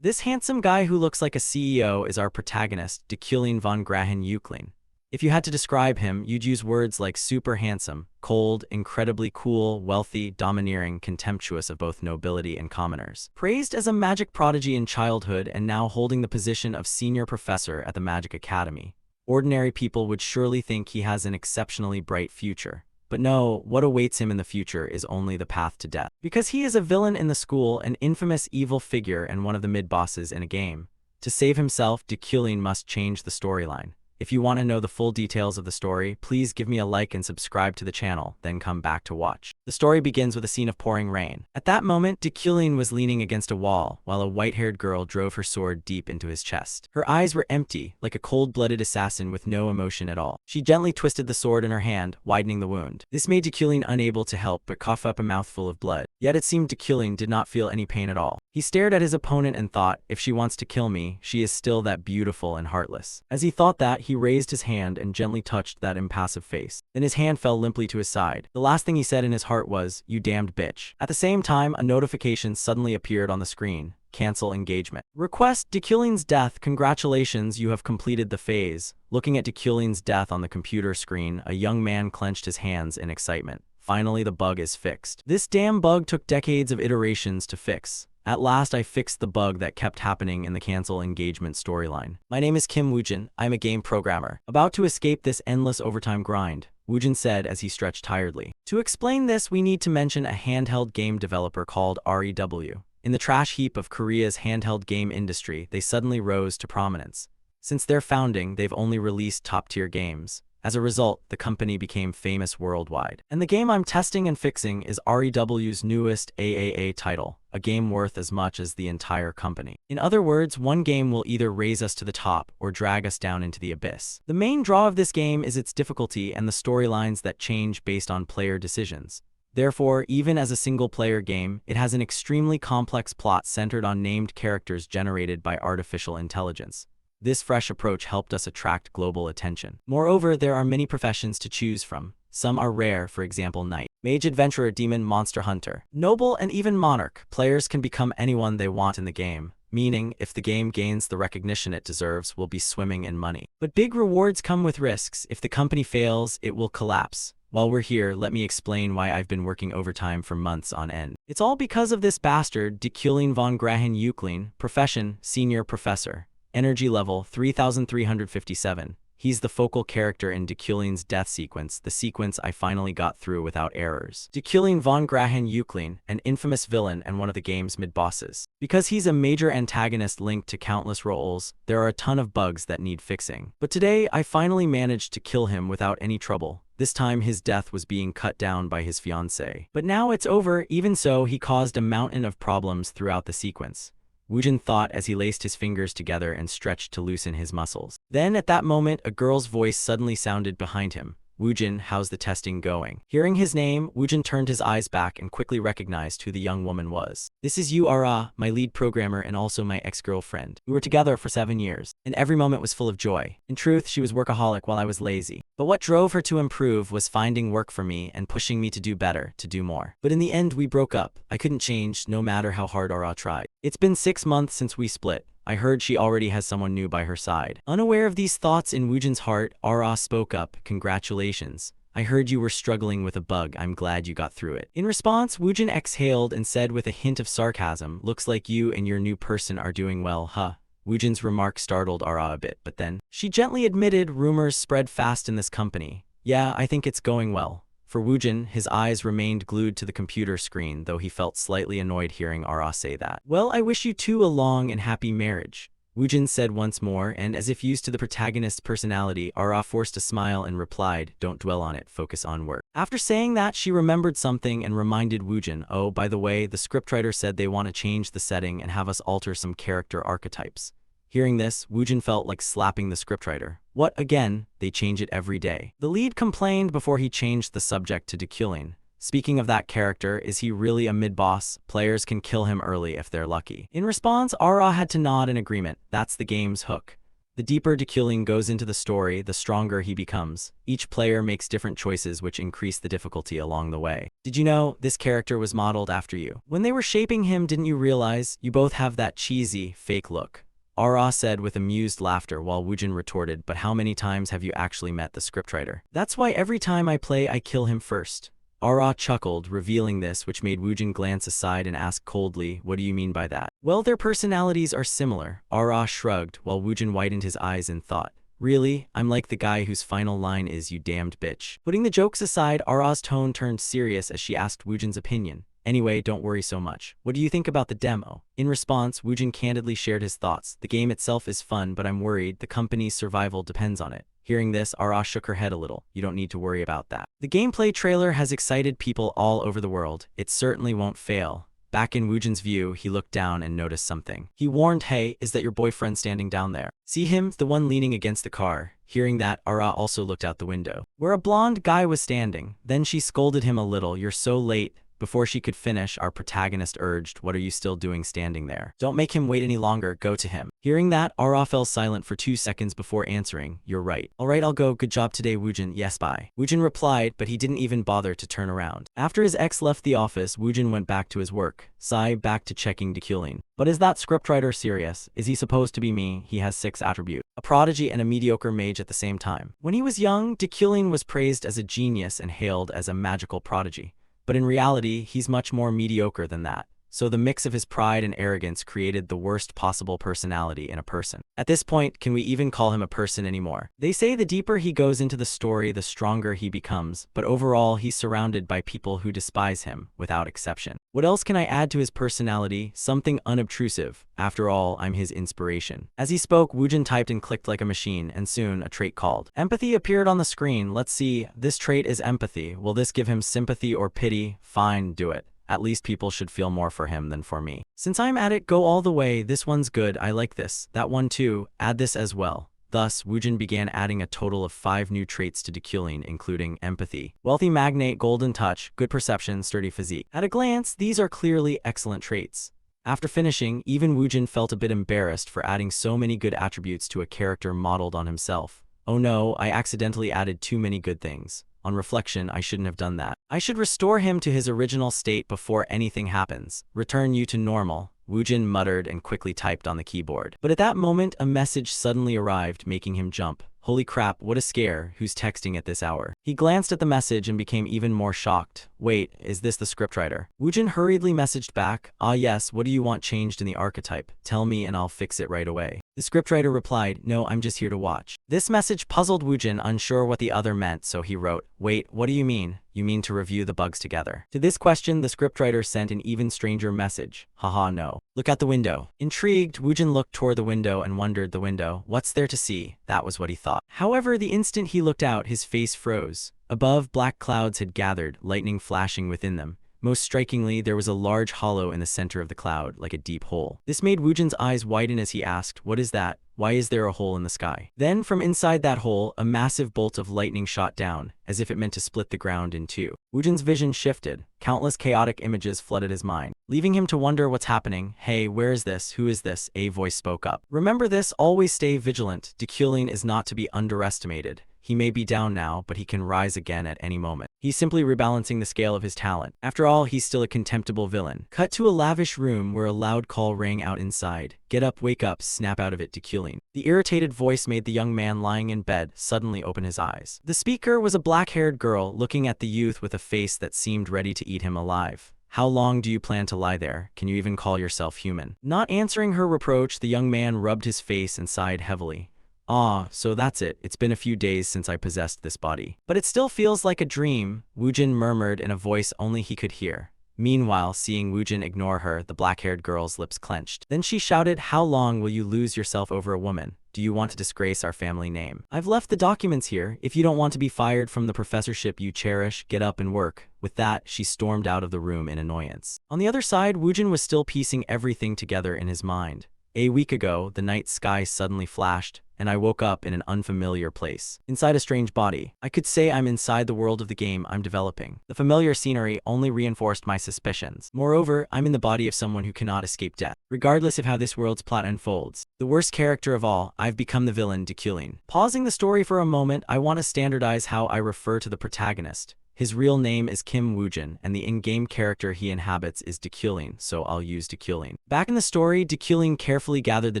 This handsome guy who looks like a CEO is our protagonist, Dekulin von Grahen Euclin. If you had to describe him, you'd use words like super handsome, cold, incredibly cool, wealthy, domineering, contemptuous of both nobility and commoners. Praised as a magic prodigy in childhood and now holding the position of senior professor at the Magic Academy, ordinary people would surely think he has an exceptionally bright future. But no, what awaits him in the future is only the path to death. Because he is a villain in the school, an infamous evil figure and one of the mid-bosses in a game. To save himself, Dekulin must change the storyline. If you want to know the full details of the story, please give me a like and subscribe to the channel, then come back to watch. The story begins with a scene of pouring rain. At that moment, Dekulin was leaning against a wall, while a white-haired girl drove her sword deep into his chest. Her eyes were empty, like a cold-blooded assassin with no emotion at all. She gently twisted the sword in her hand, widening the wound. This made Dekulin unable to help but cough up a mouthful of blood. Yet it seemed Dekulin did not feel any pain at all. He stared at his opponent and thought, if she wants to kill me, she is still that beautiful and heartless. As he thought that, he raised his hand and gently touched that impassive face. Then his hand fell limply to his side. The last thing he said in his heart was, "You damned bitch." At the same time, a notification suddenly appeared on the screen. Cancel engagement. Request Dekulin's death. Congratulations, you have completed the phase. Looking at Dekulin's death on the computer screen, a young man clenched his hands in excitement. Finally, the bug is fixed. This damn bug took decades of iterations to fix. At last, I fixed the bug that kept happening in the cancel engagement storyline. My name is Kim Woojin. I'm a game programmer. About to escape this endless overtime grind, Woojin said as he stretched tiredly. To explain this, we need to mention a handheld game developer called REW. In the trash heap of Korea's handheld game industry, they suddenly rose to prominence. Since their founding, they've only released top-tier games. As a result, the company became famous worldwide. And the game I'm testing and fixing is REW's newest AAA title, a game worth as much as the entire company. In other words, one game will either raise us to the top or drag us down into the abyss. The main draw of this game is its difficulty and the storylines that change based on player decisions. Therefore, even as a single-player game, it has an extremely complex plot centered on named characters generated by artificial intelligence. This fresh approach helped us attract global attention. Moreover, there are many professions to choose from. Some are rare, for example, knight, mage, adventurer, demon, monster hunter, noble, and even monarch. Players can become anyone they want in the game, meaning if the game gains the recognition it deserves, we'll be swimming in money. But big rewards come with risks. If the company fails, it will collapse. While we're here, let me explain why I've been working overtime for months on end. It's all because of this bastard, Dekulin von Grahen Euclin. Profession, senior professor. Energy level 3357. He's the focal character in Dekulin's death sequence, the sequence I finally got through without errors. Dekulin von Grahen Euclin, an infamous villain and one of the game's mid-bosses. Because he's a major antagonist linked to countless roles, there are a ton of bugs that need fixing. But today, I finally managed to kill him without any trouble. This time his death was being cut down by his fiancée. But now it's over. Even so, he caused a mountain of problems throughout the sequence. Woojin thought as he laced his fingers together and stretched to loosen his muscles. Then, at that moment, a girl's voice suddenly sounded behind him. Woojin, how's the testing going? Hearing his name, Woojin turned his eyes back and quickly recognized who the young woman was. This is Yu Ara, my lead programmer and also my ex-girlfriend. We were together for 7 years, and every moment was full of joy. In truth, she was workaholic while I was lazy. But what drove her to improve was finding work for me and pushing me to do better, to do more. But in the end, we broke up. I couldn't change, no matter how hard Ara tried. It's been 6 months since we split. I heard she already has someone new by her side. Unaware of these thoughts in Woojin's heart, Ara spoke up. Congratulations. I heard you were struggling with a bug. I'm glad you got through it. In response, Woojin exhaled and said with a hint of sarcasm, looks like you and your new person are doing well, huh? Woojin's remark startled Ara a bit, but then she gently admitted rumors spread fast in this company. Yeah, I think it's going well. For Woojin, his eyes remained glued to the computer screen, though he felt slightly annoyed hearing Ara say that. Well, I wish you two a long and happy marriage, Woojin said once more, and as if used to the protagonist's personality, Ara forced a smile and replied, don't dwell on it, focus on work. After saying that, she remembered something and reminded Woojin, oh, by the way, the scriptwriter said they want to change the setting and have us alter some character archetypes. Hearing this, Woojin felt like slapping the scriptwriter. What, again? They change it every day. The lead complained before he changed the subject to Dekulin. Speaking of that character, is he really a mid-boss? Players can kill him early if they're lucky. In response, Ara had to nod in agreement. That's the game's hook. The deeper Dekilling goes into the story, the stronger he becomes. Each player makes different choices which increase the difficulty along the way. Did you know this character was modeled after you? When they were shaping him, didn't you realize you both have that cheesy, fake look? Ara said with amused laughter while Woojin retorted, but how many times have you actually met the scriptwriter? That's why every time I play I kill him first. Ara chuckled, revealing this, which made Woojin glance aside and ask coldly, what do you mean by that? Well, their personalities are similar. Ara shrugged, while Woojin widened his eyes in thought. Really? I'm like the guy whose final line is, you damned bitch. Putting the jokes aside, Ara's tone turned serious as she asked Woojin's opinion. Anyway, don't worry so much. What do you think about the demo? In response, Woojin candidly shared his thoughts. The game itself is fun, but I'm worried the company's survival depends on it. Hearing this, Ara shook her head a little. You don't need to worry about that. The gameplay trailer has excited people all over the world. It certainly won't fail. Back in Woojin's view, he looked down and noticed something. He warned, hey, is that your boyfriend standing down there? See him? The one leaning against the car. Hearing that, Ara also looked out the window, where a blonde guy was standing. Then she scolded him a little. You're so late. Before she could finish, our protagonist urged, what are you still doing standing there? Don't make him wait any longer, go to him. Hearing that, Ara fell silent for 2 seconds before answering, you're right. Alright, I'll go, good job today, Woojin, yes bye. Woojin replied, but he didn't even bother to turn around. After his ex left the office, Woojin went back to his work. Sai back to checking Dekilling. But is that scriptwriter serious? Is he supposed to be me? He has 6 attributes. A prodigy and a mediocre mage at the same time. When he was young, Dekilling was praised as a genius and hailed as a magical prodigy. But in reality, he's much more mediocre than that. So the mix of his pride and arrogance created the worst possible personality in a person. At this point, can we even call him a person anymore? They say the deeper he goes into the story, the stronger he becomes, but overall he's surrounded by people who despise him, without exception. What else can I add to his personality? Something unobtrusive. After all, I'm his inspiration. As he spoke, Woojin typed and clicked like a machine, and soon a trait called empathy appeared on the screen. Let's see, this trait is empathy. Will this give him sympathy or pity? Fine, do it. At least people should feel more for him than for me. Since I'm at it, go all the way. This one's good. I like this. That one too. Add this as well. Thus, Woojin began adding a total of 5 new traits to Dekilling, including empathy, wealthy magnate, golden touch, good perception, sturdy physique. At a glance, these are clearly excellent traits. After finishing, even Woojin felt a bit embarrassed for adding so many good attributes to a character modeled on himself. Oh no, I accidentally added too many good things. On reflection, I shouldn't have done that. I should restore him to his original state before anything happens. Return you to normal, Woojin muttered and quickly typed on the keyboard. But at that moment, a message suddenly arrived, making him jump. Holy crap, what a scare, who's texting at this hour? He glanced at the message and became even more shocked. Wait, is this the scriptwriter? Woojin hurriedly messaged back, ah yes, what do you want changed in the archetype? Tell me and I'll fix it right away. The scriptwriter replied, no, I'm just here to watch. This message puzzled Woojin, unsure what the other meant, so he wrote, wait, what do you mean? You mean to review the bugs together? To this question, the scriptwriter sent an even stranger message. Haha, no. Look out the window. Intrigued, Woojin looked toward the window and wondered, the window, what's there to see? That was what he thought. However, the instant he looked out, his face froze. Above, black clouds had gathered, lightning flashing within them. Most strikingly, there was a large hollow in the center of the cloud, like a deep hole. This made Woojin's eyes widen as he asked, what is that? Why is there a hole in the sky? Then, from inside that hole, a massive bolt of lightning shot down, as if it meant to split the ground in two. Woojin's vision shifted. Countless chaotic images flooded his mind, leaving him to wonder what's happening. Hey, where is this? Who is this? A voice spoke up. Remember this, always stay vigilant. Dekilling is not to be underestimated. He may be down now, but he can rise again at any moment. He's simply rebalancing the scale of his talent. After all, he's still a contemptible villain. Cut to a lavish room where a loud call rang out inside. Get up, wake up, snap out of it, Dekilling. The irritated voice made the young man lying in bed suddenly open his eyes. The speaker was a black-haired girl looking at the youth with a face that seemed ready to eat him alive. How long do you plan to lie there? Can you even call yourself human? Not answering her reproach, the young man rubbed his face and sighed heavily. Ah, so that's it. It's been a few days since I possessed this body. But it still feels like a dream, Woojin murmured in a voice only he could hear. Meanwhile, seeing Woojin ignore her, the black-haired girl's lips clenched. Then she shouted, how long will you lose yourself over a woman? Do you want to disgrace our family name? I've left the documents here. If you don't want to be fired from the professorship you cherish, get up and work. With that, she stormed out of the room in annoyance. On the other side, Woojin was still piecing everything together in his mind. A week ago, the night sky suddenly flashed, and I woke up in an unfamiliar place. Inside a strange body. I could say I'm inside the world of the game I'm developing. The familiar scenery only reinforced my suspicions. Moreover, I'm in the body of someone who cannot escape death. Regardless of how this world's plot unfolds. The worst character of all, I've become the villain, Destined. Pausing the story for a moment, I want to standardize how I refer to the protagonist. His real name is Kim Woojin, and the in-game character he inhabits is Destined, so I'll use Destined. Back in the story, Destined carefully gathered the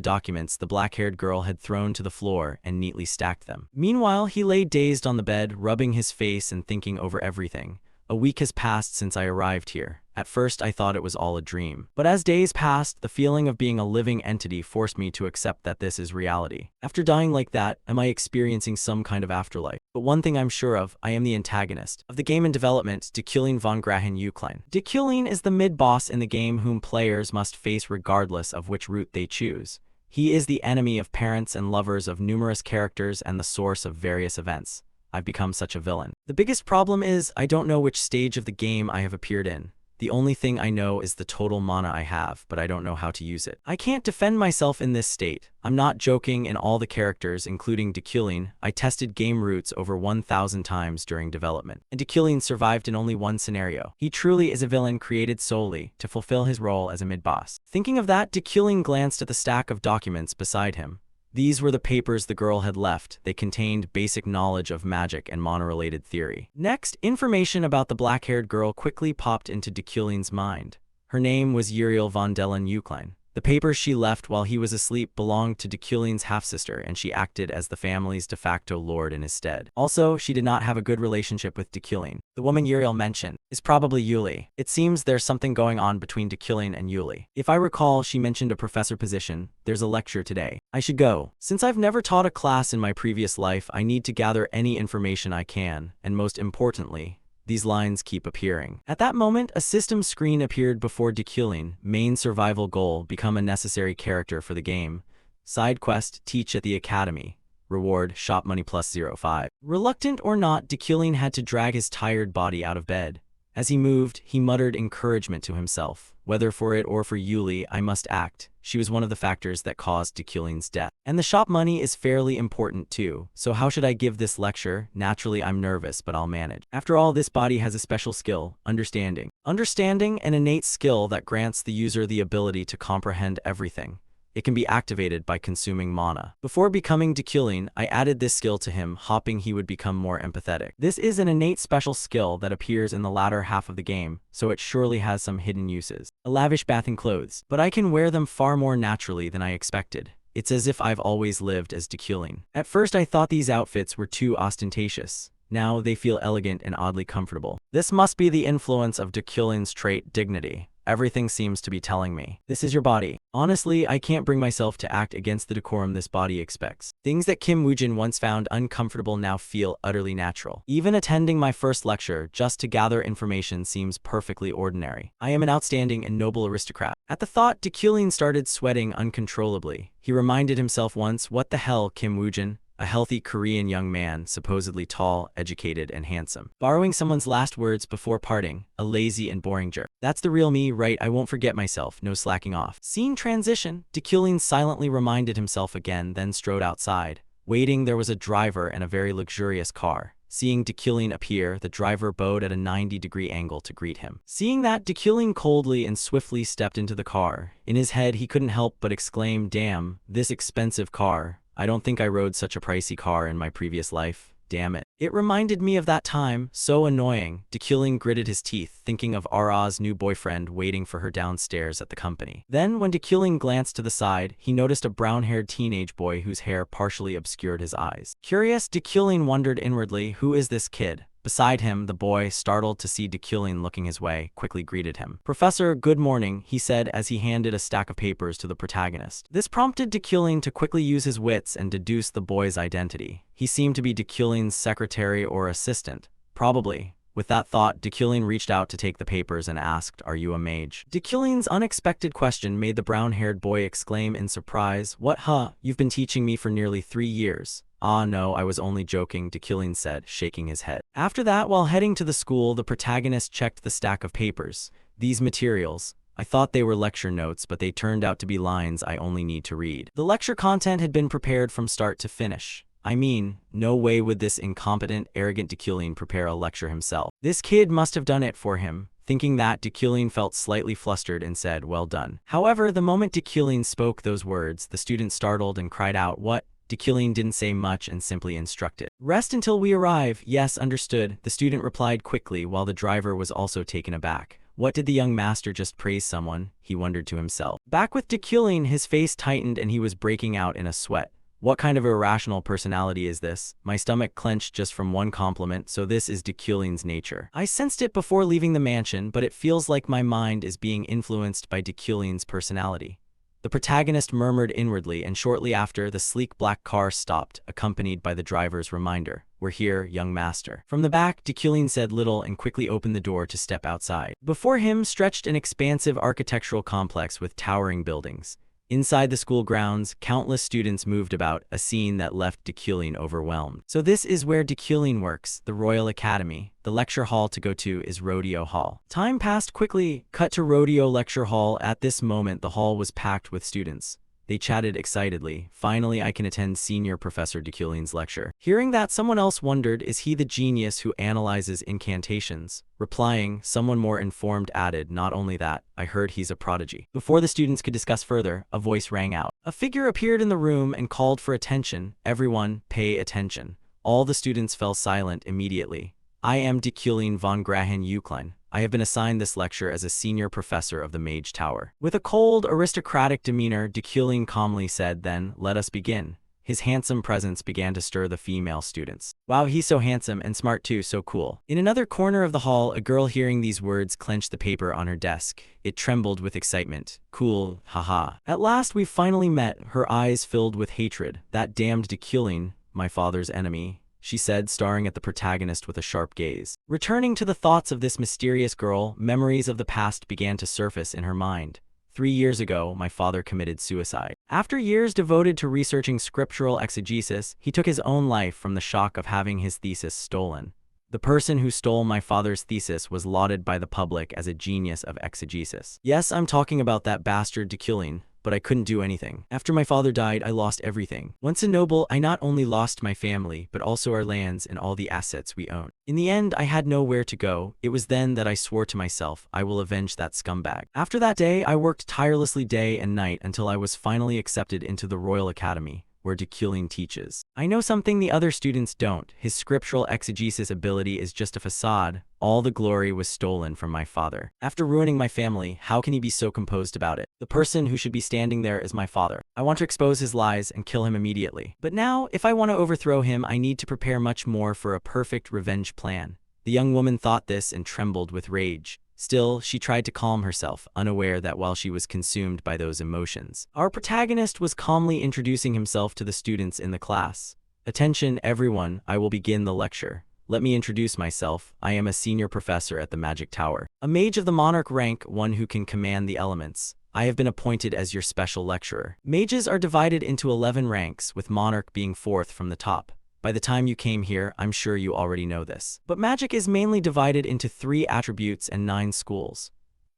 documents the black-haired girl had thrown to the floor and neatly stacked them. Meanwhile, he lay dazed on the bed, rubbing his face and thinking over everything. A week has passed since I arrived here. At first, I thought it was all a dream. But as days passed, the feeling of being a living entity forced me to accept that this is reality. After dying like that, am I experiencing some kind of afterlife? But one thing I'm sure of, I am the antagonist of the game in development, Destined von Grahen-Uklein. Destined is the mid-boss in the game whom players must face regardless of which route they choose. He is the enemy of parents and lovers of numerous characters and the source of various events. I've become such a villain. The biggest problem is, I don't know which stage of the game I have appeared in. The only thing I know is the total mana I have, but I don't know how to use it. I can't defend myself in this state. I'm not joking. In all the characters, including Destined, I tested game routes over 1,000 times during development. And Destined survived in only one scenario. He truly is a villain created solely to fulfill his role as a mid-boss. Thinking of that, Destined glanced at the stack of documents beside him. These were the papers the girl had left. They contained basic knowledge of magic and mana-related theory. Next, information about the black-haired girl quickly popped into Destined's mind. Her name was Uriel von Dellen-Uklein. The papers she left while he was asleep belonged to Destined's half-sister, and she acted as the family's de facto lord in his stead. Also, she did not have a good relationship with Destined. The woman Uriel mentioned is probably Yuli. It seems there's something going on between Destined and Yuli. If I recall, she mentioned a professor position. There's a lecture today. I should go. Since I've never taught a class in my previous life, I need to gather any information I can, and most importantly, these lines keep appearing. At that moment, a system screen appeared before Destined. Main survival goal, become a necessary character for the game. Side quest, teach at the academy. Reward, shop money plus 0.5. Reluctant or not, Destined had to drag his tired body out of bed. As he moved, he muttered encouragement to himself. Whether for it or for Yuli, I must act. She was one of the factors that caused Destined's death. And the shop money is fairly important too. So how should I give this lecture? Naturally, I'm nervous, but I'll manage. After all, this body has a special skill, understanding. Understanding, an innate skill that grants the user the ability to comprehend everything. It can be activated by consuming mana. Before becoming Destined, I added this skill to him, hoping he would become more empathetic. This is an innate special skill that appears in the latter half of the game, so it surely has some hidden uses. A lavish bathing clothes, but I can wear them far more naturally than I expected. It's as if I've always lived as Destined. At first I thought these outfits were too ostentatious. Now they feel elegant and oddly comfortable. This must be the influence of Destined's trait, dignity. Everything seems to be telling me, this is your body. Honestly, I can't bring myself to act against the decorum this body expects. Things that Kim Woojin once found uncomfortable now feel utterly natural. Even attending my first lecture just to gather information seems perfectly ordinary. I am an outstanding and noble aristocrat. At the thought, Destined started sweating uncontrollably. He reminded himself once, what the hell, Kim Woojin? A healthy Korean young man, supposedly tall, educated, and handsome. Borrowing someone's last words before parting, a lazy and boring jerk. That's the real me, right? I won't forget myself, no slacking off. Scene transition. Destined silently reminded himself again, then strode outside. Waiting, there was a driver and a very luxurious car. Seeing Destined appear, the driver bowed at a 90-degree angle to greet him. Seeing that, Destined coldly and swiftly stepped into the car. In his head, he couldn't help but exclaim, damn, this expensive car. I don't think I rode such a pricey car in my previous life. Damn it. It reminded me of that time. So annoying. Destined gritted his teeth, thinking of Ara's new boyfriend waiting for her downstairs at the company. Then, when Destined glanced to the side, he noticed a brown-haired teenage boy whose hair partially obscured his eyes. Curious, Destined wondered inwardly, who is this kid? Beside him, the boy, startled to see Destined looking his way, quickly greeted him. Professor, good morning, he said as he handed a stack of papers to the protagonist. This prompted Destined to quickly use his wits and deduce the boy's identity. He seemed to be Destined's secretary or assistant. Probably. With that thought, Destined reached out to take the papers and asked, are you a mage? Destined's unexpected question made the brown-haired boy exclaim in surprise, what, huh? You've been teaching me for nearly 3 years. Ah no, I was only joking, Destined said, shaking his head. After that, while heading to the school, the protagonist checked the stack of papers. These materials, I thought they were lecture notes, but they turned out to be lines I only need to read. The lecture content had been prepared from start to finish. I mean, no way would this incompetent, arrogant Dekulin prepare a lecture himself. This kid must have done it for him. Thinking that, Dekulin felt slightly flustered and said, "Well done." However, the moment Dekulin spoke those words, the student startled and cried out, "What?" Dekulin didn't say much and simply instructed, "Rest until we arrive." "Yes, understood," the student replied quickly, while the driver was also taken aback. What did the young master just praise someone? He wondered to himself. Back with Dekulin, his face tightened and he was breaking out in a sweat. What kind of irrational personality is this? My stomach clenched just from one compliment, so this is Dekulin's nature. I sensed it before leaving the mansion, but it feels like my mind is being influenced by Dekulin's personality. The protagonist murmured inwardly, and shortly after, the sleek black car stopped, accompanied by the driver's reminder, "We're here, young master." From the back, Dekulin said little and quickly opened the door to step outside. Before him stretched an expansive architectural complex with towering buildings. Inside the school grounds, countless students moved about, a scene that left Dekulin overwhelmed. So this is where Dekulin works, the Royal Academy. The lecture hall to go to is Rodeo Hall. Time passed quickly. Cut to Rodeo Lecture Hall. At this moment, the hall was packed with students. They chatted excitedly. "Finally, I can attend Senior Professor Dekulin's lecture." Hearing that, someone else wondered, "Is he the genius who analyzes incantations?" Replying, someone more informed added, "Not only that, I heard he's a prodigy." Before the students could discuss further, a voice rang out. A figure appeared in the room and called for attention. "Everyone, pay attention." All the students fell silent immediately. "I am Dekulin von Grahen Euclin. I have been assigned this lecture as a senior professor of the Mage Tower." With a cold, aristocratic demeanor, Dekulin calmly said, "Then, let us begin." His handsome presence began to stir the female students. "Wow, he's so handsome and smart too, so cool." In another corner of the hall, a girl hearing these words clenched the paper on her desk. It trembled with excitement. "Cool, haha. At last we've finally met." Her eyes filled with hatred. "That damned Dekulin, my father's enemy," she said, staring at the protagonist with a sharp gaze. Returning to the thoughts of this mysterious girl, memories of the past began to surface in her mind. 3 years ago, my father committed suicide. After years devoted to researching scriptural exegesis, he took his own life from the shock of having his thesis stolen. The person who stole my father's thesis was lauded by the public as a genius of exegesis. Yes, I'm talking about that bastard Dekulin. But I couldn't do anything. After my father died, I lost everything. Once a noble, I not only lost my family, but also our lands and all the assets we own. In the end, I had nowhere to go. It was then that I swore to myself, I will avenge that scumbag. After that day, I worked tirelessly day and night until I was finally accepted into the Royal Academy, where Dekulin teaches. I know something the other students don't. His scriptural exegesis ability is just a facade. All the glory was stolen from my father. After ruining my family, how can he be so composed about it? The person who should be standing there is my father. I want to expose his lies and kill him immediately. But now, if I want to overthrow him, I need to prepare much more for a perfect revenge plan. The young woman thought this and trembled with rage. Still, she tried to calm herself, unaware that while she was consumed by those emotions, our protagonist was calmly introducing himself to the students in the class. "Attention, everyone, I will begin the lecture. Let me introduce myself. I am a senior professor at the Magic Tower. A mage of the monarch rank, one who can command the elements. I have been appointed as your special lecturer." Mages are divided into 11 ranks, with monarch being 4th from the top. By the time you came here, I'm sure you already know this. But magic is mainly divided into 3 attributes and 9 schools.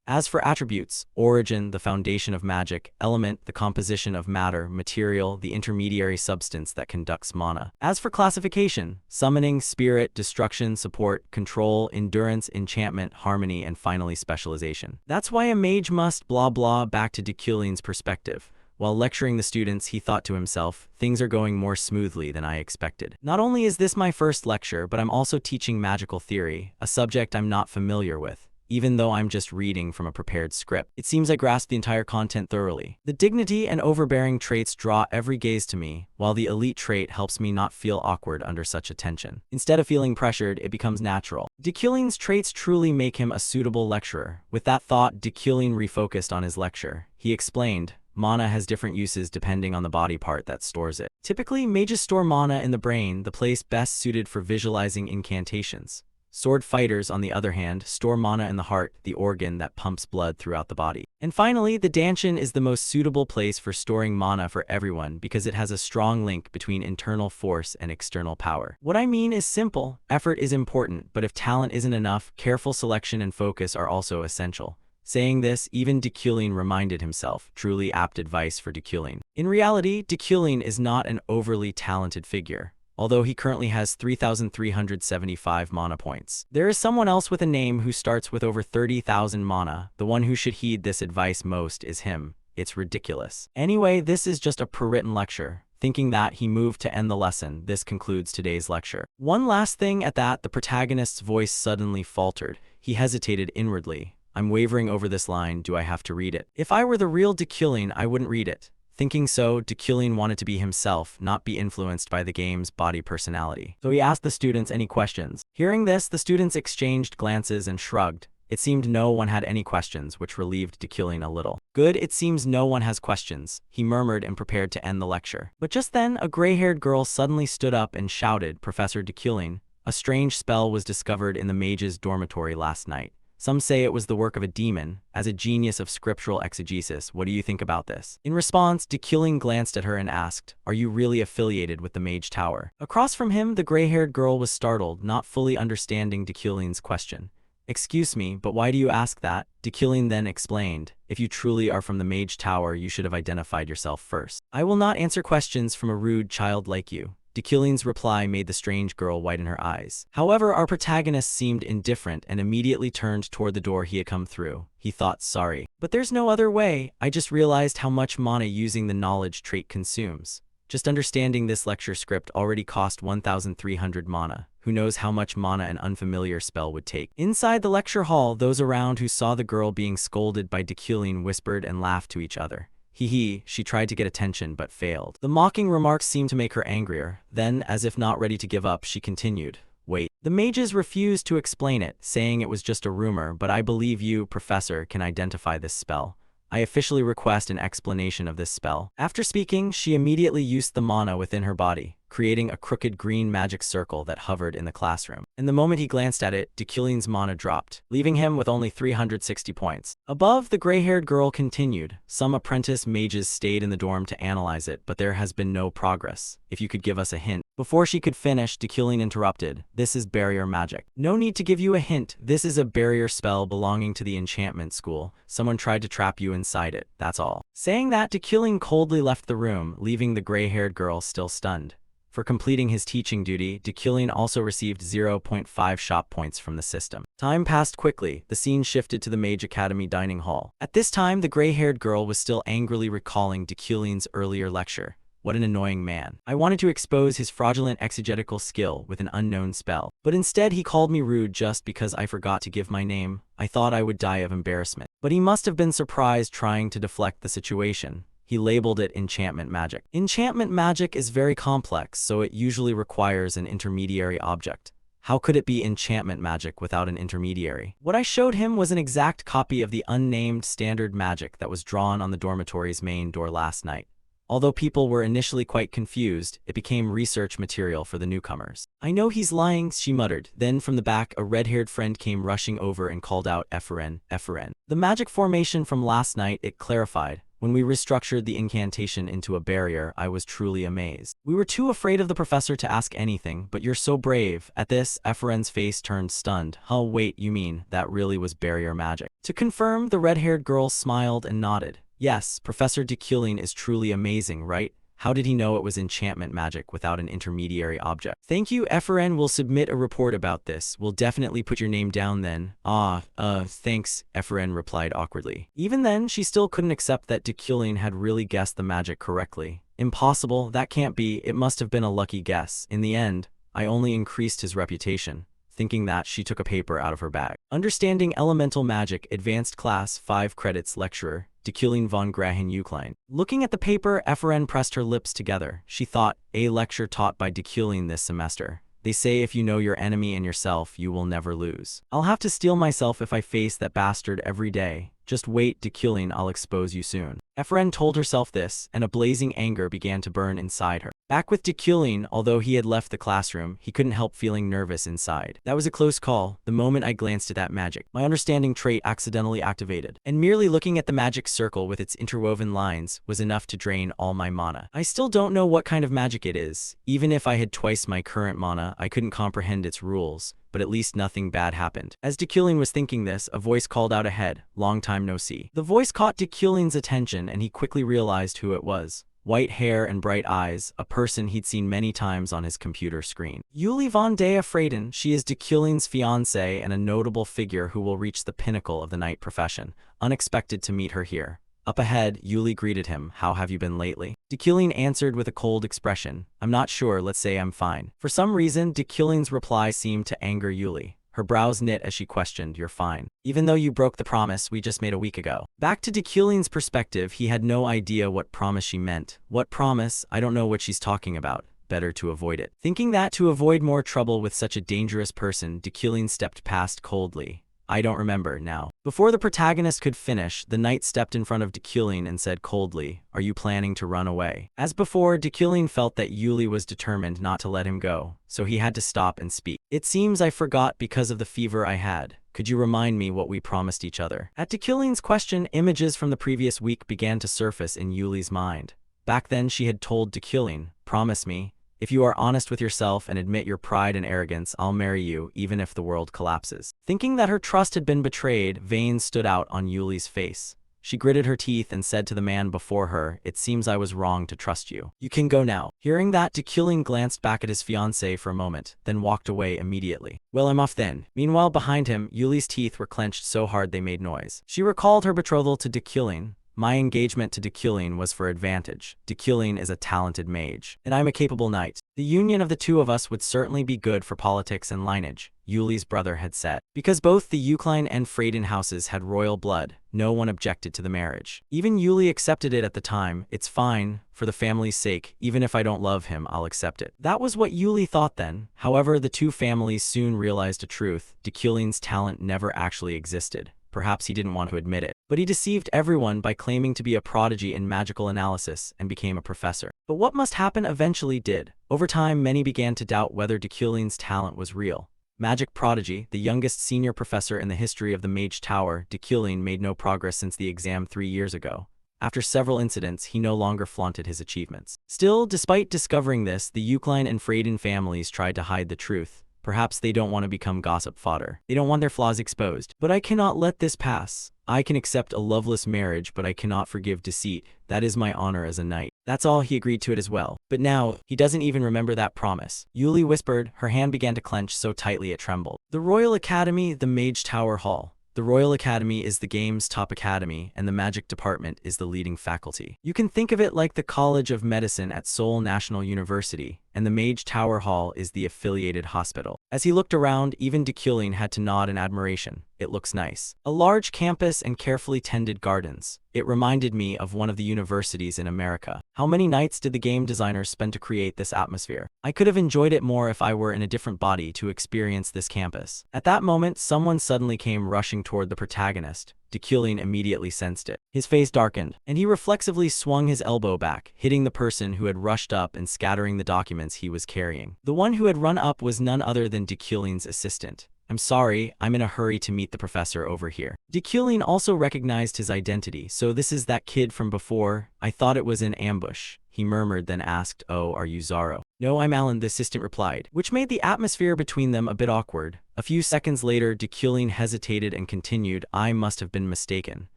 As for attributes, origin, the foundation of magic; element, the composition of matter; material, the intermediary substance that conducts mana. As for classification, summoning, spirit, destruction, support, control, endurance, enchantment, harmony, and finally specialization. That's why a mage must blah blah. Back to Dekulin's perspective. While lecturing the students, he thought to himself, "Things are going more smoothly than I expected. Not only is this my first lecture, but I'm also teaching magical theory, a subject I'm not familiar with. Even though I'm just reading from a prepared script, it seems I grasp the entire content thoroughly. The dignity and overbearing traits draw every gaze to me, while the elite trait helps me not feel awkward under such attention. Instead of feeling pressured, it becomes natural." Dekulin's traits truly make him a suitable lecturer. With that thought, Dekulin refocused on his lecture. He explained, "Mana has different uses depending on the body part that stores it. Typically, mages store mana in the brain, the place best suited for visualizing incantations. Sword fighters, on the other hand, store mana in the heart, the organ that pumps blood throughout the body. And finally, the Danshin is the most suitable place for storing mana for everyone because it has a strong link between internal force and external power. What I mean is simple. Effort is important, but if talent isn't enough, careful selection and focus are also essential. Saying this, even Dekulin reminded himself, truly apt advice for Dekulin. In reality, Dekulin is not an overly talented figure, although he currently has 3,375 mana points. There is someone else with a name who starts with over 30,000 mana. The one who should heed this advice most is him. It's ridiculous. Anyway, this is just a per-written lecture. Thinking that he moved to end the lesson, this concludes today's lecture. One last thing at that, the protagonist's voice suddenly faltered. He hesitated inwardly. I'm wavering over this line, do I have to read it? If I were the real Dekulin, I wouldn't read it. Thinking so, Dekulin wanted to be himself, not be influenced by the game's body personality. So he asked the students any questions. Hearing this, the students exchanged glances and shrugged. It seemed no one had any questions, which relieved Dekulin a little. Good, it seems no one has questions, he murmured and prepared to end the lecture. But just then, a gray-haired girl suddenly stood up and shouted, Professor Dekulin, a strange spell was discovered in the mage's dormitory last night. Some say it was the work of a demon. As a genius of scriptural exegesis, what do you think about this? In response, Dekulin glanced at her and asked, are you really affiliated with the Mage Tower? Across from him, the gray-haired girl was startled, not fully understanding Dekulin's question. Excuse me, but why do you ask that? Dekulin then explained, if you truly are from the Mage Tower, you should have identified yourself first. I will not answer questions from a rude child like you. Dekulin's reply made the strange girl widen her eyes. However, our protagonist seemed indifferent and immediately turned toward the door he had come through. He thought, sorry. But there's no other way. I just realized how much mana using the knowledge trait consumes. Just understanding this lecture script already cost 1,300 mana. Who knows how much mana an unfamiliar spell would take. Inside the lecture hall, those around who saw the girl being scolded by Dekulin whispered and laughed to each other. Hee, she tried to get attention but failed. The mocking remarks seemed to make her angrier. Then, as if not ready to give up, she continued. Wait. The mages refused to explain it, saying it was just a rumor, but I believe you, Professor, can identify this spell. I officially request an explanation of this spell. After speaking, she immediately used the mana within her body, creating a crooked green magic circle that hovered in the classroom. And the moment he glanced at it, Dekulin's mana dropped, leaving him with only 360 points. Above, the gray-haired girl continued. Some apprentice mages stayed in the dorm to analyze it, but there has been no progress. If you could give us a hint. Before she could finish, Dekulin interrupted. This is barrier magic. No need to give you a hint. This is a barrier spell belonging to the enchantment school. Someone tried to trap you inside it, that's all. Saying that, Dekulin coldly left the room, leaving the gray-haired girl still stunned. For completing his teaching duty, Dekulin also received 0.5 shop points from the system. Time passed quickly. The scene shifted to the Mage Academy dining hall. At this time, the gray-haired girl was still angrily recalling Dekulin's earlier lecture. What an annoying man. I wanted to expose his fraudulent exegetical skill with an unknown spell. But instead he called me rude just because I forgot to give my name. I thought I would die of embarrassment. But he must have been surprised trying to deflect the situation. He labeled it enchantment magic. Enchantment magic is very complex, so it usually requires an intermediary object. How could it be enchantment magic without an intermediary? What I showed him was an exact copy of the unnamed standard magic that was drawn on the dormitory's main door last night. Although people were initially quite confused, it became research material for the newcomers. I know he's lying, she muttered. Then from the back, a red-haired friend came rushing over and called out, Epheren, Epheren. The magic formation from last night, it clarified. When we restructured the incantation into a barrier, I was truly amazed. We were too afraid of the professor to ask anything, but you're so brave. At this, Epheren's face turned stunned. Oh, wait, you mean, that really was barrier magic? To confirm, the red-haired girl smiled and nodded. Yes, Professor Dekulin is truly amazing, right? How did he know it was enchantment magic without an intermediary object? Thank you, Epheren will submit a report about this. We'll definitely put your name down then. Thanks, Epheren replied awkwardly. Even then, she still couldn't accept that Dekulin had really guessed the magic correctly. Impossible, that can't be, it must have been a lucky guess. In the end, I only increased his reputation. Thinking that, she took a paper out of her bag. Understanding Elemental Magic, Advanced Class, 5 credits, Lecturer, Dekulin von Grahen Uklein. Looking at the paper, Epheren pressed her lips together. She thought, a lecture taught by Dekulin this semester. They say if you know your enemy and yourself, you will never lose. I'll have to steel myself if I face that bastard every day. Just wait, Dekulin, I'll expose you soon. Epheren told herself this, and a blazing anger began to burn inside her. Back with Dekulin, although he had left the classroom, he couldn't help feeling nervous inside. That was a close call. The moment I glanced at that magic, my understanding trait accidentally activated, and merely looking at the magic circle with its interwoven lines was enough to drain all my mana. I still don't know what kind of magic it is. Even if I had twice my current mana, I couldn't comprehend its rules. but at least nothing bad happened. As Dekulin was thinking this, a voice called out ahead, "Long time no see." The voice caught Dekulin's attention and he quickly realized who it was. White hair and bright eyes, a person he'd seen many times on his computer screen. Yuli von Dea Freyden, she is Dekulin's fiancée and a notable figure who will reach the pinnacle of the knight profession. Unexpected to meet her here. Up ahead, Yuli greeted him. "How have you been lately?" Dekulin answered with a cold expression. "I'm not sure, let's say I'm fine." For some reason, Dekulin's reply seemed to anger Yuli. Her brows knit as she questioned, "You're fine, even though you broke the promise we just made a week ago." Back to Dekulin's perspective, he had no idea what promise she meant. What promise? I don't know what she's talking about. Better to avoid it. Thinking that to avoid more trouble with such a dangerous person, Dekulin stepped past coldly. "I don't remember now." Before the protagonist could finish, the knight stepped in front of Dekulin and said coldly, "Are you planning to run away?" As before, Dekulin felt that Yuli was determined not to let him go, so he had to stop and speak. "It seems I forgot because of the fever I had. Could you remind me what we promised each other?" At Dekulin's question, images from the previous week began to surface in Yuli's mind. Back then, she had told Dekulin, "Promise me. If you are honest with yourself and admit your pride and arrogance, I'll marry you, even if the world collapses." Thinking that her trust had been betrayed, veins stood out on Yuli's face. She gritted her teeth and said to the man before her, "It seems I was wrong to trust you. You can go now." Hearing that, Dekulin glanced back at his fiancée for a moment, then walked away immediately. "Well, I'm off then." Meanwhile, behind him, Yuli's teeth were clenched so hard they made noise. She recalled her betrothal to Dekulin. "My engagement to Dekulin was for advantage. Dekulin is a talented mage, and I'm a capable knight. The union of the two of us would certainly be good for politics and lineage," Yuli's brother had said. Because both the Uklein and Freyden houses had royal blood, no one objected to the marriage. Even Yuli accepted it at the time. "It's fine, for the family's sake. Even if I don't love him, I'll accept it." That was what Yuli thought then. However, the two families soon realized a truth. Dekulin's talent never actually existed. Perhaps he didn't want to admit it, but he deceived everyone by claiming to be a prodigy in magical analysis and became a professor. But what must happen eventually did. Over time, many began to doubt whether Dekulin's talent was real. Magic prodigy, the youngest senior professor in the history of the Mage Tower, Dekulin made no progress since the exam 3 years ago. After several incidents, he no longer flaunted his achievements. Still, despite discovering this, the Uklein and Freyden families tried to hide the truth. Perhaps they don't want to become gossip fodder. They don't want their flaws exposed. "But I cannot let this pass. I can accept a loveless marriage, but I cannot forgive deceit. That is my honor as a knight." That's all. He agreed to it as well. But now, he doesn't even remember that promise. Yuli whispered. Her hand began to clench so tightly it trembled. "The Royal Academy, the Mage Tower Hall. The Royal Academy is the game's top academy, and the magic department is the leading faculty. You can think of it like the College of Medicine at Seoul National University, and the Mage Tower Hall is the affiliated hospital." As he looked around, even Dekulin had to nod in admiration. "It looks nice. A large campus and carefully tended gardens. It reminded me of one of the universities in America. How many nights did the game designers spend to create this atmosphere? I could have enjoyed it more if I were in a different body to experience this campus." At that moment, someone suddenly came rushing toward the protagonist. Dekulin immediately sensed it. His face darkened, and he reflexively swung his elbow back, hitting the person who had rushed up and scattering the documents he was carrying. The one who had run up was none other than Dekulin's assistant. "I'm sorry, I'm in a hurry to meet the professor over here." Dekulin also recognized his identity. "So this is that kid from before? I thought it was an ambush," he murmured, then asked, "Oh, are you Zaro?" "No, I'm Alan," the assistant replied, which made the atmosphere between them a bit awkward. A few seconds later, Dekulin hesitated and continued, "I must have been mistaken."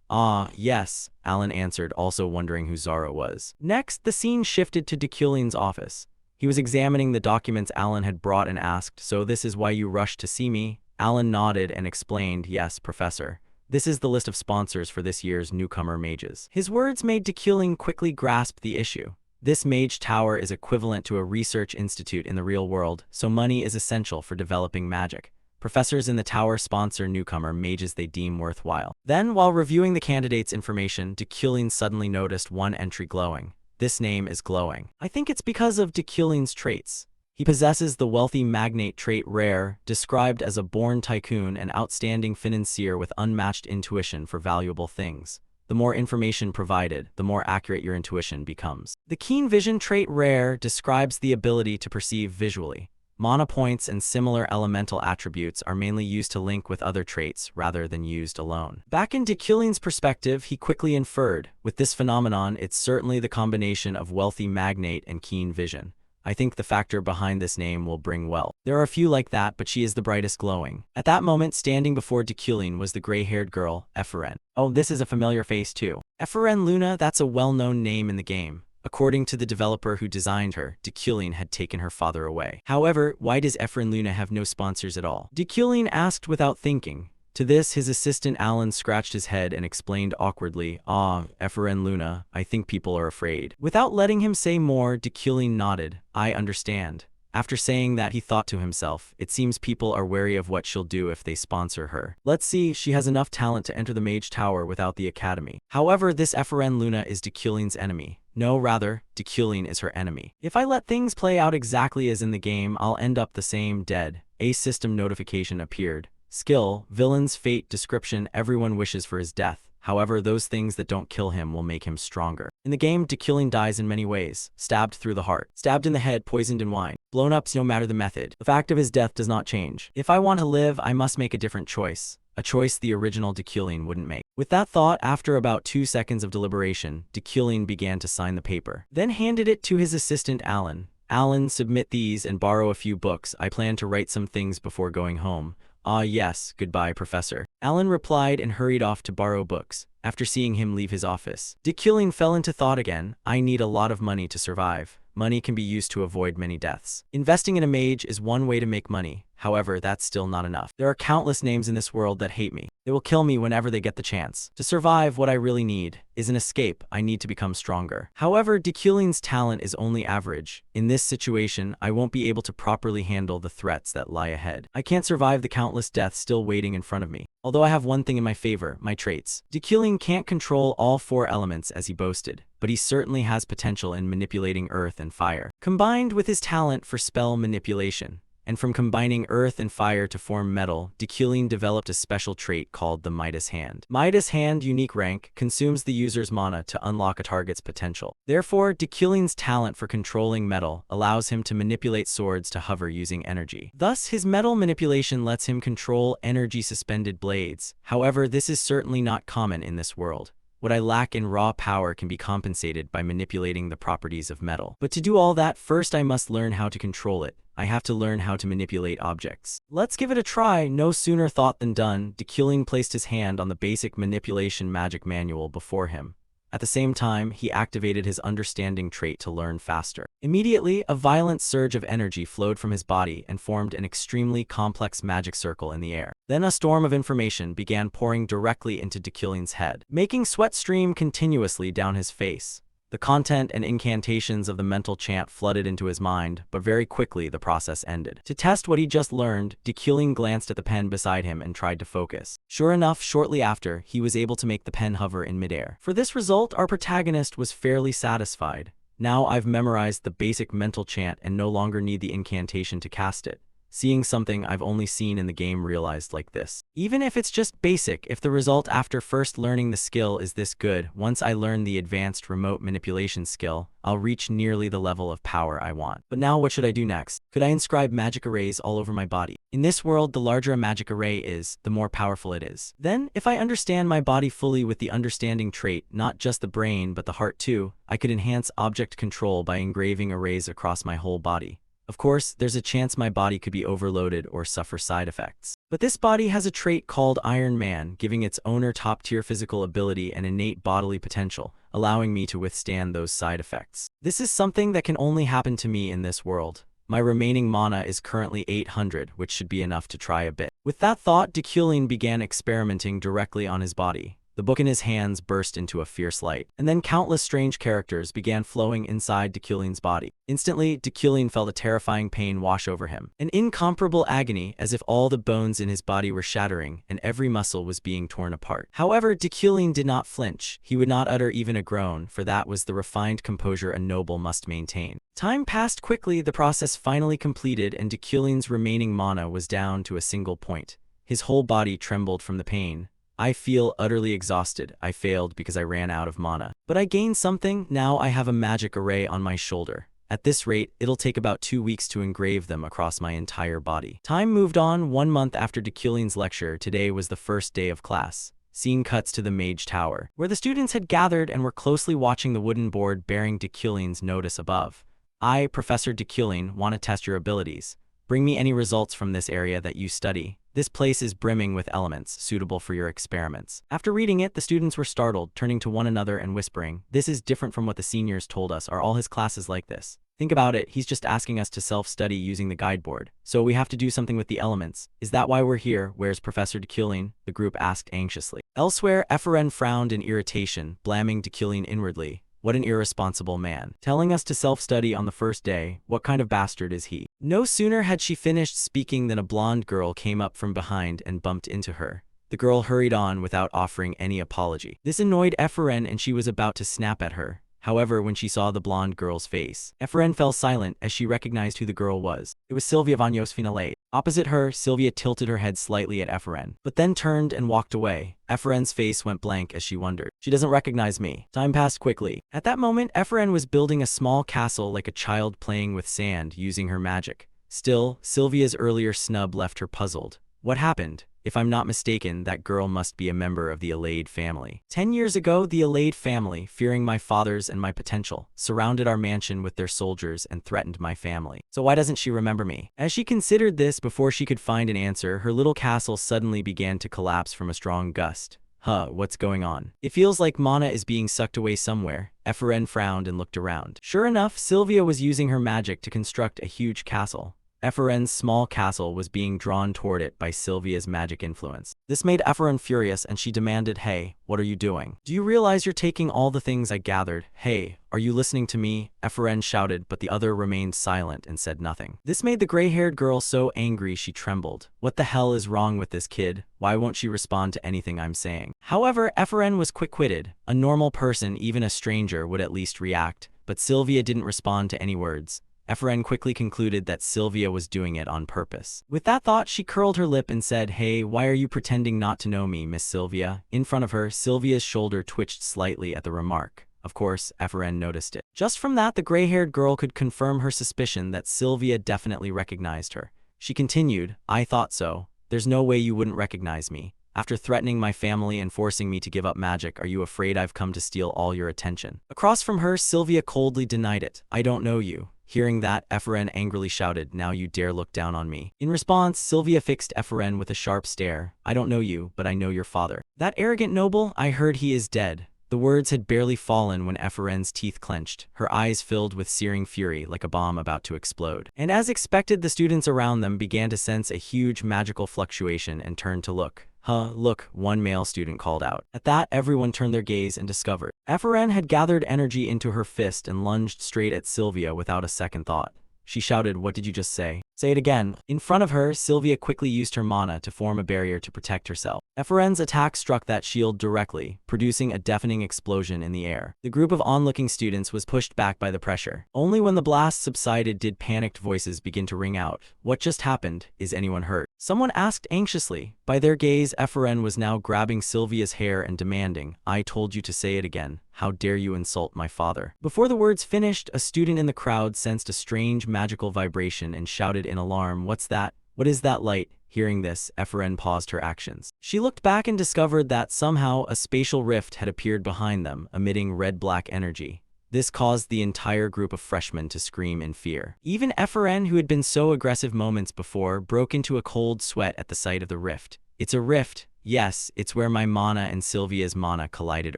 "Ah, yes," Alan answered, also wondering who Zaro was. Next, the scene shifted to Dekulin's office. He was examining the documents Alan had brought and asked, "So this is why you rushed to see me?" Alan nodded and explained, "Yes, Professor. This is the list of sponsors for this year's newcomer mages." His words made Dekulin quickly grasp the issue. This mage tower is equivalent to a research institute in the real world, so money is essential for developing magic. Professors in the tower sponsor newcomer mages they deem worthwhile. Then, while reviewing the candidates' information, Dekulin suddenly noticed one entry glowing. "This name is glowing. I think it's because of Dekulin's traits. He possesses the wealthy magnate trait rare, described as a born tycoon and outstanding financier with unmatched intuition for valuable things. The more information provided, the more accurate your intuition becomes. The keen vision trait rare describes the ability to perceive visually. Mana points and similar elemental attributes are mainly used to link with other traits rather than used alone." Back in Dekulin's perspective, he quickly inferred, with this phenomenon, it's certainly the combination of wealthy magnate and keen vision. I think the factor behind this name will bring wealth. There are a few like that, but she is the brightest glowing. At that moment, standing before Dekulin was the gray-haired girl, Eferen. Oh, this is a familiar face too. Eferen Luna, that's a well-known name in the game. According to the developer who designed her, Dekulin had taken her father away. However, why does Efren Luna have no sponsors at all? Dekulin asked without thinking. To this, his assistant Alan scratched his head and explained awkwardly, Efren Luna, I think people are afraid. Without letting him say more, Dekulin nodded. I understand. After saying that, he thought to himself, it seems people are wary of what she'll do if they sponsor her. Let's see, she has enough talent to enter the Mage Tower without the Academy. However, this Eferen Luna is Dekulin's enemy. No, rather, Dekulin is her enemy. If I let things play out exactly as in the game, I'll end up the same, dead. A system notification appeared. Skill, villain's fate, description, everyone wishes for his death. However, those things that don't kill him will make him stronger. In the game, Dekulin dies in many ways. Stabbed through the heart, stabbed in the head, poisoned in wine, blown up no matter the method. The fact of his death does not change. If I want to live, I must make a different choice. A choice the original Dekulin wouldn't make. With that thought, after about 2 seconds of deliberation, Dekulin began to sign the paper, then handed it to his assistant Alan. Alan, submit these and borrow a few books. I plan to write some things before going home. Ah yes, goodbye, Professor. Alan replied and hurried off to borrow books. After seeing him leave his office, Dekulin fell into thought again. I need a lot of money to survive. Money can be used to avoid many deaths. Investing in a mage is one way to make money. However, that's still not enough. There are countless names in this world that hate me. They will kill me whenever they get the chance. To survive, what I really need is an escape. I need to become stronger. However, Dekulin's talent is only average. In this situation, I won't be able to properly handle the threats that lie ahead. I can't survive the countless deaths still waiting in front of me. Although I have one thing in my favor, my traits. Dekulin can't control all 4 elements as he boasted, but he certainly has potential in manipulating earth and fire, combined with his talent for spell manipulation. And from combining earth and fire to form metal, Dekulin developed a special trait called the Midas Hand. Midas Hand, unique rank, consumes the user's mana to unlock a target's potential. Therefore, Dekulin's talent for controlling metal allows him to manipulate swords to hover using energy. Thus, his metal manipulation lets him control energy-suspended blades. However, this is certainly not common in this world. What I lack in raw power can be compensated by manipulating the properties of metal. But to do all that, first I must learn how to control it. I have to learn how to manipulate objects. Let's give it a try. No sooner thought than done. Dekulin placed his hand on the basic manipulation magic manual before him. At the same time, he activated his understanding trait to learn faster. Immediately, a violent surge of energy flowed from his body and formed an extremely complex magic circle in the air. Then a storm of information began pouring directly into Dekulin's head, making sweat stream continuously down his face. The content and incantations of the mental chant flooded into his mind, but very quickly the process ended. To test what he just learned, Dekulin glanced at the pen beside him and tried to focus. Sure enough, shortly after, he was able to make the pen hover in midair. For this result, our protagonist was fairly satisfied. Now I've memorized the basic mental chant and no longer need the incantation to cast it. Seeing something I've only seen in the game realized like this. Even if it's just basic, if the result after first learning the skill is this good, once I learn the advanced remote manipulation skill, I'll reach nearly the level of power I want. But now what should I do next? Could I inscribe magic arrays all over my body? In this world, the larger a magic array is, the more powerful it is. Then, if I understand my body fully with the understanding trait, not just the brain but the heart too, I could enhance object control by engraving arrays across my whole body. Of course, there's a chance my body could be overloaded or suffer side effects. But this body has a trait called Iron Man, giving its owner top-tier physical ability and innate bodily potential, allowing me to withstand those side effects. This is something that can only happen to me in this world. My remaining mana is currently 800, which should be enough to try a bit. With that thought, Dekulin began experimenting directly on his body. The book in his hands burst into a fierce light, and then countless strange characters began flowing inside Dekulin's body. Instantly, Dekulin felt a terrifying pain wash over him. An incomparable agony, as if all the bones in his body were shattering, and every muscle was being torn apart. However, Dekulin did not flinch. He would not utter even a groan, for that was the refined composure a noble must maintain. Time passed quickly, the process finally completed, and Dekulin's remaining mana was down to a single point. His whole body trembled from the pain. I feel utterly exhausted. I failed because I ran out of mana. But I gained something. Now I have a magic array on my shoulder. At this rate, it'll take about 2 weeks to engrave them across my entire body. Time moved on. 1 month after Dekulin's lecture, today was the first day of class. Scene cuts to the Mage Tower, where the students had gathered and were closely watching the wooden board bearing Dekulin's notice above. I, Professor Deculing, want to test your abilities. Bring me any results from this area that you study. This place is brimming with elements suitable for your experiments. After reading it, the students were startled, turning to one another and whispering, "This is different from what the seniors told us. Are all his classes like this?" Think about it, he's just asking us to self-study using the guideboard. So we have to do something with the elements. Is that why we're here? Where's Professor Deculing? The group asked anxiously. Elsewhere, Eferen frowned in irritation, blaming Deculing inwardly. What an irresponsible man. Telling us to self-study on the first day, what kind of bastard is he? No sooner had she finished speaking than a blonde girl came up from behind and bumped into her. The girl hurried on without offering any apology. This annoyed Eferen and she was about to snap at her. However, when she saw the blonde girl's face, Eferen fell silent as she recognized who the girl was. It was Sylvia von Finale. Opposite her, Sylvia tilted her head slightly at Eferen, but then turned and walked away. Eferen's face went blank as she wondered. She doesn't recognize me. Time passed quickly. At that moment, Eferen was building a small castle like a child playing with sand using her magic. Still, Sylvia's earlier snub left her puzzled. What happened? If I'm not mistaken, that girl must be a member of the Alade family. 10 years ago, the Alade family, fearing my father's and my potential, surrounded our mansion with their soldiers and threatened my family. So why doesn't she remember me? As she considered this before she could find an answer, her little castle suddenly began to collapse from a strong gust. What's going on? It feels like mana is being sucked away somewhere. Eferen frowned and looked around. Sure enough, Sylvia was using her magic to construct a huge castle. Eferen's small castle was being drawn toward it by Sylvia's magic influence. This made Eferen furious and she demanded, "Hey, what are you doing? Do you realize you're taking all the things I gathered? Hey, are you listening to me?" Eferen shouted, but the other remained silent and said nothing. This made the gray-haired girl so angry she trembled. What the hell is wrong with this kid? Why won't she respond to anything I'm saying? However, Eferen was quick-witted. A normal person, even a stranger, would at least react, but Sylvia didn't respond to any words. Eferen quickly concluded that Sylvia was doing it on purpose. With that thought, she curled her lip and said, "Hey, why are you pretending not to know me, Miss Sylvia?" In front of her, Sylvia's shoulder twitched slightly at the remark. Of course, Eferen noticed it. Just from that, the gray-haired girl could confirm her suspicion that Sylvia definitely recognized her. She continued, "I thought so. There's no way you wouldn't recognize me. After threatening my family and forcing me to give up magic, are you afraid I've come to steal all your attention?" Across from her, Sylvia coldly denied it. "I don't know you." Hearing that, Eferen angrily shouted, "Now you dare look down on me." In response, Sylvia fixed Eferen with a sharp stare. "I don't know you, but I know your father. That arrogant noble, I heard he is dead." The words had barely fallen when Eferen's teeth clenched, her eyes filled with searing fury like a bomb about to explode. And as expected, the students around them began to sense a huge magical fluctuation and turned to look. Look, one male student called out. At that, everyone turned their gaze and discovered Eferen had gathered energy into her fist and lunged straight at Sylvia without a second thought. She shouted, "What did you just say?" "Say it again." In front of her, Sylvia quickly used her mana to form a barrier to protect herself. Eferen's attack struck that shield directly, producing a deafening explosion in the air. The group of onlooking students was pushed back by the pressure. Only when the blast subsided did panicked voices begin to ring out. "What just happened? Is anyone hurt?" Someone asked anxiously. By their gaze, Eferen was now grabbing Sylvia's hair and demanding, "I told you to say it again. How dare you insult my father?" Before the words finished, a student in the crowd sensed a strange magical vibration and shouted in alarm, "What's that? What is that light?" Hearing this, Eferen paused her actions. She looked back and discovered that somehow a spatial rift had appeared behind them, emitting red-black energy. This caused the entire group of freshmen to scream in fear. Even Eferen, who had been so aggressive moments before, broke into a cold sweat at the sight of the rift. "It's a rift. Yes, it's where my mana and Sylvia's mana collided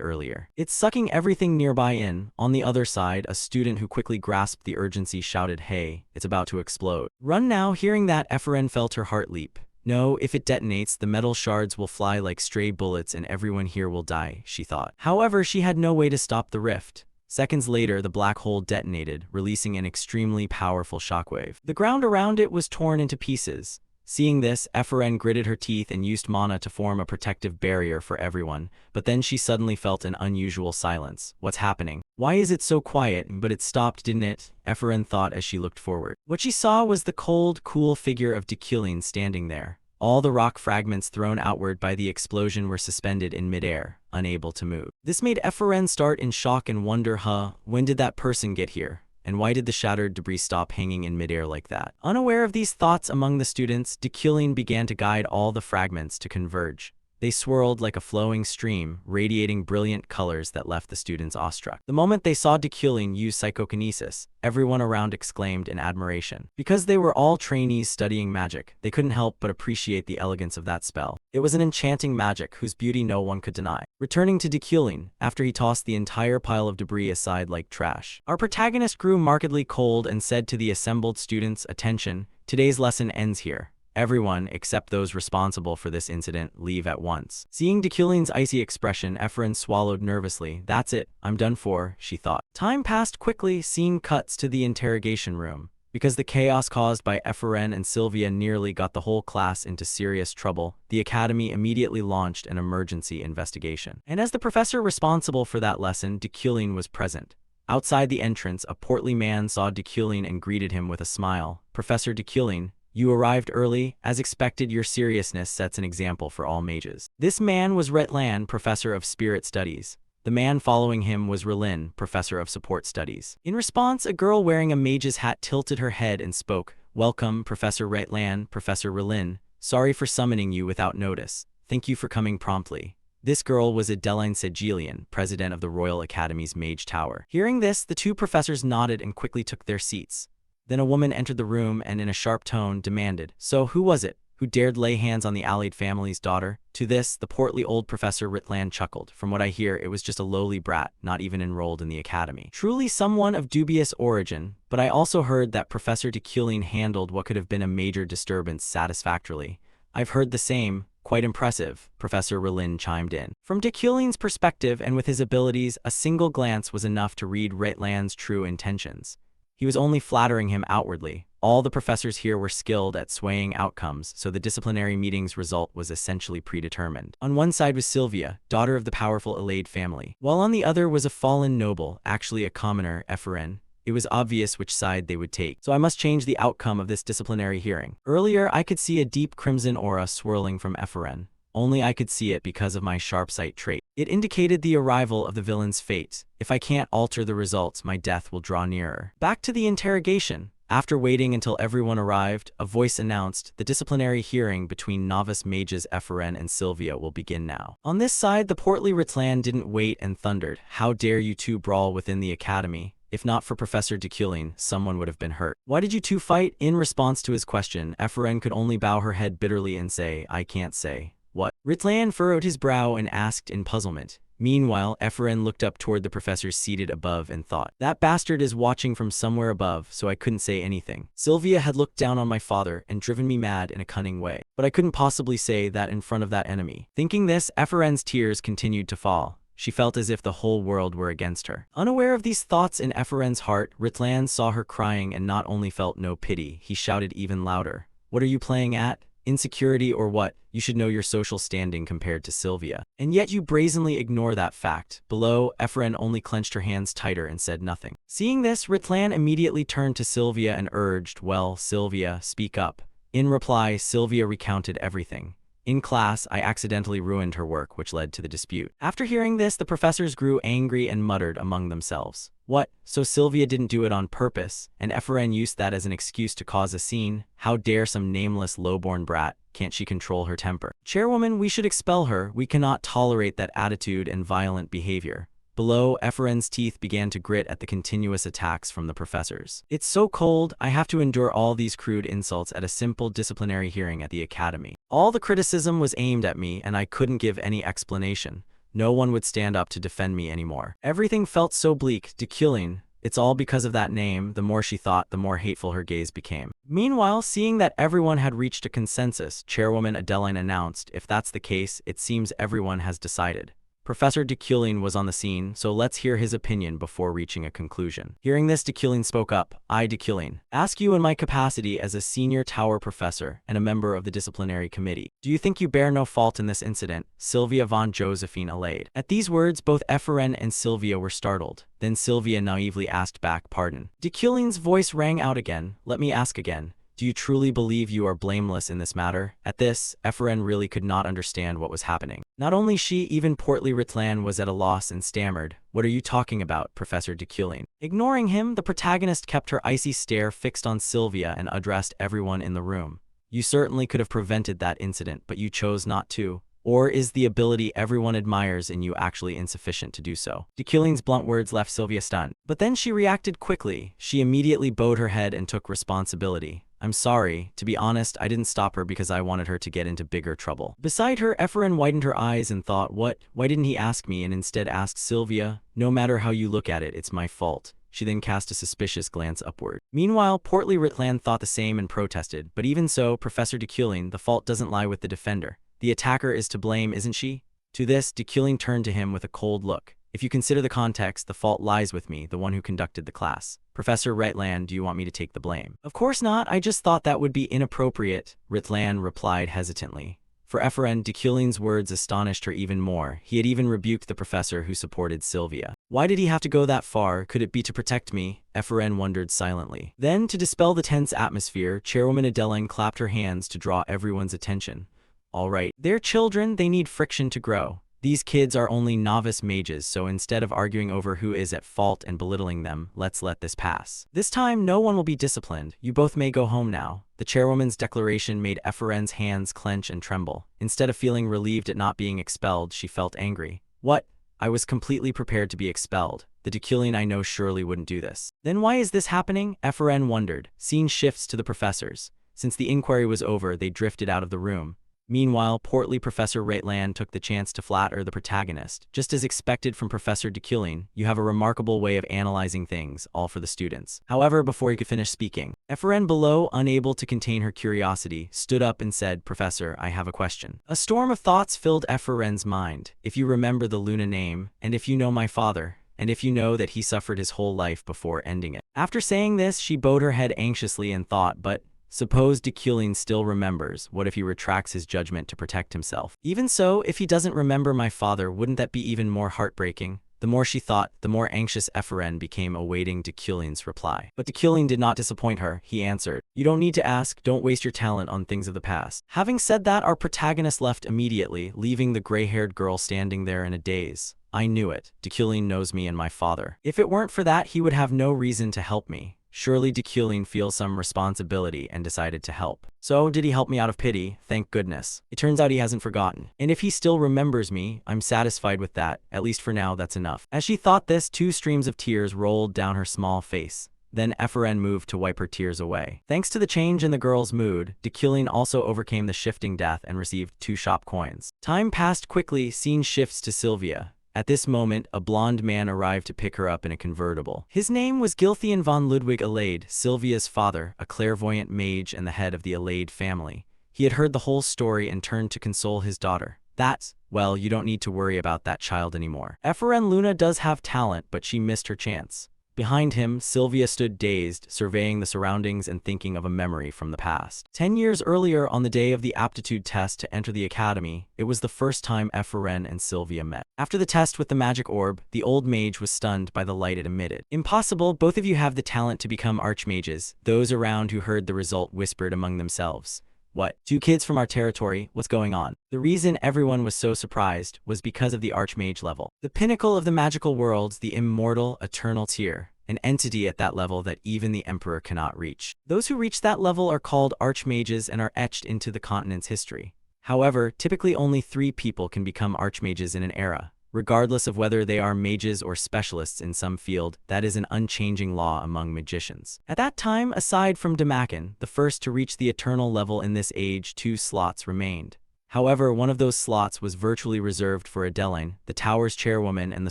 earlier. It's sucking everything nearby in." On the other side, a student who quickly grasped the urgency shouted, "Hey, it's about to explode. Run now." Hearing that, Eferen felt her heart leap. "No, if it detonates, the metal shards will fly like stray bullets and everyone here will die," she thought. However, she had no way to stop the rift. Seconds later, the black hole detonated, releasing an extremely powerful shockwave. The ground around it was torn into pieces. Seeing this, Eferen gritted her teeth and used mana to form a protective barrier for everyone, but then she suddenly felt an unusual silence. "What's happening? Why is it so quiet?" "But it stopped, didn't it?" Eferen thought as she looked forward. What she saw was the cold, cool figure of Deculing standing there. All the rock fragments thrown outward by the explosion were suspended in midair, unable to move. This made Eferen start in shock and wonder, when did that person get here? And why did the shattered debris stop hanging in midair like that? Unaware of these thoughts among the students, Deculing began to guide all the fragments to converge. They swirled like a flowing stream, radiating brilliant colors that left the students awestruck. The moment they saw Dekulin use psychokinesis, everyone around exclaimed in admiration. Because they were all trainees studying magic, they couldn't help but appreciate the elegance of that spell. It was an enchanting magic whose beauty no one could deny. Returning to Dekulin, after he tossed the entire pile of debris aside like trash, our protagonist grew markedly cold and said to the assembled students, "Attention, today's lesson ends here. Everyone, except those responsible for this incident, leave at once." Seeing Dekulin's icy expression, Efren swallowed nervously. "That's it, I'm done for," she thought. Time passed quickly, scene cuts to the interrogation room. Because the chaos caused by Efren and Sylvia nearly got the whole class into serious trouble, the academy immediately launched an emergency investigation. And as the professor responsible for that lesson, Dekulin was present. Outside the entrance, a portly man saw Dekulin and greeted him with a smile. "Professor Dekulin, you arrived early. As expected, your seriousness sets an example for all mages." This man was Retlan, professor of spirit studies. The man following him was Rilin, professor of support studies. In response, a girl wearing a mage's hat tilted her head and spoke. "Welcome, Professor Retlan, Professor Rilin. Sorry for summoning you without notice. Thank you for coming promptly." This girl was Adeline Segelian, president of the Royal Academy's Mage Tower. Hearing this, the two professors nodded and quickly took their seats. Then a woman entered the room and in a sharp tone demanded, "So who was it who dared lay hands on the allied family's daughter?" To this, the portly old Professor Ritland chuckled. "From what I hear, it was just a lowly brat, not even enrolled in the academy. Truly someone of dubious origin, but I also heard that Professor Dekulin handled what could have been a major disturbance satisfactorily." "I've heard the same. Quite impressive," Professor Rilin chimed in. From Dekulin's perspective and with his abilities, a single glance was enough to read Ritland's true intentions. He was only flattering him outwardly. All the professors here were skilled at swaying outcomes, so the disciplinary meeting's result was essentially predetermined. On one side was Sylvia, daughter of the powerful Alade family, while on the other was a fallen noble, actually a commoner, Efren. It was obvious which side they would take, so I must change the outcome of this disciplinary hearing. Earlier, I could see a deep crimson aura swirling from Efren. Only I could see it because of my sharp sight trait. It indicated the arrival of the villain's fate. If I can't alter the results, my death will draw nearer. Back to the interrogation. After waiting until everyone arrived, a voice announced, "The disciplinary hearing between novice mages Efren and Sylvia will begin now." On this side, the portly Ritlan didn't wait and thundered, "How dare you two brawl within the academy? If not for Professor Dekulin, someone would have been hurt. Why did you two fight?" In response to his question, Efren could only bow her head bitterly and say, "I can't say." "What?" Ritlan furrowed his brow and asked in puzzlement. Meanwhile, Efren looked up toward the professors seated above and thought, "That bastard is watching from somewhere above, so I couldn't say anything. Sylvia had looked down on my father and driven me mad in a cunning way, but I couldn't possibly say that in front of that enemy." Thinking this, Efren's tears continued to fall. She felt as if the whole world were against her. Unaware of these thoughts in Efren's heart, Ritlan saw her crying and not only felt no pity, he shouted even louder, "What are you playing at? Insecurity or what? You should know your social standing compared to Sylvia. And yet you brazenly ignore that fact." Below, Efren only clenched her hands tighter and said nothing. Seeing this, Ritlan immediately turned to Sylvia and urged, "Well, Sylvia, speak up." In reply, Sylvia recounted everything. "In class, I accidentally ruined her work, which led to the dispute." After hearing this, the professors grew angry and muttered among themselves. "What? So Sylvia didn't do it on purpose, and Efren used that as an excuse to cause a scene? How dare some nameless lowborn brat? Can't she control her temper? Chairwoman, we should expel her. We cannot tolerate that attitude and violent behavior." Below, Efren's teeth began to grit at the continuous attacks from the professors. "It's so cold, I have to endure all these crude insults at a simple disciplinary hearing at the academy. All the criticism was aimed at me, and I couldn't give any explanation. No one would stand up to defend me anymore. Everything felt so bleak, Dekulin. It's all because of that name." The more she thought, the more hateful her gaze became. Meanwhile, seeing that everyone had reached a consensus, Chairwoman Adeline announced, "If that's the case, it seems everyone has decided." Professor Dekulin was on the scene, so let's hear his opinion before reaching a conclusion. Hearing this, Dekulin spoke up. "I, Dekulin, ask you in my capacity as a senior tower professor and a member of the disciplinary committee. Do you think you bear no fault in this incident?" Sylvia von Josephine allayed. At these words, both Efren and Sylvia were startled. Then Sylvia naively asked back, "Pardon?" Dekulin's voice rang out again. "Let me ask again. Do you truly believe you are blameless in this matter?" At this, Efren really could not understand what was happening. Not only she, even portly Ritlan was at a loss and stammered, "What are you talking about, Professor Dekulin?" Ignoring him, the protagonist kept her icy stare fixed on Sylvia and addressed everyone in the room. "You certainly could have prevented that incident, but you chose not to. Or is the ability everyone admires in you actually insufficient to do so? Dekilling's blunt words left Sylvia stunned. But then she reacted quickly. She immediately bowed her head and took responsibility. I'm sorry. To be honest, I didn't stop her because I wanted her to get into bigger trouble. Beside her, Efren widened her eyes and thought, what? Why didn't he ask me and instead asked Sylvia? No matter how you look at it, it's my fault. She then cast a suspicious glance upward. Meanwhile, portly Ritland thought the same and protested. But even so, Professor Dekilling, the fault doesn't lie with the defender. The attacker is to blame, isn't she? To this, Dekilling turned to him with a cold look. If you consider the context, the fault lies with me, the one who conducted the class. Professor Ritland, do you want me to take the blame? Of course not, I just thought that would be inappropriate, Ritland replied hesitantly. For Efren, Dekilling's words astonished her even more. He had even rebuked the professor who supported Sylvia. Why did he have to go that far? Could it be to protect me? Efren wondered silently. Then, to dispel the tense atmosphere, Chairwoman Adeline clapped her hands to draw everyone's attention. All right, they're children, they need friction to grow. These kids are only novice mages, so instead of arguing over who is at fault and belittling them, let's let this pass. This time, no one will be disciplined. You both may go home now. The chairwoman's declaration made Efren's hands clench and tremble. Instead of feeling relieved at not being expelled, she felt angry. What? I was completely prepared to be expelled. The Dekilling I know surely wouldn't do this. Then why is this happening? Efren wondered. Scene shifts to the professors. Since the inquiry was over, they drifted out of the room. Meanwhile, portly Professor Ritland took the chance to flatter the protagonist. Just as expected from Professor Dekilling, you have a remarkable way of analyzing things, all for the students. However, before he could finish speaking, Efren below, unable to contain her curiosity, stood up and said, Professor, I have a question. A storm of thoughts filled Efren's mind. If you remember the Luna name, and if you know my father, and if you know that he suffered his whole life before ending it. After saying this, she bowed her head anxiously and thought, but suppose Dekilling still remembers. What if he retracts his judgment to protect himself? Even so, if he doesn't remember my father, wouldn't that be even more heartbreaking? The more she thought, the more anxious Efren became, awaiting Dekilling's reply. But Dekilling did not disappoint her. He answered, You don't need to ask, don't waste your talent on things of the past. Having said that, our protagonist left immediately, leaving the gray-haired girl standing there in a daze. I knew it. Dekilling knows me and my father. If it weren't for that, he would have no reason to help me. Surely Dekilling feels some responsibility and decided to help. So, did he help me out of pity? Thank goodness. It turns out he hasn't forgotten. And if he still remembers me, I'm satisfied with that. At least for now, that's enough. As she thought this, 2 streams of tears rolled down her small face. Then Efren moved to wipe her tears away. Thanks to the change in the girl's mood, Dekilling also overcame the shifting death and received 2 shop coins. Time passed quickly, scene shifts to Sylvia. At this moment, a blond man arrived to pick her up in a convertible. His name was Gilthian von Ludwig Alade, Sylvia's father, a clairvoyant mage and the head of the Alade family. He had heard the whole story and turned to console his daughter. That's, well, you don't need to worry about that child anymore. Efren Luna does have talent, but she missed her chance. Behind him, Sylvia stood dazed, surveying the surroundings and thinking of a memory from the past. 10 years earlier, on the day of the aptitude test to enter the academy, it was the first time Efren and Sylvia met. After the test with the magic orb, the old mage was stunned by the light it emitted. Impossible, both of you have the talent to become archmages. Those around who heard the result whispered among themselves. What? 2 kids from our territory? What's going on? The reason everyone was so surprised was because of the archmage level. The pinnacle of the magical worlds, the immortal, eternal tier. An entity at that level that even the emperor cannot reach. Those who reach that level are called archmages and are etched into the continent's history. However, typically only 3 people can become archmages in an era. Regardless of whether they are mages or specialists in some field, that is an unchanging law among magicians. At that time, aside from Damakin, the first to reach the eternal level in this age, 2 slots remained. However, one of those slots was virtually reserved for Adeline, the tower's chairwoman and the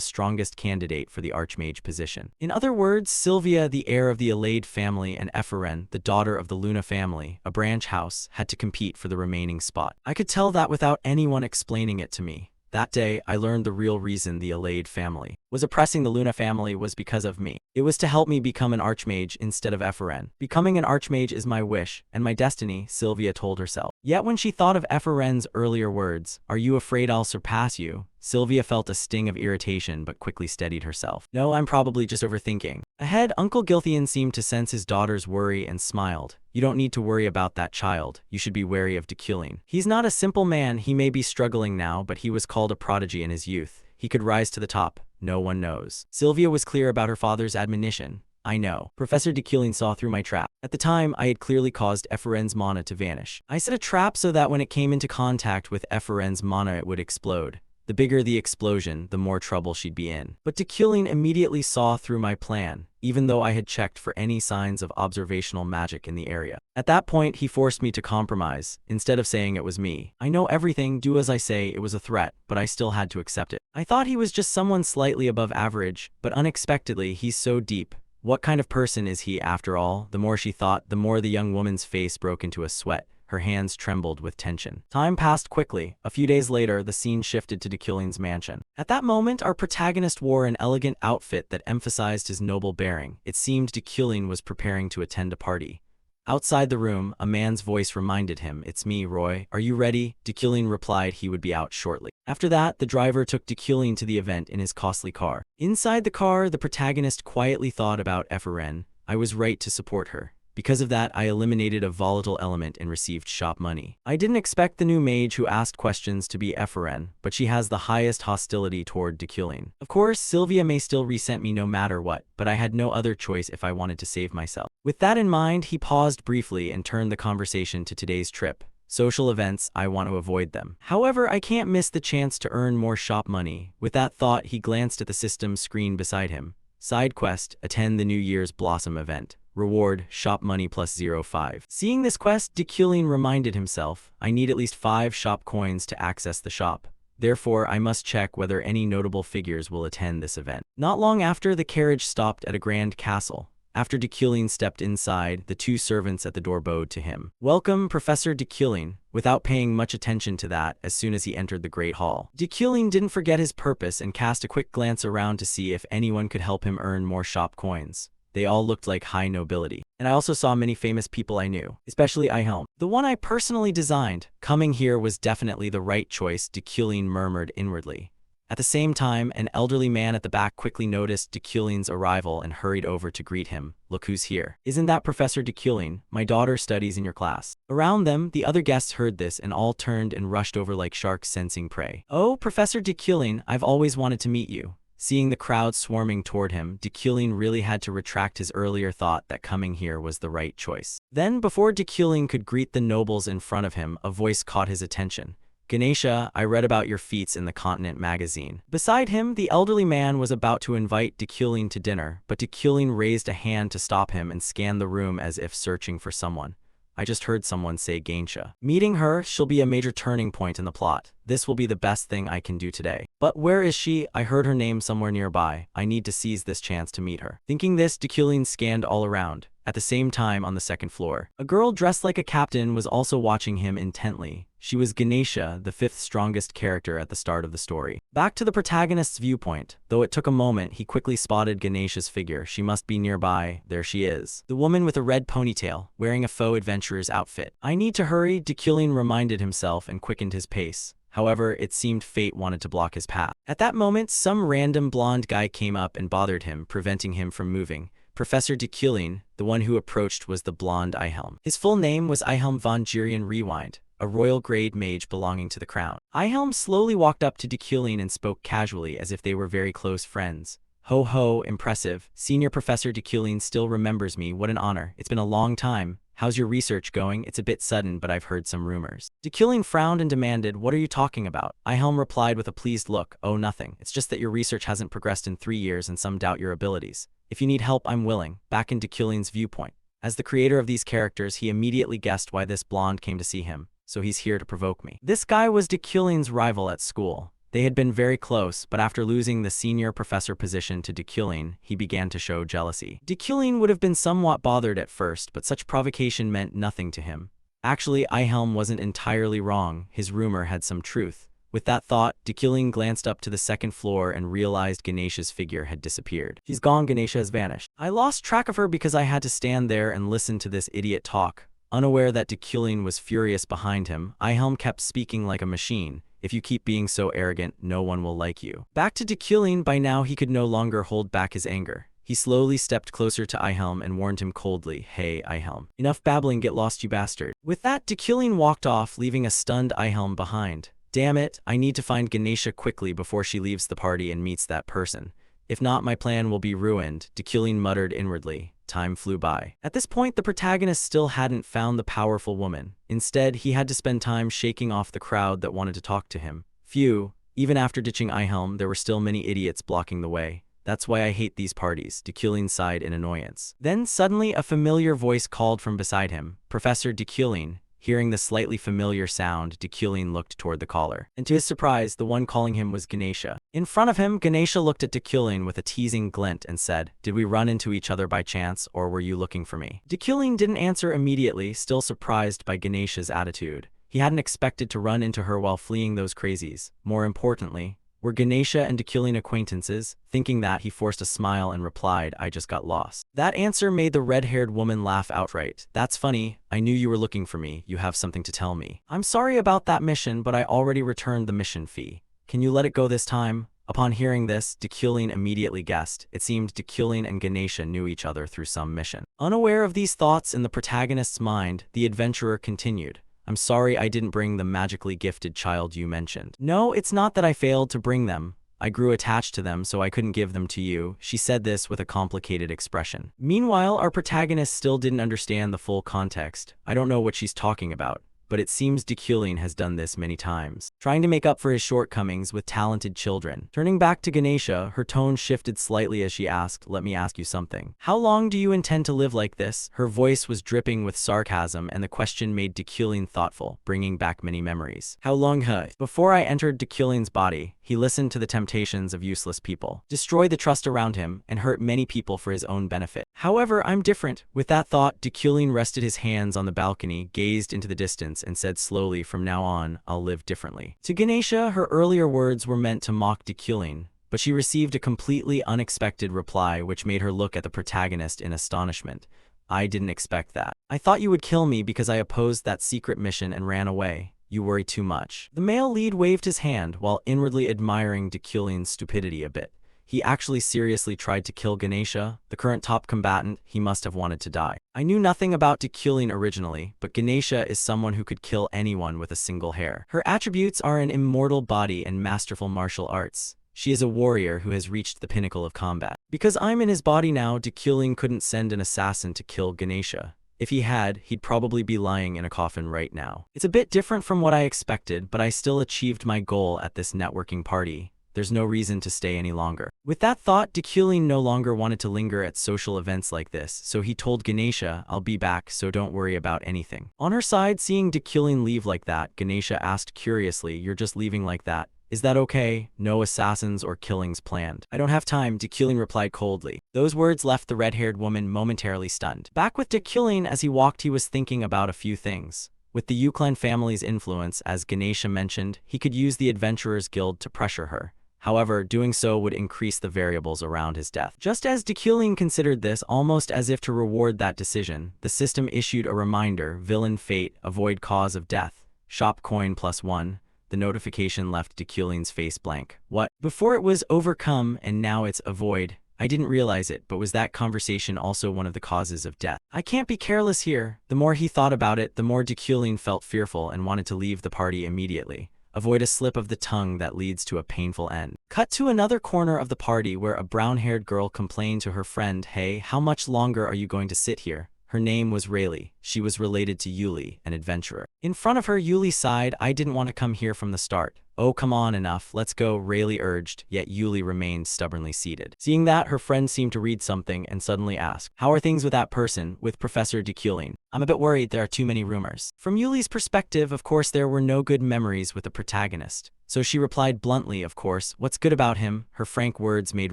strongest candidate for the archmage position. In other words, Sylvia, the heir of the Alade family, and Efren, the daughter of the Luna family, a branch house, had to compete for the remaining spot. I could tell that without anyone explaining it to me. That day, I learned the real reason the Alade family was oppressing the Luna family was because of me. It was to help me become an archmage instead of Efren. Becoming an archmage is my wish, and my destiny, Sylvia told herself. Yet when she thought of Efren's earlier words, "Are you afraid I'll surpass you?" Sylvia felt a sting of irritation but quickly steadied herself. No, I'm probably just overthinking. Ahead, Uncle Gilthian seemed to sense his daughter's worry and smiled. You don't need to worry about that child. You should be wary of Dekilling. He's not a simple man. He may be struggling now, but he was called a prodigy in his youth. He could rise to the top. No one knows. Sylvia was clear about her father's admonition. I know. Professor Dekulin saw through my trap. At the time, I had clearly caused Eferen's mana to vanish. I set a trap so that when it came into contact with Eferen's mana it would explode. The bigger the explosion, the more trouble she'd be in. But Dekulin immediately saw through my plan, even though I had checked for any signs of observational magic in the area. At that point, he forced me to compromise, instead of saying it was me. I know everything, do as I say, it was a threat, but I still had to accept it. I thought he was just someone slightly above average, but unexpectedly, he's so deep. What kind of person is he, after all? The more she thought, the more the young woman's face broke into a sweat. Her hands trembled with tension. Time passed quickly. A few days later, the scene shifted to Dekulin's mansion. At that moment, our protagonist wore an elegant outfit that emphasized his noble bearing. It seemed Dekulin was preparing to attend a party. Outside the room, a man's voice reminded him, "It's me, Roy. Are you ready?" Dekulin replied he would be out shortly. After that, the driver took Dekulin to the event in his costly car. Inside the car, the protagonist quietly thought about Eferen. I was right to support her. Because of that, I eliminated a volatile element and received shop money. I didn't expect the new mage who asked questions to be Eferen, but she has the highest hostility toward Dekulin. Of course, Sylvia may still resent me no matter what, but I had no other choice if I wanted to save myself. With that in mind, he paused briefly and turned the conversation to today's trip. Social events, I want to avoid them. However, I can't miss the chance to earn more shop money. With that thought, he glanced at the system screen beside him. Side quest, attend the New Year's Blossom event. Reward, shop money plus 0.5. Seeing this quest, Dekulin reminded himself, I need at least 5 shop coins to access the shop. Therefore, I must check whether any notable figures will attend this event. Not long after, the carriage stopped at a grand castle. After Dekulin stepped inside, the 2 servants at the door bowed to him. Welcome, Professor Dekulin, without paying much attention to that as soon as he entered the Great Hall. Dekulin didn't forget his purpose and cast a quick glance around to see if anyone could help him earn more shop coins. They all looked like high nobility. And I also saw many famous people I knew, especially Ihelm, the one I personally designed. Coming here was definitely the right choice, Dekulin murmured inwardly. At the same time, an elderly man at the back quickly noticed Dekulin's arrival and hurried over to greet him. Look who's here. Isn't that Professor Dekulin? My daughter studies in your class. Around them, the other guests heard this and all turned and rushed over like sharks sensing prey. Oh, Professor Dekulin, I've always wanted to meet you. Seeing the crowd swarming toward him, Dekulin really had to retract his earlier thought that coming here was the right choice. Then, before Dekulin could greet the nobles in front of him, a voice caught his attention. Ganesha, I read about your feats in the Continent magazine. Beside him, the elderly man was about to invite Dekulin to dinner, but Dekulin raised a hand to stop him and scanned the room as if searching for someone. I just heard someone say Ganesha. Meeting her, she'll be a major turning point in the plot. This will be the best thing I can do today. But where is she? I heard her name somewhere nearby. I need to seize this chance to meet her. Thinking this, Dekulin scanned all around. At the same time, on the second floor, a girl dressed like a captain was also watching him intently. She was Ganesha, the 5th strongest character at the start of the story. Back to the protagonist's viewpoint. Though it took a moment, he quickly spotted Ganesha's figure. She must be nearby. There she is. The woman with a red ponytail, wearing a faux adventurer's outfit. I need to hurry, Dekulin reminded himself and quickened his pace. However, it seemed fate wanted to block his path. At that moment, some random blonde guy came up and bothered him, preventing him from moving. Professor Dekulin, the one who approached, was the blonde Ihelm. His full name was Ihelm von Girion Rewind, a royal grade mage belonging to the crown. Ihelm slowly walked up to Dekulin and spoke casually as if they were very close friends. Ho ho, impressive. Senior Professor Dekulin still remembers me, what an honor. It's been a long time. How's your research going? It's a bit sudden, but I've heard some rumors. Dekulin frowned and demanded, what are you talking about? Ihelm replied with a pleased look, oh nothing. It's just that your research hasn't progressed in 3 years and some doubt your abilities. If you need help, I'm willing. Back in Dekulin's viewpoint. As the creator of these characters, he immediately guessed why this blonde came to see him. So he's here to provoke me. This guy was Dekulin's rival at school. They had been very close, but after losing the senior professor position to Dekulin, he began to show jealousy. Dekulin would have been somewhat bothered at first, but such provocation meant nothing to him. Actually, Ihelm wasn't entirely wrong. His rumor had some truth. With that thought, Dekulin glanced up to the second floor and realized Ganesha's figure had disappeared. She's gone, Ganesha has vanished. I lost track of her because I had to stand there and listen to this idiot talk. Unaware that Dekulin was furious behind him, Ihelm kept speaking like a machine. If you keep being so arrogant, no one will like you. Back to Dekulin, by now he could no longer hold back his anger. He slowly stepped closer to Ihelm and warned him coldly, hey, Ihelm. Enough babbling, get lost, you bastard. With that, Dekulin walked off, leaving a stunned Ihelm behind. Damn it, I need to find Ganesha quickly before she leaves the party and meets that person. If not, my plan will be ruined, Dekylin muttered inwardly. Time flew by. At this point, the protagonist still hadn't found the powerful woman. Instead, he had to spend time shaking off the crowd that wanted to talk to him. Phew, even after ditching Ihelm, there were still many idiots blocking the way. That's why I hate these parties, Dekylin sighed in annoyance. Then suddenly a familiar voice called from beside him, Professor Dekylin. Hearing the slightly familiar sound, Dekylin looked toward the caller. And to his surprise, the one calling him was Ganesha. In front of him, Ganesha looked at Dekylin with a teasing glint and said, "Did we run into each other by chance, or were you looking for me?" Dekylin didn't answer immediately, still surprised by Ganesha's attitude. He hadn't expected to run into her while fleeing those crazies. More importantly, were Ganesha and Dekylin acquaintances? Thinking that, he forced a smile and replied, "I just got lost." That answer made the red-haired woman laugh outright. "That's funny. I knew you were looking for me. You have something to tell me." "I'm sorry about that mission, but I already returned the mission fee. Can you let it go this time?" Upon hearing this, Dekylin immediately guessed. It seemed Dekylin and Ganesha knew each other through some mission. Unaware of these thoughts in the protagonist's mind, the adventurer continued. "I'm sorry I didn't bring the magically gifted child you mentioned." "No, it's not that I failed to bring them. I grew attached to them, so I couldn't give them to you." She said this with a complicated expression. Meanwhile, our protagonist still didn't understand the full context. "I don't know what she's talking about, but it seems Dekylin has done this many times, trying to make up for his shortcomings with talented children." Turning back to Ganesha, her tone shifted slightly as she asked, "Let me ask you something. How long do you intend to live like this?" Her voice was dripping with sarcasm, and the question made Dekylin thoughtful, bringing back many memories. "How long, huh?" Before I entered Dekylin's body, he listened to the temptations of useless people, destroyed the trust around him, and hurt many people for his own benefit. However, I'm different. With that thought, Dekylin rested his hands on the balcony, gazed into the distance, and said slowly, "From now on, I'll live differently." To Ganesha, her earlier words were meant to mock Dekylin, but she received a completely unexpected reply which made her look at the protagonist in astonishment. "I didn't expect that. I thought you would kill me because I opposed that secret mission and ran away. You worry too much." The male lead waved his hand while inwardly admiring Dekylin's stupidity a bit. He actually seriously tried to kill Ganesha, the current top combatant. He must have wanted to die. I knew nothing about Dekylin originally, but Ganesha is someone who could kill anyone with a single hair. Her attributes are an immortal body and masterful martial arts. She is a warrior who has reached the pinnacle of combat. Because I'm in his body now, Dekylin couldn't send an assassin to kill Ganesha. If he had, he'd probably be lying in a coffin right now. It's a bit different from what I expected, but I still achieved my goal at this networking party. There's no reason to stay any longer. With that thought, Dekylin no longer wanted to linger at social events like this, so he told Ganesha, "I'll be back, so don't worry about anything." On her side, seeing Dekylin leave like that, Ganesha asked curiously, "You're just leaving like that? Is that okay? No assassins or killings planned?" "I don't have time," Dekylin replied coldly. Those words left the red-haired woman momentarily stunned. Back with Dekylin, as he walked, he was thinking about a few things. With the Yuklan family's influence, as Ganesha mentioned, he could use the Adventurers Guild to pressure her. However, doing so would increase the variables around his death. Just as Dekylin considered this, almost as if to reward that decision, the system issued a reminder: villain fate, avoid cause of death, shop coin +1. The notification left Dekylin's face blank. What? Before it was overcome and now it's avoid. I didn't realize it, but was that conversation also one of the causes of death? I can't be careless here. The more he thought about it, the more Dekylin felt fearful and wanted to leave the party immediately. Avoid a slip of the tongue that leads to a painful end. Cut to another corner of the party where a brown-haired girl complained to her friend, "Hey, how much longer are you going to sit here?" Her name was Rayleigh. She was related to Yuli, an adventurer. In front of her, Yuli sighed. "I didn't want to come here from the start." "Oh, come on, enough. Let's go," Rayleigh urged, yet Yuli remained stubbornly seated. Seeing that, her friend seemed to read something and suddenly asked, "How are things with that person, with Professor Dekylin? I'm a bit worried there are too many rumors." From Yuli's perspective, of course, there were no good memories with the protagonist. So she replied bluntly, "Of course, what's good about him?" Her frank words made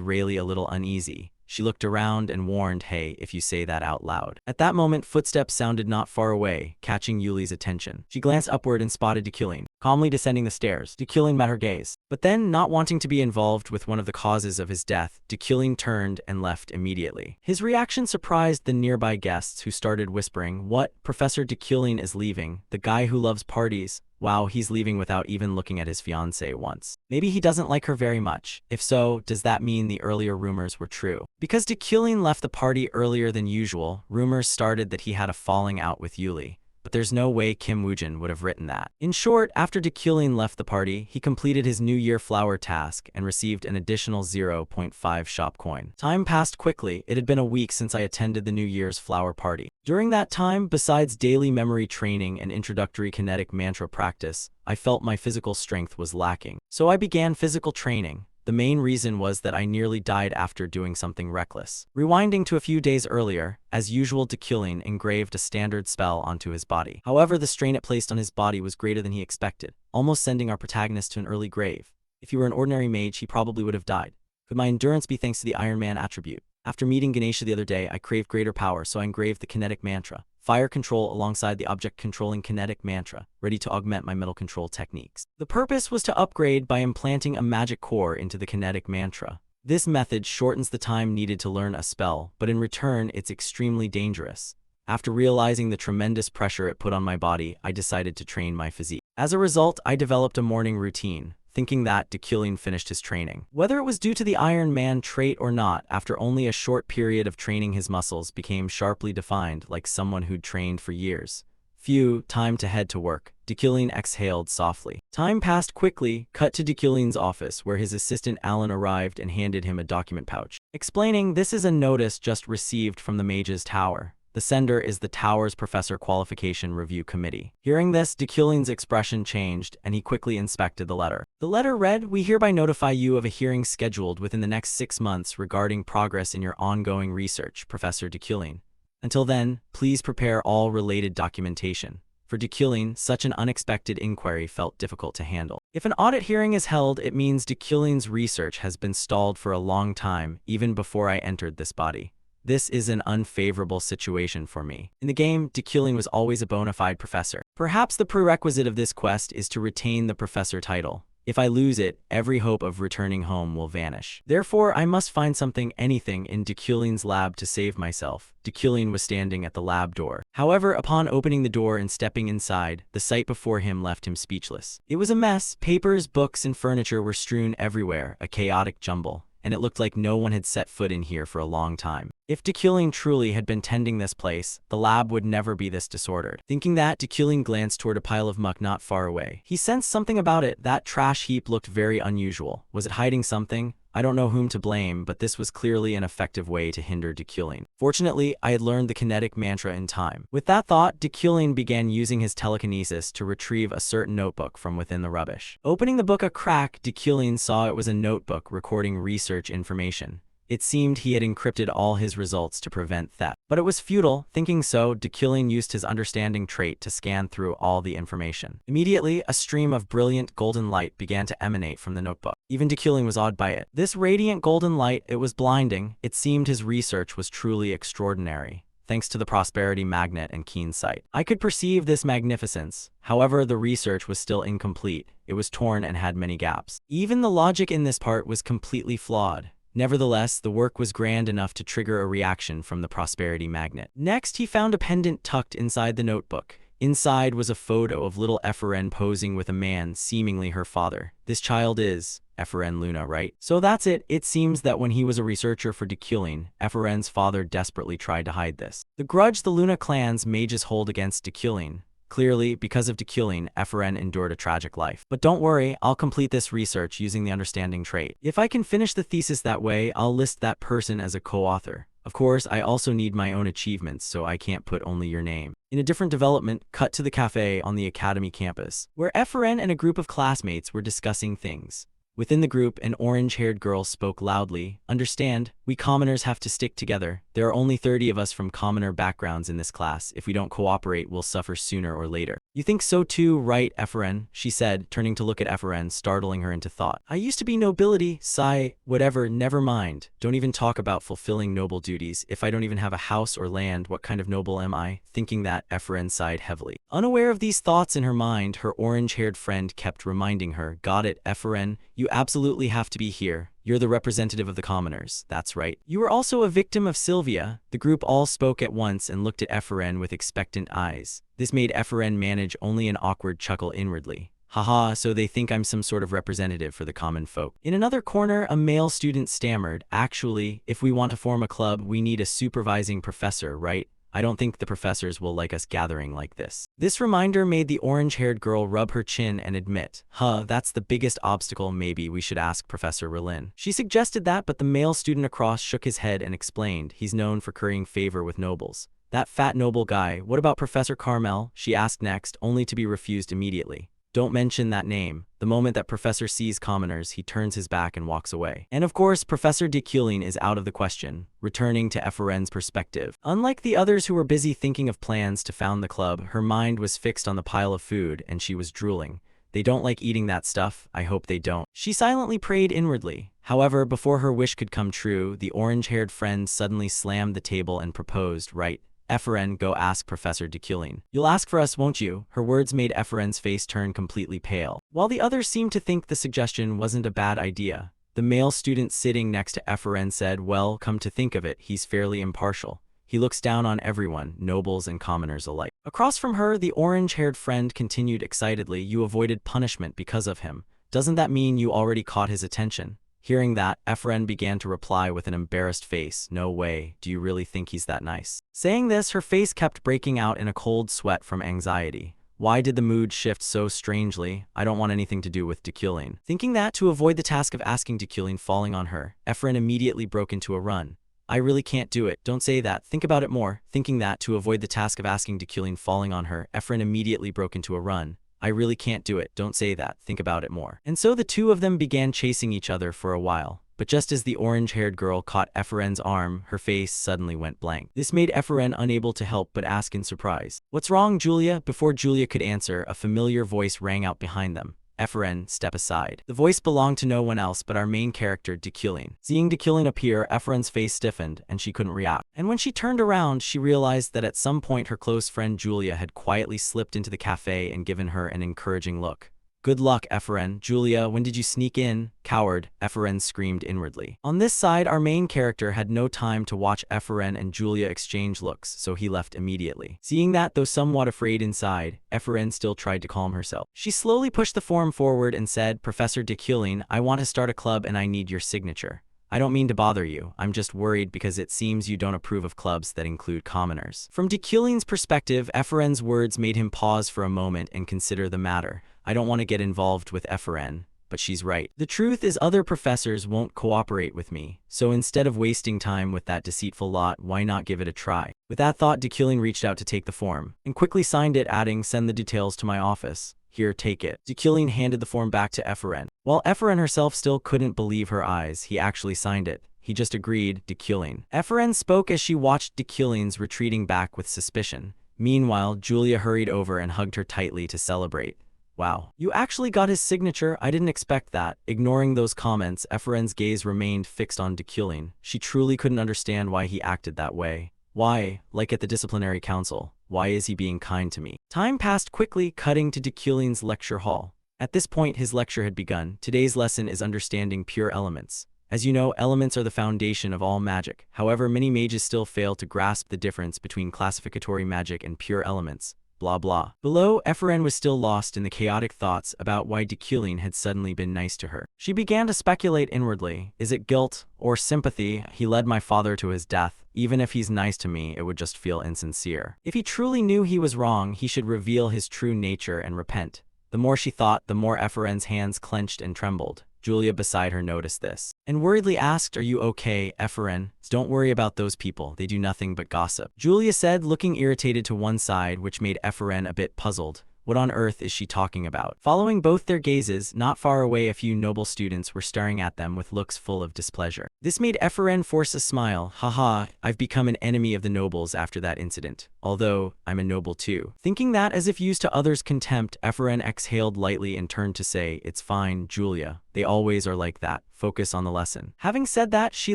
Rayleigh a little uneasy. She looked around and warned, "Hey, if you say that out loud." At that moment, footsteps sounded not far away, catching Yuli's attention. She glanced upward and spotted Dekylin, calmly descending the stairs. Dekylin met her gaze. But then, not wanting to be involved with one of the causes of his death, Dekylin turned and left immediately. His reaction surprised the nearby guests, who started whispering, "What? Professor Dekylin is leaving? The guy who loves parties? Wow, he's leaving without even looking at his fiancée once. Maybe he doesn't like her very much. If so, does that mean the earlier rumors were true?" Because Dekylin left the party earlier than usual, rumors started that he had a falling out with Yuli. but there's no way Kim Woojin would have written that. In short, after Dekilin left the party, he completed his New Year flower task and received an additional 0.5 shop coin. Time passed quickly. It had been a week since I attended the New Year's flower party. During that time, besides daily memory training and introductory kinetic mantra practice, I felt my physical strength was lacking. So I began physical training. The main reason was that I nearly died after doing something reckless. Rewinding to a few days earlier, as usual, Dekilin engraved a standard spell onto his body. However, the strain it placed on his body was greater than he expected, almost sending our protagonist to an early grave. If he were an ordinary mage, he probably would have died. Could my endurance be thanks to the Iron Man attribute? After meeting Ganesha the other day, I craved greater power, so I engraved the kinetic mantra, fire control, alongside the object controlling kinetic mantra, ready to augment my metal control techniques. The purpose was to upgrade by implanting a magic core into the kinetic mantra. This method shortens the time needed to learn a spell, but in return, it's extremely dangerous. After realizing the tremendous pressure it put on my body, I decided to train my physique. As a result, I developed a morning routine, thinking that Dekilin finished his training. Whether it was due to the Iron Man trait or not, after only a short period of training, his muscles became sharply defined, like someone who'd trained for years. Phew, time to head to work. Dekilin exhaled softly. Time passed quickly. Cut to Dekilin's office, where his assistant Alan arrived and handed him a document pouch, explaining, "This is a notice just received from the Mage's Tower. The sender is the Tower's Professor Qualification Review Committee." Hearing this, Dekilin's expression changed, and he quickly inspected the letter. The letter read, "We hereby notify you of a hearing scheduled within the next 6 months regarding progress in your ongoing research, Professor Dekilin. Until then, please prepare all related documentation." For Dekilin, such an unexpected inquiry felt difficult to handle. If an audit hearing is held, it means Dekilin's research has been stalled for a long time, even before I entered this body. This is an unfavorable situation for me. In the game, Dekilin was always a bona fide professor. Perhaps the prerequisite of this quest is to retain the professor title. If I lose it, every hope of returning home will vanish. Therefore, I must find something, anything, in Dekilin's lab to save myself. Dekilin was standing at the lab door. However, upon opening the door and stepping inside, the sight before him left him speechless. It was a mess. Papers, books, and furniture were strewn everywhere, a chaotic jumble, and it looked like no one had set foot in here for a long time. If Dekilin truly had been tending this place, the lab would never be this disordered. Thinking that, Dekilin glanced toward a pile of muck not far away. He sensed something about it. That trash heap looked very unusual. Was it hiding something? I don't know whom to blame, but this was clearly an effective way to hinder Dekilin. Fortunately, I had learned the kinetic mantra in time. With that thought, Dekilin began using his telekinesis to retrieve a certain notebook from within the rubbish. Opening the book a crack, Dekilin saw it was a notebook recording research information. It seemed he had encrypted all his results to prevent theft. But it was futile. Thinking so, Dekilin used his understanding trait to scan through all the information. Immediately, a stream of brilliant golden light began to emanate from the notebook. Even Dekilin was awed by it. This radiant golden light, it was blinding. It seemed his research was truly extraordinary, thanks to the prosperity magnet and keen sight. I could perceive this magnificence. However, the research was still incomplete. It was torn and had many gaps. Even the logic in this part was completely flawed. Nevertheless, the work was grand enough to trigger a reaction from the prosperity magnet. Next, he found a pendant tucked inside the notebook. Inside was a photo of little Efren posing with a man, seemingly her father. This child is Efren Luna, right? So that's it. It seems that when he was a researcher for Dekilin, Efren's father desperately tried to hide this. The grudge the Luna clan's mages hold against Dekilin. Clearly, because of Dekilin, Efren endured a tragic life. But don't worry, I'll complete this research using the understanding trait. If I can finish the thesis that way, I'll list that person as a co-author. Of course, I also need my own achievements, so I can't put only your name. In a different development, cut to the cafe on the Academy campus, where Efren and a group of classmates were discussing things. Within the group, an orange-haired girl spoke loudly. "Understand, we commoners have to stick together. There are only 30 of us from commoner backgrounds in this class. If we don't cooperate, we'll suffer sooner or later." "You think so too, right, Efren?" she said, turning to look at Efren, startling her into thought. "I used to be nobility, sigh, whatever, never mind. Don't even talk about fulfilling noble duties. If I don't even have a house or land, what kind of noble am I?" Thinking that, Efren sighed heavily. Unaware of these thoughts in her mind, her orange-haired friend kept reminding her, "Got it, Efren. You absolutely have to be here. You're the representative of the commoners. That's right. You were also a victim of Sylvia." The group all spoke at once and looked at Efren with expectant eyes. This made Efren manage only an awkward chuckle inwardly. Haha, so they think I'm some sort of representative for the common folk. In another corner, a male student stammered, "Actually, if we want to form a club, we need a supervising professor, right? I don't think the professors will like us gathering like this. This reminder made the orange-haired girl rub her chin and admit, that's the biggest obstacle. Maybe we should ask Professor Rillin. She suggested that, but the male student across shook his head and explained, he's known for currying favor with nobles. That fat noble guy. What about Professor Carmel? She asked next, only to be refused immediately. Don't mention that name. The moment that Professor sees commoners, he turns his back and walks away. And of course, Professor de Kulin is out of the question, returning to Ephraim's perspective. Unlike the others who were busy thinking of plans to found the club, her mind was fixed on the pile of food, and she was drooling. They don't like eating that stuff. I hope they don't. She silently prayed inwardly. However, before her wish could come true, the orange-haired friend suddenly slammed the table and proposed, right? Ephraim, go ask Professor de Kulin. You'll ask for us, won't you? Her words made Ephraim's face turn completely pale. While the others seemed to think the suggestion wasn't a bad idea, the male student sitting next to Ephraim said, well, come to think of it, he's fairly impartial. He looks down on everyone, nobles and commoners alike. Across from her, the orange-haired friend continued excitedly, you avoided punishment because of him. Doesn't that mean you already caught his attention? Hearing that, Ephraim began to reply with an embarrassed face, no way, do you really think he's that nice? Saying this, her face kept breaking out in a cold sweat from anxiety. Why did the mood shift so strangely? I don't want anything to do with de Kulin. Thinking that, to avoid the task of asking de Kulin falling on her, Ephraim immediately broke into a run. I really can't do it. Don't say that. Think about it more. Thinking that, to avoid the task of asking de Kulin falling on her, Ephraim immediately broke into a run. I really can't do it. Don't say that. Think about it more. And so the two of them began chasing each other for a while. But just as the orange-haired girl caught Ephraim's arm, her face suddenly went blank. This made Ephraim unable to help but ask in surprise, what's wrong, Julia? Before Julia could answer, a familiar voice rang out behind them. Ephraim, step aside. The voice belonged to no one else but our main character, de Kulin. Seeing de Kulin appear, Ephraim's face stiffened, and she couldn't react. And when she turned around, she realized that at some point her close friend Julia had quietly slipped into the cafe and given her an encouraging look. Good luck, Ephraim. Julia, when did you sneak in? Coward, Ephraim screamed inwardly. On this side, our main character had no time to watch Ephraim and Julia exchange looks, so he left immediately. Seeing that, though somewhat afraid inside, Ephraim still tried to calm herself. She slowly pushed the form forward and said, Professor de Kulin, I want to start a club and I need your signature. I don't mean to bother you, I'm just worried because it seems you don't approve of clubs that include commoners. From de Kulin's perspective, Ephraim's words made him pause for a moment and consider the matter. I don't want to get involved with Ephraim, but she's right. The truth is other professors won't cooperate with me, so instead of wasting time with that deceitful lot, why not give it a try? With that thought, de Kulin reached out to take the form, and quickly signed it, adding, send the details to my office. Here, take it. De Kulin handed the form back to Ephraim. While Ephraim herself still couldn't believe her eyes, he actually signed it. He just agreed, de Kulin. Ephraim spoke as she watched de Kulin's retreating back with suspicion. Meanwhile, Julia hurried over and hugged her tightly to celebrate. Wow, you actually got his signature? I didn't expect that. Ignoring those comments, Ephraim's gaze remained fixed on de Kulin. She truly couldn't understand why he acted that way. Why, like at the disciplinary council, why is he being kind to me? Time passed quickly, cutting to de Kulin's lecture hall. At this point, his lecture had begun. Today's lesson is understanding pure elements. As you know, elements are the foundation of all magic. However, many mages still fail to grasp the difference between classificatory magic and pure elements. Blah blah. Below, Ephraim was still lost in the chaotic thoughts about why de Kulin had suddenly been nice to her. She began to speculate inwardly. Is it guilt or sympathy? He led my father to his death. Even if he's nice to me, it would just feel insincere. If he truly knew he was wrong, he should reveal his true nature and repent. The more she thought, the more Ephraim's hands clenched and trembled. Julia beside her noticed this, and worriedly asked, are you okay, Ephraim? Don't worry about those people, they do nothing but gossip. Julia said, looking irritated to one side, which made Ephraim a bit puzzled. What on earth is she talking about? Following both their gazes, not far away a few noble students were staring at them with looks full of displeasure. This made Ephraim force a smile. Haha, I've become an enemy of the nobles after that incident. Although, I'm a noble too. Thinking that as if used to others' contempt, Ephraim exhaled lightly and turned to say, it's fine, Julia. They always are like that. Focus on the lesson. Having said that, she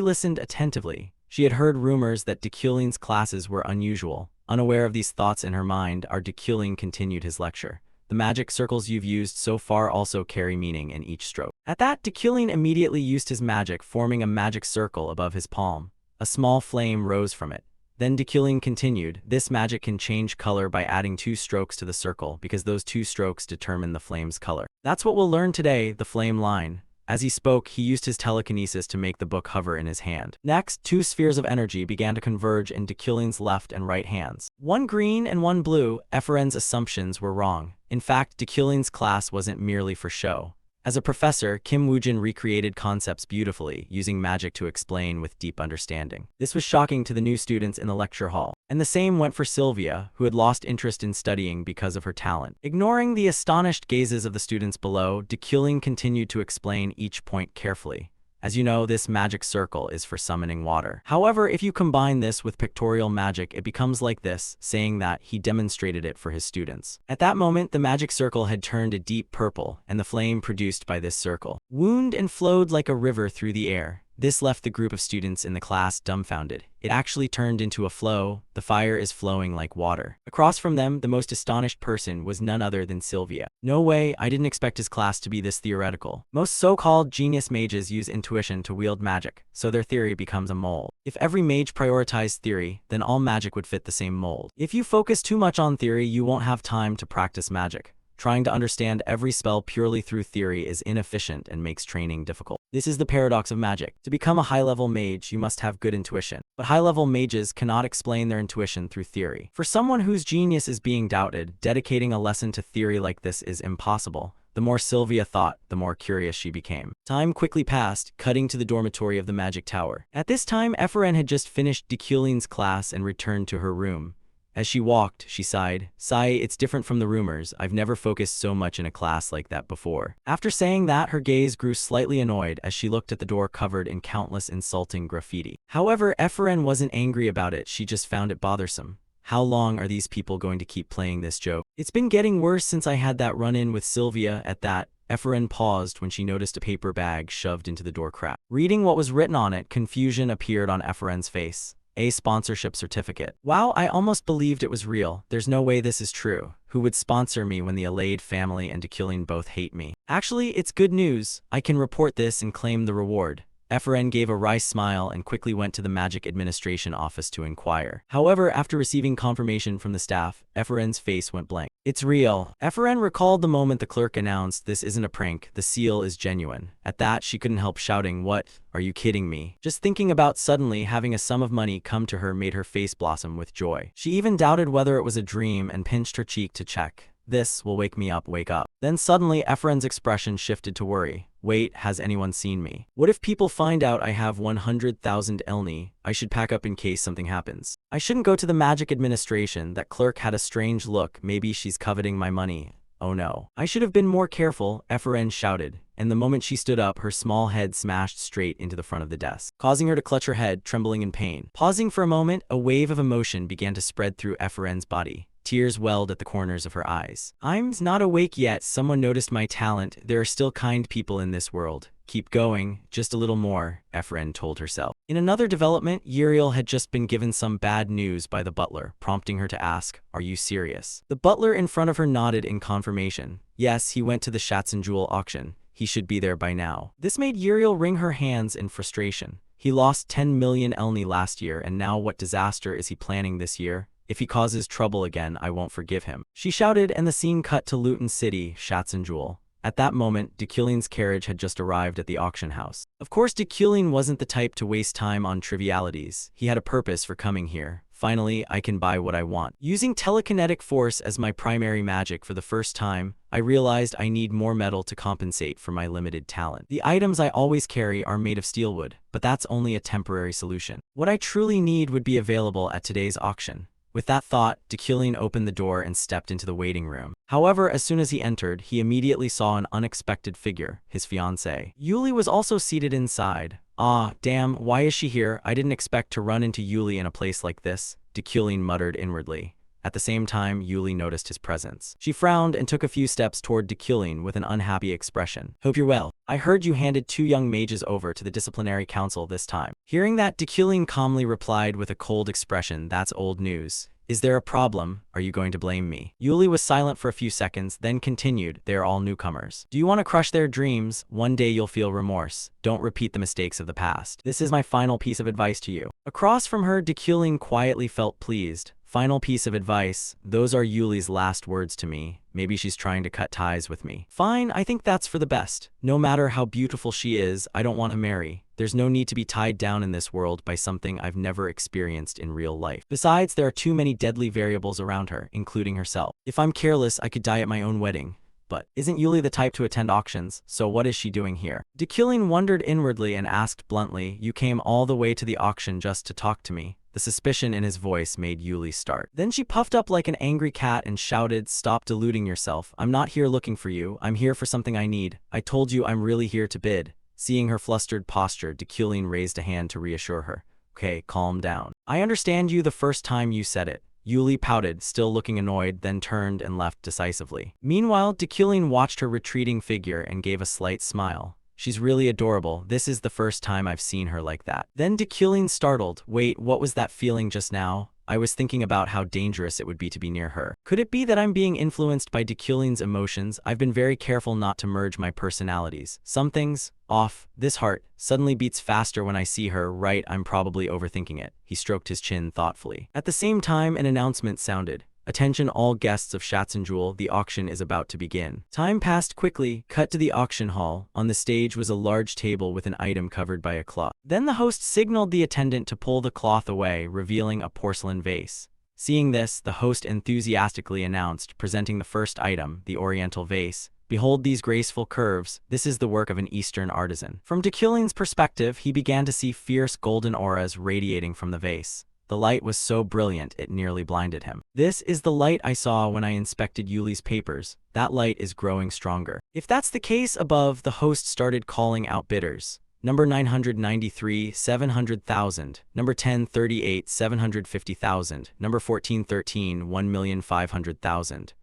listened attentively. She had heard rumors that de Kulin's classes were unusual. Unaware of these thoughts in her mind, our de Kulin continued his lecture. The magic circles you've used so far also carry meaning in each stroke. At that, de Kulin immediately used his magic, forming a magic circle above his palm. A small flame rose from it. Then de Kulin continued, this magic can change color by adding 2 strokes to the circle because those 2 strokes determine the flame's color. That's what we'll learn today, the flame line. As he spoke, he used his telekinesis to make the book hover in his hand. Next, two spheres of energy began to converge in Dekyling's left and right hands. One green and one blue. Ephraim's assumptions were wrong. In fact, Dekyling's class wasn't merely for show. As a professor, Kim Woojin recreated concepts beautifully, using magic to explain with deep understanding. This was shocking to the new students in the lecture hall. And the same went for Sylvia, who had lost interest in studying because of her talent. Ignoring the astonished gazes of the students below, Dekyling continued to explain each point carefully. As you know, this magic circle is for summoning water. However, if you combine this with pictorial magic, it becomes like this, saying that he demonstrated it for his students. At that moment, the magic circle had turned a deep purple, and the flame produced by this circle wound and flowed like a river through the air. This left the group of students in the class dumbfounded. It actually turned into a flow. The fire is flowing like water. Across from them, the most astonished person was none other than Sylvia. No way, I didn't expect his class to be this theoretical. Most so-called genius mages use intuition to wield magic, so their theory becomes a mold. If every mage prioritized theory, then all magic would fit the same mold. If you focus too much on theory, you won't have time to practice magic. Trying to understand every spell purely through theory is inefficient and makes training difficult. This is the paradox of magic. To become a high-level mage, you must have good intuition. But high-level mages cannot explain their intuition through theory. For someone whose genius is being doubted, dedicating a lesson to theory like this is impossible. The more Sylvia thought, the more curious she became. Time quickly passed, cutting to the dormitory of the Magic Tower. At this time, Ephraim had just finished Dekyling's class and returned to her room. As she walked, she sighed. Sigh, it's different from the rumors. I've never focused so much in a class like that before. After saying that, her gaze grew slightly annoyed as she looked at the door covered in countless insulting graffiti. However, Ephraim wasn't angry about it, she just found it bothersome. How long are these people going to keep playing this joke? It's been getting worse since I had that run-in with Sylvia. At that, Ephraim paused when she noticed a paper bag shoved into the door crack. Reading what was written on it, confusion appeared on Ephraim's face. A sponsorship certificate. Wow, I almost believed it was real. There's no way this is true. Who would sponsor me when the Alade family and Dekyling both hate me? Actually, it's good news. I can report this and claim the reward. Ephraim gave a wry smile and quickly went to the Magic Administration office to inquire. However, after receiving confirmation from the staff, Ephraim's face went blank. It's real. Ephraim recalled the moment the clerk announced, this isn't a prank, the seal is genuine. At that, she couldn't help shouting, what? Are you kidding me? Just thinking about suddenly having a sum of money come to her made her face blossom with joy. She even doubted whether it was a dream and pinched her cheek to check. This will wake me up, wake up. Then suddenly Ephraim's expression shifted to worry. Wait, has anyone seen me? What if people find out I have 100,000 elni? I should pack up in case something happens. I shouldn't go to the Magic Administration. That clerk had a strange look. Maybe she's coveting my money. Oh no. I should have been more careful, Ephraim shouted. And the moment she stood up, her small head smashed straight into the front of the desk, causing her to clutch her head, trembling in pain. Pausing for a moment, a wave of emotion began to spread through Ephraim's body. Tears welled at the corners of her eyes. I'm not awake yet. Someone noticed my talent. There are still kind people in this world. Keep going, just a little more, Ephraim told herself. In another development, Uriel had just been given some bad news by the butler, prompting her to ask, are you serious? The butler in front of her nodded in confirmation. Yes, he went to the Shatson Jewel auction. He should be there by now. This made Uriel wring her hands in frustration. He lost 10 million elni last year, and now what disaster is he planning this year? If he causes trouble again, I won't forgive him. She shouted, and the scene cut to Luton City, Shatson Jewel. At that moment, Dekyling's carriage had just arrived at the auction house. Of course, Dekyling wasn't the type to waste time on trivialities. He had a purpose for coming here. Finally, I can buy what I want. Using telekinetic force as my primary magic for the first time, I realized I need more metal to compensate for my limited talent. The items I always carry are made of steelwood, but that's only a temporary solution. What I truly need would be available at today's auction. With that thought, Dekyling opened the door and stepped into the waiting room. However, as soon as he entered, he immediately saw an unexpected figure, his fiancée. Yuli was also seated inside. Ah, damn, why is she here? I didn't expect to run into Yuli in a place like this, Dekyling muttered inwardly. At the same time, Yuli noticed his presence. She frowned and took a few steps toward Dekyling with an unhappy expression. Hope you're well. I heard you handed 2 young mages over to the disciplinary council this time. Hearing that, Dekyling calmly replied with a cold expression, that's old news. Is there a problem? Are you going to blame me? Yuli was silent for a few seconds, then continued, they are all newcomers. Do you want to crush their dreams? One day you'll feel remorse. Don't repeat the mistakes of the past. This is my final piece of advice to you. Across from her, Dekyling quietly felt pleased. Final piece of advice, those are Yuli's last words to me. Maybe she's trying to cut ties with me. Fine, I think that's for the best. No matter how beautiful she is, I don't want to marry. There's no need to be tied down in this world by something I've never experienced in real life. Besides, there are too many deadly variables around her, including herself. If I'm careless, I could die at my own wedding. But isn't Yuli the type to attend auctions, so what is she doing here? Dekilin wondered inwardly and asked bluntly, "You came all the way to the auction just to talk to me?" The suspicion in his voice made Yuli start. Then she puffed up like an angry cat and shouted, "Stop deluding yourself. I'm not here looking for you. I'm here for something I need. I told you I'm really here to bid." Seeing her flustered posture, Dekilin raised a hand to reassure her. "Okay, calm down. I understand you the first time you said it." Yuli pouted, still looking annoyed, then turned and left decisively. Meanwhile, Dekilin watched her retreating figure and gave a slight smile. She's really adorable. This is the first time I've seen her like that. Then Dekilin startled. Wait, what was that feeling just now? I was thinking about how dangerous it would be to be near her. Could it be that I'm being influenced by Dekilin's emotions? I've been very careful not to merge my personalities. Something's off. This heart suddenly beats faster when I see her, right? I'm probably overthinking it. He stroked his chin thoughtfully. At the same time, an announcement sounded. Attention all guests of Schatzenjewel, the auction is about to begin. Time passed quickly. Cut to the auction hall. On the stage was a large table with an item covered by a cloth. Then the host signaled the attendant to pull the cloth away, revealing a porcelain vase. Seeing this, the host enthusiastically announced, presenting the first item, the oriental vase. "Behold these graceful curves. This is the work of an Eastern artisan." From Dekilin's perspective, he began to see fierce golden auras radiating from the vase. The light was so brilliant it nearly blinded him. "This is the light I saw when I inspected Yuli's papers. That light is growing stronger." If that's the case above, the host started calling out bidders. Number 993, 700,000. Number 1038, 750,000. Number 1413, 1,500,000.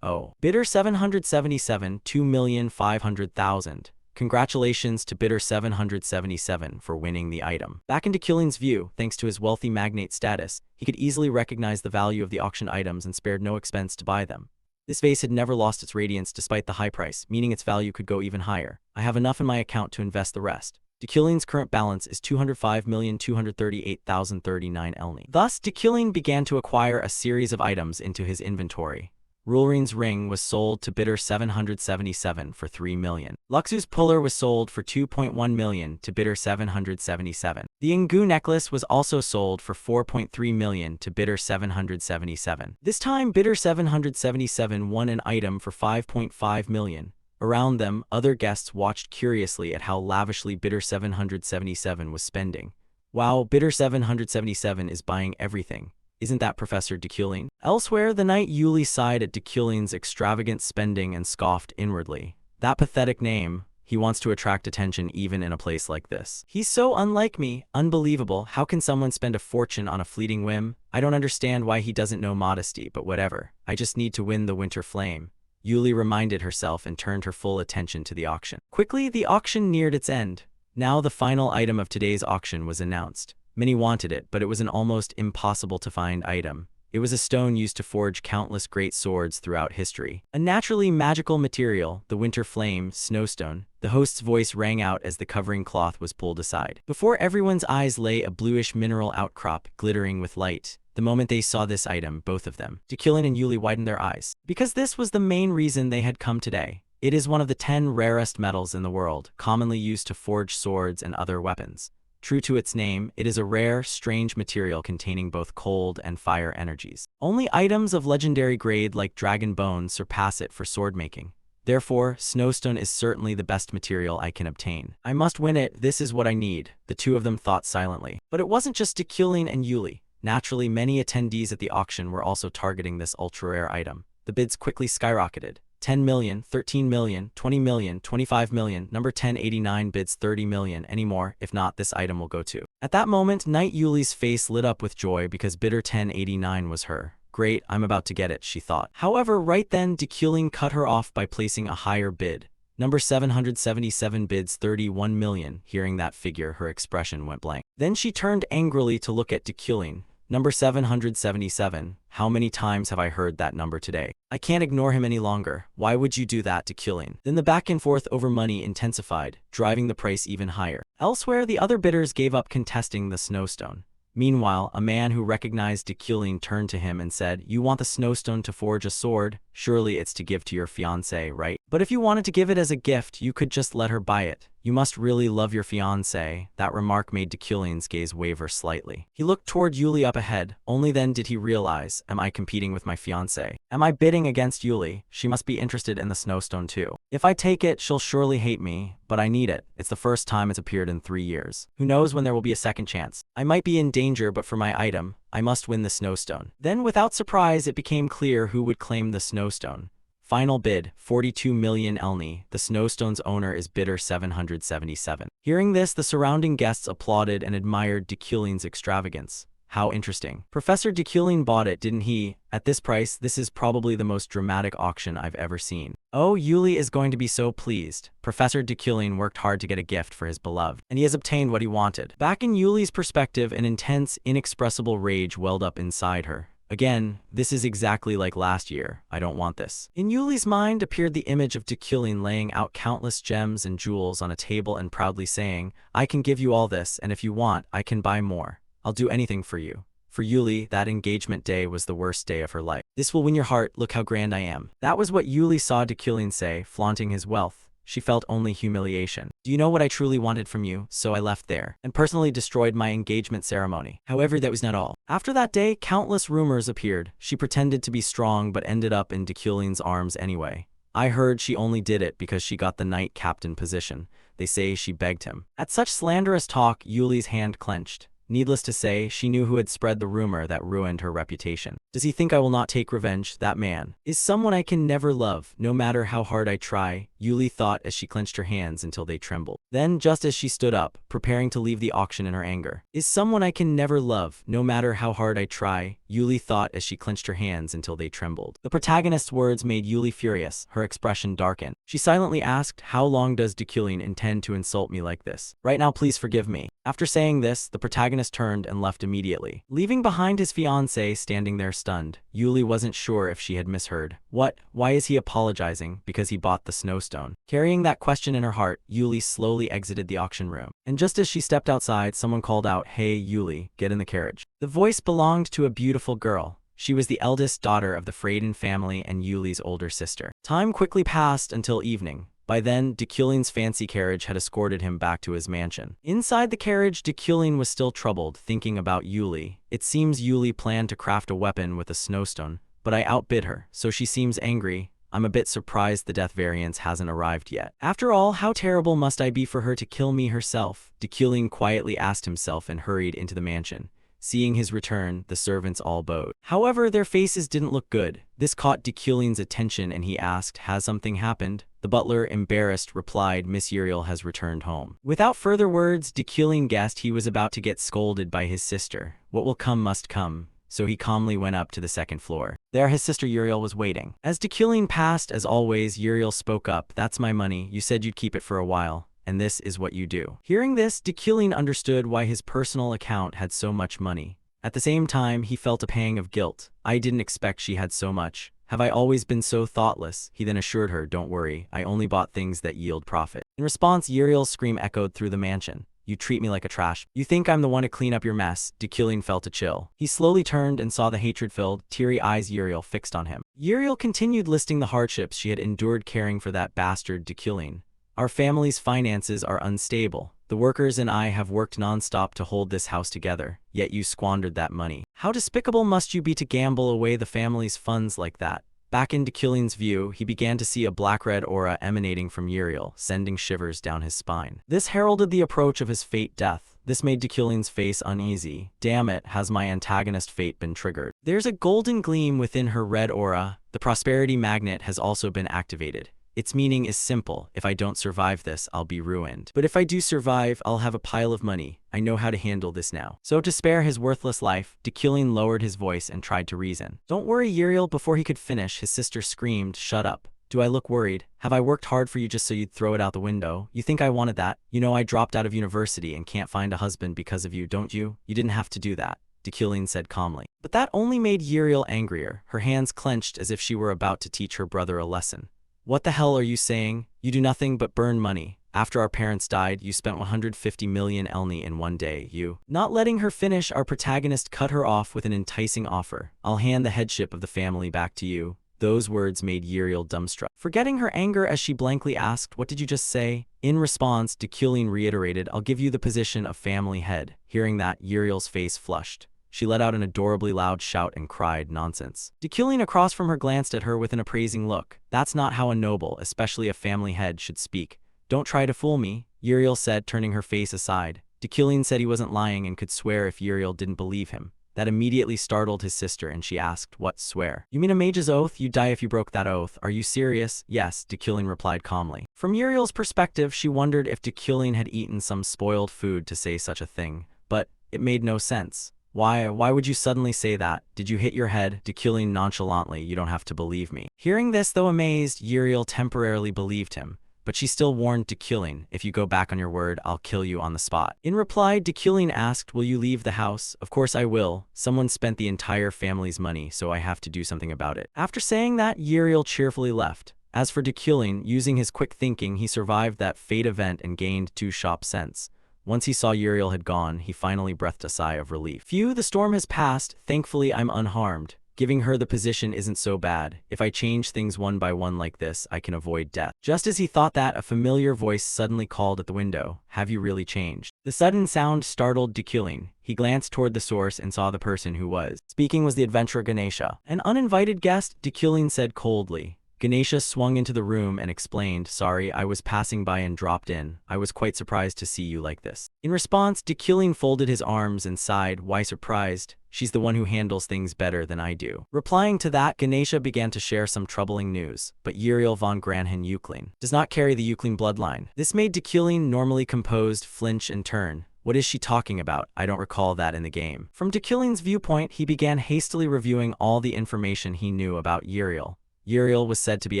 Oh. Bidder 777, 2,500,000. Congratulations to bidder 777 for winning the item. Back into Dekilin's view, thanks to his wealthy magnate status, he could easily recognize the value of the auctioned items and spared no expense to buy them. This vase had never lost its radiance despite the high price, meaning its value could go even higher. I have enough in my account to invest the rest. Dekilin's current balance is 205,238,039 elni. Thus, Dekilin began to acquire a series of items into his inventory. Rulrin's ring was sold to bidder 777 for 3 million. Luxu's puller was sold for 2.1 million to bidder 777. The Ingu necklace was also sold for 4.3 million to bidder 777. This time, bidder 777 won an item for 5.5 million. Around them, other guests watched curiously at how lavishly bidder 777 was spending. Wow, bidder 777 is buying everything. Isn't that Professor Dekilin? Elsewhere, the night Yuli sighed at Dekilin's extravagant spending and scoffed inwardly. That pathetic name. He wants to attract attention even in a place like this. He's so unlike me. Unbelievable. How can someone spend a fortune on a fleeting whim? I don't understand why he doesn't know modesty, but whatever. I just need to win the winter flame. Yuli reminded herself and turned her full attention to the auction. Quickly, the auction neared its end. Now the final item of today's auction was announced. Many wanted it, but it was an almost impossible to find item. It was a stone used to forge countless great swords throughout history. A naturally magical material, the winter flame, snowstone. The host's voice rang out as the covering cloth was pulled aside. Before everyone's eyes lay a bluish mineral outcrop, glittering with light. The moment they saw this item, both of them, Dekilin and Yuli, widened their eyes. Because this was the main reason they had come today. It is one of the 10 rarest metals in the world, commonly used to forge swords and other weapons. True to its name, it is a rare, strange material containing both cold and fire energies. Only items of legendary grade like dragon bone surpass it for sword making. Therefore, snowstone is certainly the best material I can obtain. I must win it, this is what I need, the two of them thought silently. But it wasn't just Dekilin and Yuli. Naturally, many attendees at the auction were also targeting this ultra-rare item. The bids quickly skyrocketed. 10 million, 13 million, 20 million, 25 million, number 1089 bids 30 million, any more, if not, this item will go too. At that moment, Knight Yuli's face lit up with joy because bidder 1089 was her. Great, I'm about to get it, she thought. However, right then, Dekilin cut her off by placing a higher bid. Number 777 bids 31 million. Hearing that figure, her expression went blank. Then she turned angrily to look at Dekilin. Number 777, how many times have I heard that number today? I can't ignore him any longer. Why would you do that, Dekilin? Then the back and forth over money intensified, driving the price even higher. Elsewhere, the other bidders gave up contesting the snowstone. Meanwhile, a man who recognized Dekulin turned to him and said, "You want the snowstone to forge a sword? Surely it's to give to your fiancée, right? But if you wanted to give it as a gift, you could just let her buy it. You must really love your fiancée." That remark made Dekulin's gaze waver slightly. He looked toward Yuli up ahead. Only then did he realize, am I competing with my fiancée? Am I bidding against Yuli? She must be interested in the snowstone too. If I take it, she'll surely hate me, but I need it. It's the first time it's appeared in 3 years. Who knows when there will be a second chance? I might be in danger, but for my item, I must win the snowstone. Then, without surprise, it became clear who would claim the snowstone. Final bid, 42 million elni. The snowstone's owner is bidder 777. Hearing this, the surrounding guests applauded and admired Dekulin's extravagance. How interesting. Professor Dekulin bought it, didn't he? At this price, this is probably the most dramatic auction I've ever seen. Oh, Yuli is going to be so pleased. Professor Dekulin worked hard to get a gift for his beloved, and he has obtained what he wanted. Back in Yuli's perspective, an intense, inexpressible rage welled up inside her. Again, this is exactly like last year. I don't want this. In Yuli's mind appeared the image of Dekulin laying out countless gems and jewels on a table and proudly saying, "I can give you all this, and if you want, I can buy more. I'll do anything for you." For Yuli, that engagement day was the worst day of her life. "This will win your heart, look how grand I am." That was what Yuli saw Dekulin say, flaunting his wealth. She felt only humiliation. "Do you know what I truly wanted from you? So I left there and personally destroyed my engagement ceremony." However, that was not all. After that day, countless rumors appeared. She pretended to be strong but ended up in Dekulin's arms anyway. "I heard she only did it because she got the knight captain position. They say she begged him." At such slanderous talk, Yuli's hand clenched. Needless to say, she knew who had spread the rumor that ruined her reputation. "Does he think I will not take revenge? That man is someone I can never love, no matter how hard I try," Yuli thought as she clenched her hands until they trembled. Then, just as she stood up, preparing to leave the auction in her anger, "Is someone I can never love, no matter how hard I try," Yuli thought as she clenched her hands until they trembled. The protagonist's words made Yuli furious. Her expression darkened. She silently asked, "How long does Dekulin intend to insult me like this? Right now, please forgive me." After saying this, the protagonist turned and left immediately, leaving behind his fiancée standing there stunned. Yuli wasn't sure if she had misheard. What? Why is he apologizing? Because he bought the snowstone? Carrying that question in her heart, Yuli slowly exited the auction room. And just as she stepped outside, someone called out, "Hey, Yuli, get in the carriage." The voice belonged to a beautiful girl. She was the eldest daughter of the Freydin family and Yuli's older sister. Time quickly passed until evening. By then, Dekulin's fancy carriage had escorted him back to his mansion. Inside the carriage, Dekulin was still troubled, thinking about Yuli. It seems Yuli planned to craft a weapon with a snowstone, but I outbid her, so she seems angry. I'm a bit surprised the death variance hasn't arrived yet. After all, how terrible must I be for her to kill me herself? Dekulin quietly asked himself and hurried into the mansion. Seeing his return, the servants all bowed. However, their faces didn't look good. This caught Dekulin's attention and he asked, "Has something happened?" The butler, embarrassed, replied, "Miss Uriel has returned home." Without further words, Dekulin guessed he was about to get scolded by his sister. What will come must come. So he calmly went up to the second floor. There his sister Uriel was waiting. As Dekulin passed, as always, Uriel spoke up. "That's my money. You said you'd keep it for a while. And this is what you do." Hearing this, Dekulin understood why his personal account had so much money. At the same time, he felt a pang of guilt. "I didn't expect she had so much. Have I always been so thoughtless?" He then assured her, "Don't worry, I only bought things that yield profit." In response, Uriel's scream echoed through the mansion. "You treat me like a trash. You think I'm the one to clean up your mess." Dekulin felt a chill. He slowly turned and saw the hatred-filled, teary eyes Uriel fixed on him. Uriel continued listing the hardships she had endured caring for that bastard Dekulin. "Our family's finances are unstable. The workers and I have worked non-stop to hold this house together, yet you squandered that money. How despicable must you be to gamble away the family's funds like that?" Back in Dekulin's view, he began to see a black-red aura emanating from Uriel, sending shivers down his spine. This heralded the approach of his fate death. This made Dekulin's face uneasy. Damn it, has my antagonist fate been triggered? There's a golden gleam within her red aura. The prosperity magnet has also been activated. Its meaning is simple. If I don't survive this, I'll be ruined. But if I do survive, I'll have a pile of money. I know how to handle this now. So to spare his worthless life, Dekulin lowered his voice and tried to reason. "Don't worry, Uriel." Before he could finish, his sister screamed, "Shut up. Do I look worried? Have I worked hard for you just so you'd throw it out the window? You think I wanted that? You know I dropped out of university and can't find a husband because of you, don't you? You didn't have to do that," Dekulin said calmly. But that only made Uriel angrier. Her hands clenched as if she were about to teach her brother a lesson. "What the hell are you saying? You do nothing but burn money. After our parents died, you spent 150 million elni in one day, you. Not letting her finish, our protagonist cut her off with an enticing offer. I'll hand the headship of the family back to you. Those words made Uriel dumbstruck. Forgetting her anger as she blankly asked, what did you just say? In response, Dekulin reiterated, I'll give you the position of family head. Hearing that, Uriel's face flushed. She let out an adorably loud shout and cried, nonsense. Dekulin across from her glanced at her with an appraising look. That's not how a noble, especially a family head, should speak. Don't try to fool me, Uriel said, turning her face aside. Dekulin said he wasn't lying and could swear if Uriel didn't believe him. That immediately startled his sister, and she asked, what swear? You mean a mage's oath? You'd die if you broke that oath. Are you serious? Yes, Dekulin replied calmly. From Uriel's perspective, she wondered if Dekulin had eaten some spoiled food to say such a thing. But it made no sense. Why would you suddenly say that? Did you hit your head? Dekulin nonchalantly, you don't have to believe me. Hearing this, though amazed, Uriel temporarily believed him. But she still warned Dekulin, if you go back on your word, I'll kill you on the spot. In reply, Dekulin asked, will you leave the house? Of course I will. Someone spent the entire family's money, so I have to do something about it. After saying that, Uriel cheerfully left. As for Dekulin, using his quick thinking, he survived that fate event and gained 2 shop cents. Once he saw Uriel had gone, he finally breathed a sigh of relief. Phew, the storm has passed. Thankfully, I'm unharmed. Giving her the position isn't so bad. If I change things one by one like this, I can avoid death. Just as he thought that, a familiar voice suddenly called at the window. Have you really changed? The sudden sound startled Dekulin. He glanced toward the source and saw the person who was speaking was the adventurer Ganesha. An uninvited guest, Dekulin said coldly. Ganesha swung into the room and explained, sorry, I was passing by and dropped in. I was quite surprised to see you like this. In response, Dekulin folded his arms and sighed, why surprised? She's the one who handles things better than I do. Replying to that, Ganesha began to share some troubling news, but Uriel von Granhen Euclin does not carry the Euclin bloodline. This made Dekulin, normally composed, flinch and turn. What is she talking about? I don't recall that in the game. From Dekulin's viewpoint, he began hastily reviewing all the information he knew about Uriel. Uriel was said to be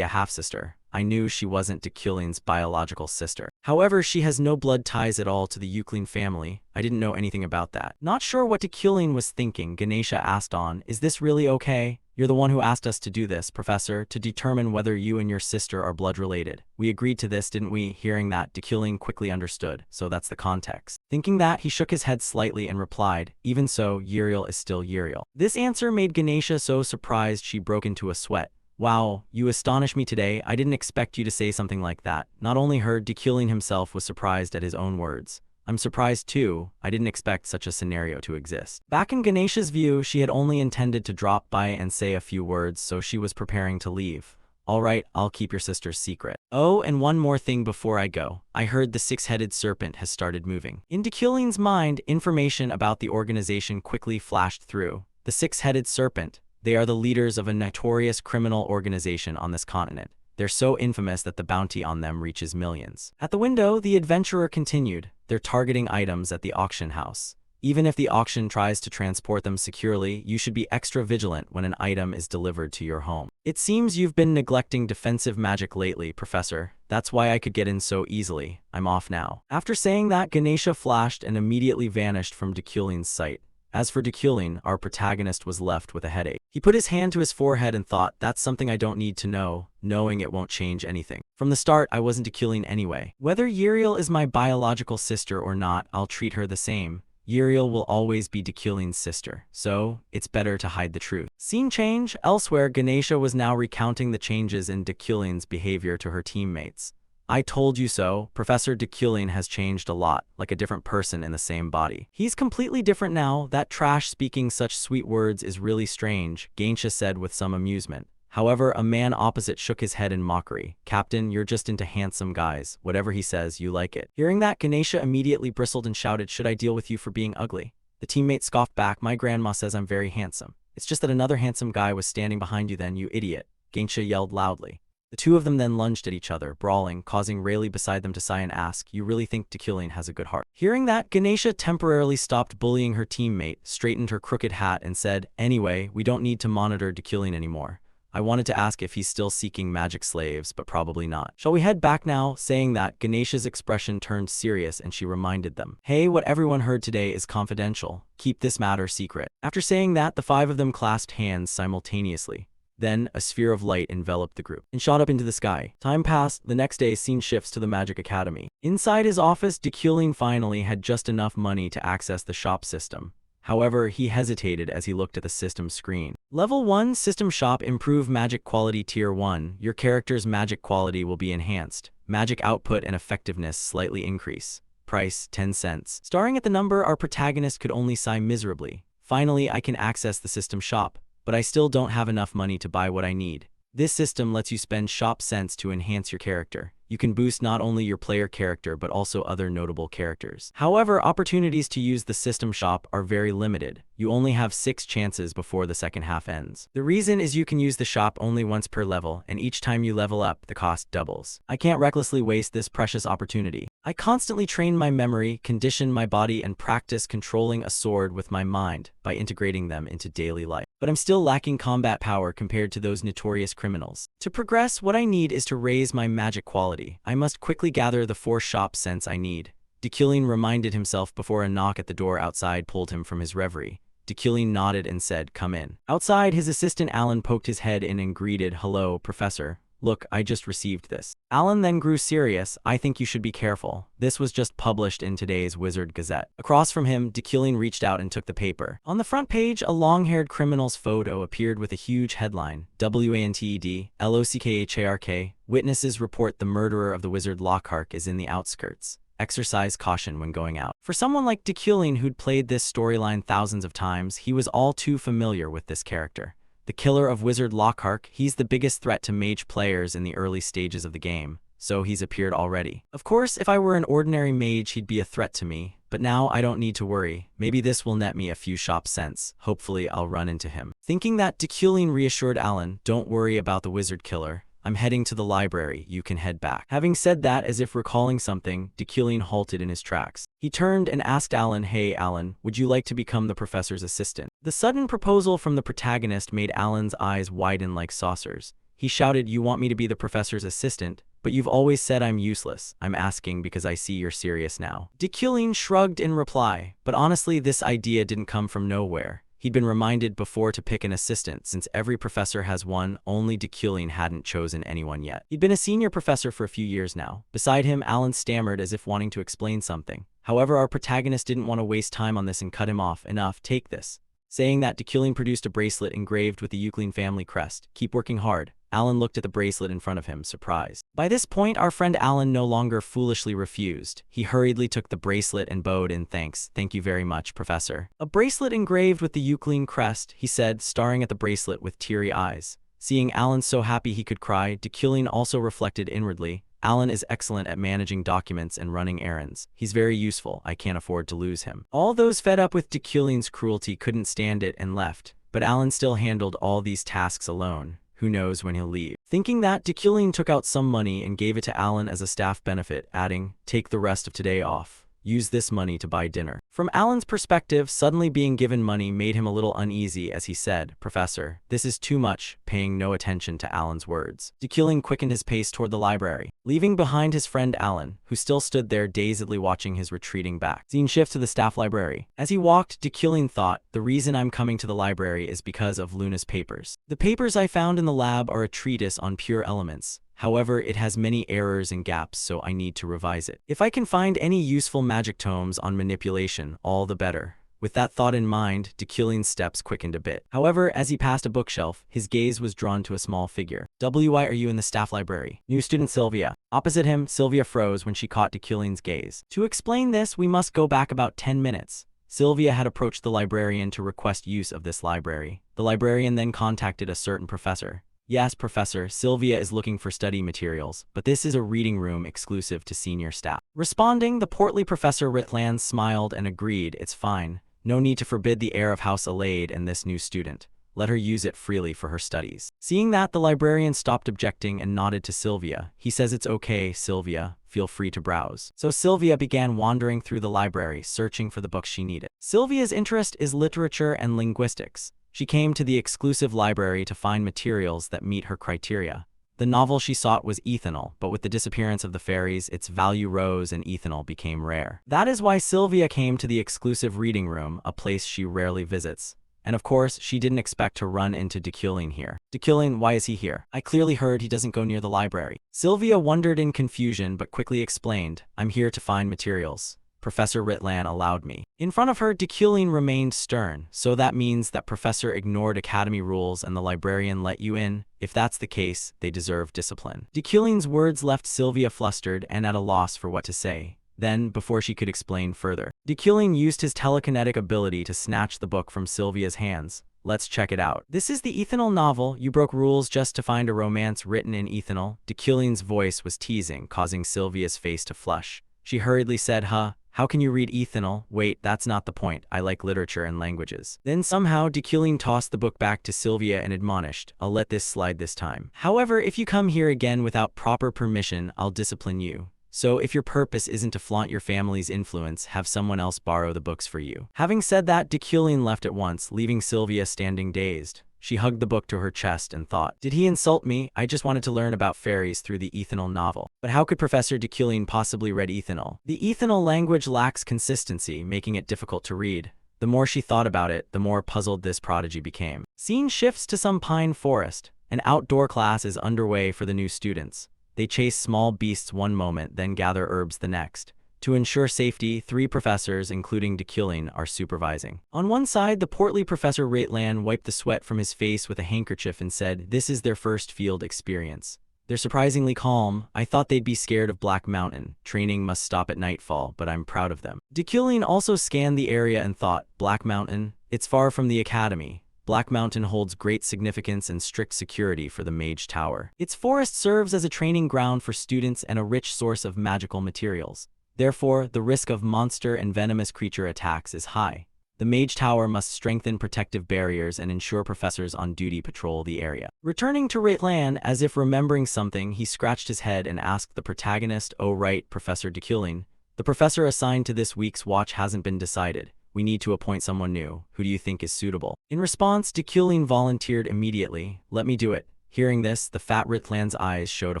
a half-sister. I knew she wasn't Dekulin's biological sister. However, she has no blood ties at all to the Euclin family. I didn't know anything about that. Not sure what Dekulin was thinking, Ganesha asked on, is this really okay? You're the one who asked us to do this, Professor, to determine whether you and your sister are blood-related. We agreed to this, didn't we? Hearing that, Dekulin quickly understood, so that's the context. Thinking that, he shook his head slightly and replied, even so, Uriel is still Uriel. This answer made Ganesha so surprised she broke into a sweat. Wow, you astonish me today. I didn't expect you to say something like that. Not only her, Dekulin himself was surprised at his own words. I'm surprised too. I didn't expect such a scenario to exist. Back in Ganesha's view, she had only intended to drop by and say a few words, so she was preparing to leave. All right, I'll keep your sister's secret. Oh, and one more thing before I go. I heard the 6-headed serpent has started moving. In Dekulin's mind, information about the organization quickly flashed through. The 6-headed serpent. They are the leaders of a notorious criminal organization on this continent. They're so infamous that the bounty on them reaches millions. At the window, the adventurer continued. They're targeting items at the auction house. Even if the auction tries to transport them securely, you should be extra vigilant when an item is delivered to your home. It seems you've been neglecting defensive magic lately, Professor. That's why I could get in so easily. I'm off now. After saying that, Ganesha flashed and immediately vanished from Dekulin's sight. As for Dekulin, our protagonist was left with a headache. He put his hand to his forehead and thought, that's something I don't need to know, knowing it won't change anything. From the start, I wasn't Dekulin anyway. Whether Uriel is my biological sister or not, I'll treat her the same. Uriel will always be Dekulin's sister, so it's better to hide the truth. Scene change. Elsewhere, Ganesha was now recounting the changes in Dekulin's behavior to her teammates. I told you so. Professor Dekulin has changed a lot, like a different person in the same body. He's completely different now. That trash speaking such sweet words is really strange, Ganesha said with some amusement. However, a man opposite shook his head in mockery. Captain, you're just into handsome guys. Whatever he says, you like it. Hearing that, Ganesha immediately bristled and shouted, should I deal with you for being ugly? The teammate scoffed back, my grandma says I'm very handsome. It's just that another handsome guy was standing behind you then, you idiot. Ganesha yelled loudly. The two of them then lunged at each other, brawling, causing Rayleigh beside them to sigh and ask, you really think Dekulin has a good heart? Hearing that, Ganesha temporarily stopped bullying her teammate, straightened her crooked hat, and said, anyway, we don't need to monitor Dekulin anymore. I wanted to ask if he's still seeking magic slaves, but probably not. Shall we head back now? Saying that, Ganesha's expression turned serious and she reminded them, hey, what everyone heard today is confidential. Keep this matter secret. After saying that, the 5 of them clasped hands simultaneously. Then, a sphere of light enveloped the group and shot up into the sky. Time passed. The next day, scene shifts to the Magic Academy. Inside his office, Dekulin finally had just enough money to access the shop system. However, he hesitated as he looked at the system screen. Level 1 System Shop. Improve Magic Quality Tier 1. Your character's magic quality will be enhanced. Magic output and effectiveness slightly increase. Price, 10 cents. Staring at the number, our protagonist could only sigh miserably. Finally, I can access the system shop, but I still don't have enough money to buy what I need. This system lets you spend shop cents to enhance your character. You can boost not only your player character but also other notable characters. However, opportunities to use the system shop are very limited. You only have 6 chances before the second half ends. The reason is you can use the shop only once per level, and each time you level up, the cost doubles. I can't recklessly waste this precious opportunity. I constantly train my memory, condition my body, and practice controlling a sword with my mind by integrating them into daily life. But I'm still lacking combat power compared to those notorious criminals. To progress, what I need is to raise my magic quality. I must quickly gather the 4 shop cents I need. Dekulin reminded himself before a knock at the door outside pulled him from his reverie. Dekulin nodded and said, "Come in." Outside, his assistant Alan poked his head in and greeted, "Hello, Professor. Look, I just received this." Alan then grew serious. "I think you should be careful. This was just published in today's Wizard Gazette." Across from him, Dekulin reached out and took the paper. On the front page, a long-haired criminal's photo appeared with a huge headline, "WANTED, LOCKHARK. Witnesses report the murderer of the wizard Lockhart is in the outskirts. Exercise caution when going out." For someone like Dekulin who'd played this storyline thousands of times, he was all too familiar with this character. The killer of Wizard Lockhart, he's the biggest threat to mage players in the early stages of the game, so he's appeared already. Of course, if I were an ordinary mage, he'd be a threat to me, but now I don't need to worry. Maybe this will net me a few shop cents. Hopefully I'll run into him. Thinking that, Dekulin reassured Alan, "Don't worry about the wizard killer. I'm heading to the library. You can head back." Having said that, as if recalling something, Dekulin halted in his tracks. He turned and asked Alan, "Hey, Alan, would you like to become the professor's assistant?" The sudden proposal from the protagonist made Alan's eyes widen like saucers. He shouted, "You want me to be the professor's assistant? But you've always said I'm useless. I'm asking because I see you're serious now." Dekulin shrugged in reply, but honestly, this idea didn't come from nowhere. He'd been reminded before to pick an assistant since every professor has one, only Dekulin hadn't chosen anyone yet. He'd been a senior professor for a few years now. Beside him, Alan stammered as if wanting to explain something. However, our protagonist didn't want to waste time on this and cut him off. "Enough, take this." Saying that, Dekulin produced a bracelet engraved with the Euclid family crest. "Keep working hard." Alan looked at the bracelet in front of him, surprised. By this point, our friend Alan no longer foolishly refused. He hurriedly took the bracelet and bowed in thanks. "Thank you very much, Professor." "A bracelet engraved with the Euclid crest," he said, staring at the bracelet with teary eyes. Seeing Alan so happy he could cry, Dekulin also reflected inwardly, "Alan is excellent at managing documents and running errands. He's very useful. I can't afford to lose him." All those fed up with Dekulin's cruelty couldn't stand it and left, but Alan still handled all these tasks alone. Who knows when he'll leave? Thinking that, Dekulin took out some money and gave it to Alan as a staff benefit, adding, "Take the rest of today off. Use this money to buy dinner." From Alan's perspective, suddenly being given money made him a little uneasy as he said, "Professor, this is too much," paying no attention to Alan's words. Dekulin quickened his pace toward the library, leaving behind his friend Alan, who still stood there dazedly watching his retreating back. Scene shift to the staff library. As he walked, Dekulin thought, "The reason I'm coming to the library is because of Luna's papers. The papers I found in the lab are a treatise on pure elements. However, it has many errors and gaps, so I need to revise it. If I can find any useful magic tomes on manipulation, all the better." With that thought in mind, Dekulin's steps quickened a bit. However, as he passed a bookshelf, his gaze was drawn to a small figure. "Why are you in the staff library?" "New student Sylvia." Opposite him, Sylvia froze when she caught Dekulin's gaze. "To explain this, we must go back about 10 minutes. Sylvia had approached the librarian to request use of this library. The librarian then contacted a certain professor. "Yes, Professor, Sylvia is looking for study materials, but this is a reading room exclusive to senior staff." Responding, the portly Professor Ritland smiled and agreed, "It's fine. No need to forbid the heir of House Alade and this new student. Let her use it freely for her studies." Seeing that, the librarian stopped objecting and nodded to Sylvia. "He says it's okay, Sylvia. Feel free to browse." So Sylvia began wandering through the library, searching for the books she needed. Sylvia's interest is literature and linguistics. She came to the exclusive library to find materials that meet her criteria. The novel she sought was ethanol, but with the disappearance of the fairies, its value rose and ethanol became rare. That is why Sylvia came to the exclusive reading room, a place she rarely visits. And of course, she didn't expect to run into Dekylin here. Dekylin, why is he here? I clearly heard he doesn't go near the library. Sylvia wondered in confusion but quickly explained, I'm here to find materials. Professor Ritlan allowed me. In front of her, Dekylin remained stern, so that means that Professor ignored academy rules and the librarian let you in. If that's the case, they deserve discipline. Dekylin's words left Sylvia flustered and at a loss for what to say. Then, before she could explain further, Dekylin used his telekinetic ability to snatch the book from Sylvia's hands. Let's check it out. This is the Ethanol novel. You broke rules just to find a romance written in Ethanol. Dekylin's voice was teasing, causing Sylvia's face to flush. She hurriedly said, how can you read Ethanol? Wait, that's not the point. I like literature and languages. Then somehow, Dekylin tossed the book back to Sylvia and admonished, I'll let this slide this time. However, if you come here again without proper permission, I'll discipline you. So if your purpose isn't to flaunt your family's influence, have someone else borrow the books for you. Having said that, Dekylin left at once, leaving Sylvia standing dazed. She hugged the book to her chest and thought, did he insult me? I just wanted to learn about fairies through the Ethanol novel. But how could Professor Dekylin possibly read Ethanol? The Ethanol language lacks consistency, making it difficult to read. The more she thought about it, the more puzzled this prodigy became. Scene shifts to some pine forest. An outdoor class is underway for the new students. They chase small beasts one moment, then gather herbs the next. To ensure safety, 3 professors, including Dekylin, are supervising. On one side, the portly Professor Ritlan wiped the sweat from his face with a handkerchief and said, this is their first field experience. They're surprisingly calm. I thought they'd be scared of Black Mountain. Training must stop at nightfall, but I'm proud of them. Dekylin also scanned the area and thought, Black Mountain? It's far from the academy. Black Mountain holds great significance and strict security for the Mage Tower. Its forest serves as a training ground for students and a rich source of magical materials. Therefore, the risk of monster and venomous creature attacks is high. The Mage Tower must strengthen protective barriers and ensure professors on duty patrol the area. Returning to Ritlan, as if remembering something, he scratched his head and asked the protagonist, oh right, Professor Dekylin. The professor assigned to this week's watch hasn't been decided. We need to appoint someone new. Who do you think is suitable? In response, Dekylin volunteered immediately. Let me do it. Hearing this, the fat Ritlan's eyes showed a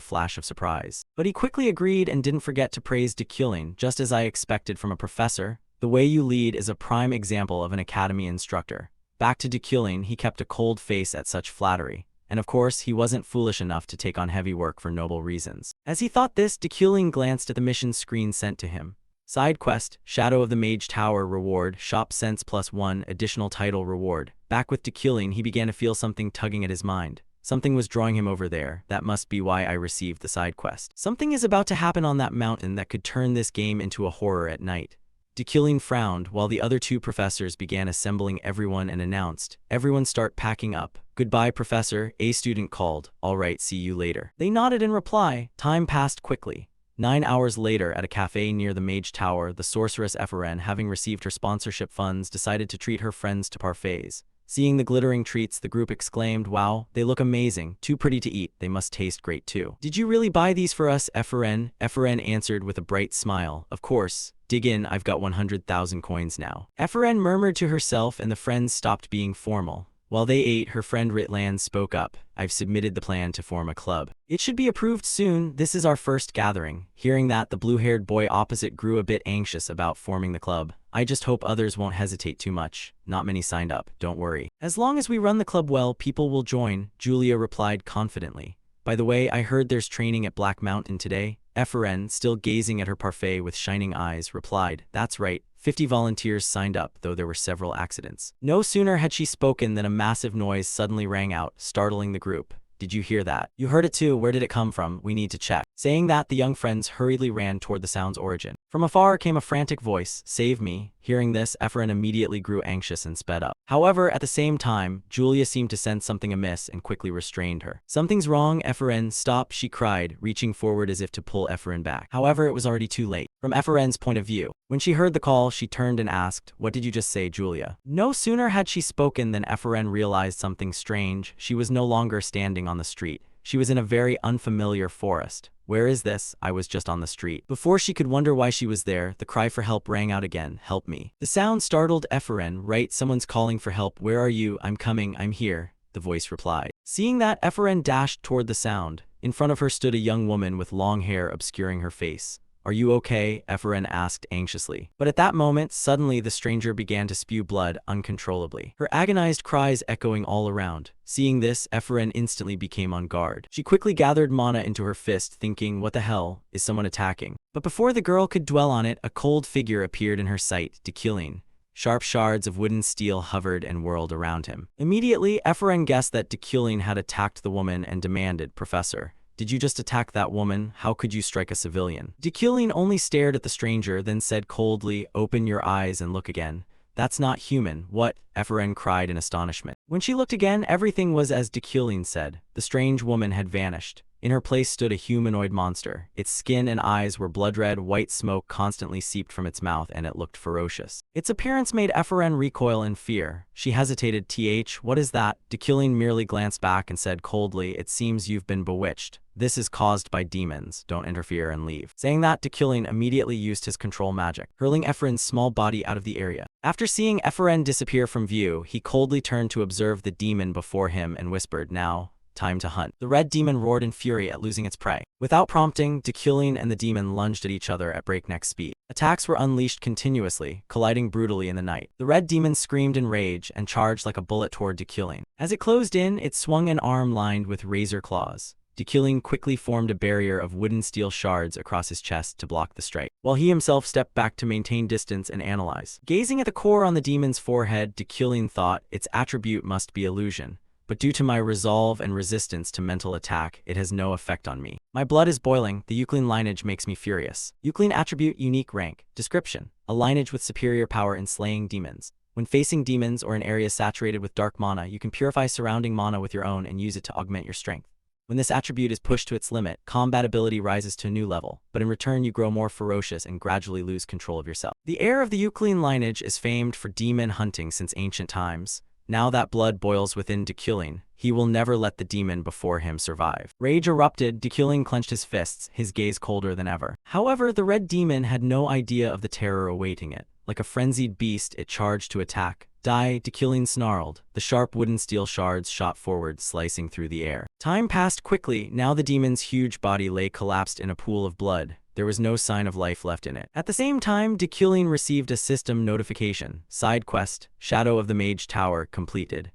flash of surprise. But he quickly agreed and didn't forget to praise Dekylin, just as I expected from a professor. The way you lead is a prime example of an academy instructor. Back to Dekylin, he kept a cold face at such flattery. And of course, he wasn't foolish enough to take on heavy work for noble reasons. As he thought this, Dekylin glanced at the mission screen sent to him. Side quest, Shadow of the Mage Tower reward, shop sense +1, additional title reward. Back with Dekylin, he began to feel something tugging at his mind. Something was drawing him over there. That must be why I received the side quest. Something is about to happen on that mountain that could turn this game into a horror at night. Dekylin frowned while the other 2 professors began assembling everyone and announced, everyone start packing up. Goodbye, Professor, a student called. All right, see you later. They nodded in reply. Time passed quickly. 9 hours later, at a cafe near the Mage Tower, the sorceress Epheren, having received her sponsorship funds, decided to treat her friends to parfaits. Seeing the glittering treats, the group exclaimed, wow, they look amazing, too pretty to eat, they must taste great too. Did you really buy these for us, Epheren? Epheren answered with a bright smile. Of course. Dig in, I've got 100,000 coins now. Epheren murmured to herself and the friends stopped being formal. While they ate, her friend Ritlan spoke up. I've submitted the plan to form a club. It should be approved soon. This is our first gathering. Hearing that, the blue-haired boy opposite grew a bit anxious about forming the club. I just hope others won't hesitate too much. Not many signed up, don't worry. As long as we run the club well, people will join, Julia replied confidently. By the way, I heard there's training at Black Mountain today. Epheren, still gazing at her parfait with shining eyes, replied, that's right. 50 volunteers signed up, though there were several accidents. No sooner had she spoken than a massive noise suddenly rang out, startling the group. Did you hear that? You heard it too. Where did it come from? We need to check. Saying that, the young friends hurriedly ran toward the sound's origin. From afar came a frantic voice, save me. Hearing this, Epheren immediately grew anxious and sped up. However, at the same time, Julia seemed to sense something amiss and quickly restrained her. Something's wrong, Epheren, stop, she cried, reaching forward as if to pull Epheren back. However, it was already too late. From Epheren's point of view, when she heard the call, she turned and asked, what did you just say, Julia? No sooner had she spoken than Epheren realized something strange. She was no longer standing on the street. She was in a very unfamiliar forest. Where is this? I was just on the street. Before she could wonder why she was there, the cry for help rang out again. Help me. The sound startled Epheren. Right, someone's calling for help. Where are you? I'm coming. I'm here, the voice replied. Seeing that, Epheren dashed toward the sound. In front of her stood a young woman with long hair obscuring her face. Are you okay? Efren asked anxiously. But at that moment, suddenly the stranger began to spew blood uncontrollably, her agonized cries echoing all around. Seeing this, Efren instantly became on guard. She quickly gathered mana into her fist, thinking, what the hell, is someone attacking? But before the girl could dwell on it, a cold figure appeared in her sight, Dekilin. Sharp shards of wooden steel hovered and whirled around him. Immediately, Efren guessed that Dekilin had attacked the woman and demanded, Professor, did you just attack that woman? How could you strike a civilian? Dekilin only stared at the stranger, then said coldly, open your eyes and look again. That's not human. What? Efren cried in astonishment. When she looked again, everything was as Dekilin said. The strange woman had vanished. In her place stood a humanoid monster. Its skin and eyes were blood-red, white smoke constantly seeped from its mouth, and it looked ferocious. Its appearance made Efren recoil in fear. She hesitated. What is that? Dekilin merely glanced back and said coldly, it seems you've been bewitched. This is caused by demons. Don't interfere and leave. Saying that, Dekilin immediately used his control magic, hurling Efren's small body out of the area. After seeing Efren disappear from view, he coldly turned to observe the demon before him and whispered, now, time to hunt. The red demon roared in fury at losing its prey. Without prompting, Dekilin and the demon lunged at each other at breakneck speed. Attacks were unleashed continuously, colliding brutally in the night. The red demon screamed in rage and charged like a bullet toward Dekilin. As it closed in, it swung an arm lined with razor claws. Dekilin quickly formed a barrier of wooden steel shards across his chest to block the strike, while he himself stepped back to maintain distance and analyze. Gazing at the core on the demon's forehead, Dekilin thought its attribute must be illusion. But due to my resolve and resistance to mental attack, it has no effect on me. My blood is boiling. The Euclin lineage makes me furious. Euclin attribute unique rank. Description: a lineage with superior power in slaying demons. When facing demons or in areas saturated with dark mana, you can purify surrounding mana with your own and use it to augment your strength. When this attribute is pushed to its limit, combat ability rises to a new level, but in return you grow more ferocious and gradually lose control of yourself. The heir of the Euclin lineage is famed for demon hunting since ancient times. Now that blood boils within Dekilin, he will never let the demon before him survive. Rage erupted. Dekilin clenched his fists, his gaze colder than ever. However, the red demon had no idea of the terror awaiting it. Like a frenzied beast, it charged to attack. Die! Dekilin snarled. The sharp wooden steel shards shot forward, slicing through the air. Time passed quickly. Now the demon's huge body lay collapsed in a pool of blood. There was no sign of life left in it. At the same time, Dekilin received a system notification. Side quest, Shadow of the Mage Tower, completed.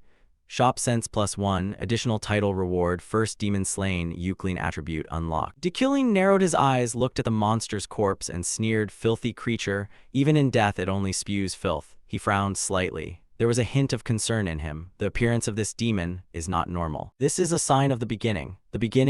Shop Sense +1, additional title reward, first demon slain, Euclin attribute unlocked. Dekilin narrowed his eyes, looked at the monster's corpse, and sneered, filthy creature. Even in death it only spews filth. He frowned slightly. There was a hint of concern in him. The appearance of this demon is not normal. This is a sign of the beginning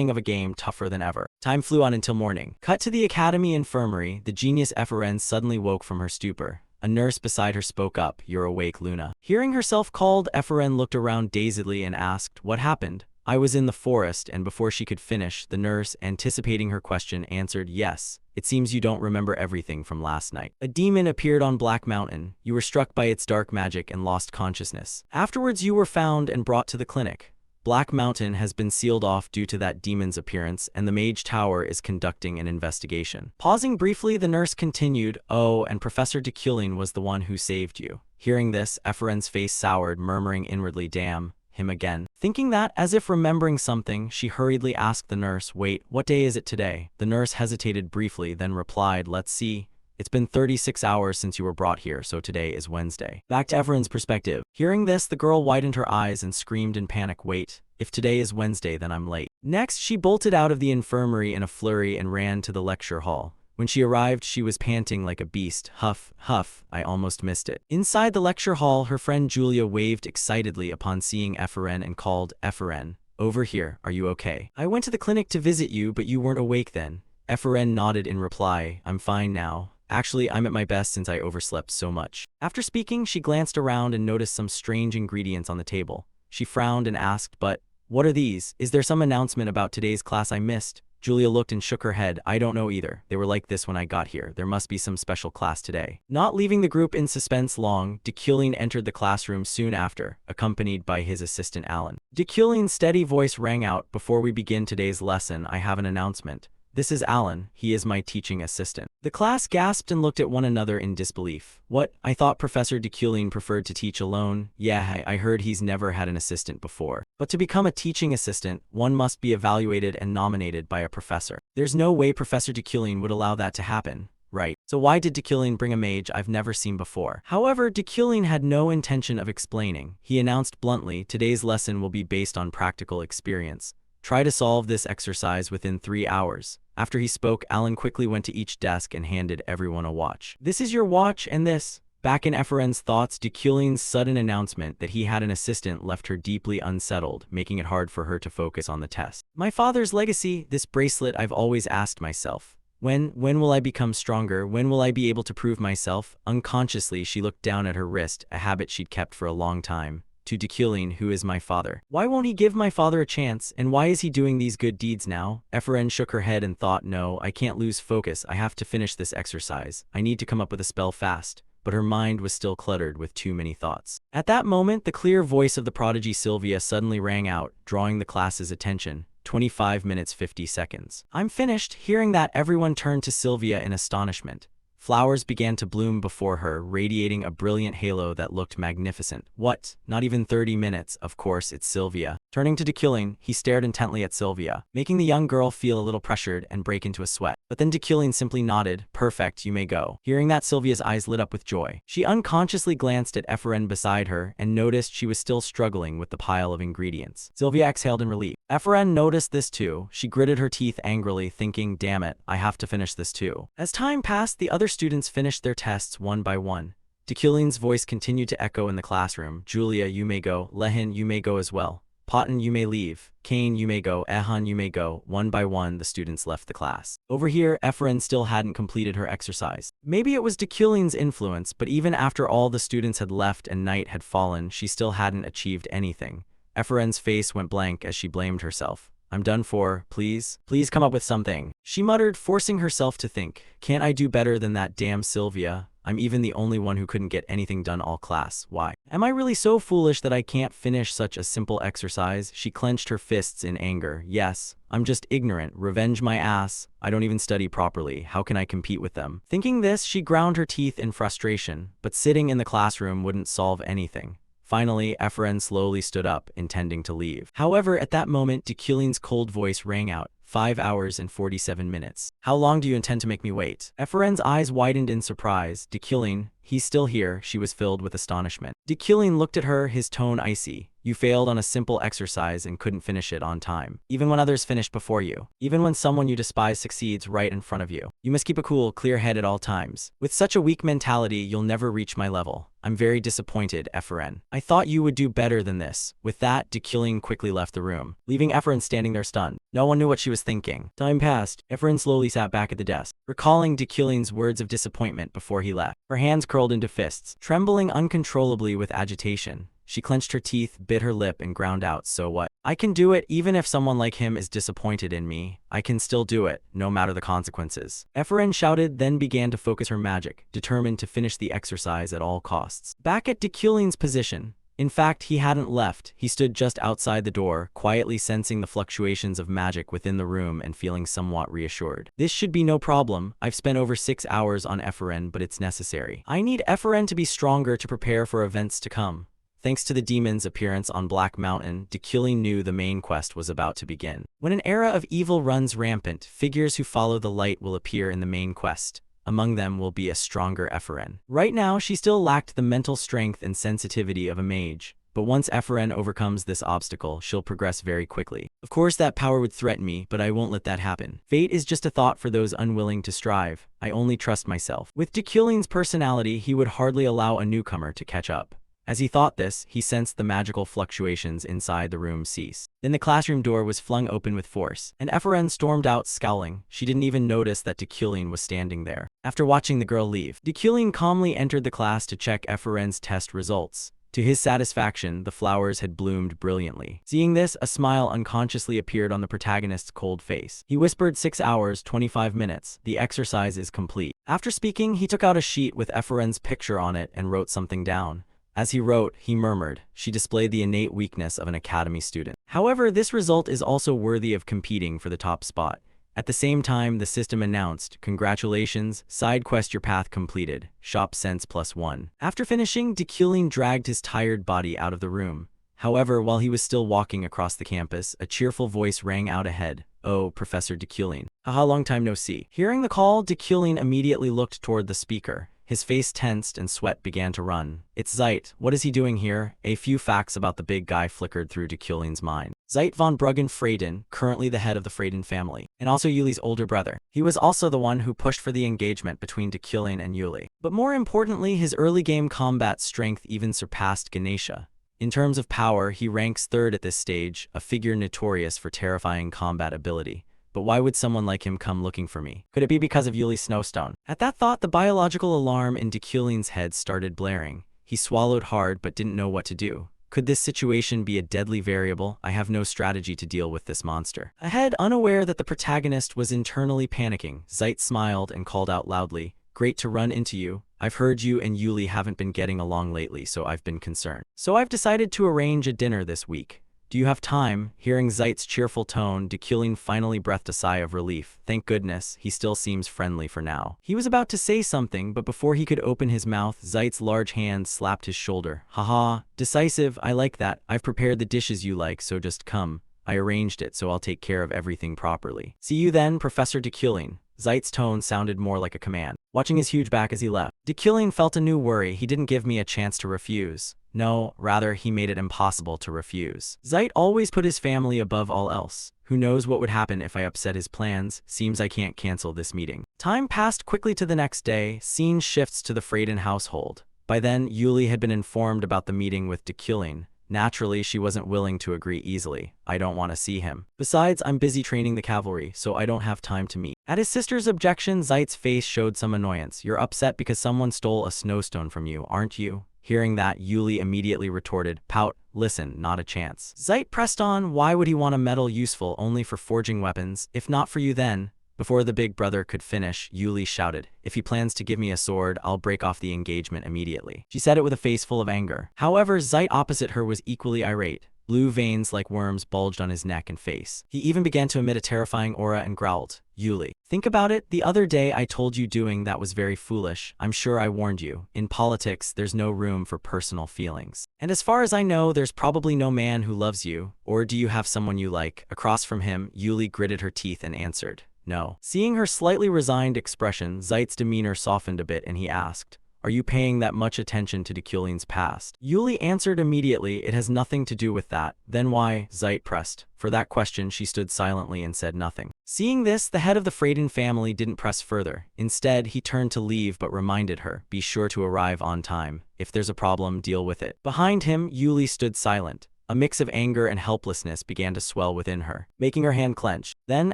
of a game tougher than ever. Time flew on until morning. Cut to the academy infirmary. The genius Efren suddenly woke from her stupor. A nurse beside her spoke up, "You're awake, Luna." Hearing herself called, Efren looked around dazedly and asked, "What happened?" "I was in the forest," and before she could finish, the nurse, anticipating her question, answered, "Yes. It seems you don't remember everything from last night. A demon appeared on Black Mountain. You were struck by its dark magic and lost consciousness. Afterwards you were found and brought to the clinic. Black Mountain has been sealed off due to that demon's appearance, and the Mage Tower is conducting an investigation." Pausing briefly, the nurse continued, "Oh, and Professor Dekilin was the one who saved you." Hearing this, Efren's face soured, murmuring inwardly, "Damn, him again." Thinking that, as if remembering something, she hurriedly asked the nurse, "Wait, what day is it today?" The nurse hesitated briefly, then replied, "Let's see. It's been 36 hours since you were brought here, so today is Wednesday." Back to Efren's perspective. Hearing this, the girl widened her eyes and screamed in panic, "Wait, if today is Wednesday, then I'm late." Next, she bolted out of the infirmary in a flurry and ran to the lecture hall. When she arrived, she was panting like a beast. Huff, huff, I almost missed it. Inside the lecture hall, her friend Julia waved excitedly upon seeing Efren and called, "Efren, over here, are you okay? I went to the clinic to visit you, but you weren't awake then." Efren nodded in reply, "I'm fine now. Actually, I'm at my best since I overslept so much." After speaking, she glanced around and noticed some strange ingredients on the table. She frowned and asked, "But what are these? Is there some announcement about today's class I missed?" Julia looked and shook her head. "I don't know either. They were like this when I got here. There must be some special class today." Not leaving the group in suspense long, Dekilin entered the classroom soon after, accompanied by his assistant Alan. Dekilin's steady voice rang out, "Before we begin today's lesson, I have an announcement. This is Alan. He is my teaching assistant. The class gasped and looked at one another in disbelief. What? I thought Professor Destined preferred to teach alone. Yeah, I heard he's never had an assistant before. But to become a teaching assistant, one must be evaluated and nominated by a professor. There's no way Professor Destined would allow that to happen. Right. So why did Destined bring a mage I've never seen before? However, Destined had no intention of explaining. He announced bluntly, today's lesson will be based on practical experience. Try to solve this exercise within 3 hours. After he spoke, Alan quickly went to each desk and handed everyone a watch. This is your watch and this. Back in Efren's thoughts, Destined's sudden announcement that he had an assistant left her deeply unsettled, making it hard for her to focus on the test. My father's legacy, this bracelet I've always asked myself. When will I become stronger? When will I be able to prove myself? Unconsciously, she looked down at her wrist, a habit she'd kept for a long time. To Destined, who is my father? Why won't he give my father a chance? And why is he doing these good deeds now? Efren shook her head and thought, no, I can't lose focus. I have to finish this exercise. I need to come up with a spell fast. But her mind was still cluttered with too many thoughts. At that moment, the clear voice of the prodigy Sylvia suddenly rang out, drawing the class's attention. 25 minutes 50 seconds. I'm finished. Hearing that, everyone turned to Sylvia in astonishment. Flowers began to bloom before her, radiating a brilliant halo that looked magnificent. What? Not even 30 minutes. Of course, it's Sylvia. Turning to Destined, he stared intently at Sylvia, making the young girl feel a little pressured and break into a sweat. But then Destined simply nodded. Perfect, you may go. Hearing that, Sylvia's eyes lit up with joy. She unconsciously glanced at Efren beside her and noticed she was still struggling with the pile of ingredients. Sylvia exhaled in relief. Efren noticed this too. She gritted her teeth angrily, thinking, damn it, I have to finish this too. As time passed, the other students finished their tests one by one. Destined's voice continued to echo in the classroom. Julia, you may go. Lehin, you may go as well. Potten, you may leave. Kane, you may go. Ehan, you may go. One by one, the students left the class. Over here, Efren still hadn't completed her exercise. Maybe it was Destined's influence, but even after all the students had left and night had fallen, she still hadn't achieved anything. Efren's face went blank as she blamed herself. I'm done for. Please come up with something. She muttered, forcing herself to think. Can't I do better than that damn Sylvia? I'm even the only one who couldn't get anything done all class. Why? Am I really so foolish that I can't finish such a simple exercise? She clenched her fists in anger. Yes, I'm just ignorant. Revenge my ass. I don't even study properly. How can I compete with them? Thinking this, she ground her teeth in frustration, but sitting in the classroom wouldn't solve anything. Finally, Efren slowly stood up, intending to leave. However, at that moment, Destined's cold voice rang out. 5 hours and 47 minutes. How long do you intend to make me wait? Efren's eyes widened in surprise. Destined, he's still here. She was filled with astonishment. Destined looked at her, his tone icy. You failed on a simple exercise and couldn't finish it on time. Even when others finished before you. Even when someone you despise succeeds right in front of you. You must keep a cool, clear head at all times. With such a weak mentality, you'll never reach my level. I'm very disappointed, Efren. I thought you would do better than this. With that, Destined quickly left the room, leaving Efren standing there stunned. No one knew what she was thinking. Time passed. Efren slowly sat back at the desk, recalling Destined's words of disappointment before he left. Her hands curled into fists, trembling uncontrollably with agitation. She clenched her teeth, bit her lip, and ground out, so what? I can do it. Even if someone like him is disappointed in me, I can still do it, no matter the consequences. Efren shouted, then began to focus her magic, determined to finish the exercise at all costs. Back at Destined's position, in fact, he hadn't left. He stood just outside the door, quietly sensing the fluctuations of magic within the room and feeling somewhat reassured. This should be no problem. I've spent over 6 hours on Efren, but it's necessary. I need Efren to be stronger to prepare for events to come. Thanks to the demon's appearance on Black Mountain, Destined knew the main quest was about to begin. When an era of evil runs rampant, figures who follow the light will appear in the main quest. Among them will be a stronger Efren. Right now, she still lacked the mental strength and sensitivity of a mage, but once Efren overcomes this obstacle, she'll progress very quickly. Of course, that power would threaten me, but I won't let that happen. Fate is just a thought for those unwilling to strive. I only trust myself. With Destined's personality, he would hardly allow a newcomer to catch up. As he thought this, he sensed the magical fluctuations inside the room cease. Then the classroom door was flung open with force, and Efren stormed out scowling. She didn't even notice that Destined was standing there. After watching the girl leave, Destined calmly entered the class to check Efren's test results. To his satisfaction, the flowers had bloomed brilliantly. Seeing this, a smile unconsciously appeared on the protagonist's cold face. He whispered, 6 hours, 25 minutes. The exercise is complete. After speaking, he took out a sheet with Efren's picture on it and wrote something down. As he wrote, he murmured, she displayed the innate weakness of an academy student. However, this result is also worthy of competing for the top spot. At the same time, the system announced, "Congratulations, side quest your path completed. Shop cents +1." After finishing, Dekulin dragged his tired body out of the room. However, while he was still walking across the campus, a cheerful voice rang out ahead. "Oh, Professor Dekulin. Haha, long time no see." Hearing the call, Dekulin immediately looked toward the speaker. His face tensed and sweat began to run. "It's Zeit. What is he doing here?" A few facts about the big guy flickered through Dekulin's mind. Zeit von Bruggen Freyden, currently the head of the Freyden family, and also Yuli's older brother. He was also the one who pushed for the engagement between Dekulin and Yuli. But more importantly, his early game combat strength even surpassed Ganesha. In terms of power, he ranks third at this stage, a figure notorious for terrifying combat ability. But why would someone like him come looking for me? Could it be because of Yuli's Snowstone? At that thought, the biological alarm in Dekulin's head started blaring. He swallowed hard but didn't know what to do. Could this situation be a deadly variable? I have no strategy to deal with this monster. Ahead, unaware that the protagonist was internally panicking, Zeit smiled and called out loudly, "Great to run into you. I've heard you and Yuli haven't been getting along lately, so I've been concerned. So I've decided to arrange a dinner this week. Do you have time?" Hearing Zeit's cheerful tone, Dekulin finally breathed a sigh of relief. Thank goodness, he still seems friendly for now. He was about to say something, but before he could open his mouth, Zeit's large hand slapped his shoulder. "Haha, decisive, I like that. I've prepared the dishes you like, so just come. I arranged it, so I'll take care of everything properly. See you then, Professor Dekulin." Zeit's tone sounded more like a command, watching his huge back as he left. Dekulin felt a new worry. He didn't give me a chance to refuse. No, rather, he made it impossible to refuse. Zeit always put his family above all else. Who knows what would happen if I upset his plans? Seems I can't cancel this meeting. Time passed quickly to the next day. Scene shifts to the Freyden household. By then, Yuli had been informed about the meeting with Dekulin. Naturally, she wasn't willing to agree easily. "I don't want to see him. Besides, I'm busy training the cavalry, so I don't have time to meet." At his sister's objection, Zeit's face showed some annoyance. "You're upset because someone stole a snowstone from you, aren't you?" Hearing that, Yuli immediately retorted, "Pout, listen, not a chance." Zeit pressed on. Why would he want a metal useful only for forging weapons? If not for you then. Before the big brother could finish, Yuli shouted, "If he plans to give me a sword, I'll break off the engagement immediately." She said it with a face full of anger. However, Zeit opposite her was equally irate. Blue veins like worms bulged on his neck and face. He even began to emit a terrifying aura and growled, "Yuli, think about it. The other day I told you doing that was very foolish. I'm sure I warned you. In politics, there's no room for personal feelings. And as far as I know, there's probably no man who loves you. Or do you have someone you like?" Across from him, Yuli gritted her teeth and answered, "No." Seeing her slightly resigned expression, Zeit's demeanor softened a bit and he asked, "Are you paying that much attention to Dekulin's past?" Yuli answered immediately, "It has nothing to do with that." "Then why?" Zeit pressed. For that question, she stood silently and said nothing. Seeing this, the head of the Freyden family didn't press further. Instead, he turned to leave but reminded her, "Be sure to arrive on time. If there's a problem, deal with it." Behind him, Yuli stood silent. A mix of anger and helplessness began to swell within her, making her hand clench. Then,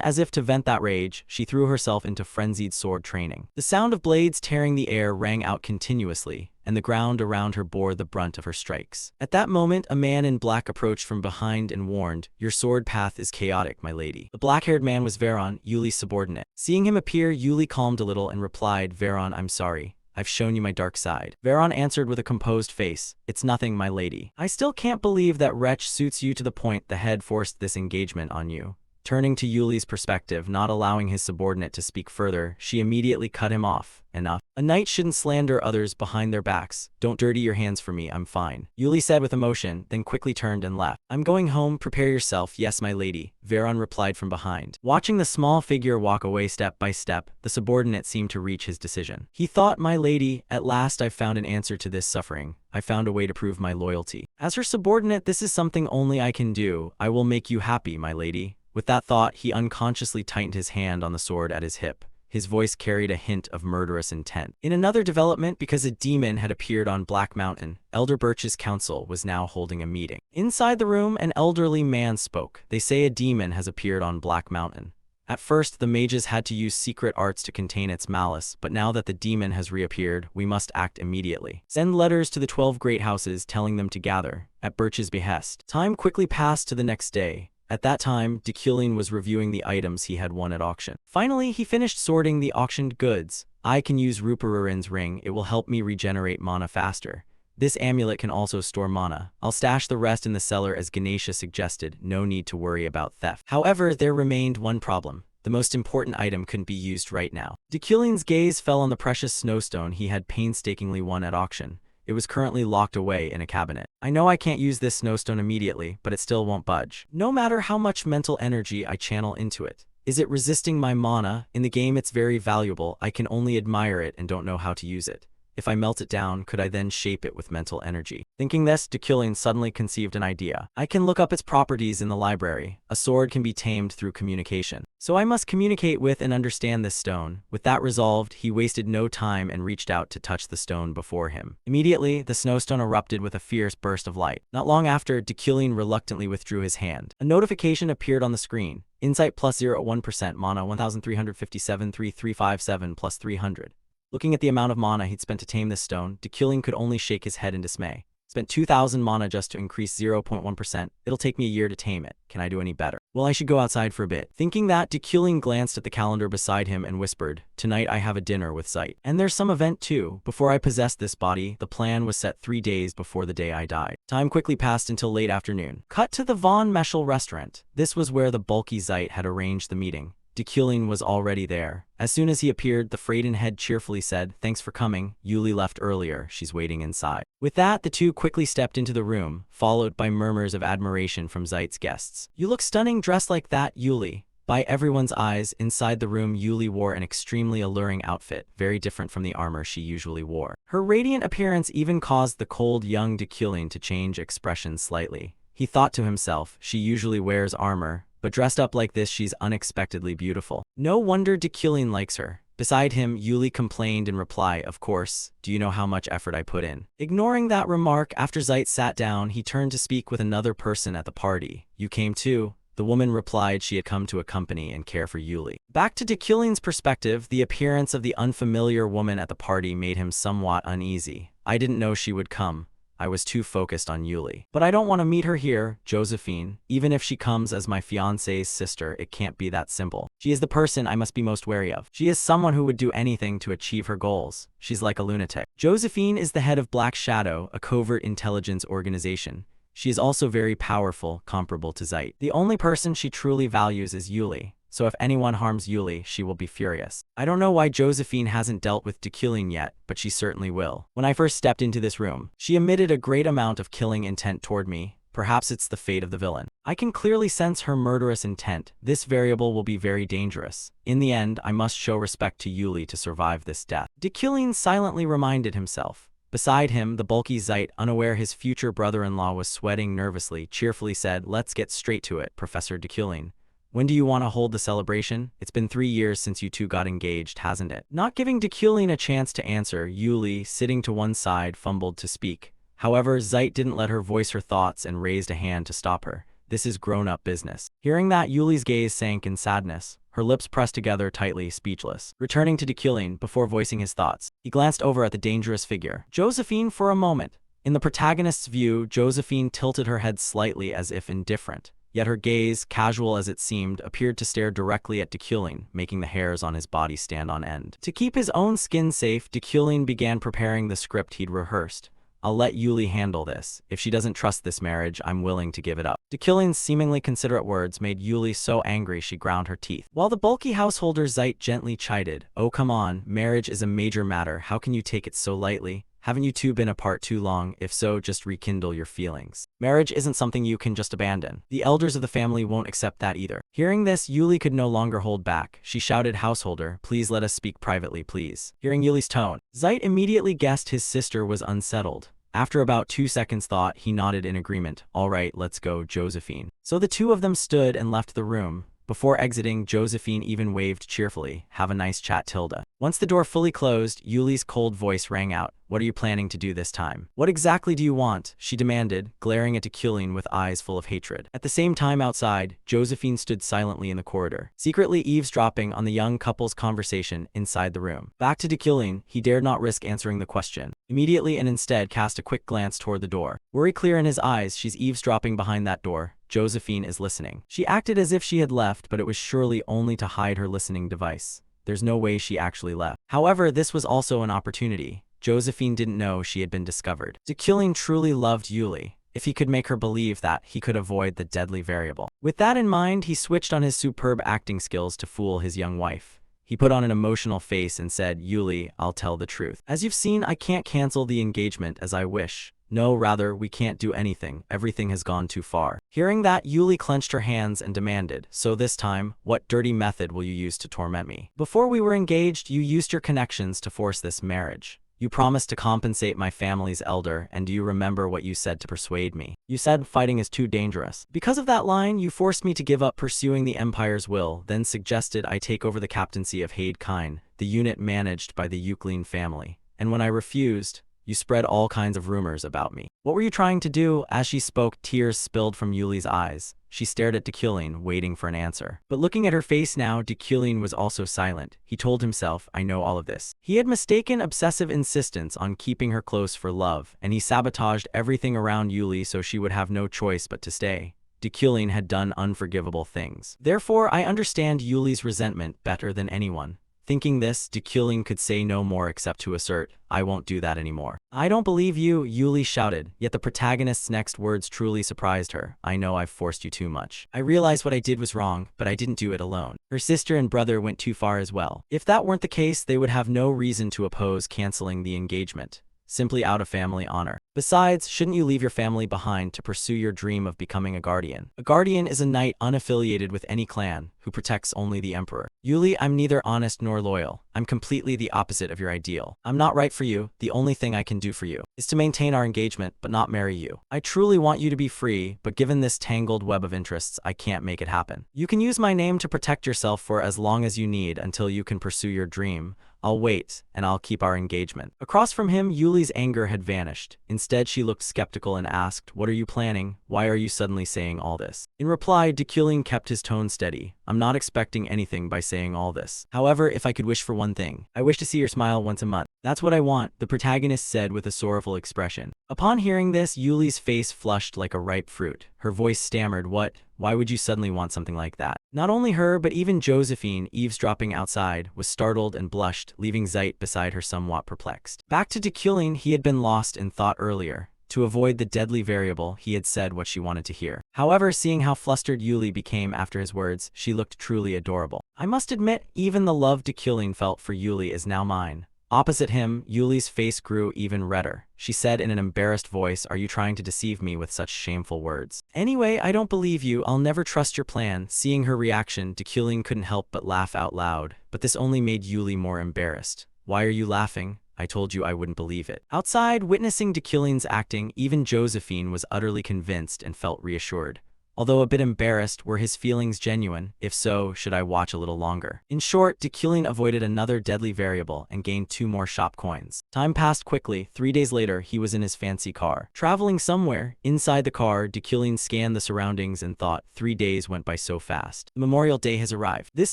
as if to vent that rage, she threw herself into frenzied sword training. The sound of blades tearing the air rang out continuously, and the ground around her bore the brunt of her strikes. At that moment, a man in black approached from behind and warned, "Your sword path is chaotic, my lady." The black-haired man was Veron, Yuli's subordinate. Seeing him appear, Yuli calmed a little and replied, "Veron, I'm sorry. I've shown you my dark side." Veron answered with a composed face, "It's nothing, my lady. I still can't believe that wretch suits you to the point the head forced this engagement on you." Turning to Yuli's perspective, not allowing his subordinate to speak further, she immediately cut him off. "Enough. A knight shouldn't slander others behind their backs. Don't dirty your hands for me, I'm fine," Yuli said with emotion, then quickly turned and left. "I'm going home, prepare yourself." "Yes, my lady," Veron replied from behind. Watching the small figure walk away step by step, the subordinate seemed to reach his decision. He thought, "My lady, at last I've found an answer to this suffering. I found a way to prove my loyalty. As her subordinate, this is something only I can do. I will make you happy, my lady." With that thought, he unconsciously tightened his hand on the sword at his hip. His voice carried a hint of murderous intent. In another development, because a demon had appeared on Black Mountain, Elder Birch's council was now holding a meeting. Inside the room, an elderly man spoke. "They say a demon has appeared on Black Mountain. At first, the mages had to use secret arts to contain its malice, but now that the demon has reappeared, we must act immediately. Send letters to the 12 great houses telling them to gather, at Birch's behest." Time quickly passed to the next day. At that time, Dekulin was reviewing the items he had won at auction. Finally, he finished sorting the auctioned goods. "I can use Ruparurin's ring. It will help me regenerate mana faster. This amulet can also store mana. I'll stash the rest in the cellar as Ganesha suggested. No need to worry about theft." However, there remained one problem. The most important item couldn't be used right now. Deculine's gaze fell on the precious snowstone he had painstakingly won at auction. It was currently locked away in a cabinet. I know I can't use this snowstone immediately, but it still won't budge. No matter how much mental energy I channel into it. Is it resisting my mana? In the game it's very valuable. I can only admire it and don't know how to use it. If I melt it down, could I then shape it with mental energy? Thinking this, Deculine suddenly conceived an idea. I can look up its properties in the library. A sword can be tamed through communication. So I must communicate with and understand this stone. With that resolved, he wasted no time and reached out to touch the stone before him. Immediately, the snowstone erupted with a fierce burst of light. Not long after, Deculine reluctantly withdrew his hand. A notification appeared on the screen. Insight plus 0.1%, mana 1357, 3357 plus 300. Looking at the amount of mana he'd spent to tame this stone, Deculine could only shake his head in dismay. Spent 2,000 mana just to increase 0.1%. It'll take me a year to tame it. Can I do any better? Well, I should go outside for a bit. Thinking that, Deculine glanced at the calendar beside him and whispered, "Tonight I have a dinner with Zeit. And there's some event too. Before I possessed this body, the plan was set 3 days before the day I died." Time quickly passed until late afternoon. Cut to the Von Meschel restaurant. This was where the bulky Zeit had arranged the meeting. Deculine was already there. As soon as he appeared, the Freyden head cheerfully said, "Thanks for coming. Yuli left earlier. She's waiting inside." With that, the two quickly stepped into the room, followed by murmurs of admiration from Zeit's guests. "You look stunning dressed like that, Yuli." By everyone's eyes, inside the room, Yuli wore an extremely alluring outfit, very different from the armor she usually wore. Her radiant appearance even caused the cold young Deculine to change expression slightly. He thought to himself, she usually wears armor, but dressed up like this she's unexpectedly beautiful. No wonder Deculine likes her. Beside him, Yuli complained in reply, "Of course, do you know how much effort I put in?" Ignoring that remark, after Zeit sat down, he turned to speak with another person at the party. "You came too?" The woman replied she had come to accompany and care for Yuli. Back to Deculine's perspective, the appearance of the unfamiliar woman at the party made him somewhat uneasy. "I didn't know she would come. I was too focused on Yuli. But I don't want to meet her here, Josephine. Even if she comes as my fiancé's sister, it can't be that simple. She is the person I must be most wary of. She is someone who would do anything to achieve her goals. She's like a lunatic." Josephine is the head of Black Shadow, a covert intelligence organization. She is also very powerful, comparable to Zeit. The only person she truly values is Yuli. So if anyone harms Yuli, she will be furious. I don't know why Josephine hasn't dealt with Deculine yet, but she certainly will. When I first stepped into this room, she emitted a great amount of killing intent toward me. Perhaps it's the fate of the villain. I can clearly sense her murderous intent. This variable will be very dangerous. In the end, I must show respect to Yuli to survive this death. Deculine silently reminded himself. Beside him, the bulky Zeit, unaware his future brother-in-law was sweating nervously, cheerfully said, "Let's get straight to it, Professor Deculine. When do you want to hold the celebration? It's been 3 years since you two got engaged, hasn't it?" Not giving Deculine a chance to answer, Yuli, sitting to one side, fumbled to speak. However, Zeit didn't let her voice her thoughts and raised a hand to stop her. This is grown-up business. Hearing that, Yuli's gaze sank in sadness. Her lips pressed together tightly, speechless. Returning to Deculine before voicing his thoughts, he glanced over at the dangerous figure, Josephine, for a moment. In the protagonist's view, Josephine tilted her head slightly as if indifferent. Yet her gaze, casual as it seemed, appeared to stare directly at Deculine, making the hairs on his body stand on end. To keep his own skin safe, Deculine began preparing the script he'd rehearsed. "I'll let Yuli handle this. If she doesn't trust this marriage, I'm willing to give it up." Deculine's seemingly considerate words made Yuli so angry she ground her teeth. While the bulky householder Zeit gently chided, "Oh come on, marriage is a major matter. How can you take it so lightly? Haven't you two been apart too long? If so, just rekindle your feelings. Marriage isn't something you can just abandon. The elders of the family won't accept that either." Hearing this, Yuli could no longer hold back. She shouted, "Householder, please let us speak privately, please." Hearing Yuli's tone, Zeit immediately guessed his sister was unsettled. After about 2 seconds thought, he nodded in agreement. "All right, let's go, Josephine." So the two of them stood and left the room. Before exiting, Josephine even waved cheerfully, "Have a nice chat, Tilda." Once the door fully closed, Yuli's cold voice rang out. "What are you planning to do this time? What exactly do you want?" she demanded, glaring at Deculine with eyes full of hatred. At the same time outside, Josephine stood silently in the corridor, secretly eavesdropping on the young couple's conversation inside the room. Back to Deculine, he dared not risk answering the question. Immediately and instead cast a quick glance toward the door. Worry clear in his eyes, she's eavesdropping behind that door. Josephine is listening. She acted as if she had left, but it was surely only to hide her listening device. There's no way she actually left. However, this was also an opportunity. Josephine didn't know she had been discovered. Deculine truly loved Yuli. if he could make her believe that, he could avoid the deadly variable. With that in mind, he switched on his superb acting skills to fool his young wife. He put on an emotional face and said, "Yuli, I'll tell the truth. As you've seen, I can't cancel the engagement as I wish. No, rather, we can't do anything. Everything has gone too far." Hearing that, Yuli clenched her hands and demanded, "So this time, what dirty method will you use to torment me? Before we were engaged, you used your connections to force this marriage. You promised to compensate my family's elder, and do you remember what you said to persuade me? You said fighting is too dangerous. Because of that line, you forced me to give up pursuing the Empire's will, then suggested I take over the captaincy of Haid Kine, the unit managed by the Euclid family. And when I refused, you spread all kinds of rumors about me. What were you trying to do?" As she spoke, tears spilled from Yuli's eyes. She stared at Dekylin, waiting for an answer. But looking at her face now, Dekylin was also silent. He told himself, "I know all of this." He had mistaken obsessive insistence on keeping her close for love, and he sabotaged everything around Yuli so she would have no choice but to stay. Dekylin had done unforgivable things. Therefore, I understand Yuli's resentment better than anyone. Thinking this, Dekylin could say no more except to assert, "I won't do that anymore." "I don't believe you," Yuli shouted, yet the protagonist's next words truly surprised her. "I know I've forced you too much. I realize what I did was wrong, but I didn't do it alone. Her sister and brother went too far as well. If that weren't the case, they would have no reason to oppose canceling the engagement. Simply out of family honor. Besides, shouldn't you leave your family behind to pursue your dream of becoming a guardian? A guardian is a knight unaffiliated with any clan, who protects only the emperor. Yuli, I'm neither honest nor loyal. I'm completely the opposite of your ideal. I'm not right for you. The only thing I can do for you is to maintain our engagement, but not marry you. I truly want you to be free, but given this tangled web of interests, I can't make it happen. You can use my name to protect yourself for as long as you need until you can pursue your dream. I'll wait, and I'll keep our engagement." Across from him, Yuli's anger had vanished. Instead, she looked skeptical and asked, "What are you planning? Why are you suddenly saying all this?" In reply, Dekylin kept his tone steady. "I'm not expecting anything by saying all this. However, if I could wish for one thing, I wish to see your smile once a month." "That's what I want," the protagonist said with a sorrowful expression. Upon hearing this, Yuli's face flushed like a ripe fruit. Her voice stammered, "What? Why would you suddenly want something like that?" Not only her, but even Josephine, eavesdropping outside, was startled and blushed, leaving Zeit beside her somewhat perplexed. Back to Dekylin, he had been lost in thought earlier. To avoid the deadly variable, he had said what she wanted to hear. However, seeing how flustered Yuli became after his words, she looked truly adorable. "I must admit, even the love Dekylin felt for Yuli is now mine." Opposite him, Yuli's face grew even redder. She said in an embarrassed voice, "Are you trying to deceive me with such shameful words?" "Anyway, I don't believe you. I'll never trust your plan." Seeing her reaction, Dekylin couldn't help but laugh out loud, but this only made Yuli more embarrassed. "Why are you laughing? I told you I wouldn't believe it." Outside, witnessing Dekylin's acting, even Josephine was utterly convinced and felt reassured. Although a bit embarrassed, were his feelings genuine? If so, should I watch a little longer? In short, Dekylin avoided another deadly variable and gained 2 more shop coins. Time passed quickly. 3 days later, he was in his fancy car, traveling somewhere. Inside the car, Dekylin scanned the surroundings and thought, 3 days went by so fast. Memorial Day has arrived. This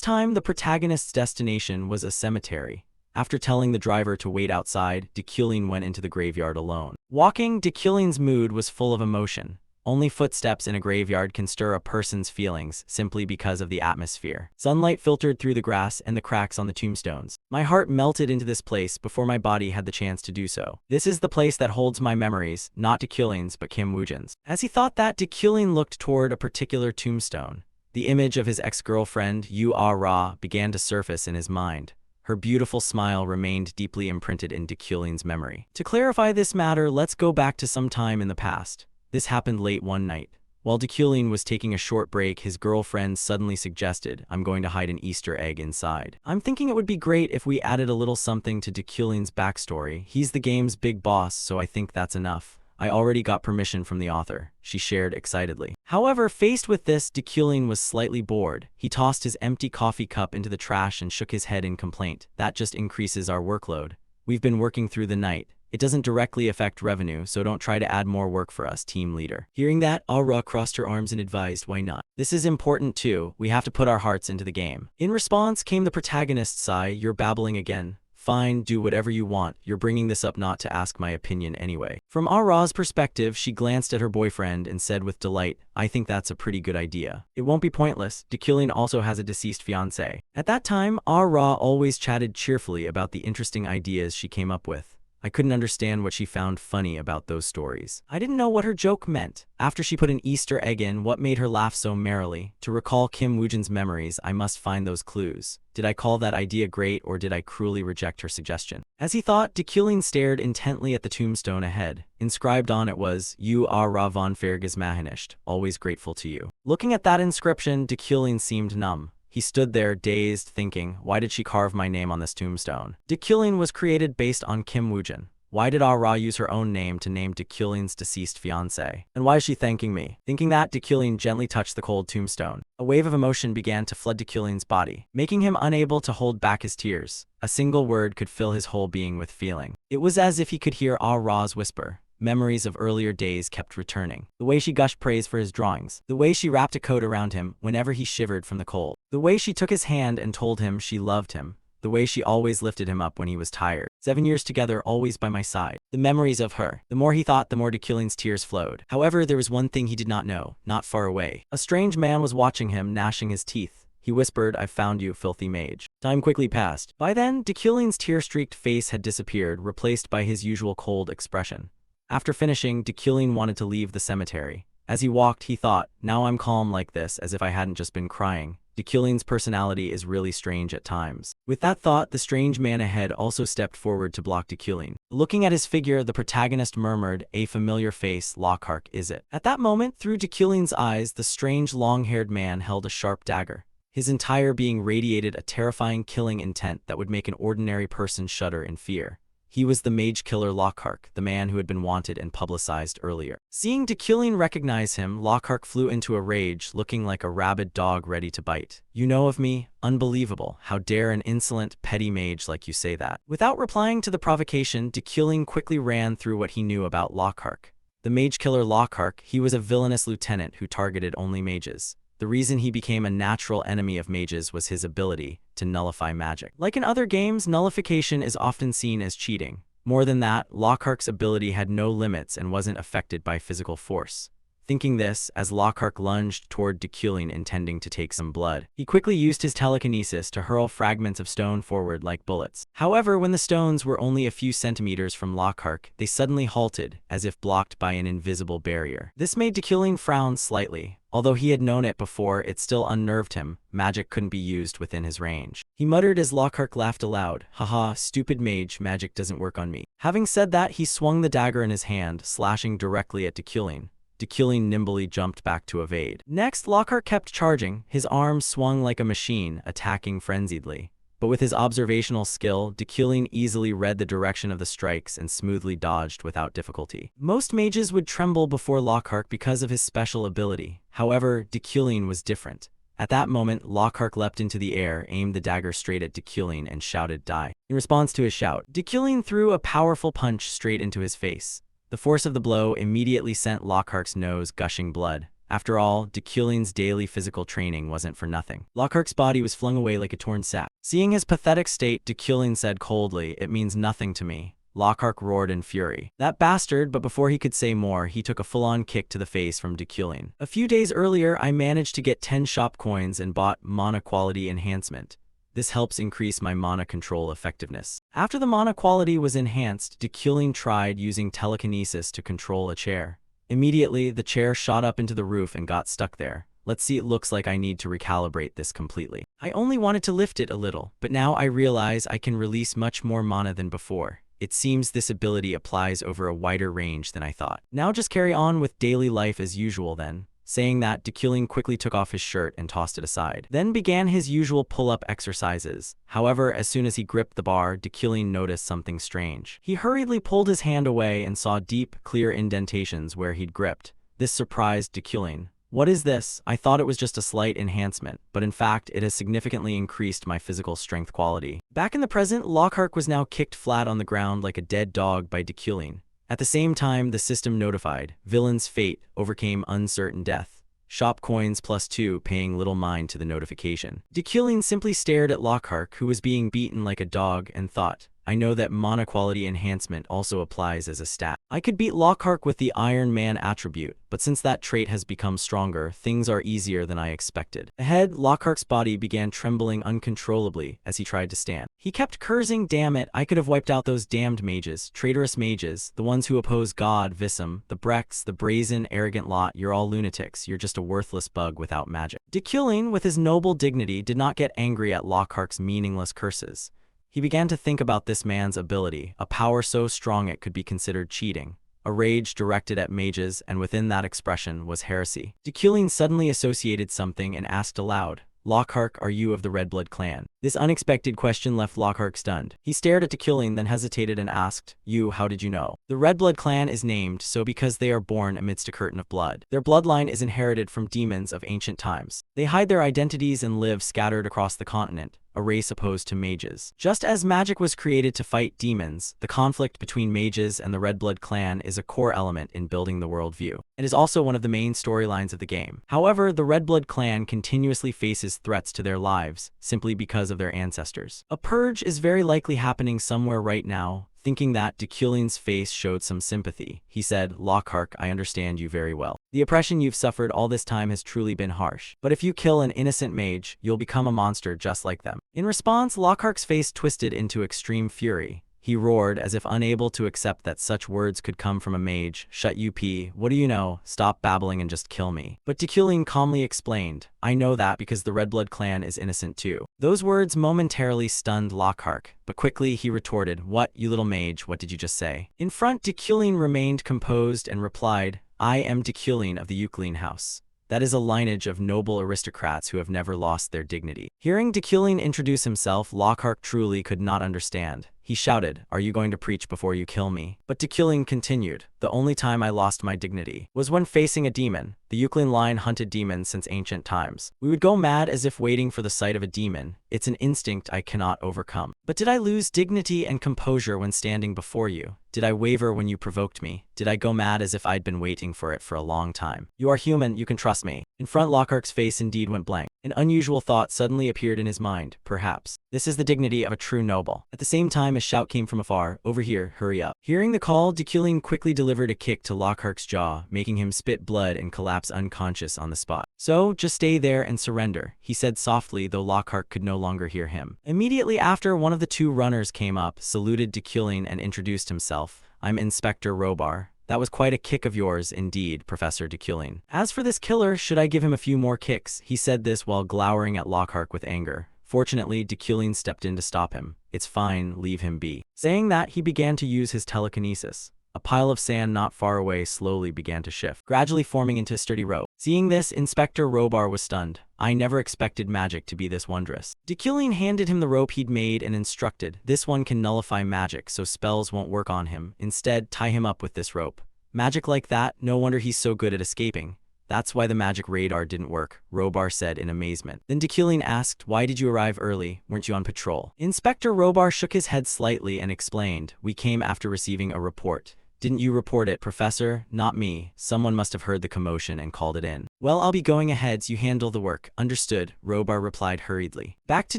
time, the protagonist's destination was a cemetery. After telling the driver to wait outside, Dekylin went into the graveyard alone. Walking, Dekylin's mood was full of emotion. Only footsteps in a graveyard can stir a person's feelings simply because of the atmosphere. Sunlight filtered through the grass and the cracks on the tombstones. My heart melted into this place before my body had the chance to do so. This is the place that holds my memories, not Dekylin's but Kim Woojin's. As he thought that, Dekylin looked toward a particular tombstone. The image of his ex-girlfriend, Yu Ah-ra, began to surface in his mind. Her beautiful smile remained deeply imprinted in Dekylin's memory. To clarify this matter, let's go back to some time in the past. This happened late one night. While Dekylin was taking a short break, his girlfriend suddenly suggested, "I'm going to hide an Easter egg inside." I'm thinking it would be great if we added a little something to Dekylin's backstory. He's the game's big boss, so I think that's enough. I already got permission from the author, she shared excitedly. However, faced with this, Dekylin was slightly bored. He tossed his empty coffee cup into the trash and shook his head in complaint. "That just increases our workload. We've been working through the night. It doesn't directly affect revenue, so don't try to add more work for us, team leader." Hearing that, Ah-ra crossed her arms and advised, "Why not? This is important too. We have to put our hearts into the game." In response came the protagonist's sigh, "You're babbling again. Fine, do whatever you want. You're bringing this up not to ask my opinion anyway." From Ah-ra's perspective, she glanced at her boyfriend and said with delight, "I think that's a pretty good idea. It won't be pointless. Dekylin also has a deceased fiancé." At that time, Ah-ra always chatted cheerfully about the interesting ideas she came up with. I couldn't understand what she found funny about those stories. I didn't know what her joke meant. After she put an Easter egg in, what made her laugh so merrily? To recall Kim Woojin's memories, I must find those clues. Did I call that idea great, or did I cruelly reject her suggestion? As he thought, Dekulin stared intently at the tombstone ahead. Inscribed on it was, "You are Ra von Vergesmahenisht, always grateful to you." Looking at that inscription, Dekulin seemed numb. He stood there, dazed, thinking, why did she carve my name on this tombstone? Dekulin was created based on Kim Woojin. Why did Ah-Ra use her own name to name Dekulin's deceased fiancé? And why is she thanking me? Thinking that, Dekulin gently touched the cold tombstone. A wave of emotion began to flood Dekulin's body, making him unable to hold back his tears. A single word could fill his whole being with feeling. It was as if he could hear Ah-Ra's whisper. Memories of earlier days kept returning. The way she gushed praise for his drawings. The way she wrapped a coat around him whenever he shivered from the cold. The way she took his hand and told him she loved him. The way she always lifted him up when he was tired. 7 years together, always by my side. The memories of her. The more he thought, the more Dekulin's tears flowed. However, there was one thing he did not know, not far away. A strange man was watching him, gnashing his teeth. He whispered, "I've found you, filthy mage." Time quickly passed. By then, Dekulin's tear-streaked face had disappeared, replaced by his usual cold expression. After finishing, Dekulin wanted to leave the cemetery. As he walked, he thought, now I'm calm like this, as if I hadn't just been crying. Dekulin's personality is really strange at times. With that thought, the strange man ahead also stepped forward to block Dekulin. Looking at his figure, the protagonist murmured, "A familiar face, Lockhart, is it?" At that moment, through Dekulin's eyes, the strange long-haired man held a sharp dagger. His entire being radiated a terrifying killing intent that would make an ordinary person shudder in fear. He was the mage killer Lockhart, the man who had been wanted and publicized earlier. Seeing Dekulin recognize him, Lockhart flew into a rage, looking like a rabid dog ready to bite. "You know of me? Unbelievable. How dare an insolent, petty mage like you say that?" Without replying to the provocation, Dekulin quickly ran through what he knew about Lockhart. The mage killer Lockhart, he was a villainous lieutenant who targeted only mages. The reason he became a natural enemy of mages was his ability to nullify magic. Like in other games, nullification is often seen as cheating. More than that, Lockhart's ability had no limits and wasn't affected by physical force. Thinking this, as Lockhart lunged toward Dekulin intending to take some blood, he quickly used his telekinesis to hurl fragments of stone forward like bullets. However, when the stones were only a few centimeters from Lockhart, they suddenly halted, as if blocked by an invisible barrier. This made Dekulin frown slightly. Although he had known it before, it still unnerved him. Magic couldn't be used within his range. He muttered as Lockhart laughed aloud. "Haha, stupid mage, magic doesn't work on me." Having said that, he swung the dagger in his hand, slashing directly at Dekulin. Dekulin nimbly jumped back to evade. Next, Lockhart kept charging. His arms swung like a machine, attacking frenziedly. But with his observational skill, Dekulin easily read the direction of the strikes and smoothly dodged without difficulty. Most mages would tremble before Lockhart because of his special ability. However, Dekulin was different. At that moment, Lockhart leapt into the air, aimed the dagger straight at Dekulin, and shouted, "Die." In response to his shout, Dekulin threw a powerful punch straight into his face. The force of the blow immediately sent Lockhart's nose gushing blood. After all, Dekulin's daily physical training wasn't for nothing. Lockhart's body was flung away like a torn sap. Seeing his pathetic state, Dekulin said coldly, "It means nothing to me." Lockhart roared in fury. "That bastard," but before he could say more, he took a full-on kick to the face from Dekulin. "A few days earlier, I managed to get 10 shop coins and bought mana quality enhancement. This helps increase my mana control effectiveness." After the mana quality was enhanced, Dekulin tried using telekinesis to control a chair. Immediately, the chair shot up into the roof and got stuck there. Let's see, it looks like I need to recalibrate this completely. I only wanted to lift it a little, but now I realize I can release much more mana than before. It seems this ability applies over a wider range than I thought. Now just carry on with daily life as usual then. Saying that, Dekulin quickly took off his shirt and tossed it aside. Then began his usual pull-up exercises. However, as soon as he gripped the bar, Dekulin noticed something strange. He hurriedly pulled his hand away and saw deep, clear indentations where he'd gripped. This surprised Dekulin. "What is this? I thought it was just a slight enhancement, but in fact, it has significantly increased my physical strength quality." Back in the present, Lockhart was now kicked flat on the ground like a dead dog by Dekulin. At the same time, the system notified, "Villain's fate overcame uncertain death. Shop coins +2, paying little mind to the notification." Dekulin simply stared at Lockhart, who was being beaten like a dog, and thought, I know that monoquality enhancement also applies as a stat. I could beat Lockhart with the Iron Man attribute, but since that trait has become stronger, things are easier than I expected. Ahead, Lockhart's body began trembling uncontrollably as he tried to stand. He kept cursing, damn it, I could have wiped out those damned mages, traitorous mages, the ones who oppose God, Vissam, the Brecks, the brazen, arrogant lot, you're all lunatics, you're just a worthless bug without magic. Deculing, with his noble dignity, did not get angry at Lockhart's meaningless curses. He began to think about this man's ability, a power so strong it could be considered cheating. A rage directed at mages, and within that expression was heresy. Deculing suddenly associated something and asked aloud, Lockhart, are you of the Red Blood clan? This unexpected question left Lockhart stunned. He stared at Deculing, then hesitated and asked, you, how did you know? The Red Blood clan is named so because they are born amidst a curtain of blood. Their bloodline is inherited from demons of ancient times. They hide their identities and live scattered across the continent, a race opposed to mages. Just as magic was created to fight demons, the conflict between mages and the Red Blood clan is a core element in building the worldview. It is also one of the main storylines of the game. However, the Red Blood clan continuously faces threats to their lives, simply because of their ancestors. A purge is very likely happening somewhere right now. Thinking that, Deculing's face showed some sympathy. He said, Lockhart, I understand you very well. The oppression you've suffered all this time has truly been harsh. But if you kill an innocent mage, you'll become a monster just like them. In response, Lockhart's face twisted into extreme fury. He roared as if unable to accept that such words could come from a mage. Shut you p, what do you know? Stop babbling and just kill me. But Deculing calmly explained, I know that because the Red Blood clan is innocent too. Those words momentarily stunned Lockhart, but quickly he retorted, what, you little mage, what did you just say? In front, Deculing remained composed and replied, I am Deculing of the Eucline house. That is a lineage of noble aristocrats who have never lost their dignity. Hearing Deculing introduce himself, Lockhart truly could not understand. He shouted, are you going to preach before you kill me? But Deculing continued, the only time I lost my dignity was when facing a demon. The Eucline line hunted demons since ancient times. We would go mad as if waiting for the sight of a demon. It's an instinct I cannot overcome. But did I lose dignity and composure when standing before you? Did I waver when you provoked me? Did I go mad as if I'd been waiting for it for a long time? You are human, you can trust me. In front, Lockhart's face indeed went blank. An unusual thought suddenly appeared in his mind. Perhaps this is the dignity of a true noble. At the same time, a shout came from afar, over here, hurry up. Hearing the call, Deculing quickly delivered a kick to Lockhart's jaw, making him spit blood and collapse unconscious on the spot. So, just stay there and surrender, he said softly, though Lockhart could no longer hear him. Immediately after, one of the two runners came up, saluted Deculing and introduced himself. I'm Inspector Robar. That was quite a kick of yours, indeed, Professor Deculing. As for this killer, should I give him a few more kicks? He said this while glowering at Lockhart with anger. Fortunately, Deculing stepped in to stop him. It's fine, leave him be. Saying that, he began to use his telekinesis. A pile of sand not far away slowly began to shift, gradually forming into a sturdy rope. Seeing this, Inspector Robar was stunned. I never expected magic to be this wondrous. Deculing handed him the rope he'd made and instructed, this one can nullify magic so spells won't work on him. Instead, tie him up with this rope. Magic like that? No wonder he's so good at escaping. That's why the magic radar didn't work, Robar said in amazement. Then Deculing asked, why did you arrive early? Weren't you on patrol? Inspector Robar shook his head slightly and explained, we came after receiving a report. Didn't you report it, Professor? Not me. Someone must have heard the commotion and called it in. Well, I'll be going ahead so you handle the work. Understood, Robar replied hurriedly. Back to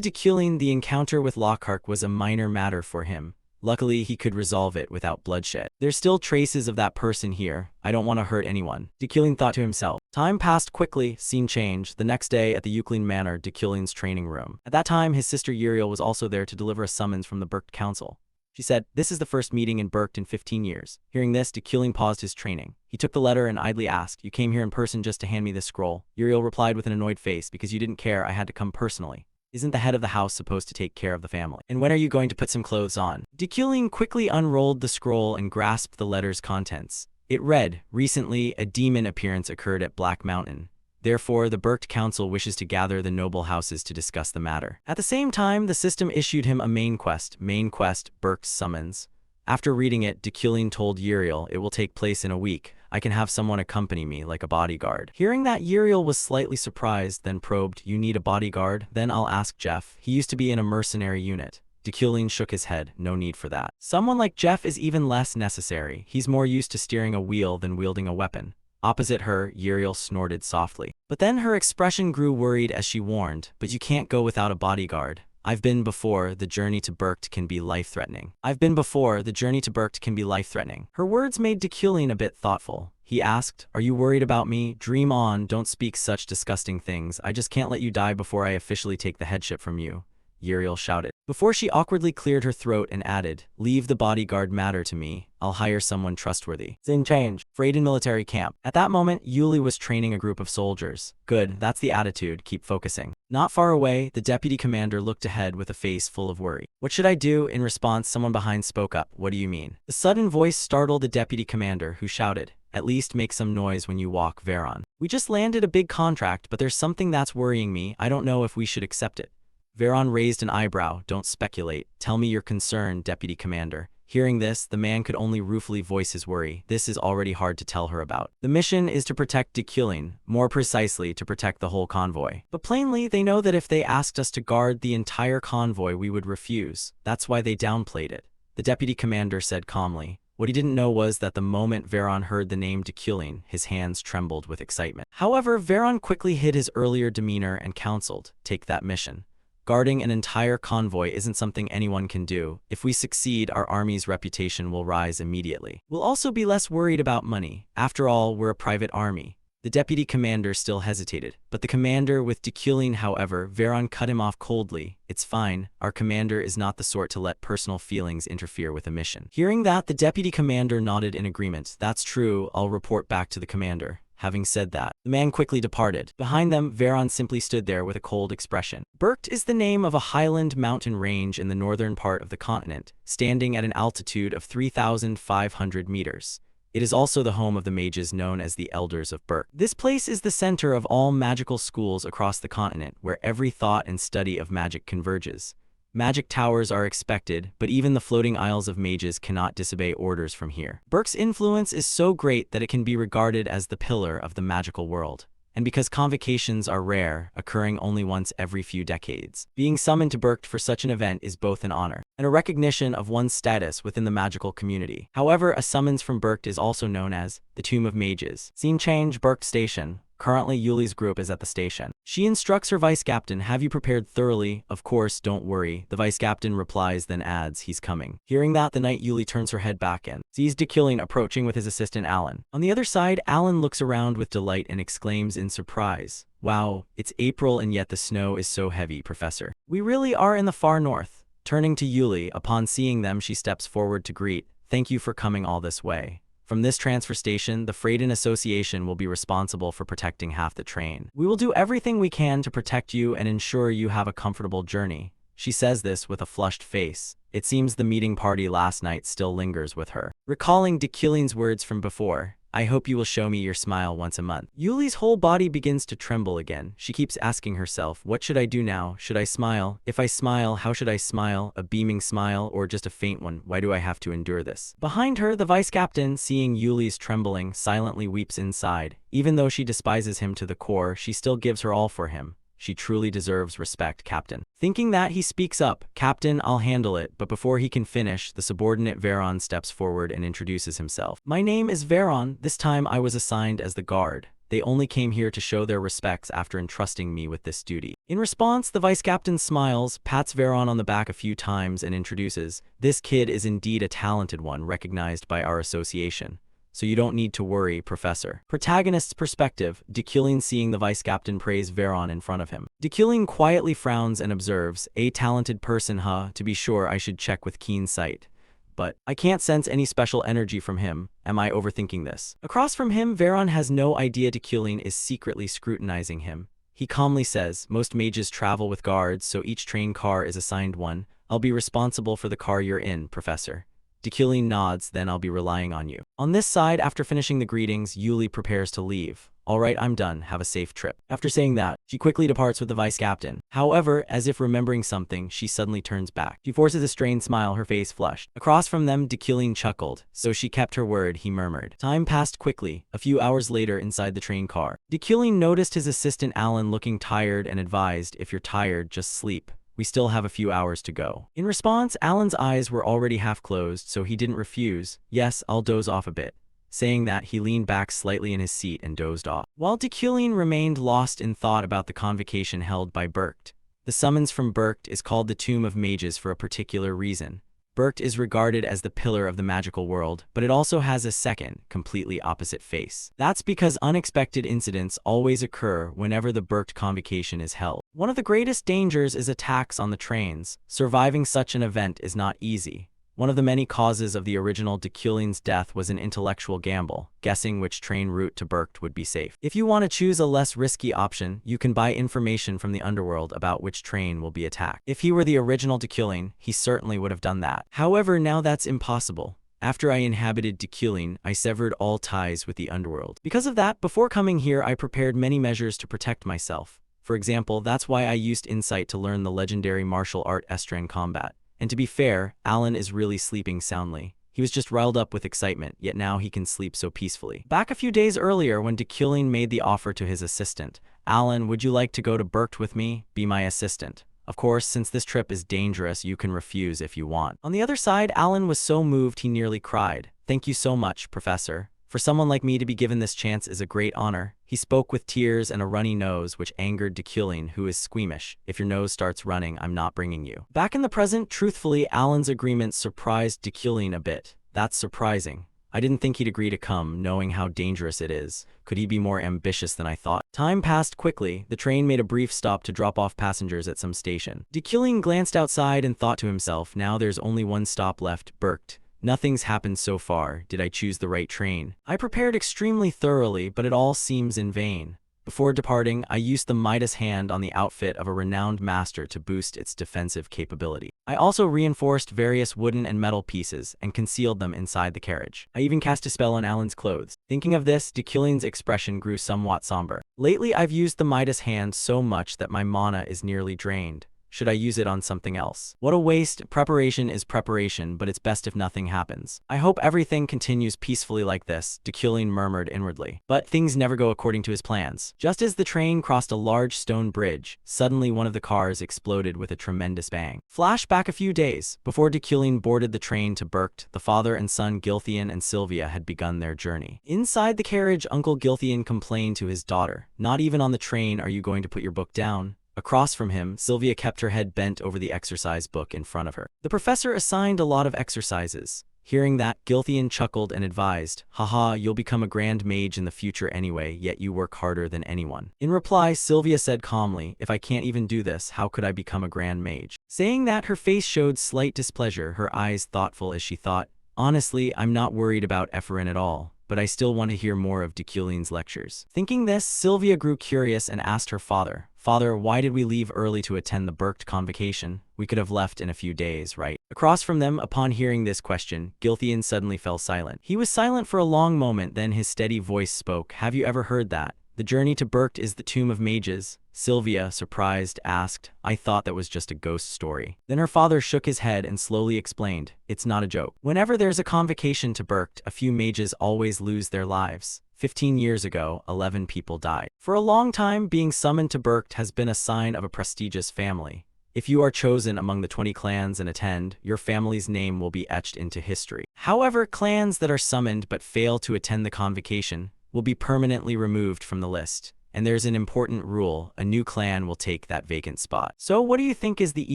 Deculing, the encounter with Lockhart was a minor matter for him. Luckily, he could resolve it without bloodshed. There's still traces of that person here. I don't want to hurt anyone, Deculing thought to himself. Time passed quickly, scene change. The next day at the Eucline Manor, Deculing's training room. At that time, his sister Uriel was also there to deliver a summons from the Berkt Council. She said, this is the first meeting in Berkt in 15 years. Hearing this, Deculing paused his training. He took the letter and idly asked, you came here in person just to hand me this scroll? Uriel replied with an annoyed face, because you didn't care, I had to come personally. Isn't the head of the house supposed to take care of the family? And when are you going to put some clothes on? Deculing quickly unrolled the scroll and grasped the letter's contents. It read, recently, a demon appearance occurred at Black Mountain. Therefore, the Berkt Council wishes to gather the noble houses to discuss the matter. At the same time, the system issued him a main quest, Berkt's summons. After reading it, Deculing told Uriel, it will take place in a week. I can have someone accompany me like a bodyguard. Hearing that, Uriel was slightly surprised, then probed, you need a bodyguard? Then I'll ask Jeff. He used to be in a mercenary unit. Deculing shook his head, no need for that. Someone like Jeff is even less necessary. He's more used to steering a wheel than wielding a weapon. Opposite her, Uriel snorted softly. But then her expression grew worried as she warned, but you can't go without a bodyguard. I've been before, the journey to Berkt can be life-threatening. I've been before, the journey to Berkt can be life-threatening. Her words made Dekylin a bit thoughtful. He asked, "Are you worried about me? Dream on, don't speak such disgusting things. I just can't let you die before I officially take the headship from you," Uriel shouted. Before she awkwardly cleared her throat and added, "Leave the bodyguard matter to me. I'll hire someone trustworthy." Zing change. Freydin military camp. At that moment, Yuli was training a group of soldiers. Good, that's the attitude, keep focusing. Not far away, the deputy commander looked ahead with a face full of worry. "What should I do?" In response, someone behind spoke up. "What do you mean?" The sudden voice startled the deputy commander, who shouted, "At least make some noise when you walk, Veron. We just landed a big contract, but there's something that's worrying me. I don't know if we should accept it." Veron raised an eyebrow. "Don't speculate. Tell me your concern, Deputy Commander." Hearing this, the man could only ruefully voice his worry. This is already hard to tell her about. The mission is to protect Dekylin, more precisely to protect the whole convoy. But plainly, they know that if they asked us to guard the entire convoy, we would refuse. That's why they downplayed it. The Deputy Commander said calmly. What he didn't know was that the moment Veron heard the name Dekylin, his hands trembled with excitement. However, Veron quickly hid his earlier demeanor and counseled, "Take that mission. Guarding an entire convoy isn't something anyone can do. If we succeed, our army's reputation will rise immediately. We'll also be less worried about money. After all, we're a private army." The deputy commander still hesitated, but the commander with Dekylin, however, Veron cut him off coldly. "It's fine. Our commander is not the sort to let personal feelings interfere with a mission." Hearing that, the deputy commander nodded in agreement. "That's true. I'll report back to the commander." Having said that, the man quickly departed. Behind them, Veron simply stood there with a cold expression. Berkt is the name of a highland mountain range in the northern part of the continent, standing at an altitude of 3,500 meters. It is also the home of the mages known as the Elders of Berkt. This place is the center of all magical schools across the continent, where every thought and study of magic converges. Magic towers are expected, but even the floating isles of mages cannot disobey orders from here. Berkt's influence is so great that it can be regarded as the pillar of the magical world. And because convocations are rare, occurring only once every few decades, being summoned to Berkt for such an event is both an honor and a recognition of one's status within the magical community. However, a summons from Berkt is also known as the Tomb of Mages. Scene change, Berkt Station. Currently, Yuli's group is at the station. She instructs her vice captain, "Have you prepared thoroughly?" "Of course, don't worry." The vice captain replies, then adds, "He's coming." Hearing that, the night Yuli turns her head back and sees Dekylin approaching with his assistant Alan. On the other side, Alan looks around with delight and exclaims in surprise, "Wow, it's April and yet the snow is so heavy, Professor. We really are in the far north." Turning to Yuli, upon seeing them, she steps forward to greet, "Thank you for coming all this way. From this transfer station, the Freydin Association will be responsible for protecting half the train. We will do everything we can to protect you and ensure you have a comfortable journey." She says this with a flushed face. It seems the meeting party last night still lingers with her. Recalling Dekylin's words from before, "I hope you will show me your smile once a month." Yuli's whole body begins to tremble again. She keeps asking herself, what should I do now? Should I smile? If I smile, how should I smile? A beaming smile or just a faint one? Why do I have to endure this? Behind her, the vice captain, seeing Yuli's trembling, silently weeps inside. Even though she despises him to the core, she still gives her all for him. She truly deserves respect, Captain. Thinking that, he speaks up, "Captain, I'll handle it," but before he can finish, the subordinate Veron steps forward and introduces himself. "My name is Veron. This time I was assigned as the guard. They only came here to show their respects after entrusting me with this duty." In response, the vice captain smiles, pats Veron on the back a few times and introduces, "This kid is indeed a talented one recognized by our association. So you don't need to worry, Professor." Protagonist's perspective, Dekylin seeing the vice captain praise Veron in front of him. Dekylin quietly frowns and observes, "A talented person, huh? To be sure, I should check with keen sight. But I can't sense any special energy from him. Am I overthinking this?" Across from him, Veron has no idea Dekylin is secretly scrutinizing him. He calmly says, "Most mages travel with guards, so each train car is assigned one. I'll be responsible for the car you're in, Professor." Dekylin nods, "Then I'll be relying on you." On this side, after finishing the greetings, Yuli prepares to leave. "All right, I'm done. Have a safe trip." After saying that, she quickly departs with the vice captain. However, as if remembering something, she suddenly turns back. She forces a strained smile, her face flushed. Across from them, Dekylin chuckled. "So she kept her word," he murmured. Time passed quickly. A few hours later, inside the train car, Dekylin noticed his assistant Alan looking tired and advised, "If you're tired, just sleep. We still have a few hours to go." In response, Alan's eyes were already half closed, so he didn't refuse. "Yes, I'll doze off a bit." Saying that, he leaned back slightly in his seat and dozed off. While Dekylin remained lost in thought about the convocation held by Berkt, The summons from Berkt is called the Tomb of Mages for a particular reason. Berkt is regarded as the pillar of the magical world, but it also has a second, completely opposite face. That's because unexpected incidents always occur whenever the Berkt convocation is held. One of the greatest dangers is attacks on the trains. Surviving such an event is not easy. One of the many causes of the original Dekulin's death was an intellectual gamble, guessing which train route to Berkt would be safe. If you want to choose a less risky option, you can buy information from the underworld about which train will be attacked. If he were the original Dekulin, he certainly would have done that. However, now that's impossible. After I inhabited Dekulin, I severed all ties with the underworld. Because of that, before coming here, I prepared many measures to protect myself. For example, that's why I used insight to learn the legendary martial art Destined combat. And to be fair, Alan is really sleeping soundly. He was just riled up with excitement, yet now he can sleep so peacefully. Back a few days earlier, when Dekulin made the offer to his assistant, "Alan, would you like to go to Berkt with me? Be my assistant. Of course, since this trip is dangerous, you can refuse if you want." On the other side, Alan was so moved he nearly cried. "Thank you so much, Professor. For someone like me to be given this chance is a great honor." He spoke with tears and a runny nose, which angered Dekulin, who is squeamish. "If your nose starts running, I'm not bringing you." Back in the present, truthfully, Alan's agreement surprised Dekulin a bit. "That's surprising. I didn't think he'd agree to come, knowing how dangerous it is. Could he be more ambitious than I thought?" Time passed quickly. The train made a brief stop to drop off passengers at some station. Dekulin glanced outside and thought to himself, now there's only one stop left, Berkt. Nothing's happened so far. Did I choose the right train? I prepared extremely thoroughly, but it all seems in vain. Before departing, I used the Midas hand on the outfit of a renowned master to boost its defensive capability. I also reinforced various wooden and metal pieces and concealed them inside the carriage. I even cast a spell on Alan's clothes. Thinking of this, Dekulin's expression grew somewhat somber. Lately, I've used the Midas hand so much that my mana is nearly drained. Should I use it on something else? What a waste. Preparation is preparation, but it's best if nothing happens. I hope everything continues peacefully like this, Dekulin murmured inwardly. But things never go according to his plans. Just as the train crossed a large stone bridge, suddenly one of the cars exploded with a tremendous bang. Flash back a few days. Before Dekulin boarded the train to Berkt, the father and son Gilthian and Sylvia had begun their journey. Inside the carriage, Uncle Gilthian complained to his daughter, "Not even on the train are you going to put your book down?" Across from him, Sylvia kept her head bent over the exercise book in front of her. The professor assigned a lot of exercises. Hearing that, Gilthian chuckled and advised, "Haha, you'll become a grand mage in the future anyway, yet you work harder than anyone." In reply, Sylvia said calmly, "If I can't even do this, how could I become a grand mage?" Saying that, her face showed slight displeasure, her eyes thoughtful as she thought, "Honestly, I'm not worried about Ephraim at all, but I still want to hear more of Dekulin's lectures." Thinking this, Sylvia grew curious and asked her father, "Father, why did we leave early to attend the Berkt convocation? We could have left in a few days, right?" Across from them, upon hearing this question, Gilthian suddenly fell silent. He was silent for a long moment, then his steady voice spoke, "Have you ever heard that? The journey to Berkt is the Tomb of Mages?" Sylvia, surprised, asked, "I thought that was just a ghost story." Then her father shook his head and slowly explained, "It's not a joke. Whenever there's a convocation to Berkt, a few mages always lose their lives. 15 years ago, 11 people died. For a long time, being summoned to Berkt has been a sign of a prestigious family. If you are chosen among the 20 clans and attend, your family's name will be etched into history. However, clans that are summoned but fail to attend the convocation will be permanently removed from the list. And there's an important rule: a new clan will take that vacant spot. So what do you think is the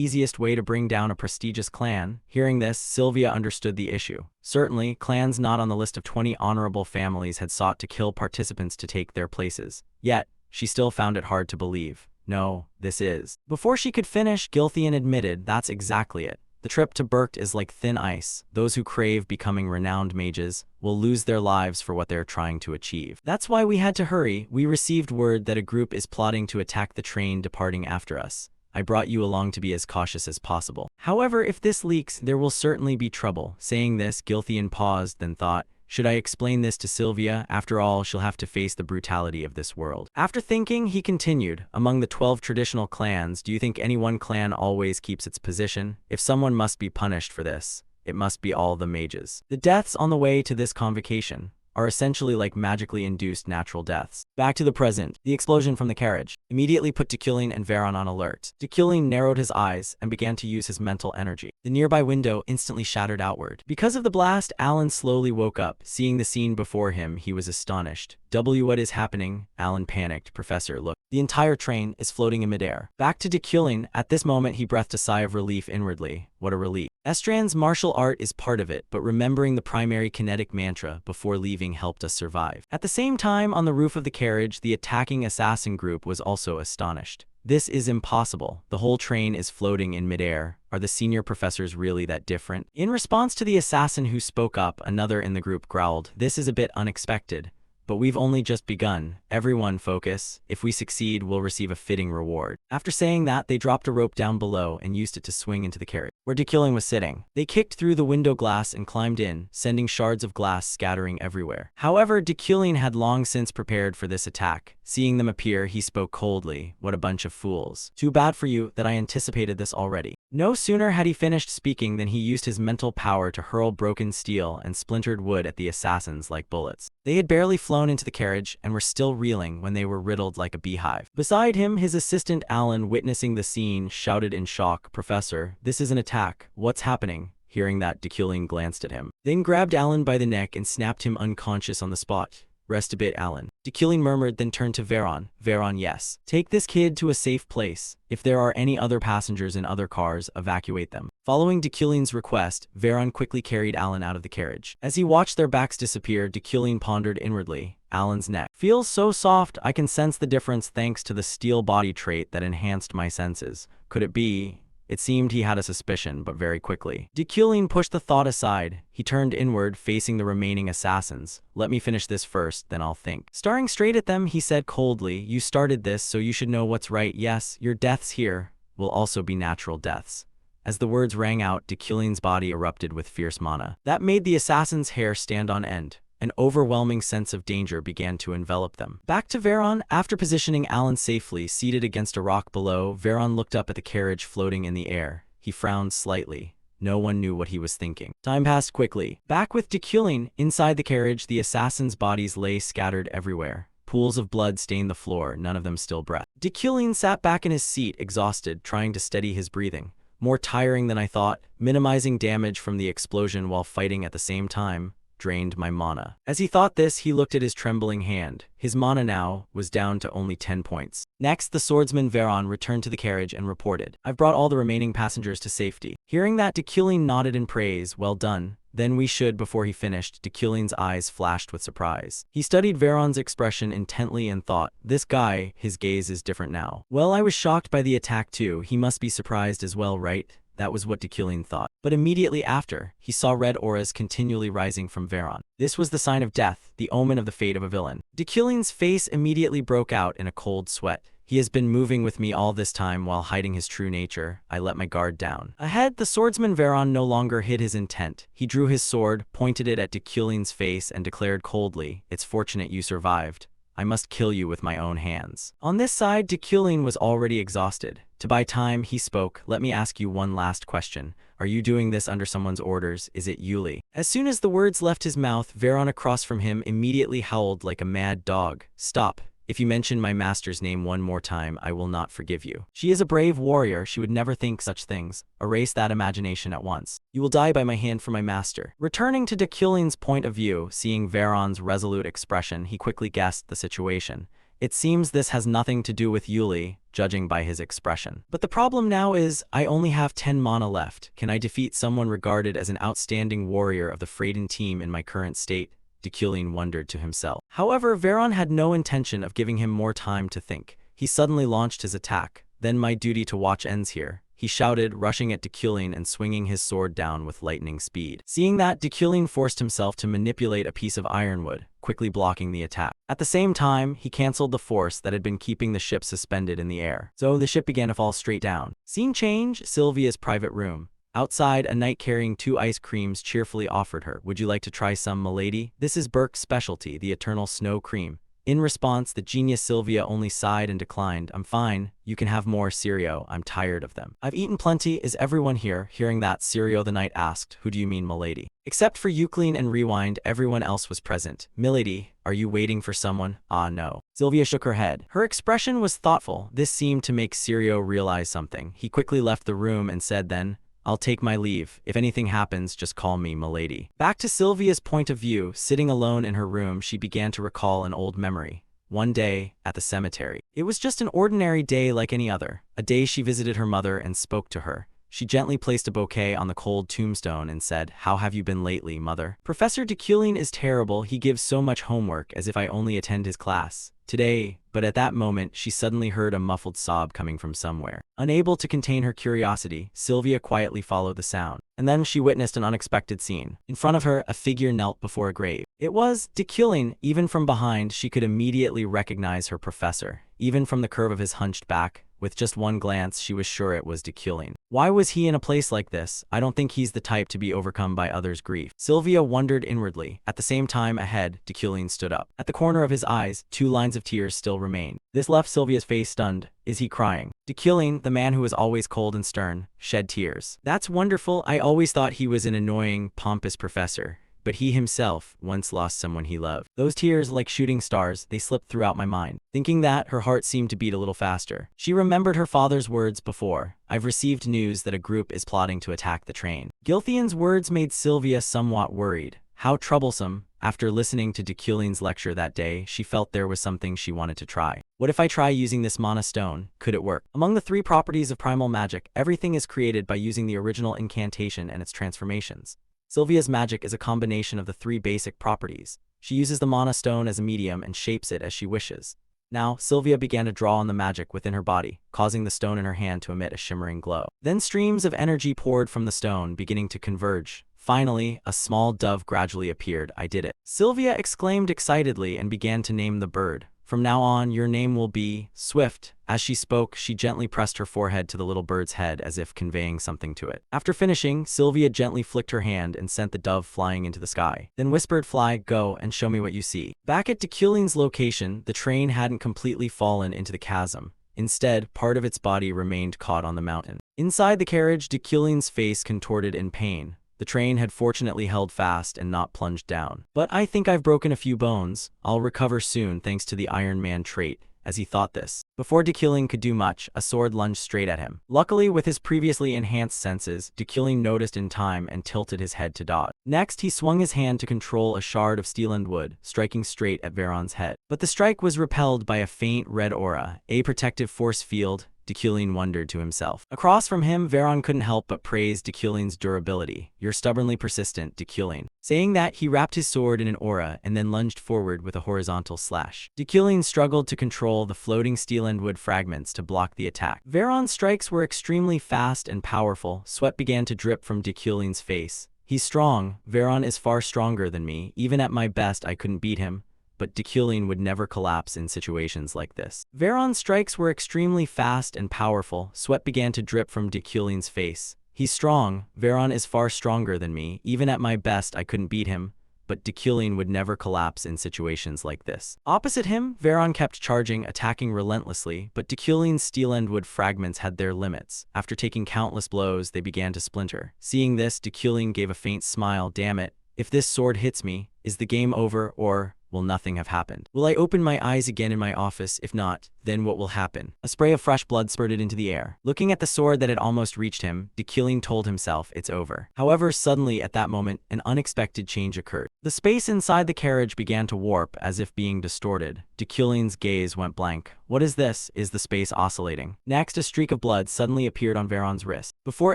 easiest way to bring down a prestigious clan?" Hearing this, Sylvia understood the issue. Certainly, clans not on the list of 20 honorable families had sought to kill participants to take their places. Yet, she still found it hard to believe. "No, this is." Before she could finish, Gilthian admitted, "That's exactly it. The trip to Berkt is like thin ice. Those who crave becoming renowned mages will lose their lives for what they're trying to achieve. That's why we had to hurry. We received word that a group is plotting to attack the train departing after us. I brought you along to be as cautious as possible. However, if this leaks, there will certainly be trouble." Saying this, Gilthian paused, then thought, "Should I explain this to Sylvia? After all, she'll have to face the brutality of this world." After thinking, he continued, "Among the 12 traditional clans, do you think any one clan always keeps its position? If someone must be punished for this, it must be all the mages. The deaths on the way to this convocation are essentially like magically induced natural deaths." Back to the present, the explosion from the carriage immediately put Dekulin and Veron on alert. Dekulin narrowed his eyes and began to use his mental energy. The nearby window instantly shattered outward. Because of the blast, Alan slowly woke up. Seeing the scene before him, he was astonished. What is happening?" Alan panicked. "Professor, look." The entire train is floating in midair. Back to Dekulin. At this moment he breathed a sigh of relief inwardly. What a relief. Estrand's martial art is part of it, but remembering the primary kinetic mantra before leaving helped us survive. At the same time, on the roof of the carriage, the attacking assassin group was also astonished. This is impossible. The whole train is floating in midair. Are the senior professors really that different? In response to the assassin who spoke up, another in the group growled, "This is a bit unexpected. But we've only just begun. Everyone focus. If we succeed, we'll receive a fitting reward." After saying that, they dropped a rope down below and used it to swing into the carriage, where Dekulin was sitting. They kicked through the window glass and climbed in, sending shards of glass scattering everywhere. However, Dekulin had long since prepared for this attack. Seeing them appear, he spoke coldly, "What a bunch of fools. Too bad for you that I anticipated this already." No sooner had he finished speaking than he used his mental power to hurl broken steel and splintered wood at the assassins like bullets. They had barely flown into the carriage and were still reeling when they were riddled like a beehive. Beside him, his assistant Alan, witnessing the scene, shouted in shock, "Professor, this is an attack. What's happening?" Hearing that, Dekulin glanced at him, then grabbed Alan by the neck and snapped him unconscious on the spot. "Rest a bit, Alan." Dekulin murmured, then turned to Veron. "Veron, yes. Take this kid to a safe place. If there are any other passengers in other cars, evacuate them." Following Dekulin's request, Veron quickly carried Alan out of the carriage. As he watched their backs disappear, Dekulin pondered inwardly. Alan's neck feels so soft. I can sense the difference thanks to the steel body trait that enhanced my senses. Could it be? It seemed he had a suspicion, but very quickly. Dekulin pushed the thought aside. He turned inward, facing the remaining assassins. "Let me finish this first, then I'll think." Staring straight at them, he said coldly, "You started this, so you should know what's right. Yes, your deaths here will also be natural deaths." As the words rang out, Dekulin's body erupted with fierce mana. That made the assassin's hair stand on end. An overwhelming sense of danger began to envelop them. Back to Veron. After positioning Alan safely, seated against a rock below, Veron looked up at the carriage floating in the air. He frowned slightly. No one knew what he was thinking. Time passed quickly. Back with Dekulin, inside the carriage, the assassins' bodies lay scattered everywhere. Pools of blood stained the floor, none of them still breath. Dekulin sat back in his seat, exhausted, trying to steady his breathing. More tiring than I thought. Minimizing damage from the explosion while fighting at the same time drained my mana. As he thought this, he looked at his trembling hand. His mana now was down to only 10 points. Next, the swordsman Veron returned to the carriage and reported, "I've brought all the remaining passengers to safety." Hearing that, Dekulin nodded in praise. "Well done. Then we should." Before he finished, Dekulin's eyes flashed with surprise. He studied Veron's expression intently and thought, "This guy, his gaze is different now." Well, I was shocked by the attack too. He must be surprised as well, right? That was what Dekulin thought. But immediately after, he saw red auras continually rising from Veron. This was the sign of death, the omen of the fate of a villain. Dekulin's face immediately broke out in a cold sweat. He has been moving with me all this time while hiding his true nature. I let my guard down. Ahead, the swordsman Veron no longer hid his intent. He drew his sword, pointed it at Dekulin's face, and declared coldly, "It's fortunate you survived. I must kill you with my own hands." On this side, Dekulin was already exhausted. To buy time, he spoke, "Let me ask you one last question. Are you doing this under someone's orders? Is it Yuli?" As soon as the words left his mouth, Veron across from him immediately howled like a mad dog. "Stop. If you mention my master's name one more time, I will not forgive you. She is a brave warrior. She would never think such things. Erase that imagination at once. You will die by my hand for my master." Returning to Dekulin's point of view, seeing Veron's resolute expression, he quickly guessed the situation. It seems this has nothing to do with Yuli, judging by his expression. But the problem now is, I only have 10 mana left. Can I defeat someone regarded as an outstanding warrior of the Freyden team in my current state? Dekulin wondered to himself. However, Veron had no intention of giving him more time to think. He suddenly launched his attack. "Then my duty to watch ends here," he shouted, rushing at Dekulin and swinging his sword down with lightning speed. Seeing that, Dekulin forced himself to manipulate a piece of ironwood, quickly blocking the attack. At the same time, he canceled the force that had been keeping the ship suspended in the air. So the ship began to fall straight down. Scene change, Sylvia's private room. Outside, a knight carrying 2 ice creams cheerfully offered her. "Would you like to try some, milady? This is Burke's specialty, the eternal snow cream." In response, the genius Sylvia only sighed and declined. "I'm fine. You can have more, Sirio. I'm tired of them." "I've eaten plenty. Is everyone here?" Hearing that, Sirio the knight asked, "Who do you mean, milady?" Except for Euclid and Rewind, everyone else was present. "Milady, are you waiting for someone?" "Ah, no." Sylvia shook her head. Her expression was thoughtful. This seemed to make Sirio realize something. He quickly left the room and said then, "I'll take my leave. If anything happens, just call me, milady." Back to Sylvia's point of view, sitting alone in her room, she began to recall an old memory. one day, at the cemetery. It was just an ordinary day like any other, a day she visited her mother and spoke to her. She gently placed a bouquet on the cold tombstone and said, "How have you been lately, mother? Professor Deculin is terrible. He gives so much homework as if I only attend his class today." But at that moment, she suddenly heard a muffled sob coming from somewhere. Unable to contain her curiosity, Sylvia quietly followed the sound. And then she witnessed an unexpected scene. In front of her, a figure knelt before a grave. It was Deculin. Even from behind, she could immediately recognize her professor. Even from the curve of his hunched back, with just one glance, she was sure it was Deculin. Why was he in a place like this? I don't think he's the type to be overcome by others' grief. Sylvia wondered inwardly. At the same time, ahead, Deculin stood up. At the corner of his eyes, 2 lines of tears still remained. This left Sylvia's face stunned. Is he crying? Deculin, the man who was always cold and stern, shed tears. That's wonderful. I always thought he was an annoying, pompous professor. But he himself once lost someone he loved. Those tears, like shooting stars, they slipped throughout my mind. Thinking that, her heart seemed to beat a little faster. She remembered her father's words before. I've received news that a group is plotting to attack the train. Gilthian's words made Sylvia somewhat worried. How troublesome. After listening to Deculin's lecture that day, she felt there was something she wanted to try. What if I try using this mana stone? Could it work? Among the 3 properties of primal magic, everything is created by using the original incantation and its transformations. Sylvia's magic is a combination of the 3 basic properties. She uses the mana stone as a medium and shapes it as she wishes. Now, Sylvia began to draw on the magic within her body, causing the stone in her hand to emit a shimmering glow. Then streams of energy poured from the stone, beginning to converge. Finally, a small dove gradually appeared. I did it. Sylvia exclaimed excitedly and began to name the bird. From now on, your name will be Swift. As she spoke, she gently pressed her forehead to the little bird's head as if conveying something to it. After finishing, Sylvia gently flicked her hand and sent the dove flying into the sky. Then whispered, "Fly, go, and show me what you see." Back at Deculin's location, the train hadn't completely fallen into the chasm. Instead, part of its body remained caught on the mountain. Inside the carriage, Deculin's face contorted in pain. The train had fortunately held fast and not plunged down. But I think I've broken a few bones. I'll recover soon thanks to the Iron Man trait. As he thought this, before Deculin could do much, a sword lunged straight at him. Luckily, with his previously enhanced senses, Deculin noticed in time and tilted his head to dodge. Next, he swung his hand to control a shard of steel and wood, striking straight at Veron's head. But the strike was repelled by a faint red aura, a protective force field. Deculin wondered to himself. Across from him, Veron couldn't help but praise Deculin's durability. "You're stubbornly persistent, Deculin." Saying that, he wrapped his sword in an aura and then lunged forward with a horizontal slash. Deculin struggled to control the floating steel and wood fragments to block the attack. Veron's strikes were extremely fast and powerful. Sweat began to drip from Deculin's face. "He's strong. Veron is far stronger than me. Even at my best, I couldn't beat him." But Deculin would never collapse in situations like this. Veron's strikes were extremely fast and powerful. Sweat began to drip from Deculin's face. "He's strong. Veron is far stronger than me. Even at my best, I couldn't beat him." But Deculin would never collapse in situations like this. Opposite him, Veron kept charging, attacking relentlessly, but Deculin's steel and wood fragments had their limits. After taking countless blows, they began to splinter. Seeing this, Deculin gave a faint smile. "Damn it. If this sword hits me, is the game over, or will nothing have happened? Will I open my eyes again in my office? If not, then what will happen?" A spray of fresh blood spurted into the air. Looking at the sword that had almost reached him, Deculin told himself, "It's over." However, suddenly at that moment, an unexpected change occurred. The space inside the carriage began to warp, as if being distorted. Deculin's gaze went blank. What is this? Is the space oscillating? Next, a streak of blood suddenly appeared on Veron's wrist. Before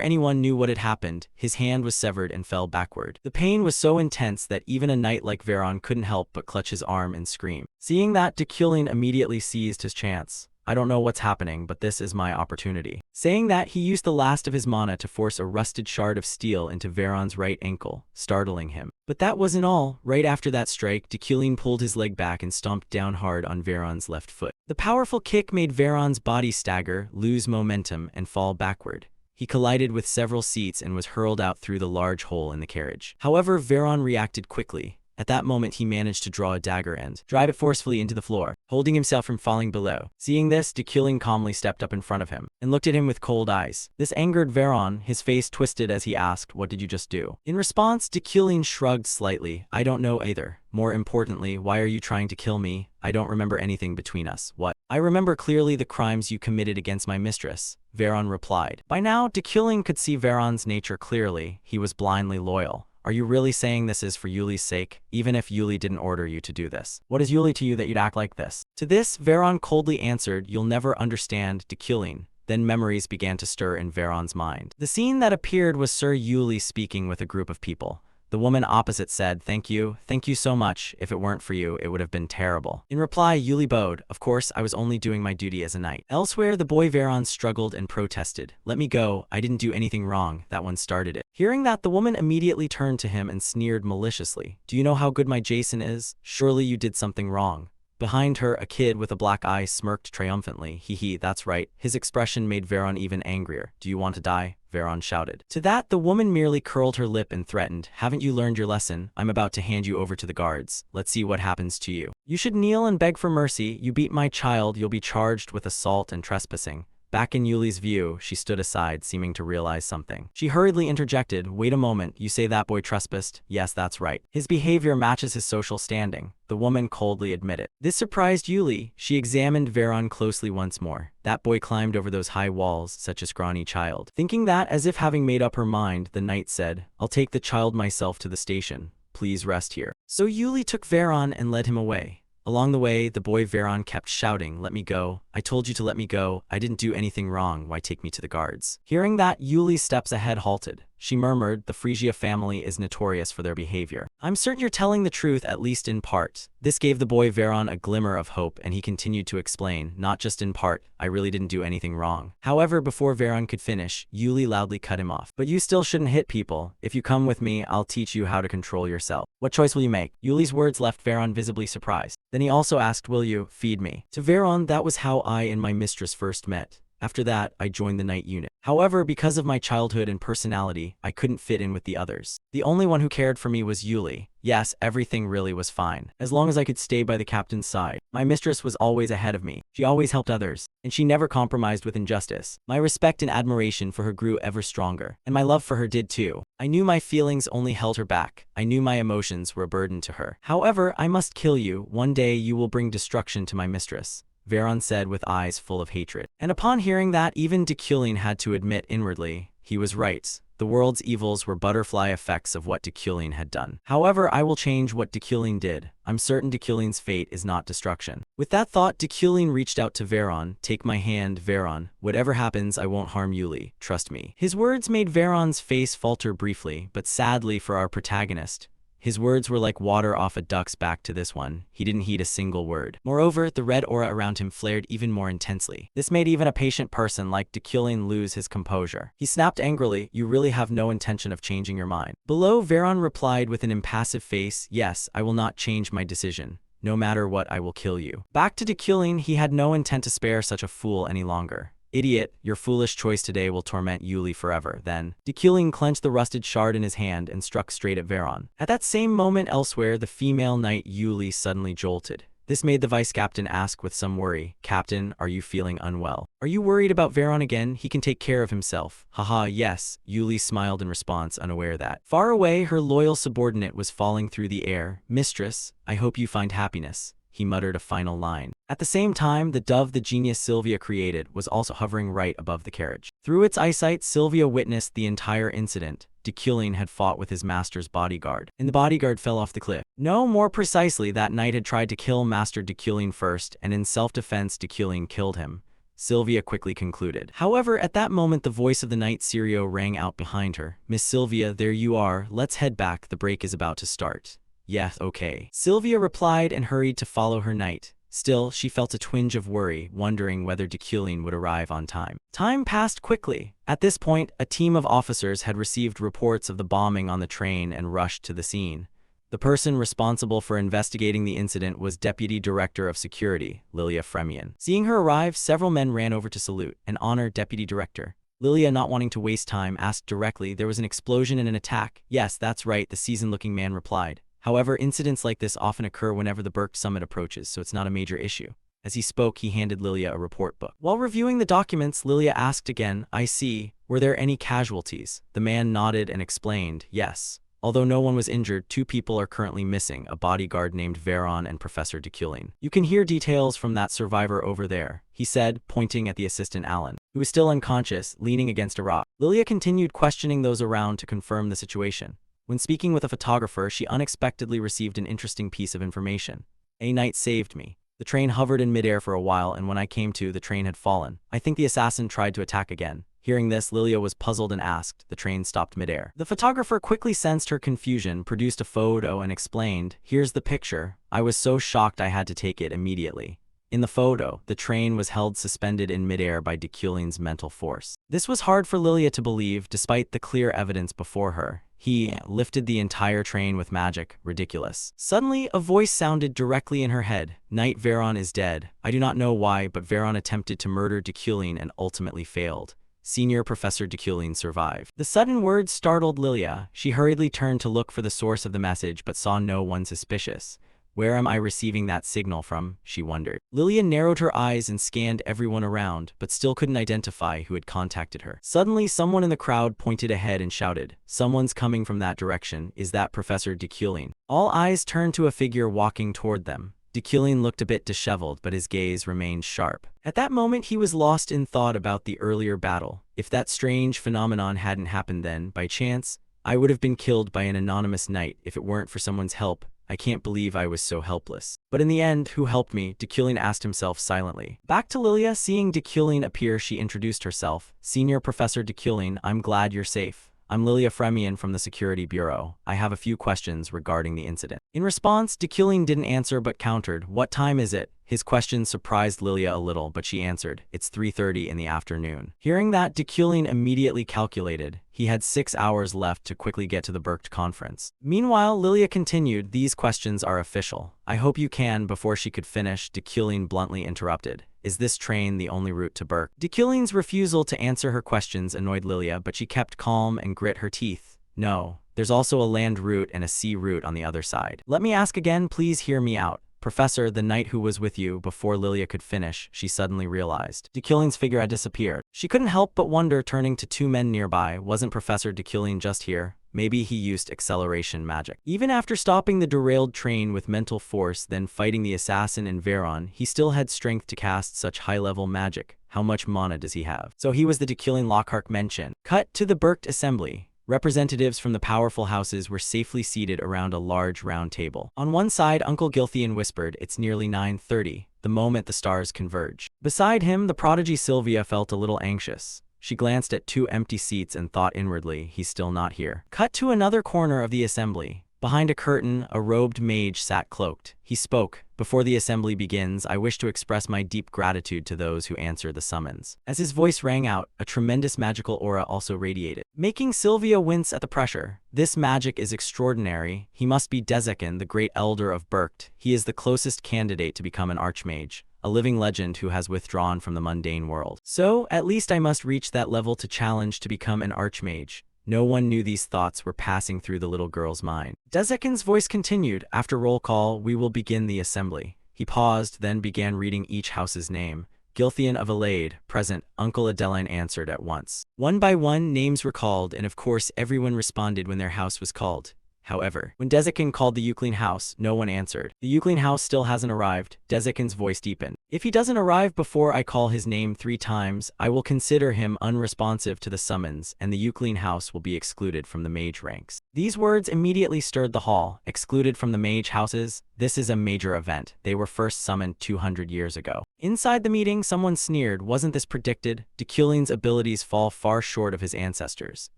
anyone knew what had happened, his hand was severed and fell backward. The pain was so intense that even a knight like Veron couldn't help but clutch his arm and scream. Seeing that, Deculin immediately seized his chance. "I don't know what's happening, but this is my opportunity." Saying that, he used the last of his mana to force a rusted shard of steel into Veron's right ankle, startling him. But that wasn't all. Right after that strike, Deculin pulled his leg back and stomped down hard on Veron's left foot. The powerful kick made Veron's body stagger, lose momentum, and fall backward. He collided with several seats and was hurled out through the large hole in the carriage. However, Veron reacted quickly. At that moment, he managed to draw a dagger and drive it forcefully into the floor, holding himself from falling below. Seeing this, Deculin calmly stepped up in front of him and looked at him with cold eyes. This angered Veron. His face twisted as he asked, "What did you just do?" In response, Deculin shrugged slightly. "I don't know either. More importantly, why are you trying to kill me? I don't remember anything between us." "What? I remember clearly the crimes you committed against my mistress," Veron replied. By now, Deculin could see Veron's nature clearly. He was blindly loyal. Are you really saying this is for Yuli's sake, even if Yuli didn't order you to do this? What is Yuli to you that you'd act like this? To this, Veron coldly answered, you'll never understand, Dekylin. Then memories began to stir in Veron's mind. The scene that appeared was Sir Yuli speaking with a group of people. The woman opposite said, thank you so much. If it weren't for you, it would have been terrible. In reply, Yuli bowed, of course, I was only doing my duty as a knight. Elsewhere, the boy Veron struggled and protested. Let me go, I didn't do anything wrong, that one started it. Hearing that, the woman immediately turned to him and sneered maliciously. Do you know how good my Jason is? Surely you did something wrong. Behind her, a kid with a black eye smirked triumphantly. Hee, that's right. His expression made Veron even angrier. Do you want to die? Veron shouted. To that, the woman merely curled her lip and threatened, haven't you learned your lesson? I'm about to hand you over to the guards. Let's see what happens to you. You should kneel and beg for mercy. You beat my child, you'll be charged with assault and trespassing. Back in Yuli's view, she stood aside, seeming to realize something. She hurriedly interjected, wait a moment, you say that boy trespassed? Yes, that's right. His behavior matches his social standing. The woman coldly admitted. This surprised Yuli. She examined Veron closely once more. That boy climbed over those high walls, such a scrawny child. Thinking that, as if having made up her mind, the knight said, I'll take the child myself to the station. Please rest here. So Yuli took Veron and led him away. Along the way, the boy Veron kept shouting, let me go. I told you to let me go. I didn't do anything wrong. Why take me to the guards? Hearing that, Yuli's steps ahead halted. She murmured, the Phrygia family is notorious for their behavior. I'm certain you're telling the truth, at least in part. This gave the boy Veron a glimmer of hope, and he continued to explain, not just in part, I really didn't do anything wrong. However, before Veron could finish, Yuli loudly cut him off. But you still shouldn't hit people. If you come with me, I'll teach you how to control yourself. What choice will you make? Yuli's words left Veron visibly surprised. Then he also asked, will you feed me? To Veron, that was how I and my mistress first met. After that, I joined the night unit. However, because of my childhood and personality, I couldn't fit in with the others. The only one who cared for me was Yuli. Yes, everything really was fine, as long as I could stay by the captain's side. My mistress was always ahead of me. She always helped others, and she never compromised with injustice. My respect and admiration for her grew ever stronger, and my love for her did too. I knew my feelings only held her back. I knew my emotions were a burden to her. However, I must kill you. One day you will bring destruction to my mistress, Veron said with eyes full of hatred. And upon hearing that, even Dekylin had to admit inwardly, he was right. The world's evils were butterfly effects of what Dekylin had done. However, I will change what Dekylin did. I'm certain Dekylin's fate is not destruction. With that thought, Dekylin reached out to Veron. Take my hand, Veron. Whatever happens, I won't harm Yuli. Trust me. His words made Veron's face falter briefly, but sadly for our protagonist, his words were like water off a duck's back to this one. He didn't heed a single word. Moreover, the red aura around him flared even more intensely. This made even a patient person like Dekylin lose his composure. He snapped angrily, you really have no intention of changing your mind. Below, Veron replied with an impassive face, yes, I will not change my decision. No matter what, I will kill you. Back to Dekylin, he had no intent to spare such a fool any longer. Idiot, your foolish choice today will torment Yuli forever. Then, Dekylin clenched the rusted shard in his hand and struck straight at Veron. At that same moment elsewhere, the female knight Yuli suddenly jolted. This made the vice captain ask with some worry, Captain, are you feeling unwell? Are you worried about Veron again? He can take care of himself. Haha, yes, Yuli smiled in response, unaware that far away, her loyal subordinate was falling through the air. Mistress, I hope you find happiness. He muttered a final line. At the same time, the dove the genius Sylvia created was also hovering right above the carriage. Through its eyesight, Sylvia witnessed the entire incident. Dekylin had fought with his master's bodyguard, and the bodyguard fell off the cliff. No, more precisely, that knight had tried to kill Master Dekylin first, and in self-defense Dekylin killed him, Sylvia quickly concluded. However, at that moment the voice of the knight Sirio rang out behind her. Miss Sylvia, there you are. Let's head back. The break is about to start. Yes, okay. Sylvia replied and hurried to follow her knight. Still, she felt a twinge of worry, wondering whether Dekylin would arrive on time. Time passed quickly. At this point, a team of officers had received reports of the bombing on the train and rushed to the scene. The person responsible for investigating the incident was Deputy Director of Security, Lilia Fremian. Seeing her arrive, several men ran over to salute and honor Deputy Director. Lilia, not wanting to waste time, asked directly, there was an explosion and an attack. Yes, that's right, the seasoned-looking man replied. However, incidents like this often occur whenever the Berk summit approaches, so it's not a major issue. As he spoke, he handed Lilia a report book. While reviewing the documents, Lilia asked again, I see. Were there any casualties? The man nodded and explained, yes. Although no one was injured, 2 people are currently missing, a bodyguard named Veron and Professor Dekylin. You can hear details from that survivor over there, he said, pointing at the assistant Alan, who was still unconscious, leaning against a rock. Lilia continued questioning those around to confirm the situation. When speaking with a photographer, she unexpectedly received an interesting piece of information. A night saved me. The train hovered in midair for a while, and when I came to, the train had fallen. I think the assassin tried to attack again. Hearing this, Lilia was puzzled and asked. The train stopped midair. The photographer quickly sensed her confusion, produced a photo, and explained, "Here's the picture. I was so shocked I had to take it immediately." In the photo, the train was held suspended in midair by Deculin's mental force. This was hard for Lilia to believe, despite the clear evidence before her. He lifted the entire train with magic. Ridiculous. Suddenly, a voice sounded directly in her head. "Knight Veron is dead. I do not know why, but Veron attempted to murder Deculin and ultimately failed. Senior Professor Deculin survived." The sudden words startled Lilia. She hurriedly turned to look for the source of the message, but saw no one suspicious. "Where am I receiving that signal from?" she wondered. Lilia narrowed her eyes and scanned everyone around, but still couldn't identify who had contacted her. Suddenly, someone in the crowd pointed ahead and shouted, "Someone's coming from that direction. Is that Professor Deculin?" All eyes turned to a figure walking toward them. Deculin looked a bit disheveled, but his gaze remained sharp. At that moment, he was lost in thought about the earlier battle. If that strange phenomenon hadn't happened then, by chance, I would have been killed by an anonymous knight if it weren't for someone's help. I can't believe I was so helpless. But in the end, who helped me? Deculin asked himself silently. Back to Lilia, seeing Deculin appear, she introduced herself. "Senior Professor Deculin, I'm glad you're safe. I'm Lilia Fremian from the Security Bureau. I have a few questions regarding the incident." In response, Deculin didn't answer but countered, "What time is it?" His question surprised Lilia a little, but she answered, "It's 3:30 in the afternoon." Hearing that, Deculin immediately calculated. He had 6 hours left to quickly get to the Berkt conference. Meanwhile, Lilia continued, "These questions are official. I hope you can." Before she could finish, Deculin bluntly interrupted. "Is this train the only route to Berkt?" Deculin's refusal to answer her questions annoyed Lilia, but she kept calm and grit her teeth. "No, there's also a land route and a sea route on the other side." "Let me ask again, please hear me out. Professor, the knight who was with you." Before Lilia could finish, she suddenly realized Deculin's figure had disappeared. She couldn't help but wonder, turning to two men nearby, wasn't Professor Deculin just here? Maybe he used acceleration magic. Even after stopping the derailed train with mental force, then fighting the assassin and Veron, he still had strength to cast such high-level magic. How much mana does he have? So he was the Deculin Lockhart mentioned. Cut to the Berkt assembly. Representatives from the powerful houses were safely seated around a large round table. On one side, Uncle Gilthian whispered, "It's nearly 9:30, the moment the stars converge." Beside him, the prodigy Sylvia felt a little anxious. She glanced at 2 empty seats and thought inwardly, he's still not here. Cut to another corner of the assembly. Behind a curtain, a robed mage sat cloaked. He spoke. "Before the assembly begins, I wish to express my deep gratitude to those who answer the summons." As his voice rang out, a tremendous magical aura also radiated, making Sylvia wince at the pressure. This magic is extraordinary. He must be Dezekin, the great elder of Berkt. He is the closest candidate to become an archmage, a living legend who has withdrawn from the mundane world. So, at least I must reach that level to challenge to become an archmage. No one knew these thoughts were passing through the little girl's mind. Dezekin's voice continued, "After roll call, we will begin the assembly." He paused, then began reading each house's name. Gilthian of Alade, present. Uncle Adeline answered at once. One by one, names were called, and of course everyone responded when their house was called. However, when Dezekin called the Euclid house, no one answered. "The Euclid house still hasn't arrived." Dezekin's voice deepened. "If he doesn't arrive before I call his name 3 times, I will consider him unresponsive to the summons, and the Euclid house will be excluded from the mage ranks." These words immediately stirred the hall. Excluded from the mage houses? This is a major event. They were first summoned 200 years ago. Inside the meeting, someone sneered. Wasn't this predicted? Deculin's abilities fall far short of his ancestors.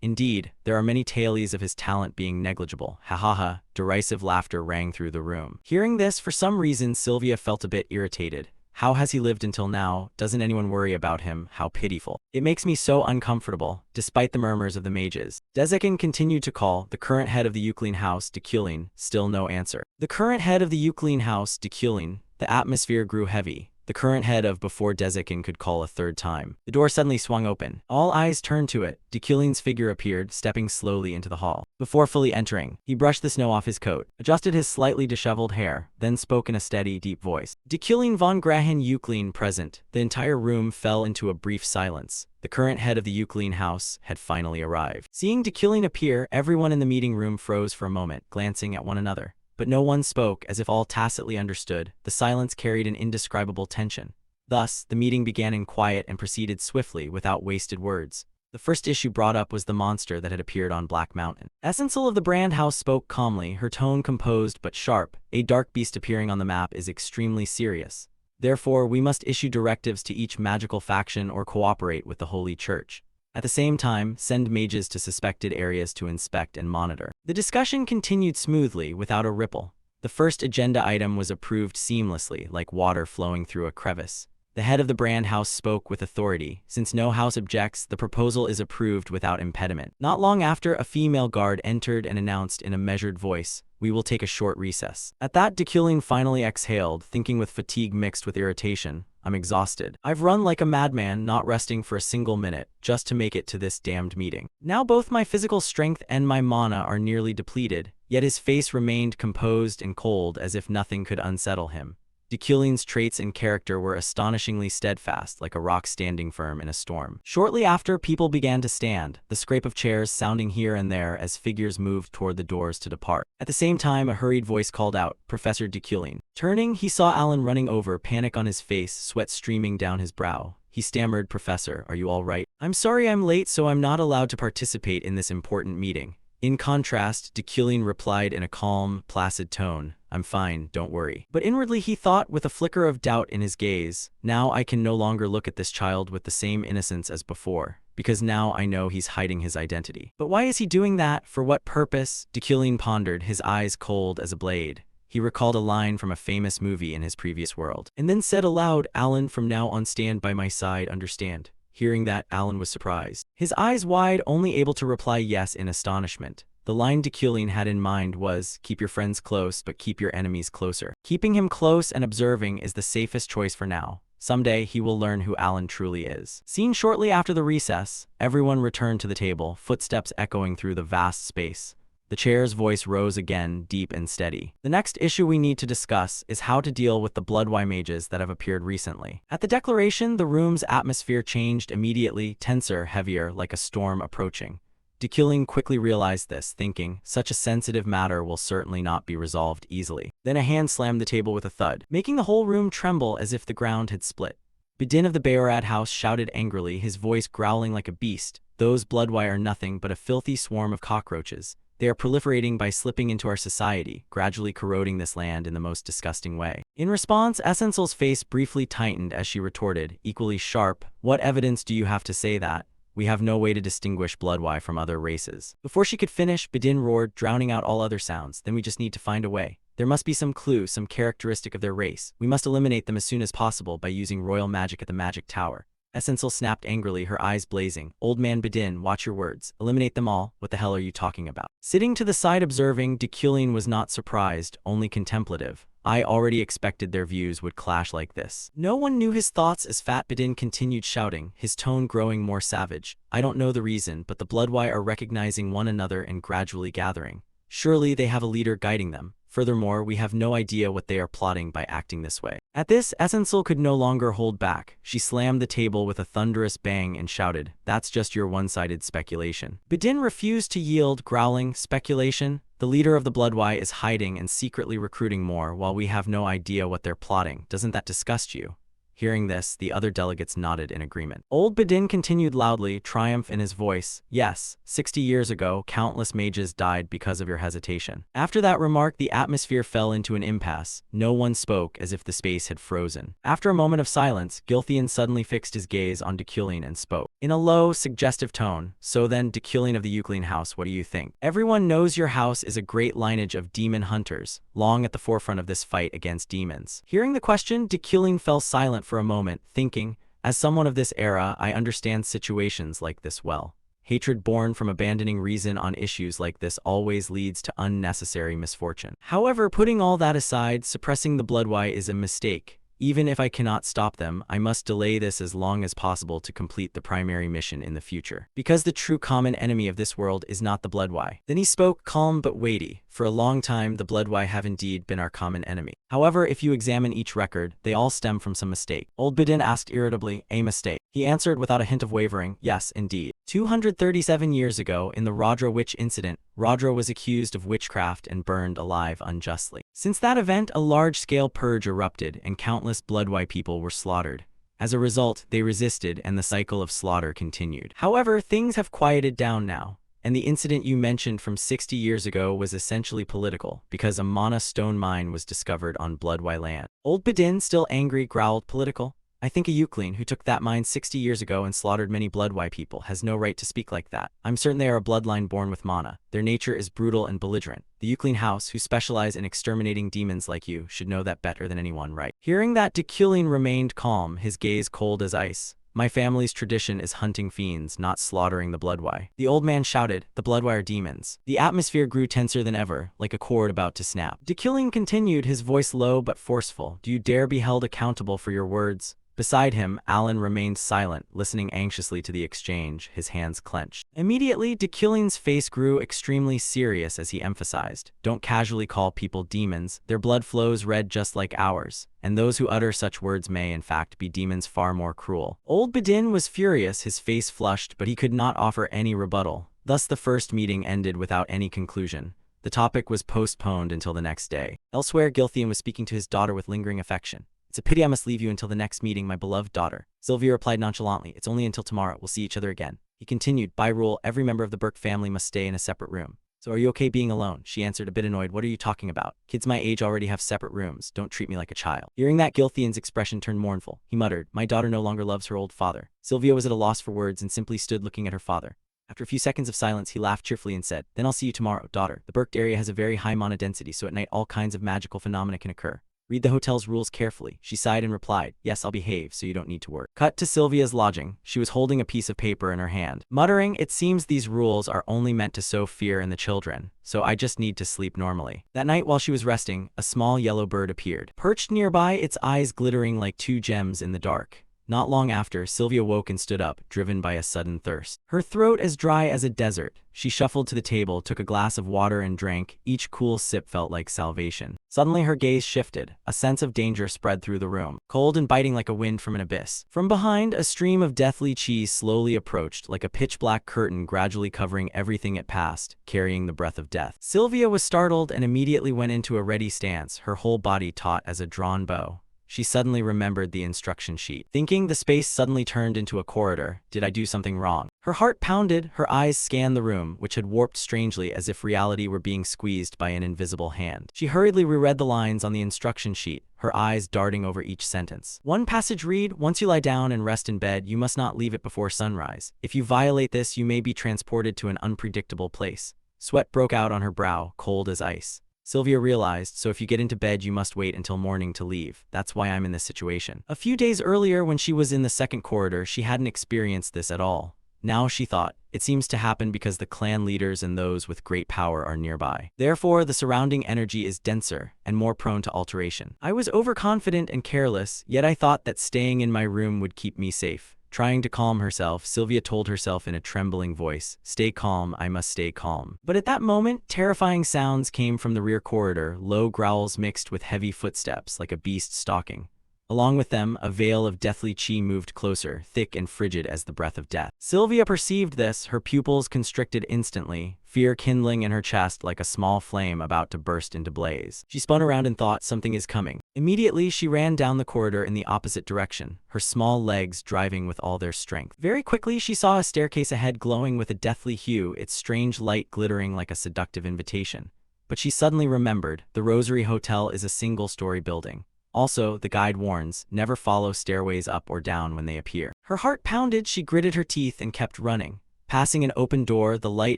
Indeed, there are many tales of his talent being negligible. Ha ha ha. Derisive laughter rang through the room. Hearing this, for some reason, Sylvia felt a bit irritated. How has he lived until now? Doesn't anyone worry about him? How pitiful. It makes me so uncomfortable, despite the murmurs of the mages. Dezekin continued to call. The current head of the Euclid house, Deculin. Still no answer. The current head of the Euclid house, Deculin. The atmosphere grew heavy. The current head of before Dezekin could call a third time. The door suddenly swung open. All eyes turned to it. Deculin's figure appeared, stepping slowly into the hall. Before fully entering, he brushed the snow off his coat, adjusted his slightly disheveled hair, then spoke in a steady, deep voice. Deculin von Grahen Euclid present. The entire room fell into a brief silence. The current head of the Euclid house had finally arrived. Seeing Deculin appear, everyone in the meeting room froze for a moment, glancing at one another. But no one spoke, as if all tacitly understood. The silence carried an indescribable tension. Thus, the meeting began in quiet and proceeded swiftly, without wasted words. The first issue brought up was the monster that had appeared on Black Mountain. Essential of the brand house spoke calmly, her tone composed but sharp. A dark beast appearing on the map is extremely serious. Therefore, we must issue directives to each magical faction or cooperate with the Holy Church. At the same time, send mages to suspected areas to inspect and monitor. The discussion continued smoothly, without a ripple. The first agenda item was approved seamlessly, like water flowing through a crevice. The head of the brand house spoke with authority. Since no house objects, the proposal is approved without impediment. Not long after, a female guard entered and announced in a measured voice, "We will take a short recess." At that, Dekulin finally exhaled, thinking with fatigue mixed with irritation, "I'm exhausted. I've run like a madman, not resting for a single minute, just to make it to this damned meeting. Now both my physical strength and my mana are nearly depleted," yet his face remained composed and cold as if nothing could unsettle him. Dekulin's traits and character were astonishingly steadfast, like a rock standing firm in a storm. Shortly after, people began to stand, the scrape of chairs sounding here and there as figures moved toward the doors to depart. At the same time, a hurried voice called out, "Professor Dekulin." Turning, he saw Alan running over, panic on his face, sweat streaming down his brow. He stammered, "Professor, are you all right? I'm sorry I'm late, so I'm not allowed to participate in this important meeting." In contrast, Dekulin replied in a calm, placid tone, "I'm fine, don't worry." But inwardly he thought, with a flicker of doubt in his gaze, "Now I can no longer look at this child with the same innocence as before, because now I know he's hiding his identity." But why is he doing that? For what purpose? Dekulin pondered, his eyes cold as a blade. He recalled a line from a famous movie in his previous world, and then said aloud, "Alan, from now on stand by my side, understand?" Hearing that, Alan was surprised. His eyes wide, only able to reply yes in astonishment. The line Dekulin had in mind was, "Keep your friends close, but keep your enemies closer." Keeping him close and observing is the safest choice for now. Someday, he will learn who Alan truly is. Seen shortly after the recess, everyone returned to the table, footsteps echoing through the vast space. The chair's voice rose again, deep and steady. "The next issue we need to discuss is how to deal with the Bloodwy mages that have appeared recently." At the declaration, the room's atmosphere changed immediately, tenser, heavier, like a storm approaching. Dekulin quickly realized this, thinking, such a sensitive matter will certainly not be resolved easily. Then a hand slammed the table with a thud, making the whole room tremble as if the ground had split. Bedin of the Bayorad house shouted angrily, his voice growling like a beast, "Those Bloodwy are nothing but a filthy swarm of cockroaches. They are proliferating by slipping into our society, gradually corroding this land in the most disgusting way." In response, Essencel's face briefly tightened as she retorted, equally sharp, "What evidence do you have to say that? We have no way to distinguish Bloodwy from other races." Before she could finish, Bedin roared, drowning out all other sounds, "Then we just need to find a way. There must be some clue, some characteristic of their race. We must eliminate them as soon as possible by using royal magic at the magic tower." Essencel snapped angrily, her eyes blazing. "Old man Bedin, watch your words. Eliminate them all. What the hell are you talking about?" Sitting to the side observing, Dekulin was not surprised, only contemplative. "I already expected their views would clash like this." No one knew his thoughts as Fat Bedin continued shouting, his tone growing more savage. "I don't know the reason, but the Bloodwy are recognizing one another and gradually gathering. Surely they have a leader guiding them. Furthermore, we have no idea what they are plotting by acting this way." At this, Essencel could no longer hold back. She slammed the table with a thunderous bang and shouted, "That's just your one-sided speculation." Bedin refused to yield, growling, "Speculation? The leader of the Bloodwy is hiding and secretly recruiting more while we have no idea what they're plotting. Doesn't that disgust you?" Hearing this, the other delegates nodded in agreement. Old Bedin continued loudly, triumph in his voice, "Yes, 60 years ago, countless mages died because of your hesitation." After that remark, the atmosphere fell into an impasse. No one spoke, as if the space had frozen. After a moment of silence, Gilthian suddenly fixed his gaze on Dekulin and spoke. In a low, suggestive tone, "So then, Dekulin of the Euclid house, what do you think? Everyone knows your house is a great lineage of demon hunters, long at the forefront of this fight against demons." Hearing the question, Dekulin fell silent for a moment, thinking, "As someone of this era, I understand situations like this well. Hatred born from abandoning reason on issues like this always leads to unnecessary misfortune. However, putting all that aside, suppressing the Bloodwy is a mistake. Even if I cannot stop them, I must delay this as long as possible to complete the primary mission in the future. Because the true common enemy of this world is not the Bloodwy." Then he spoke, calm but weighty. "For a long time, the Bloodwy have indeed been our common enemy. However, if you examine each record, they all stem from some mistake." Old Bedin asked irritably, "A mistake?" He answered without a hint of wavering, "Yes, indeed. 237 years ago, in the Raudra witch incident, Raudra was accused of witchcraft and burned alive unjustly. Since that event, a large-scale purge erupted and countless Bloodwy people were slaughtered. As a result, they resisted and the cycle of slaughter continued. However, things have quieted down now, and the incident you mentioned from 60 years ago was essentially political, because a Mana stone mine was discovered on Bloodwy land. Old Badin, still angry, growled, political? I think a Euclid who took that mine 60 years ago and slaughtered many Bloodwy people has no right to speak like that. I'm certain they are a bloodline born with mana. Their nature is brutal and belligerent. The Euclid house, who specialize in exterminating demons like you, should know that better than anyone, right? Hearing that, Dekulin remained calm, his gaze cold as ice. My family's tradition is hunting fiends, not slaughtering the Bloodwy. The old man shouted, the Bloodwy are demons. The atmosphere grew tenser than ever, like a cord about to snap. Dekulin continued, his voice low but forceful. Do you dare be held accountable for your words? Beside him, Alan remained silent, listening anxiously to the exchange, his hands clenched. Immediately, Dekulin's face grew extremely serious as he emphasized, don't casually call people demons, their blood flows red just like ours, and those who utter such words may, in fact, be demons far more cruel. Old Badin was furious, his face flushed, but he could not offer any rebuttal. Thus the first meeting ended without any conclusion. The topic was postponed until the next day. Elsewhere, Gilthian was speaking to his daughter with lingering affection. It's a pity I must leave you until the next meeting, my beloved daughter. Sylvia replied nonchalantly, it's only until tomorrow, we'll see each other again. He continued, by rule, every member of the Burke family must stay in a separate room. So are you okay being alone? She answered, a bit annoyed, what are you talking about? Kids my age already have separate rooms, don't treat me like a child. Hearing that, Gilthian's expression turned mournful. He muttered, my daughter no longer loves her old father. Sylvia was at a loss for words and simply stood looking at her father. After a few seconds of silence, he laughed cheerfully and said, then I'll see you tomorrow, daughter. The Burke area has a very high mana density, so at night all kinds of magical phenomena can occur. Read the hotel's rules carefully. She sighed and replied, yes, I'll behave, so you don't need to worry. Cut to Sylvia's lodging. She was holding a piece of paper in her hand. Muttering, it seems these rules are only meant to sow fear in the children, so I just need to sleep normally. That night while she was resting, a small yellow bird appeared. Perched nearby, its eyes glittering like two gems in the dark. Not long after, Sylvia woke and stood up, driven by a sudden thirst. Her throat as dry as a desert. She shuffled to the table, took a glass of water and drank. Each cool sip felt like salvation. Suddenly her gaze shifted. A sense of danger spread through the room, cold and biting like a wind from an abyss. From behind, a stream of deathly chi slowly approached, like a pitch-black curtain gradually covering everything it passed, carrying the breath of death. Sylvia was startled and immediately went into a ready stance, her whole body taut as a drawn bow. She suddenly remembered the instruction sheet. Thinking, the space suddenly turned into a corridor. Did I do something wrong? Her heart pounded, her eyes scanned the room, which had warped strangely as if reality were being squeezed by an invisible hand. She hurriedly reread the lines on the instruction sheet, her eyes darting over each sentence. One passage read, once you lie down and rest in bed, you must not leave it before sunrise. If you violate this, you may be transported to an unpredictable place. Sweat broke out on her brow, cold as ice. Sylvia realized, so if you get into bed you must wait until morning to leave. That's why I'm in this situation. A few days earlier when she was in the second corridor, she hadn't experienced this at all. Now she thought, it seems to happen because the clan leaders and those with great power are nearby. Therefore, the surrounding energy is denser and more prone to alteration. I was overconfident and careless, yet I thought that staying in my room would keep me safe. Trying to calm herself, Sylvia told herself in a trembling voice, stay calm, I must stay calm. But at that moment, terrifying sounds came from the rear corridor, low growls mixed with heavy footsteps like a beast stalking. Along with them, a veil of deathly chi moved closer, thick and frigid as the breath of death. Sylvia perceived this, her pupils constricted instantly, fear kindling in her chest like a small flame about to burst into blaze. She spun around and thought, something is coming. Immediately, she ran down the corridor in the opposite direction, her small legs driving with all their strength. Very quickly, she saw a staircase ahead glowing with a deathly hue, its strange light glittering like a seductive invitation. But she suddenly remembered, the Rosary Hotel is a single-story building. Also, the guide warns, never follow stairways up or down when they appear. Her heart pounded, she gritted her teeth and kept running. Passing an open door, the light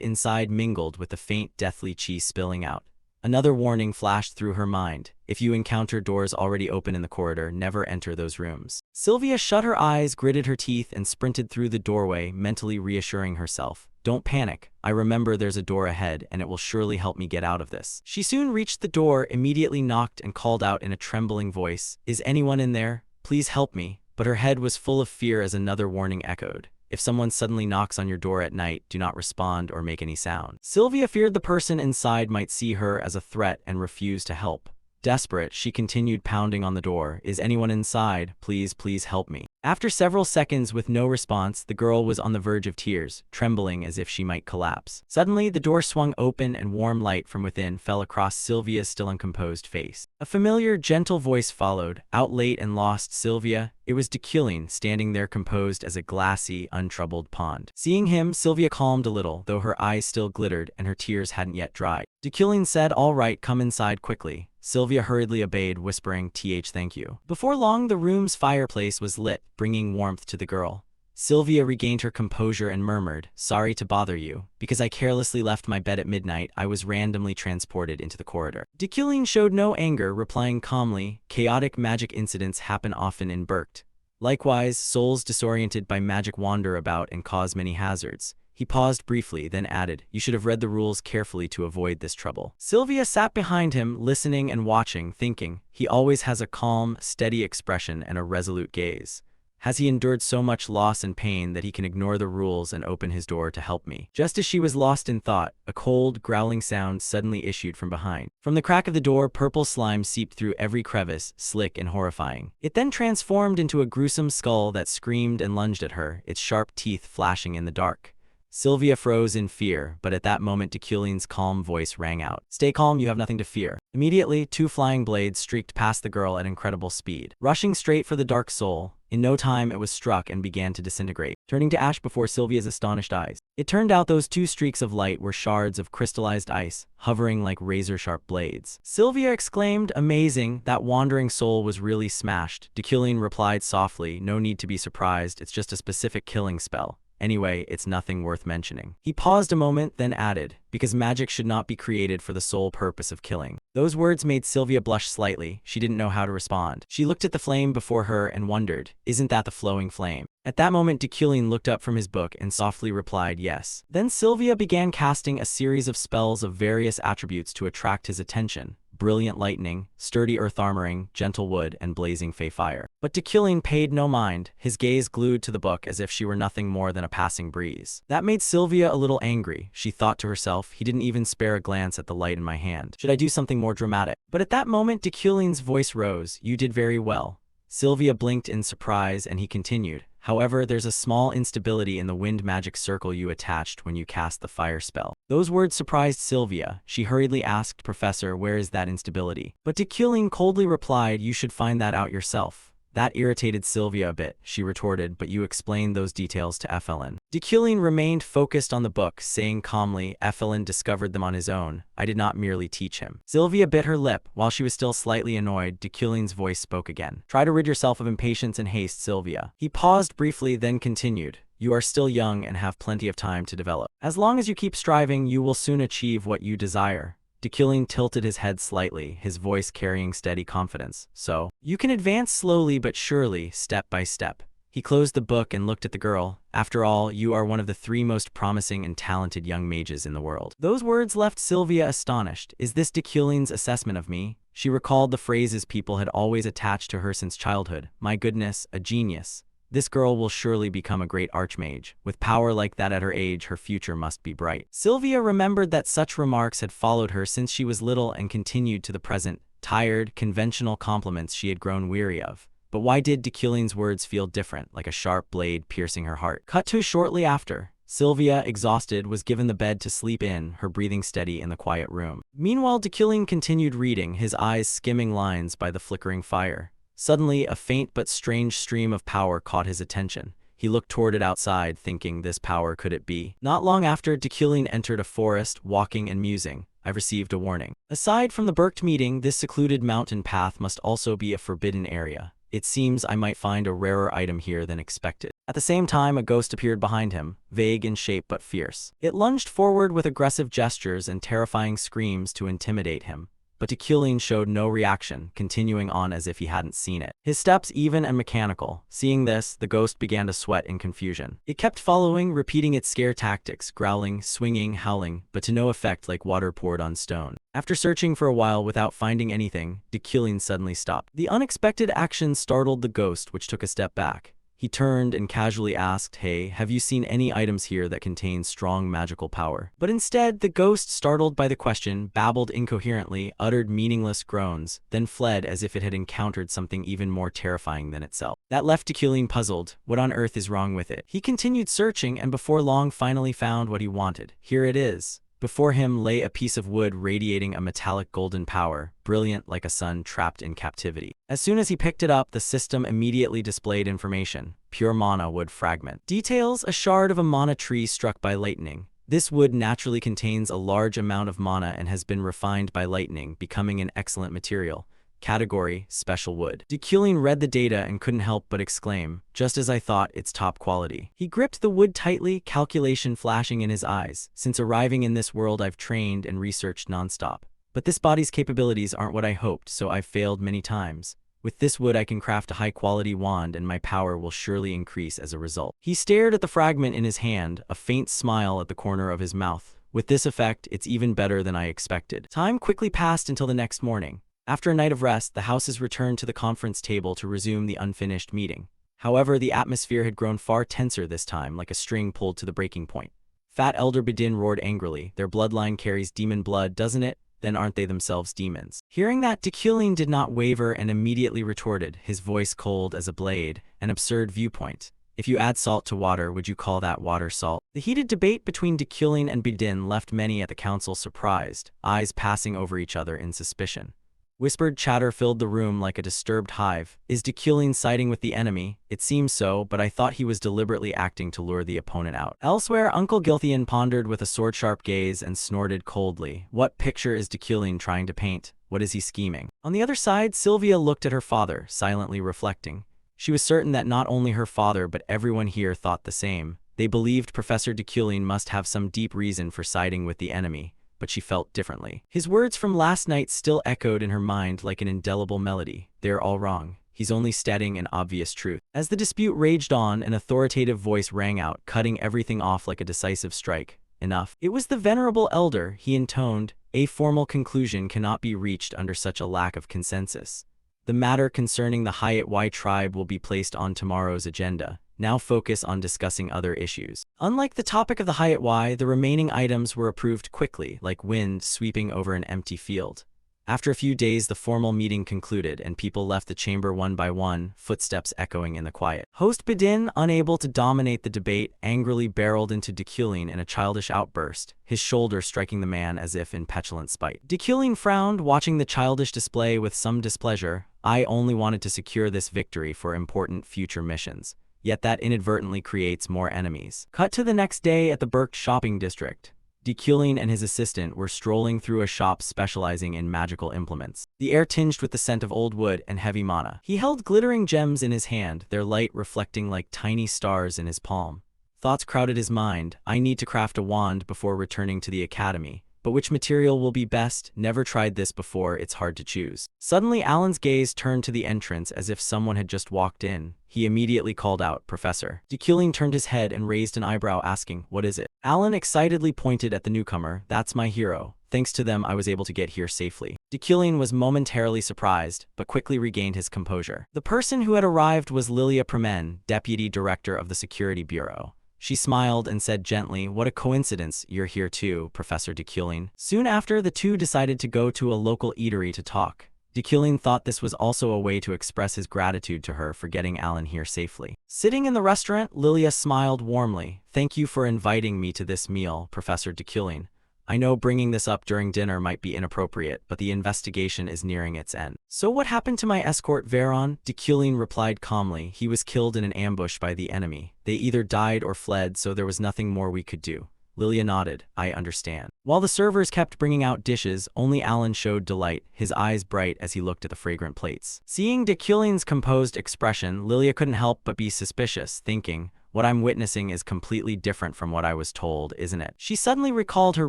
inside mingled with the faint deathly chi spilling out. Another warning flashed through her mind. If you encounter doors already open in the corridor, never enter those rooms. Sylvia shut her eyes, gritted her teeth, and sprinted through the doorway, mentally reassuring herself. Don't panic. I remember there's a door ahead, and it will surely help me get out of this. She soon reached the door, immediately knocked, and called out in a trembling voice, is anyone in there? Please help me. But her head was full of fear as another warning echoed. If someone suddenly knocks on your door at night, do not respond or make any sound. Sylvia feared the person inside might see her as a threat and refuse to help. Desperate, she continued pounding on the door. Is anyone inside? Please, please help me. After several seconds with no response, the girl was on the verge of tears, trembling as if she might collapse. Suddenly, the door swung open and warm light from within fell across Sylvia's still uncomposed face. A familiar, gentle voice followed. Out late and lost, Sylvia? It was Dekilling, standing there composed as a glassy, untroubled pond. Seeing him, Sylvia calmed a little, though her eyes still glittered and her tears hadn't yet dried. Dekilling said, "All right, come inside quickly." Sylvia hurriedly obeyed, whispering, "Thank you." Before long, the room's fireplace was lit, bringing warmth to the girl. Sylvia regained her composure and murmured, "Sorry to bother you. Because I carelessly left my bed at midnight, I was randomly transported into the corridor." Dekilling showed no anger, replying calmly, "Chaotic magic incidents happen often in Berkt. Likewise, souls disoriented by magic wander about and cause many hazards." He paused briefly, then added, "You should have read the rules carefully to avoid this trouble." Sylvia sat behind him, listening and watching, thinking, he always has a calm, steady expression and a resolute gaze. Has he endured so much loss and pain that he can ignore the rules and open his door to help me? Just as she was lost in thought, a cold, growling sound suddenly issued from behind. From the crack of the door, purple slime seeped through every crevice, slick and horrifying. It then transformed into a gruesome skull that screamed and lunged at her, its sharp teeth flashing in the dark. Sylvia froze in fear, but at that moment Dekilling's calm voice rang out. "Stay calm, you have nothing to fear." Immediately, 2 flying blades streaked past the girl at incredible speed. Rushing straight for the dark soul, in no time it was struck and began to disintegrate, turning to ash before Sylvia's astonished eyes. It turned out those 2 streaks of light were shards of crystallized ice, hovering like razor-sharp blades. Sylvia exclaimed, "Amazing, that wandering soul was really smashed." Dekilling replied softly, "No need to be surprised, it's just a specific killing spell. Anyway, it's nothing worth mentioning." He paused a moment, then added, "Because magic should not be created for the sole purpose of killing." Those words made Sylvia blush slightly. She didn't know how to respond. She looked at the flame before her and wondered, "Isn't that the flowing flame?" At that moment, Dekilling looked up from his book and softly replied, "Yes." Then Sylvia began casting a series of spells of various attributes to attract his attention. Brilliant lightning, sturdy earth armoring, gentle wood, and blazing fey fire. But Dekilling paid no mind, his gaze glued to the book as if she were nothing more than a passing breeze. That made Sylvia a little angry. She thought to herself, he didn't even spare a glance at the light in my hand. Should I do something more dramatic? But at that moment, Dekilling's voice rose, "You did very well." Sylvia blinked in surprise and he continued, "However, there's a small instability in the wind magic circle you attached when you cast the fire spell." Those words surprised Sylvia. She hurriedly asked, "Professor, where is that instability?" But Dekilling coldly replied, "You should find that out yourself." That irritated Sylvia a bit. She retorted, "But you explained those details to Effelin." Dekilling remained focused on the book, saying calmly, "Effelin discovered them on his own. I did not merely teach him." Sylvia bit her lip. While she was still slightly annoyed, Dekilling's voice spoke again. "Try to rid yourself of impatience and haste, Sylvia." He paused briefly, then continued, "You are still young and have plenty of time to develop. As long as you keep striving, you will soon achieve what you desire." Dekilling tilted his head slightly, his voice carrying steady confidence. "So, you can advance slowly but surely, step by step." He closed the book and looked at the girl. "After all, you are one of the 3 most promising and talented young mages in the world." Those words left Sylvia astonished. Is this Dekilling's assessment of me? She recalled the phrases people had always attached to her since childhood. My goodness, a genius. This girl will surely become a great archmage. With power like that at her age, her future must be bright. Sylvia remembered that such remarks had followed her since she was little and continued to the present. Tired, conventional compliments she had grown weary of. But why did Dekilling's words feel different, like a sharp blade piercing her heart? Cut to shortly after. Sylvia, exhausted, was given the bed to sleep in, her breathing steady in the quiet room. Meanwhile, Dekilling continued reading, his eyes skimming lines by the flickering fire. Suddenly, a faint but strange stream of power caught his attention. He looked toward it outside, thinking, this power, could it be? Not long after, Dekilling entered a forest, walking and musing. I've received a warning. Aside from the Berkt meeting, this secluded mountain path must also be a forbidden area. It seems I might find a rarer item here than expected. At the same time, a ghost appeared behind him, vague in shape but fierce. It lunged forward with aggressive gestures and terrifying screams to intimidate him. But Dekilling showed no reaction, continuing on as if he hadn't seen it. His steps even and mechanical. Seeing this, the ghost began to sweat in confusion. It kept following, repeating its scare tactics, growling, swinging, howling, but to no effect, like water poured on stone. After searching for a while without finding anything, Dekilling suddenly stopped. The unexpected action startled the ghost, which took a step back. He turned and casually asked, "Hey, have you seen any items here that contain strong magical power?" But instead, the ghost, startled by the question, babbled incoherently, uttered meaningless groans, then fled as if it had encountered something even more terrifying than itself. That left Dekilling puzzled. What on earth is wrong with it? He continued searching and before long finally found what he wanted. Here it is. Before him lay a piece of wood radiating a metallic golden power, brilliant like a sun trapped in captivity. As soon as he picked it up, the system immediately displayed information. Pure mana wood fragment. Details: a shard of a mana tree struck by lightning. This wood naturally contains a large amount of mana and has been refined by lightning, becoming an excellent material. Category: special wood. Dekulin read the data and couldn't help but exclaim, "Just as I thought, it's top quality." He gripped the wood tightly, calculation flashing in his eyes. "Since arriving in this world, I've trained and researched nonstop. But this body's capabilities aren't what I hoped, so I've failed many times. With this wood I can craft a high-quality wand and my power will surely increase as a result." He stared at the fragment in his hand, a faint smile at the corner of his mouth. "With this effect, it's even better than I expected." Time quickly passed until the next morning. After a night of rest, the houses returned to the conference table to resume the unfinished meeting. However, the atmosphere had grown far tenser this time, like a string pulled to the breaking point. Fat Elder Bedin roared angrily, "Their bloodline carries demon blood, doesn't it? Then aren't they themselves demons?" Hearing that, Dekulin did not waver and immediately retorted, his voice cold as a blade, "An absurd viewpoint. If you add salt to water, would you call that water salt?" The heated debate between Dekulin and Bedin left many at the council surprised, eyes passing over each other in suspicion. Whispered chatter filled the room like a disturbed hive. "Is Dekulin siding with the enemy? It seems so, but I thought he was deliberately acting to lure the opponent out." Elsewhere, Uncle Gilthian pondered with a sword-sharp gaze and snorted coldly. "What picture is Dekulin trying to paint? What is he scheming?" On the other side, Sylvia looked at her father, silently reflecting. She was certain that not only her father but everyone here thought the same. They believed Professor Dekulin must have some deep reason for siding with the enemy. But she felt differently. His words from last night still echoed in her mind like an indelible melody. "They're all wrong. He's only stating an obvious truth." As the dispute raged on, an authoritative voice rang out, cutting everything off like a decisive strike. "Enough." It was the venerable elder, he intoned. "A formal conclusion cannot be reached under such a lack of consensus. The matter concerning the Hayat Y tribe will be placed on tomorrow's agenda. Now focus on discussing other issues." Unlike the topic of the Hayat Y, the remaining items were approved quickly, like wind sweeping over an empty field. After a few days, the formal meeting concluded, and people left the chamber one by one, footsteps echoing in the quiet. Host Bedin, unable to dominate the debate, angrily barreled into Dekulin in a childish outburst, his shoulder striking the man as if in petulant spite. Dekulin frowned, watching the childish display with some displeasure. "I only wanted to secure this victory for important future missions. Yet that inadvertently creates more enemies." Cut to the next day at the Burke shopping district. Dekulin and his assistant were strolling through a shop specializing in magical implements, the air tinged with the scent of old wood and heavy mana. He held glittering gems in his hand, their light reflecting like tiny stars in his palm. Thoughts crowded his mind. "I need to craft a wand before returning to the academy. But which material will be best? Never tried this before, it's hard to choose." Suddenly, Alan's gaze turned to the entrance as if someone had just walked in. He immediately called out, "Professor." Dekulin turned his head and raised an eyebrow, asking, "What is it?" Alan excitedly pointed at the newcomer. "That's my hero. Thanks to them, I was able to get here safely." Dekulin was momentarily surprised, but quickly regained his composure. The person who had arrived was Lilia Premen, Deputy Director of the Security Bureau. She smiled and said gently, "What a coincidence, you're here too, Professor Dekulin." Soon after, the two decided to go to a local eatery to talk. Dekulin thought this was also a way to express his gratitude to her for getting Alan here safely. Sitting in the restaurant, Lilia smiled warmly. "Thank you for inviting me to this meal, Professor Dekulin. I know bringing this up during dinner might be inappropriate, but the investigation is nearing its end." "So what happened to my escort Veron?" Dekulin replied calmly. "He was killed in an ambush by the enemy. They either died or fled, so there was nothing more we could do." Lilia nodded. "I understand." While the servers kept bringing out dishes, only Alan showed delight, his eyes bright as he looked at the fragrant plates. Seeing Dekulin's composed expression, Lilia couldn't help but be suspicious, thinking, "What I'm witnessing is completely different from what I was told, isn't it?" She suddenly recalled her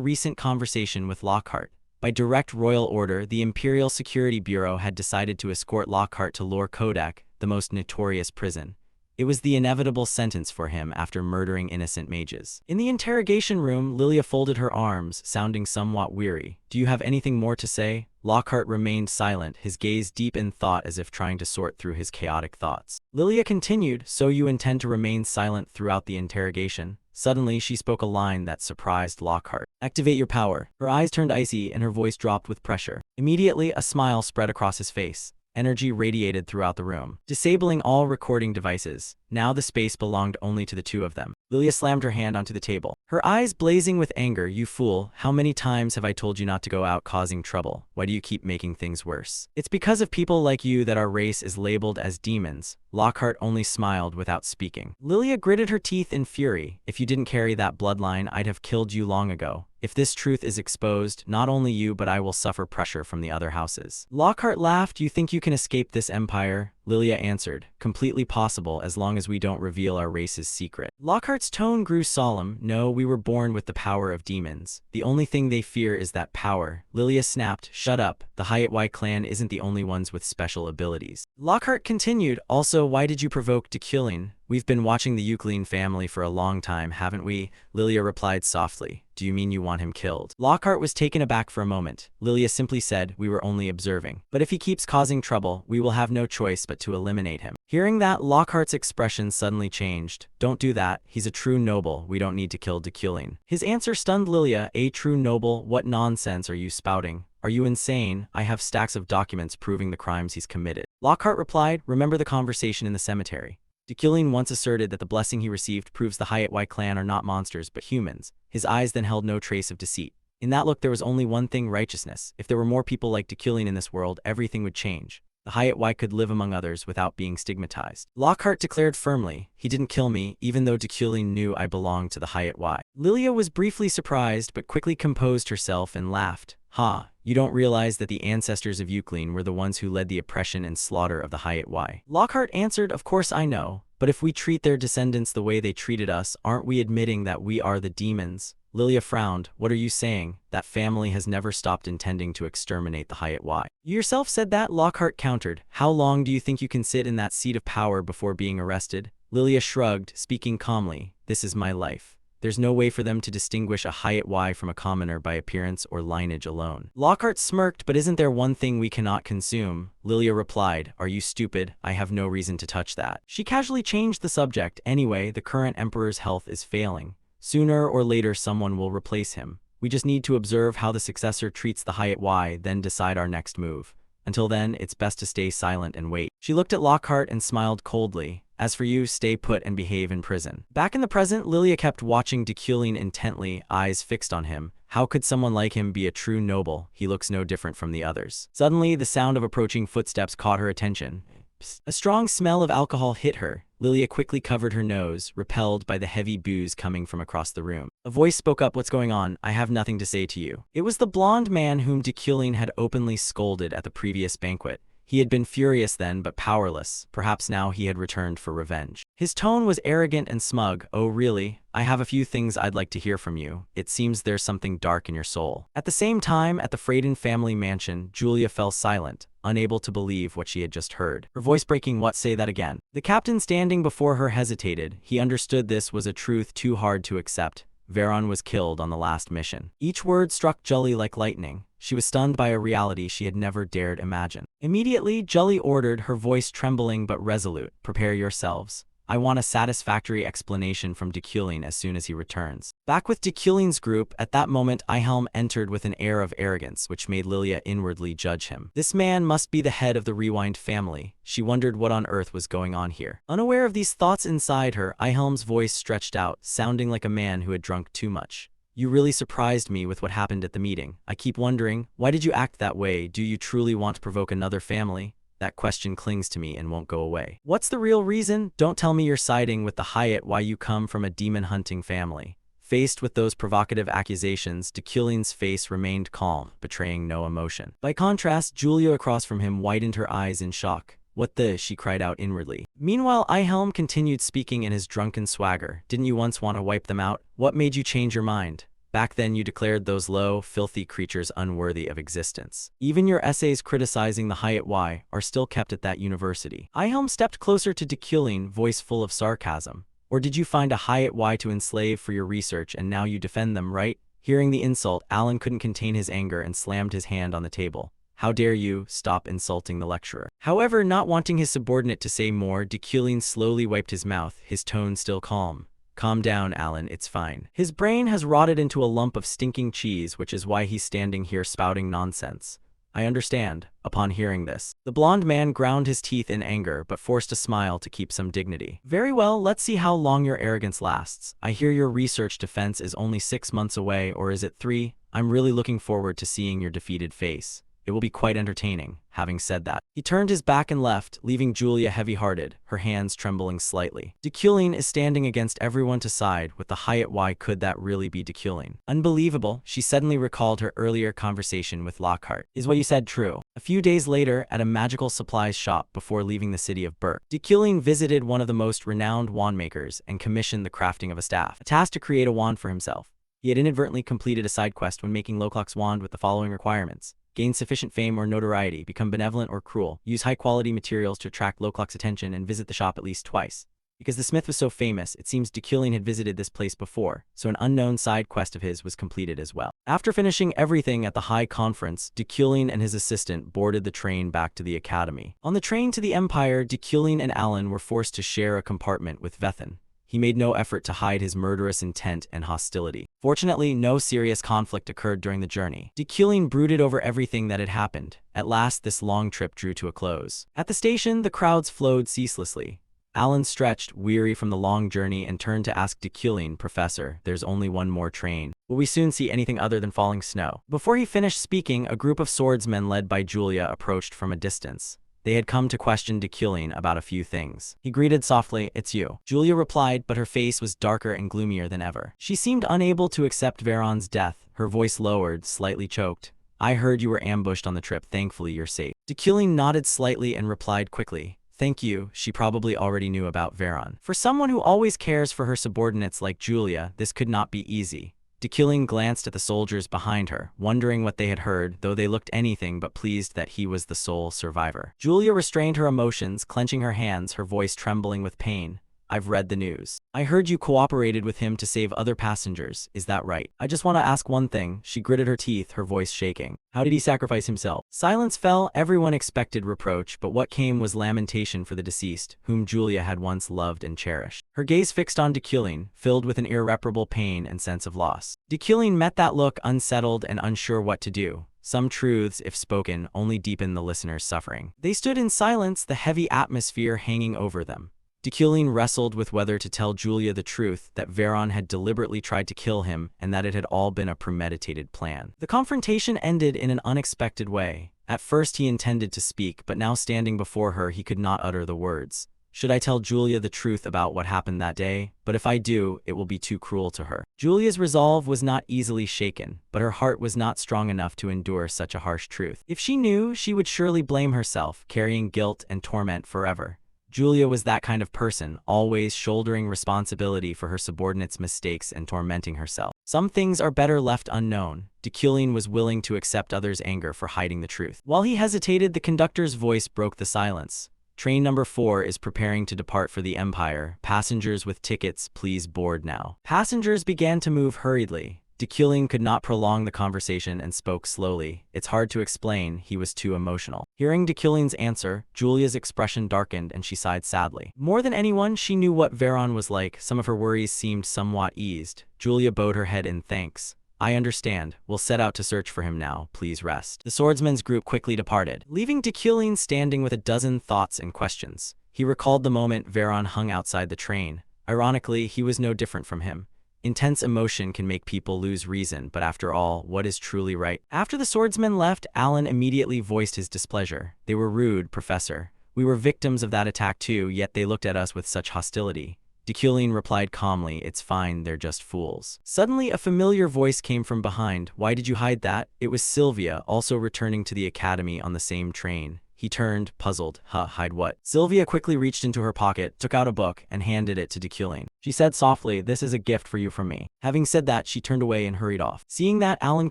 recent conversation with Lockhart. By direct royal order, the Imperial Security Bureau had decided to escort Lockhart to Lor Kodak, the most notorious prison. It was the inevitable sentence for him after murdering innocent mages. In the interrogation room, Lilia folded her arms, sounding somewhat weary. "Do you have anything more to say?" Lockhart remained silent, his gaze deep in thought as if trying to sort through his chaotic thoughts. Lilia continued, "So you intend to remain silent throughout the interrogation?" Suddenly, she spoke a line that surprised Lockhart. "Activate your power." Her eyes turned icy and her voice dropped with pressure. Immediately, a smile spread across his face. Energy radiated throughout the room, disabling all recording devices. Now the space belonged only to the two of them. Lilia slammed her hand onto the table, her eyes blazing with anger. You fool, how many times have I told you not to go out causing trouble? Why do you keep making things worse? It's because of people like you that our race is labeled as demons. Lockhart only smiled without speaking. Lilia gritted her teeth in fury. If you didn't carry that bloodline, I'd have killed you long ago. If this truth is exposed, not only you but I will suffer pressure from the other houses. Lockhart laughed. You think you can escape this empire? Lilia answered, completely possible as long as we don't reveal our race's secret. Lockhart's tone grew solemn. No, we were born with the power of demons. The only thing they fear is that power. Lilia snapped, shut up. The Hyatt clan isn't the only ones with special abilities. Lockhart continued, also why did you provoke Dekylin? We've been watching the Euclid family for a long time, haven't we? Lilia replied softly. Do you mean you want him killed? Lockhart was taken aback for a moment. Lilia simply said, we were only observing. But if he keeps causing trouble, we will have no choice but to eliminate him. Hearing that, Lockhart's expression suddenly changed. Don't do that. He's a true noble. We don't need to kill Dekylin. His answer stunned Lilia. A true noble? What nonsense are you spouting? Are you insane? I have stacks of documents proving the crimes he's committed. Lockhart replied, remember the conversation in the cemetery. Dekylin once asserted that the blessing he received proves the Hyatt clan are not monsters but humans. His eyes then held no trace of deceit. In that look there was only one thing, righteousness. If there were more people like Dekylin in this world, everything would change. The Hyatt could live among others without being stigmatized. Lockhart declared firmly, he didn't kill me, even though Dekylin knew I belonged to the Hyatt. Lilia was briefly surprised but quickly composed herself and laughed. Ha, you don't realize that the ancestors of Euclid were the ones who led the oppression and slaughter of the Hyatt. Lockhart answered, of course I know, but if we treat their descendants the way they treated us, aren't we admitting that we are the demons? Lilia frowned. What are you saying? That family has never stopped intending to exterminate the Hyatt. You yourself said that, Lockhart countered. How long do you think you can sit in that seat of power before being arrested? Lilia shrugged, speaking calmly. This is my life. There's no way for them to distinguish a Hyatt from a commoner by appearance or lineage alone. Lockhart smirked, but isn't there one thing we cannot consume? Lilia replied, are you stupid? I have no reason to touch that. She casually changed the subject. Anyway, the current emperor's health is failing. Sooner or later someone will replace him. We just need to observe how the successor treats the Hyatt, then decide our next move. Until then, it's best to stay silent and wait. She looked at Lockhart and smiled coldly. As for you, stay put and behave in prison. Back in the present, Lilia kept watching Dekylin intently, eyes fixed on him. How could someone like him be a true noble? He looks no different from the others. Suddenly, the sound of approaching footsteps caught her attention. Psst. A strong smell of alcohol hit her. Lilia quickly covered her nose, repelled by the heavy booze coming from across the room. A voice spoke up, what's going on? I have nothing to say to you. It was the blonde man whom Dekylin had openly scolded at the previous banquet. He had been furious then, but powerless. Perhaps now he had returned for revenge. His tone was arrogant and smug. Oh really? I have a few things I'd like to hear from you. It seems there's something dark in your soul. At the same time, at the Freyden family mansion, Julia fell silent, unable to believe what she had just heard. Her voice breaking, what? Say that again. The captain standing before her hesitated. He understood this was a truth too hard to accept. Veron was killed on the last mission. Each word struck Julie like lightning. She was stunned by a reality she had never dared imagine. Immediately, Julie ordered, her voice trembling but resolute, prepare yourselves. I want a satisfactory explanation from Dekylin as soon as he returns. Back with Dekylin's group, at that moment Ihelm entered with an air of arrogance which made Lilia inwardly judge him. This man must be the head of the Rewind family. She wondered what on earth was going on here. Unaware of these thoughts inside her, Ihelm's voice stretched out, sounding like a man who had drunk too much. You really surprised me with what happened at the meeting. I keep wondering, why did you act that way? Do you truly want to provoke another family? That question clings to me and won't go away. What's the real reason? Don't tell me you're siding with the Hyatt, why you come from a demon-hunting family. Faced with those provocative accusations, Dekylin's face remained calm, betraying no emotion. By contrast, Julia across from him widened her eyes in shock. What the? She cried out inwardly. Meanwhile, Ihelm continued speaking in his drunken swagger. Didn't you once want to wipe them out? What made you change your mind? Back then you declared those low, filthy creatures unworthy of existence. Even your essays criticizing the Hyatt are still kept at that university. Ihelm stepped closer to Dekylin, voice full of sarcasm. Or did you find a Hyatt to enslave for your research and now you defend them, right? Hearing the insult, Alan couldn't contain his anger and slammed his hand on the table. How dare you? Stop insulting the lecturer. However, not wanting his subordinate to say more, Dekylin slowly wiped his mouth, his tone still calm. Calm down, Alan, it's fine. His brain has rotted into a lump of stinking cheese, which is why he's standing here spouting nonsense. I understand. Upon hearing this, the blonde man ground his teeth in anger but forced a smile to keep some dignity. Very well, let's see how long your arrogance lasts. I hear your research defense is only 6 months away, or is it 3? I'm really looking forward to seeing your defeated face. It will be quite entertaining. Having said that, he turned his back and left, leaving Julia heavy-hearted, her hands trembling slightly. Deculin is standing against everyone to side with the Hyatt. Why could that really be Deculin? Unbelievable, she suddenly recalled her earlier conversation with Lockhart. Is what you said true? A few days later, at a magical supplies shop before leaving the city of Berk, Deculin visited one of the most renowned wand makers and commissioned the crafting of a staff, a task to create a wand for himself. He had inadvertently completed a side quest when making Lockhart's wand with the following requirements: gain sufficient fame or notoriety, become benevolent or cruel, use high-quality materials to attract Lockhart's attention, and visit the shop at least twice. Because the smith was so famous, it seems Deculin had visited this place before, so an unknown side quest of his was completed as well. After finishing everything at the high conference, Deculin and his assistant boarded the train back to the academy. On the train to the Empire, Deculin and Alan were forced to share a compartment with Vethan. He made no effort to hide his murderous intent and hostility. Fortunately, no serious conflict occurred during the journey. Deculin brooded over everything that had happened. At last, this long trip drew to a close. At the station, the crowds flowed ceaselessly. Alan stretched, weary from the long journey, and turned to ask Deculin, "Professor, there's only one more train. Will we soon see anything other than falling snow?" Before he finished speaking, a group of swordsmen led by Julia approached from a distance. They had come to question Deculin about a few things. He greeted softly, "It's you." Julia replied, but her face was darker and gloomier than ever. She seemed unable to accept Veron's death, her voice lowered, slightly choked. "I heard you were ambushed on the trip. Thankfully, you're safe." Deculin nodded slightly and replied quickly, "Thank you." She probably already knew about Veron. For someone who always cares for her subordinates like Julia, this could not be easy. Deculin glanced at the soldiers behind her, wondering what they had heard, though they looked anything but pleased that he was the sole survivor. Julia restrained her emotions, clenching her hands, her voice trembling with pain. "I've read the news. I heard you cooperated with him to save other passengers. Is that right? I just want to ask one thing." She gritted her teeth, her voice shaking. "How did he sacrifice himself?" Silence fell. Everyone expected reproach, but what came was lamentation for the deceased, whom Julia had once loved and cherished. Her gaze fixed on Deculin, filled with an irreparable pain and sense of loss. Deculin met that look, unsettled and unsure what to do. Some truths, if spoken, only deepen the listener's suffering. They stood in silence, the heavy atmosphere hanging over them. Deculin wrestled with whether to tell Julia the truth, that Veron had deliberately tried to kill him and that it had all been a premeditated plan. The confrontation ended in an unexpected way. At first he intended to speak, but now standing before her he could not utter the words. "Should I tell Julia the truth about what happened that day? But if I do, it will be too cruel to her." Julia's resolve was not easily shaken, but her heart was not strong enough to endure such a harsh truth. If she knew, she would surely blame herself, carrying guilt and torment forever. Julia was that kind of person, always shouldering responsibility for her subordinates' mistakes and tormenting herself. Some things are better left unknown. Deculin was willing to accept others' anger for hiding the truth. While he hesitated, the conductor's voice broke the silence. "Train number 4 is preparing to depart for the Empire. Passengers with tickets, please board now." Passengers began to move hurriedly. Deculin could not prolong the conversation and spoke slowly. "It's hard to explain, he was too emotional." Hearing Deculin's answer, Julia's expression darkened and she sighed sadly. More than anyone, she knew what Veron was like. Some of her worries seemed somewhat eased. Julia bowed her head in thanks. "I understand. We'll set out to search for him now. Please rest." The swordsmen's group quickly departed, leaving Deculin standing with a dozen thoughts and questions. He recalled the moment Veron hung outside the train. Ironically, he was no different from him. Intense emotion can make people lose reason, but after all, what is truly right? After the swordsmen left, Alan immediately voiced his displeasure. "They were rude, Professor. We were victims of that attack too, yet they looked at us with such hostility." Deculin replied calmly, "It's fine, they're just fools." Suddenly, a familiar voice came from behind. "Why did you hide that?" It was Sylvia, also returning to the academy on the same train. He turned, puzzled. Hide what?" Sylvia quickly reached into her pocket, took out a book, and handed it to Deculin. She said softly, "This is a gift for you from me." Having said that, she turned away and hurried off. Seeing that, Alan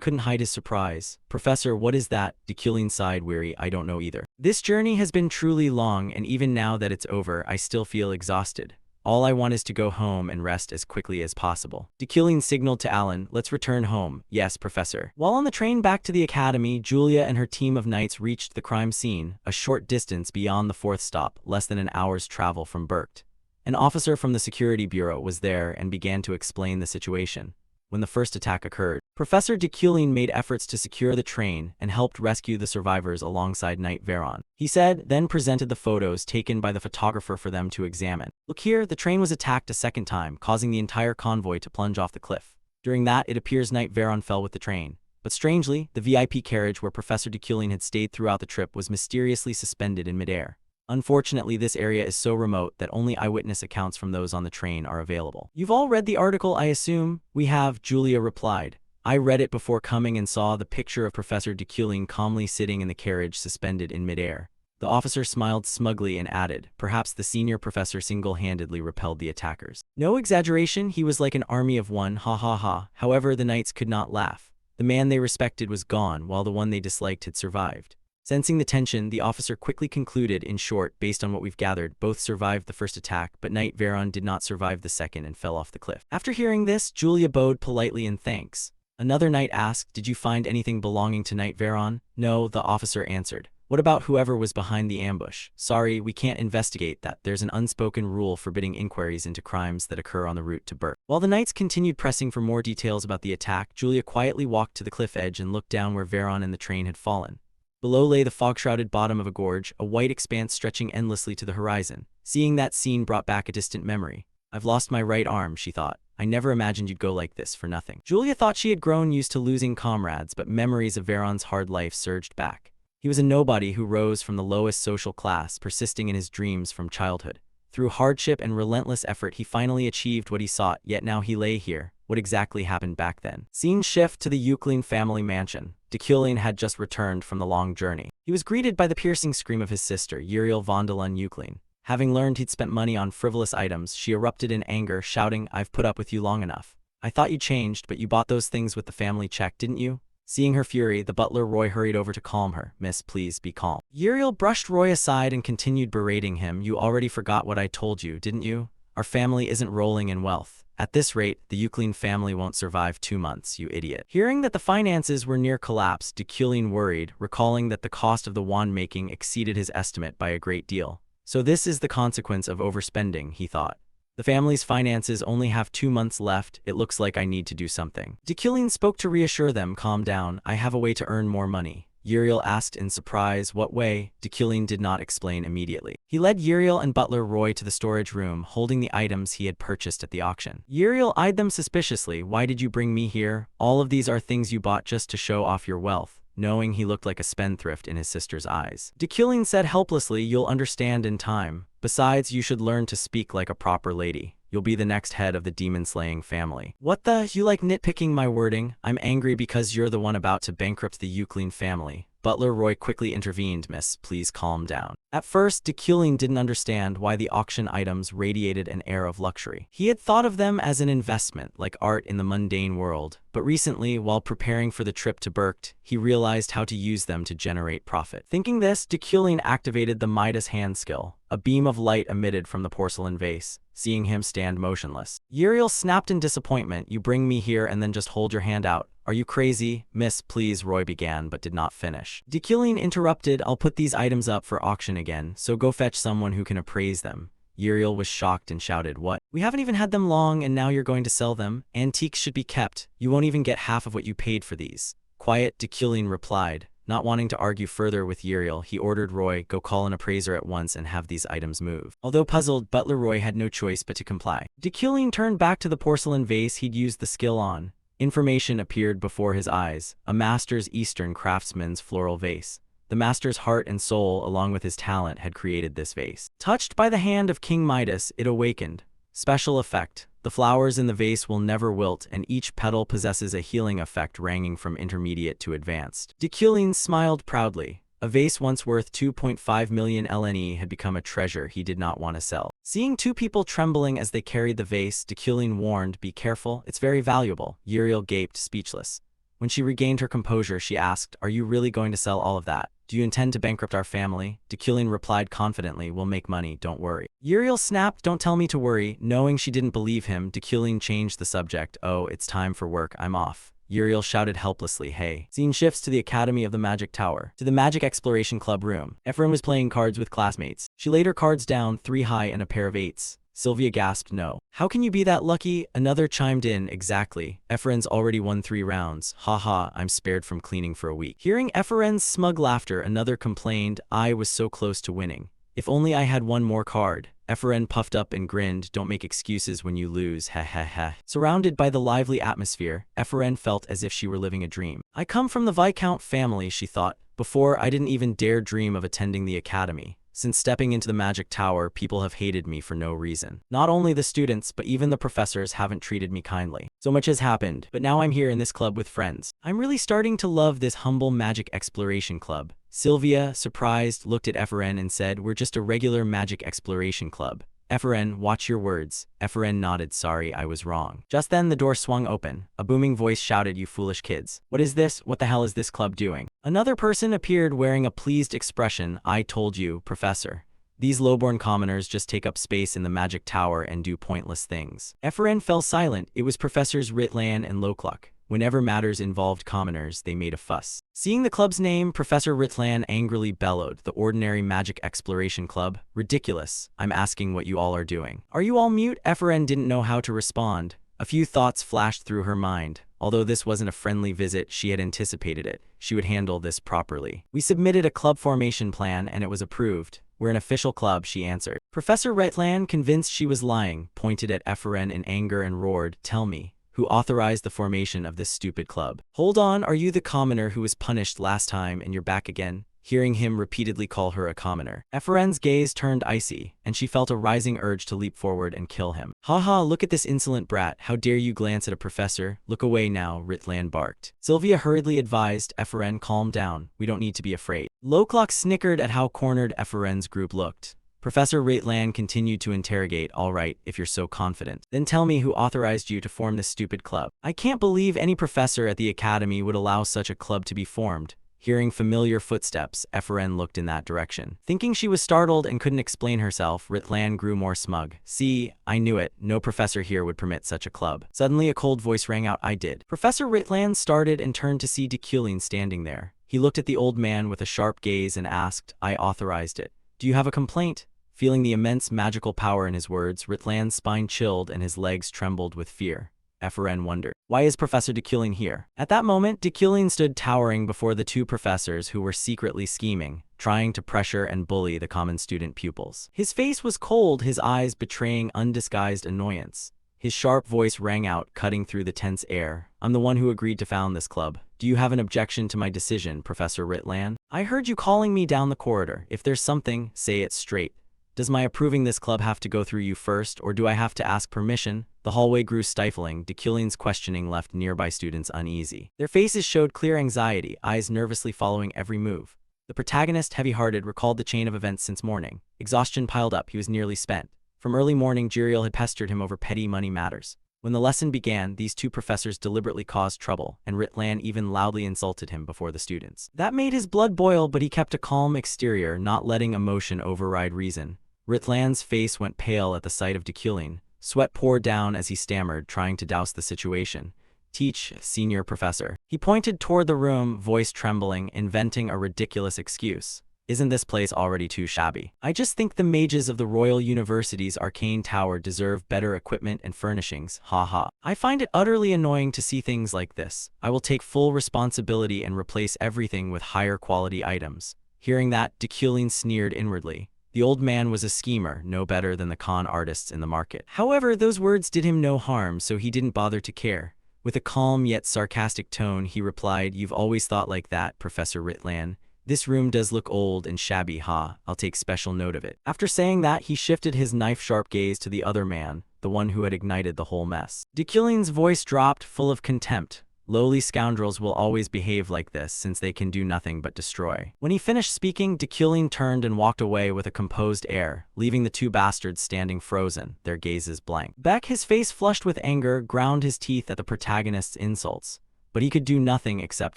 couldn't hide his surprise. "Professor, what is that?" Deculin sighed, weary. "I don't know either. This journey has been truly long, and even now that it's over, I still feel exhausted. All I want is to go home and rest as quickly as possible." Deculin signaled to Alan, "Let's return home." "Yes, Professor." While on the train back to the academy, Julia and her team of knights reached the crime scene, a short distance beyond the 4th stop, less than an hour's travel from Berk. An officer from the security bureau was there and began to explain the situation. when the first attack occurred. Professor Dekulin made efforts to secure the train and helped rescue the survivors alongside Knight Veron. He said, then presented the photos taken by the photographer for them to examine. Look here, the train was attacked a second time, causing the entire convoy to plunge off the cliff. During that, it appears Knight Veron fell with the train. But strangely, the VIP carriage where Professor Dekulin had stayed throughout the trip was mysteriously suspended in midair. Unfortunately, this area is so remote that only eyewitness accounts from those on the train are available. You've all read the article, I assume? We have, Julia replied. I read it before coming and saw the picture of Professor Dekulin calmly sitting in the carriage suspended in midair. The officer smiled smugly and added, perhaps the senior professor single-handedly repelled the attackers. No exaggeration, he was like an army of one, ha ha ha. However, the knights could not laugh. The man they respected was gone, while the one they disliked had survived. Sensing the tension, the officer quickly concluded, in short, based on what we've gathered, both survived the first attack, but Knight Veron did not survive the second and fell off the cliff. After hearing this, Julia bowed politely in thanks. Another knight asked, did you find anything belonging to Knight Veron? No, the officer answered. What about whoever was behind the ambush? Sorry, we can't investigate that. There's an unspoken rule forbidding inquiries into crimes that occur on the route to Burke. While the knights continued pressing for more details about the attack, Julia quietly walked to the cliff edge and looked down where Veron and the train had fallen. Below lay the fog-shrouded bottom of a gorge, a white expanse stretching endlessly to the horizon. Seeing that scene brought back a distant memory. I've lost my right arm, she thought. I never imagined you'd go like this for nothing. Julia thought she had grown used to losing comrades, but memories of Veron's hard life surged back. He was a nobody who rose from the lowest social class, persisting in his dreams from childhood. Through hardship and relentless effort, he finally achieved what he sought, yet now he lay here. What exactly happened back then? Scene shift to the Euclid family mansion. Dekulin had just returned from the long journey. He was greeted by the piercing scream of his sister, Uriel Vondelun Euclid. Having learned he'd spent money on frivolous items, she erupted in anger, shouting, I've put up with you long enough. I thought you changed, but you bought those things with the family check, didn't you? Seeing her fury, the butler Roy hurried over to calm her. Miss, please be calm. Uriel brushed Roy aside and continued berating him. You already forgot what I told you, didn't you? Our family isn't rolling in wealth. At this rate, the Euclid family won't survive 2 months, you idiot. Hearing that the finances were near collapse, Dekulin worried, recalling that the cost of the wand making exceeded his estimate by a great deal. So this is the consequence of overspending, he thought. The family's finances only have 2 months left. It looks like I need to do something. Dekulin spoke to reassure them. Calm down. I have a way to earn more money. Uriel asked in surprise. What way? Dekulin did not explain immediately. He led Uriel and butler Roy to the storage room, holding the items he had purchased at the auction. Uriel eyed them suspiciously. Why did you bring me here? All of these are things you bought just to show off your wealth. Knowing he looked like a spendthrift in his sister's eyes. Dekulin said helplessly, you'll understand in time. Besides, you should learn to speak like a proper lady. You'll be the next head of the demon-slaying family. What the? You like nitpicking my wording? I'm angry because you're the one about to bankrupt the Euclid family. Butler Roy quickly intervened. Miss, please calm down. At first, Dekulin didn't understand why the auction items radiated an air of luxury. He had thought of them as an investment, like art in the mundane world. But recently, while preparing for the trip to Burkt, he realized how to use them to generate profit. Thinking this, Dekulin activated the Midas hand skill. A beam of light emitted from the porcelain vase, seeing him stand motionless. Uriel snapped in disappointment. You bring me here and then just hold your hand out. Are you crazy? Miss, please, Roy began, but did not finish. Dekulin interrupted. I'll put these items up for auction again, so go fetch someone who can appraise them. Uriel was shocked and shouted, what? We haven't even had them long and now you're going to sell them? Antiques should be kept. You won't even get half of what you paid for these. Quiet, Dekulin replied. Not wanting to argue further with Uriel, he ordered Roy, go call an appraiser at once and have these items moved. Although puzzled, butler Roy had no choice but to comply. Dekulin turned back to the porcelain vase he'd used the skill on. Information appeared before his eyes, a master's Eastern craftsman's floral vase. The master's heart and soul, along with his talent, had created this vase. Touched by the hand of King Midas, it awakened. Special effect. The flowers in the vase will never wilt, and each petal possesses a healing effect ranging from intermediate to advanced. Dekulin smiled proudly. A vase once worth 2.5 million LNE had become a treasure he did not want to sell. Seeing 2 people trembling as they carried the vase, Dekulin warned, be careful, it's very valuable. Uriel gaped, speechless. When she regained her composure, she asked, are you really going to sell all of that? Do you intend to bankrupt our family? Dekulin replied confidently, we'll make money, don't worry. Uriel snapped, don't tell me to worry. Knowing she didn't believe him, Dekulin changed the subject. Oh, it's time for work, I'm off. Uriel shouted helplessly, hey. Scene shifts to the Academy of the Magic Tower, to the Magic Exploration Club room. Ephraim was playing cards with classmates. She laid her cards down, 3 high and a pair of 8s. Sylvia gasped no. How can you be that lucky? Another chimed in, exactly. Efren's already won 3 rounds. Haha, I'm spared from cleaning for a week. Hearing Efren's smug laughter, another complained, I was so close to winning. If only I had one more card. Efren puffed up and grinned, don't make excuses when you lose, heh heh heh. Surrounded by the lively atmosphere, Efren felt as if she were living a dream. I come from the Viscount family, she thought. Before, I didn't even dare dream of attending the academy. Since stepping into the magic tower, people have hated me for no reason. Not only the students, but even the professors haven't treated me kindly. So much has happened, but now I'm here in this club with friends. I'm really starting to love this humble magic exploration club. Sylvia, surprised, looked at Efren and said, we're just a regular magic exploration club. Efren, watch your words. Efren nodded, sorry, I was wrong. Just then the door swung open. A booming voice shouted, you foolish kids. What is this? What the hell is this club doing? Another person appeared wearing a pleased expression. I told you, Professor. These lowborn commoners just take up space in the magic tower and do pointless things. Efren fell silent. It was Professors Ritlan and Locluck. Whenever matters involved commoners, they made a fuss. Seeing the club's name, Professor Ritlan angrily bellowed, the Ordinary Magic Exploration Club? Ridiculous. I'm asking what you all are doing. Are you all mute? Efren didn't know how to respond. A few thoughts flashed through her mind. Although this wasn't a friendly visit, she had anticipated it. She would handle this properly. We submitted a club formation plan and it was approved. We're an official club, she answered. Professor Ritlan, convinced she was lying, pointed at Efren in anger and roared, tell me. Who authorized the formation of this stupid club? Hold on, are you the commoner who was punished last time and you're back again? Hearing him repeatedly call her a commoner, Efren's gaze turned icy, and she felt a rising urge to leap forward and kill him. Haha, look at this insolent brat. How dare you glance at a professor? Look away now, Ritlan barked. Sylvia hurriedly advised, Efren, calm down. We don't need to be afraid. Locluck snickered at how cornered Efren's group looked. Professor Ritlan continued to interrogate, all right, if you're so confident. Then tell me who authorized you to form this stupid club. I can't believe any professor at the academy would allow such a club to be formed. Hearing familiar footsteps, Efren looked in that direction. Thinking she was startled and couldn't explain herself, Ritlan grew more smug. See, I knew it. No professor here would permit such a club. Suddenly a cold voice rang out, I did. Professor Ritlan started and turned to see Dekulin standing there. He looked at the old man with a sharp gaze and asked, I authorized it. Do you have a complaint? Feeling the immense magical power in his words, Ritlan's spine chilled and his legs trembled with fear. Efren wondered, why is Professor Dekulin here? At that moment, Dekulin stood towering before the 2 professors who were secretly scheming, trying to pressure and bully the common student pupils. His face was cold, his eyes betraying undisguised annoyance. His sharp voice rang out, cutting through the tense air. I'm the one who agreed to found this club. Do you have an objection to my decision, Professor Ritlan? I heard you calling me down the corridor. If there's something, say it straight. Does my approving this club have to go through you first, or do I have to ask permission? The hallway grew stifling. Dekulin's questioning left nearby students uneasy. Their faces showed clear anxiety, eyes nervously following every move. The protagonist, heavy-hearted, recalled the chain of events since morning. Exhaustion piled up, he was nearly spent. From early morning, Jiriel had pestered him over petty money matters. When the lesson began, these 2 professors deliberately caused trouble, and Ritlan even loudly insulted him before the students. That made his blood boil, but he kept a calm exterior, not letting emotion override reason. Ritlan's face went pale at the sight of Dekulin. Sweat poured down as he stammered, trying to douse the situation. Teach, senior professor. He pointed toward the room, voice trembling, inventing a ridiculous excuse. Isn't this place already too shabby? I just think the mages of the Royal University's Arcane Tower deserve better equipment and furnishings, haha. I find it utterly annoying to see things like this. I will take full responsibility and replace everything with higher quality items. Hearing that, Dekulin sneered inwardly. The old man was a schemer, no better than the con artists in the market. However, those words did him no harm, so he didn't bother to care. With a calm yet sarcastic tone, he replied, You've always thought like that, Professor Ritlan. This room does look old and shabby, I'll take special note of it. After saying that, he shifted his knife-sharp gaze to the other man, the one who had ignited the whole mess. Dekulin's voice dropped, full of contempt. Lowly scoundrels will always behave like this, since they can do nothing but destroy. When he finished speaking, Dekulin turned and walked away with a composed air, leaving the 2 bastards standing frozen, their gazes blank. Beck, his face flushed with anger, ground his teeth at the protagonist's insults. But he could do nothing except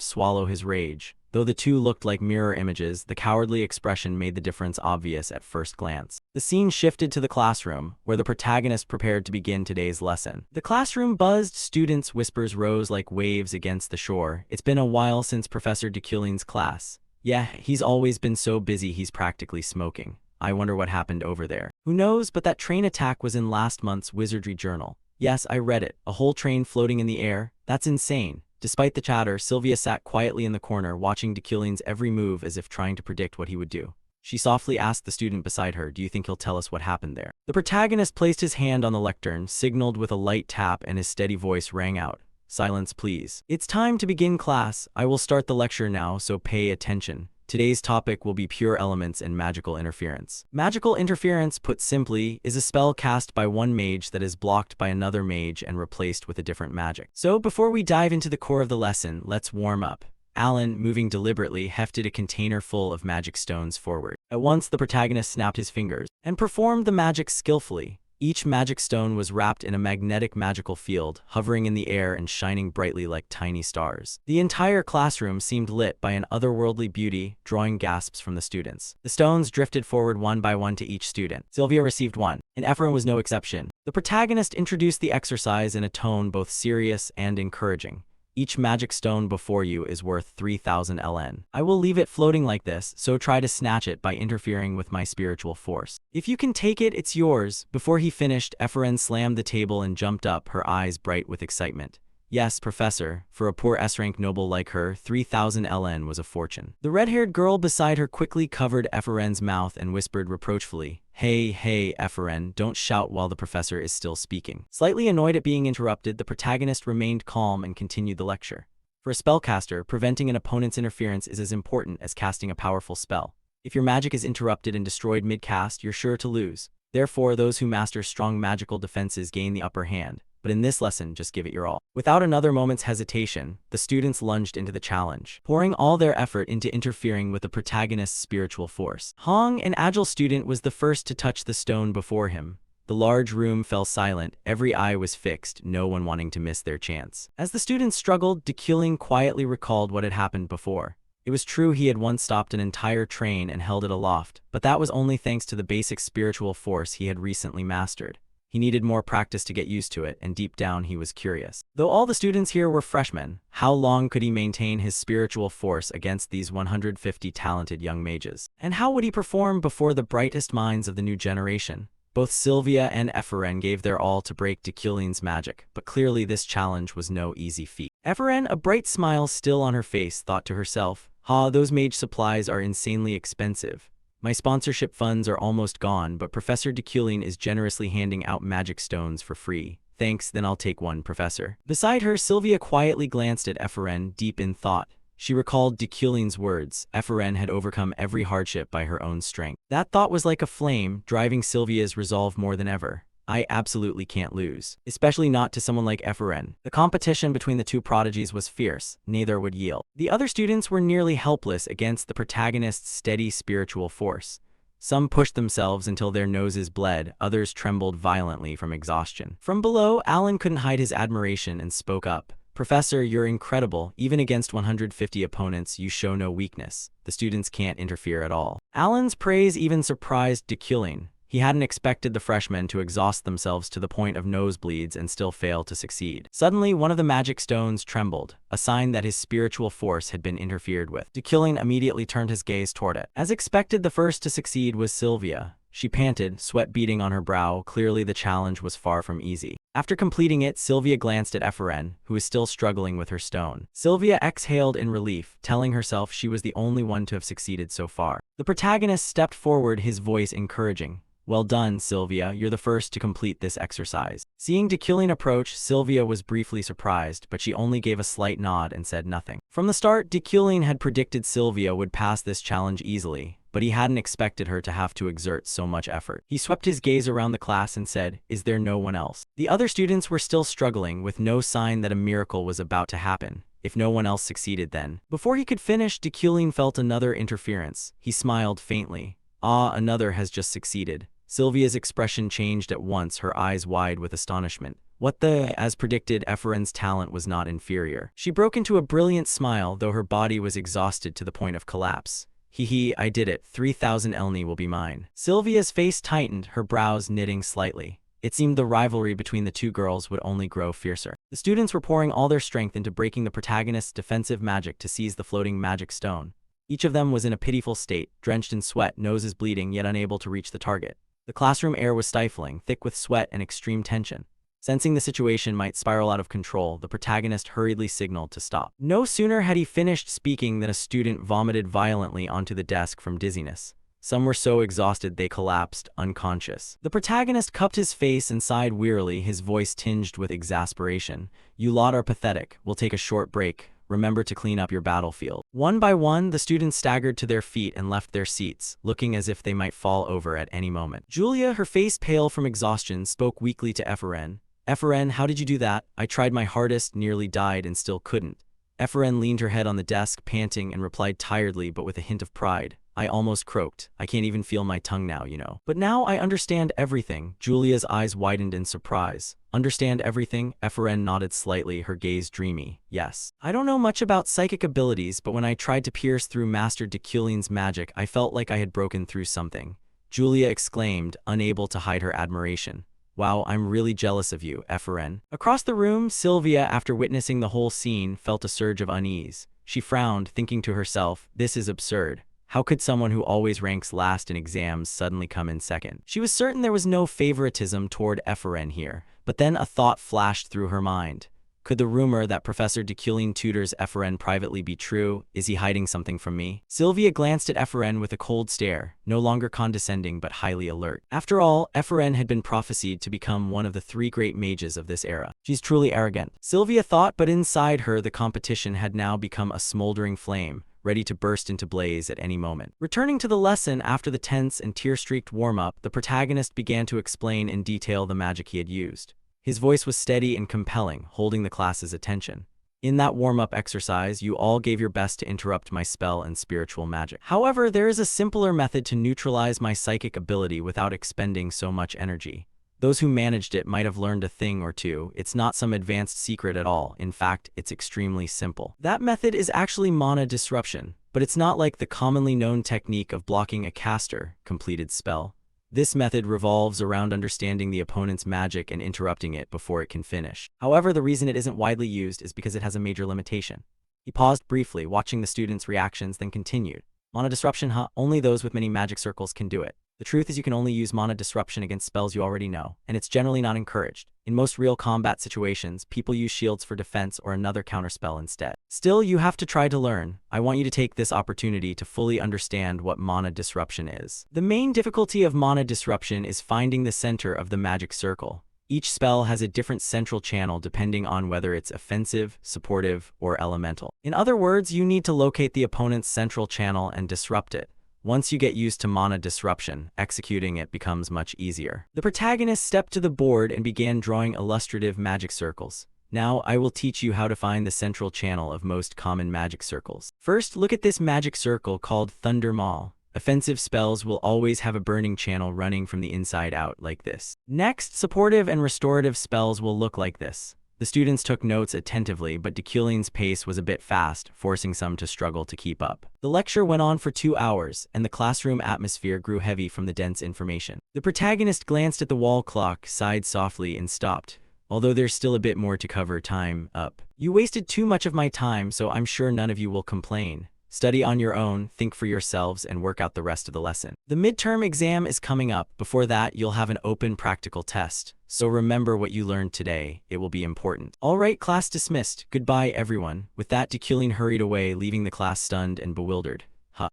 swallow his rage. Though the 2 looked like mirror images, the cowardly expression made the difference obvious at first glance. The scene shifted to the classroom, where the protagonist prepared to begin today's lesson. The classroom buzzed, students' whispers rose like waves against the shore. It's been a while since Professor Dekulin's class. Yeah, he's always been so busy he's practically smoking. I wonder what happened over there. Who knows, but that train attack was in last month's Wizardry Journal. Yes, I read it. A whole train floating in the air? That's insane. Despite the chatter, Sylvia sat quietly in the corner, watching Deculine's every move as if trying to predict what he would do. She softly asked the student beside her, "Do you think he'll tell us what happened there?" The protagonist placed his hand on the lectern, signaled with a light tap, and his steady voice rang out. "Silence, please. It's time to begin class. I will start the lecture now, so pay attention. Today's topic will be pure elements and magical interference." Magical interference, put simply, is a spell cast by one mage that is blocked by another mage and replaced with a different magic. So before we dive into the core of the lesson, let's warm up. Alan, moving deliberately, hefted a container full of magic stones forward. At once, the protagonist snapped his fingers and performed the magic skillfully. Each magic stone was wrapped in a magnetic magical field, hovering in the air and shining brightly like tiny stars. The entire classroom seemed lit by an otherworldly beauty, drawing gasps from the students. The stones drifted forward one by one to each student. Sylvia received one, and Ephraim was no exception. The protagonist introduced the exercise in a tone both serious and encouraging. "Each magic stone before you is worth 3,000 LN. I will leave it floating like this, so try to snatch it by interfering with my spiritual force. If you can take it, it's yours." Before he finished, Ephraim slammed the table and jumped up, her eyes bright with excitement. "Yes, Professor, for a poor S-rank noble like her, 3,000 LN was a fortune." The red-haired girl beside her quickly covered Ephraim's mouth and whispered reproachfully, Hey, Ephraim, don't shout while the professor is still speaking." Slightly annoyed at being interrupted, the protagonist remained calm and continued the lecture. For a spellcaster, preventing an opponent's interference is as important as casting a powerful spell. If your magic is interrupted and destroyed mid-cast, you're sure to lose. Therefore, those who master strong magical defenses gain the upper hand. But in this lesson, just give it your all. Without another moment's hesitation, the students lunged into the challenge, pouring all their effort into interfering with the protagonist's spiritual force. Hong, an agile student, was the first to touch the stone before him. The large room fell silent, every eye was fixed, no one wanting to miss their chance. As the students struggled, Deculine quietly recalled what had happened before. It was true he had once stopped an entire train and held it aloft, but that was only thanks to the basic spiritual force he had recently mastered. He needed more practice to get used to it, and deep down he was curious. Though all the students here were freshmen, how long could he maintain his spiritual force against these 150 talented young mages? And how would he perform before the brightest minds of the new generation? Both Sylvia and Ephraim gave their all to break Deculine's magic, but clearly this challenge was no easy feat. Ephraim, a bright smile still on her face, thought to herself, those mage supplies are insanely expensive. My sponsorship funds are almost gone, but Professor Deculine is generously handing out magic stones for free. Thanks, then I'll take one, Professor." Beside her, Sylvia quietly glanced at Ephraim, deep in thought. She recalled Deculine's words. Ephraim had overcome every hardship by her own strength. That thought was like a flame, driving Sylvia's resolve more than ever. "I absolutely can't lose, especially not to someone like Ephraim." The competition between the two prodigies was fierce, neither would yield. The other students were nearly helpless against the protagonist's steady spiritual force. Some pushed themselves until their noses bled, others trembled violently from exhaustion. From below, Alan couldn't hide his admiration and spoke up. "Professor, you're incredible. Even against 150 opponents, you show no weakness. The students can't interfere at all." Alan's praise even surprised Deculine. He hadn't expected the freshmen to exhaust themselves to the point of nosebleeds and still fail to succeed. Suddenly, one of the magic stones trembled, a sign that his spiritual force had been interfered with. Deculine immediately turned his gaze toward it. As expected, the first to succeed was Sylvia. She panted, sweat beading on her brow. Clearly, the challenge was far from easy. After completing it, Sylvia glanced at Ephraim, who was still struggling with her stone. Sylvia exhaled in relief, telling herself she was the only one to have succeeded so far. The protagonist stepped forward, his voice encouraging. "Well done, Sylvia, you're the first to complete this exercise." Seeing Deculine approach, Sylvia was briefly surprised, but she only gave a slight nod and said nothing. From the start, Deculine had predicted Sylvia would pass this challenge easily, but he hadn't expected her to have to exert so much effort. He swept his gaze around the class and said, "Is there no one else?" The other students were still struggling, with no sign that a miracle was about to happen. If no one else succeeded then. Before he could finish, Deculine felt another interference. He smiled faintly. Another has just succeeded." Sylvia's expression changed at once, her eyes wide with astonishment. What the? As predicted, Ephraim's talent was not inferior. She broke into a brilliant smile, though her body was exhausted to the point of collapse. I did it. 3,000 Elni will be mine." Sylvia's face tightened, her brows knitting slightly. It seemed the rivalry between the two girls would only grow fiercer. The students were pouring all their strength into breaking the protagonist's defensive magic to seize the floating magic stone. Each of them was in a pitiful state, drenched in sweat, noses bleeding, yet unable to reach the target. The classroom air was stifling, thick with sweat and extreme tension. Sensing the situation might spiral out of control, the protagonist hurriedly signaled to stop. No sooner had he finished speaking than a student vomited violently onto the desk from dizziness. Some were so exhausted they collapsed, unconscious. The protagonist cupped his face and sighed wearily, his voice tinged with exasperation. "You lot are pathetic. We'll take a short break. Remember to clean up your battlefield." One by one, the students staggered to their feet and left their seats, looking as if they might fall over at any moment. Julia, her face pale from exhaustion, spoke weakly to Efren. "Efren, how did you do that? I tried my hardest, nearly died, and still couldn't." Efren leaned her head on the desk, panting, and replied tiredly but with a hint of pride. "I almost croaked. I can't even feel my tongue now, you know. But now I understand everything." Julia's eyes widened in surprise. "Understand everything?" Efren nodded slightly, her gaze dreamy. "Yes. I don't know much about psychic abilities, but when I tried to pierce through Master Deculin's magic, I felt like I had broken through something." Julia exclaimed, unable to hide her admiration. "Wow, I'm really jealous of you, Efren." Across the room, Sylvia, after witnessing the whole scene, felt a surge of unease. She frowned, thinking to herself, "This is absurd. How could someone who always ranks last in exams suddenly come in second?" She was certain there was no favoritism toward Efren here, but then a thought flashed through her mind. Could the rumor that Professor Deculin tutors Efren privately be true? Is he hiding something from me? Sylvia glanced at Efren with a cold stare, no longer condescending but highly alert. After all, Efren had been prophesied to become one of the 3 great mages of this era. She's truly arrogant, Sylvia thought, but inside her the competition had now become a smoldering flame, ready to burst into blaze at any moment. Returning to the lesson after the tense and tear-streaked warm-up, the protagonist began to explain in detail the magic he had used. His voice was steady and compelling, holding the class's attention. "In that warm-up exercise, you all gave your best to interrupt my spell and spiritual magic. However, there is a simpler method to neutralize my psychic ability without expending so much energy. Those who managed it might have learned a thing or two. It's not some advanced secret at all. In fact, it's extremely simple. That method is actually mana disruption, but it's not like the commonly known technique of blocking a caster completed spell. This method revolves around understanding the opponent's magic and interrupting it before it can finish. However, the reason it isn't widely used is because it has a major limitation." He paused briefly, watching the students' reactions, then continued. "Mana disruption, huh? Only those with many magic circles can do it. The truth is you can only use mana disruption against spells you already know, and it's generally not encouraged. In most real combat situations, people use shields for defense or another counterspell instead. Still, you have to try to learn. I want you to take this opportunity to fully understand what mana disruption is. The main difficulty of mana disruption is finding the center of the magic circle. Each spell has a different central channel depending on whether it's offensive, supportive, or elemental. In other words, you need to locate the opponent's central channel and disrupt it. Once you get used to mana disruption, executing it becomes much easier." The protagonist stepped to the board and began drawing illustrative magic circles. "Now, I will teach you how to find the central channel of most common magic circles. First, look at this magic circle called Thunder Maul. Offensive spells will always have a burning channel running from the inside out like this. Next, supportive and restorative spells will look like this." The students took notes attentively, but Deculin's pace was a bit fast, forcing some to struggle to keep up. The lecture went on for 2 hours, and the classroom atmosphere grew heavy from the dense information. The protagonist glanced at the wall clock, sighed softly, and stopped. "Although there's still a bit more to cover, time up. You wasted too much of my time, so I'm sure none of you will complain. Study on your own, think for yourselves, and work out the rest of the lesson. The midterm exam is coming up. Before that, you'll have an open practical test. So remember what you learned today. It will be important." "All right, class dismissed. Goodbye, everyone." With that, Deculin hurried away, leaving the class stunned and bewildered.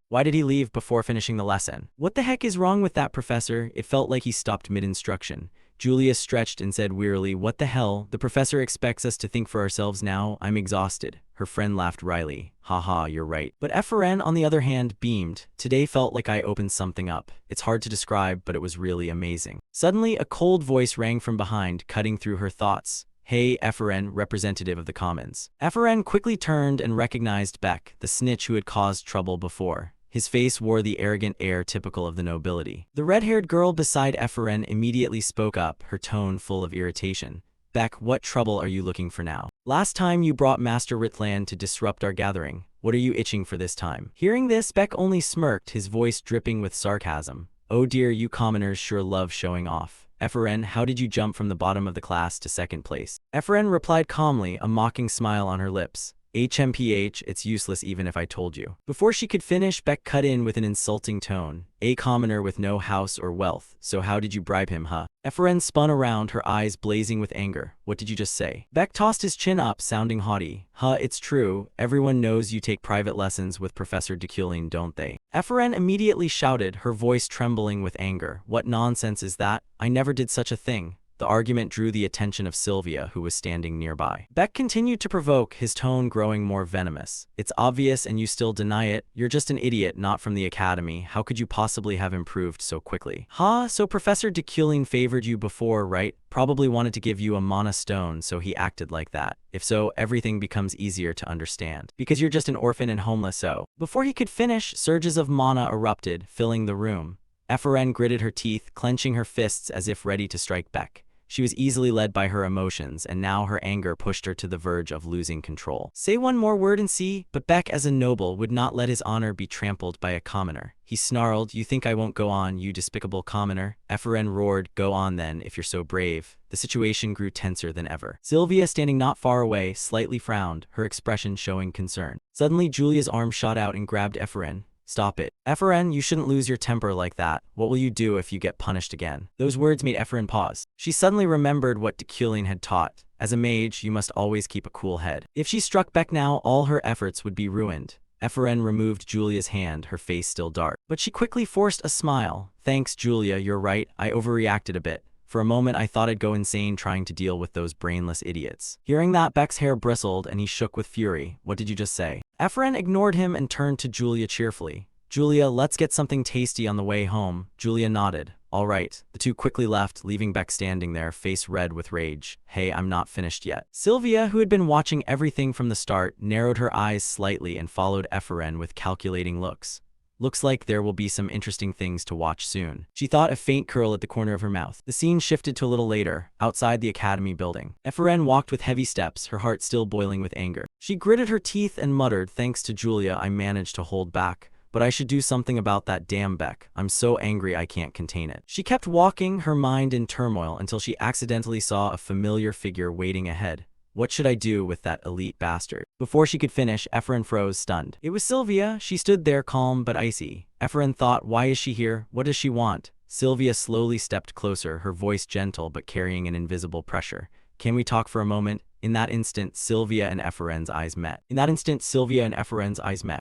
Why did he leave before finishing the lesson? What the heck is wrong with that professor? It felt like he stopped mid-instruction. Julia stretched and said wearily, "What the hell? The professor expects us to think for ourselves now? I'm exhausted." Her friend laughed wryly. "Haha, you're right." But Efren, on the other hand, beamed. "Today felt like I opened something up. It's hard to describe, but it was really amazing." Suddenly, a cold voice rang from behind, cutting through her thoughts. "Hey, Efren, representative of the Commons." Efren quickly turned and recognized Beck, the snitch who had caused trouble before. His face wore the arrogant air typical of the nobility. The red-haired girl beside Efren immediately spoke up, her tone full of irritation. "Beck, what trouble are you looking for now? Last time you brought Master Ritland to disrupt our gathering. What are you itching for this time?" Hearing this, Beck only smirked, his voice dripping with sarcasm. "Oh dear, you commoners sure love showing off. Efren, how did you jump from the bottom of the class to second place?" Efren replied calmly, a mocking smile on her lips. HMPH, it's useless even if I told you. Before she could finish, Beck cut in with an insulting tone. A commoner with no house or wealth, so how did you bribe him, huh? Efren spun around, her eyes blazing with anger. What did you just say? Beck tossed his chin up, sounding haughty. Huh, it's true. Everyone knows you take private lessons with Professor Dekulin, don't they? Efren immediately shouted, her voice trembling with anger. What nonsense is that? I never did such a thing. The argument drew the attention of Sylvia, who was standing nearby. Beck continued to provoke, his tone growing more venomous. It's obvious and you still deny it. You're just an idiot, not from the academy. How could you possibly have improved so quickly? Huh? So Professor Dekulin favored you before, right? Probably wanted to give you a mana stone, so he acted like that. If so, everything becomes easier to understand. Because you're just an orphan and homeless, so. Before he could finish, surges of mana erupted, filling the room. Efren gritted her teeth, clenching her fists as if ready to strike Beck. She was easily led by her emotions, and now her anger pushed her to the verge of losing control. Say one more word and see, but Beck, as a noble, would not let his honor be trampled by a commoner. He snarled, you think I won't go on, you despicable commoner? Efren roared, go on then, if you're so brave. The situation grew tenser than ever. Sylvia, standing not far away, slightly frowned, her expression showing concern. Suddenly, Julia's arm shot out and grabbed Efren. Stop it. Efren, you shouldn't lose your temper like that. What will you do if you get punished again? Those words made Efren pause. She suddenly remembered what Dekulin had taught. As a mage, you must always keep a cool head. If she struck Beck now, all her efforts would be ruined. Efren removed Julia's hand, her face still dark. But she quickly forced a smile. Thanks, Julia, you're right. I overreacted a bit. For a moment, I thought I'd go insane trying to deal with those brainless idiots. Hearing that, Beck's hair bristled and he shook with fury. What did you just say? Efren ignored him and turned to Julia cheerfully. Julia, let's get something tasty on the way home. Julia nodded. All right. The two quickly left, leaving Beck standing there, face red with rage. Hey, I'm not finished yet. Sylvia, who had been watching everything from the start, narrowed her eyes slightly and followed Efren with calculating looks. Looks like there will be some interesting things to watch soon. She thought, a faint curl at the corner of her mouth. The scene shifted to a little later, outside the academy building. Efren walked with heavy steps, her heart still boiling with anger. She gritted her teeth and muttered, thanks to Julia, I managed to hold back. But I should do something about that damn Beck. I'm so angry I can't contain it. She kept walking, her mind in turmoil, until she accidentally saw a familiar figure waiting ahead. What should I do with that elite bastard? Before she could finish, Efren froze, stunned. It was Sylvia. She stood there calm but icy. Efren thought, why is she here? What does she want? Sylvia slowly stepped closer, her voice gentle but carrying an invisible pressure. Can we talk for a moment? In that instant, Sylvia and Efren's eyes met.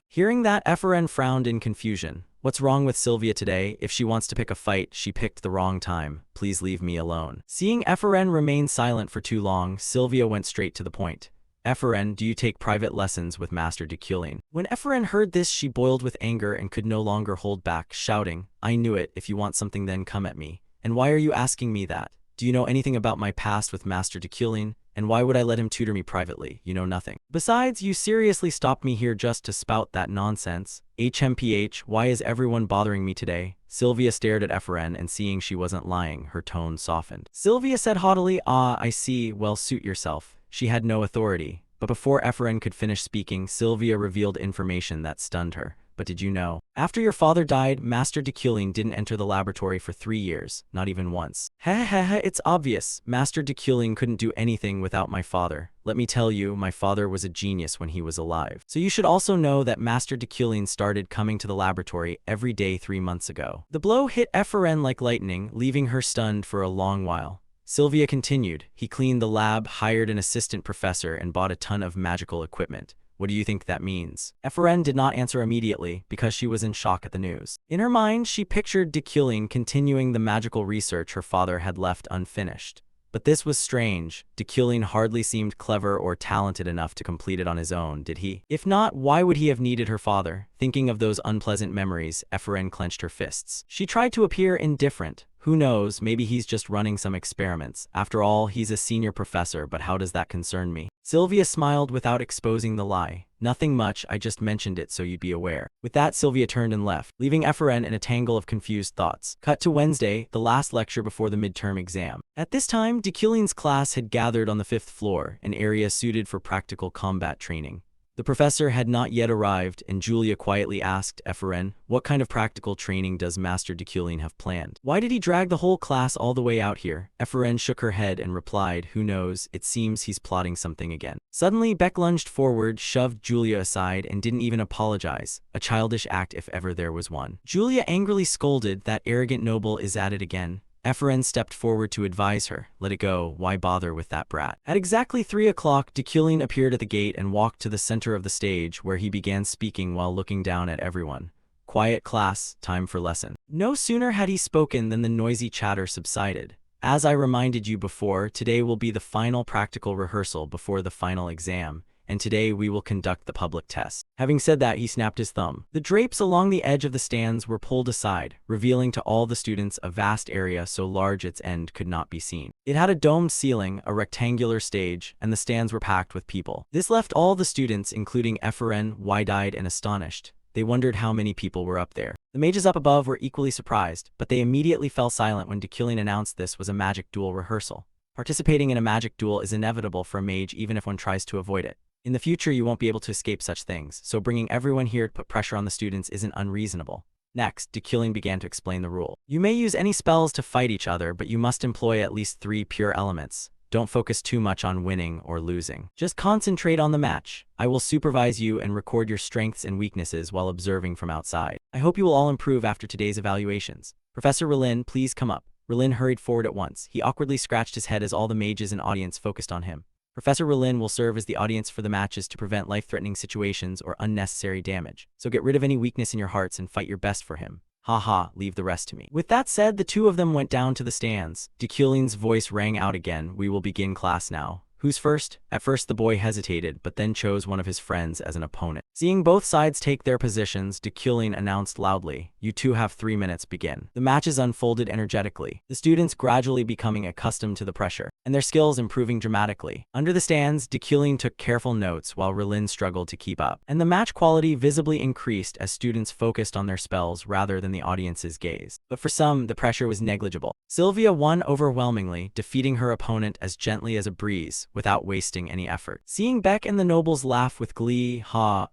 Hearing that, Efren frowned in confusion. What's wrong with Sylvia today? If she wants to pick a fight, she picked the wrong time. Please leave me alone. Seeing Efren remain silent for too long, Sylvia went straight to the point. Efren, do you take private lessons with Master Dekulin? When Efren heard this, she boiled with anger and could no longer hold back, shouting, I knew it. If you want something, then come at me. And why are you asking me that? Do you know anything about my past with Master Dekulin? And why would I let him tutor me privately? You know nothing. Besides, you seriously stopped me here just to spout that nonsense. HMPH, why is everyone bothering me today? Sylvia stared at Efren, and seeing she wasn't lying, her tone softened. Sylvia said haughtily, ah, I see, well, suit yourself. She had no authority. But before Efren could finish speaking, Sylvia revealed information that stunned her. But did you know? After your father died, Master Dekulin didn't enter the laboratory for 3 years, not even once. It's obvious. Master Dekulin couldn't do anything without my father. Let me tell you, my father was a genius when he was alive. So you should also know that Master Dekulin started coming to the laboratory every day 3 months ago. The blow hit Efren like lightning, leaving her stunned for a long while. Sylvia continued. He cleaned the lab, hired an assistant professor, and bought a ton of magical equipment. What do you think that means? Efren did not answer immediately because she was in shock at the news. In her mind, she pictured Dekulin continuing the magical research her father had left unfinished. But this was strange. Dekulin hardly seemed clever or talented enough to complete it on his own, did he? If not, why would he have needed her father? Thinking of those unpleasant memories, Efren clenched her fists. She tried to appear indifferent. Who knows, maybe he's just running some experiments. After all, he's a senior professor, but how does that concern me? Sylvia smiled without exposing the lie. Nothing much, I just mentioned it so you'd be aware. With that, Sylvia turned and left, leaving Efren in a tangle of confused thoughts. Cut to Wednesday, the last lecture before the midterm exam. At this time, Dekulin's class had gathered on the 5th floor, an area suited for practical combat training. The professor had not yet arrived, and Julia quietly asked Eferen, what kind of practical training does Master Dekulin have planned? Why did he drag the whole class all the way out here? Eferen shook her head and replied, who knows, it seems he's plotting something again. Suddenly, Beck lunged forward, shoved Julia aside, and didn't even apologize, a childish act if ever there was one. Julia angrily scolded, that arrogant noble is at it again. Eferen stepped forward to advise her, let it go, why bother with that brat? At exactly 3 o'clock, Dekulin appeared at the gate and walked to the center of the stage, where he began speaking while looking down at everyone. Quiet class, time for lesson. No sooner had he spoken than the noisy chatter subsided. As I reminded you before, today will be the final practical rehearsal before the final exam, and today we will conduct the public test. Having said that, he snapped his thumb. The drapes along the edge of the stands were pulled aside, revealing to all the students a vast area so large its end could not be seen. It had a domed ceiling, a rectangular stage, and the stands were packed with people. This left all the students, including Eferen, wide-eyed and astonished. They wondered how many people were up there. The mages up above were equally surprised, but they immediately fell silent when Dekulin announced this was a magic duel rehearsal. Participating in a magic duel is inevitable for a mage even if one tries to avoid it. In the future, you won't be able to escape such things, so bringing everyone here to put pressure on the students isn't unreasonable. Next, Dekulin began to explain the rule. You may use any spells to fight each other, but you must employ at least 3 pure elements. Don't focus too much on winning or losing. Just concentrate on the match. I will supervise you and record your strengths and weaknesses while observing from outside. I hope you will all improve after today's evaluations. Professor Rillin, please come up. Rillin hurried forward at once. He awkwardly scratched his head as all the mages and audience focused on him. Professor Rillin will serve as the audience for the matches to prevent life-threatening situations or unnecessary damage. So get rid of any weakness in your hearts and fight your best for him. Haha, leave the rest to me. With that said, the two of them went down to the stands. Dekulin's voice rang out again. We will begin class now. Who's first? At first the boy hesitated, but then chose one of his friends as an opponent. Seeing both sides take their positions, Dekulin announced loudly, you two have 3 minutes, begin. The matches unfolded energetically, the students gradually becoming accustomed to the pressure, and their skills improving dramatically. Under the stands, Dekulin took careful notes while Rillin struggled to keep up, and the match quality visibly increased as students focused on their spells rather than the audience's gaze. But for some, the pressure was negligible. Sylvia won overwhelmingly, defeating her opponent as gently as a breeze, without wasting any effort. Seeing Beck and the nobles laugh with glee,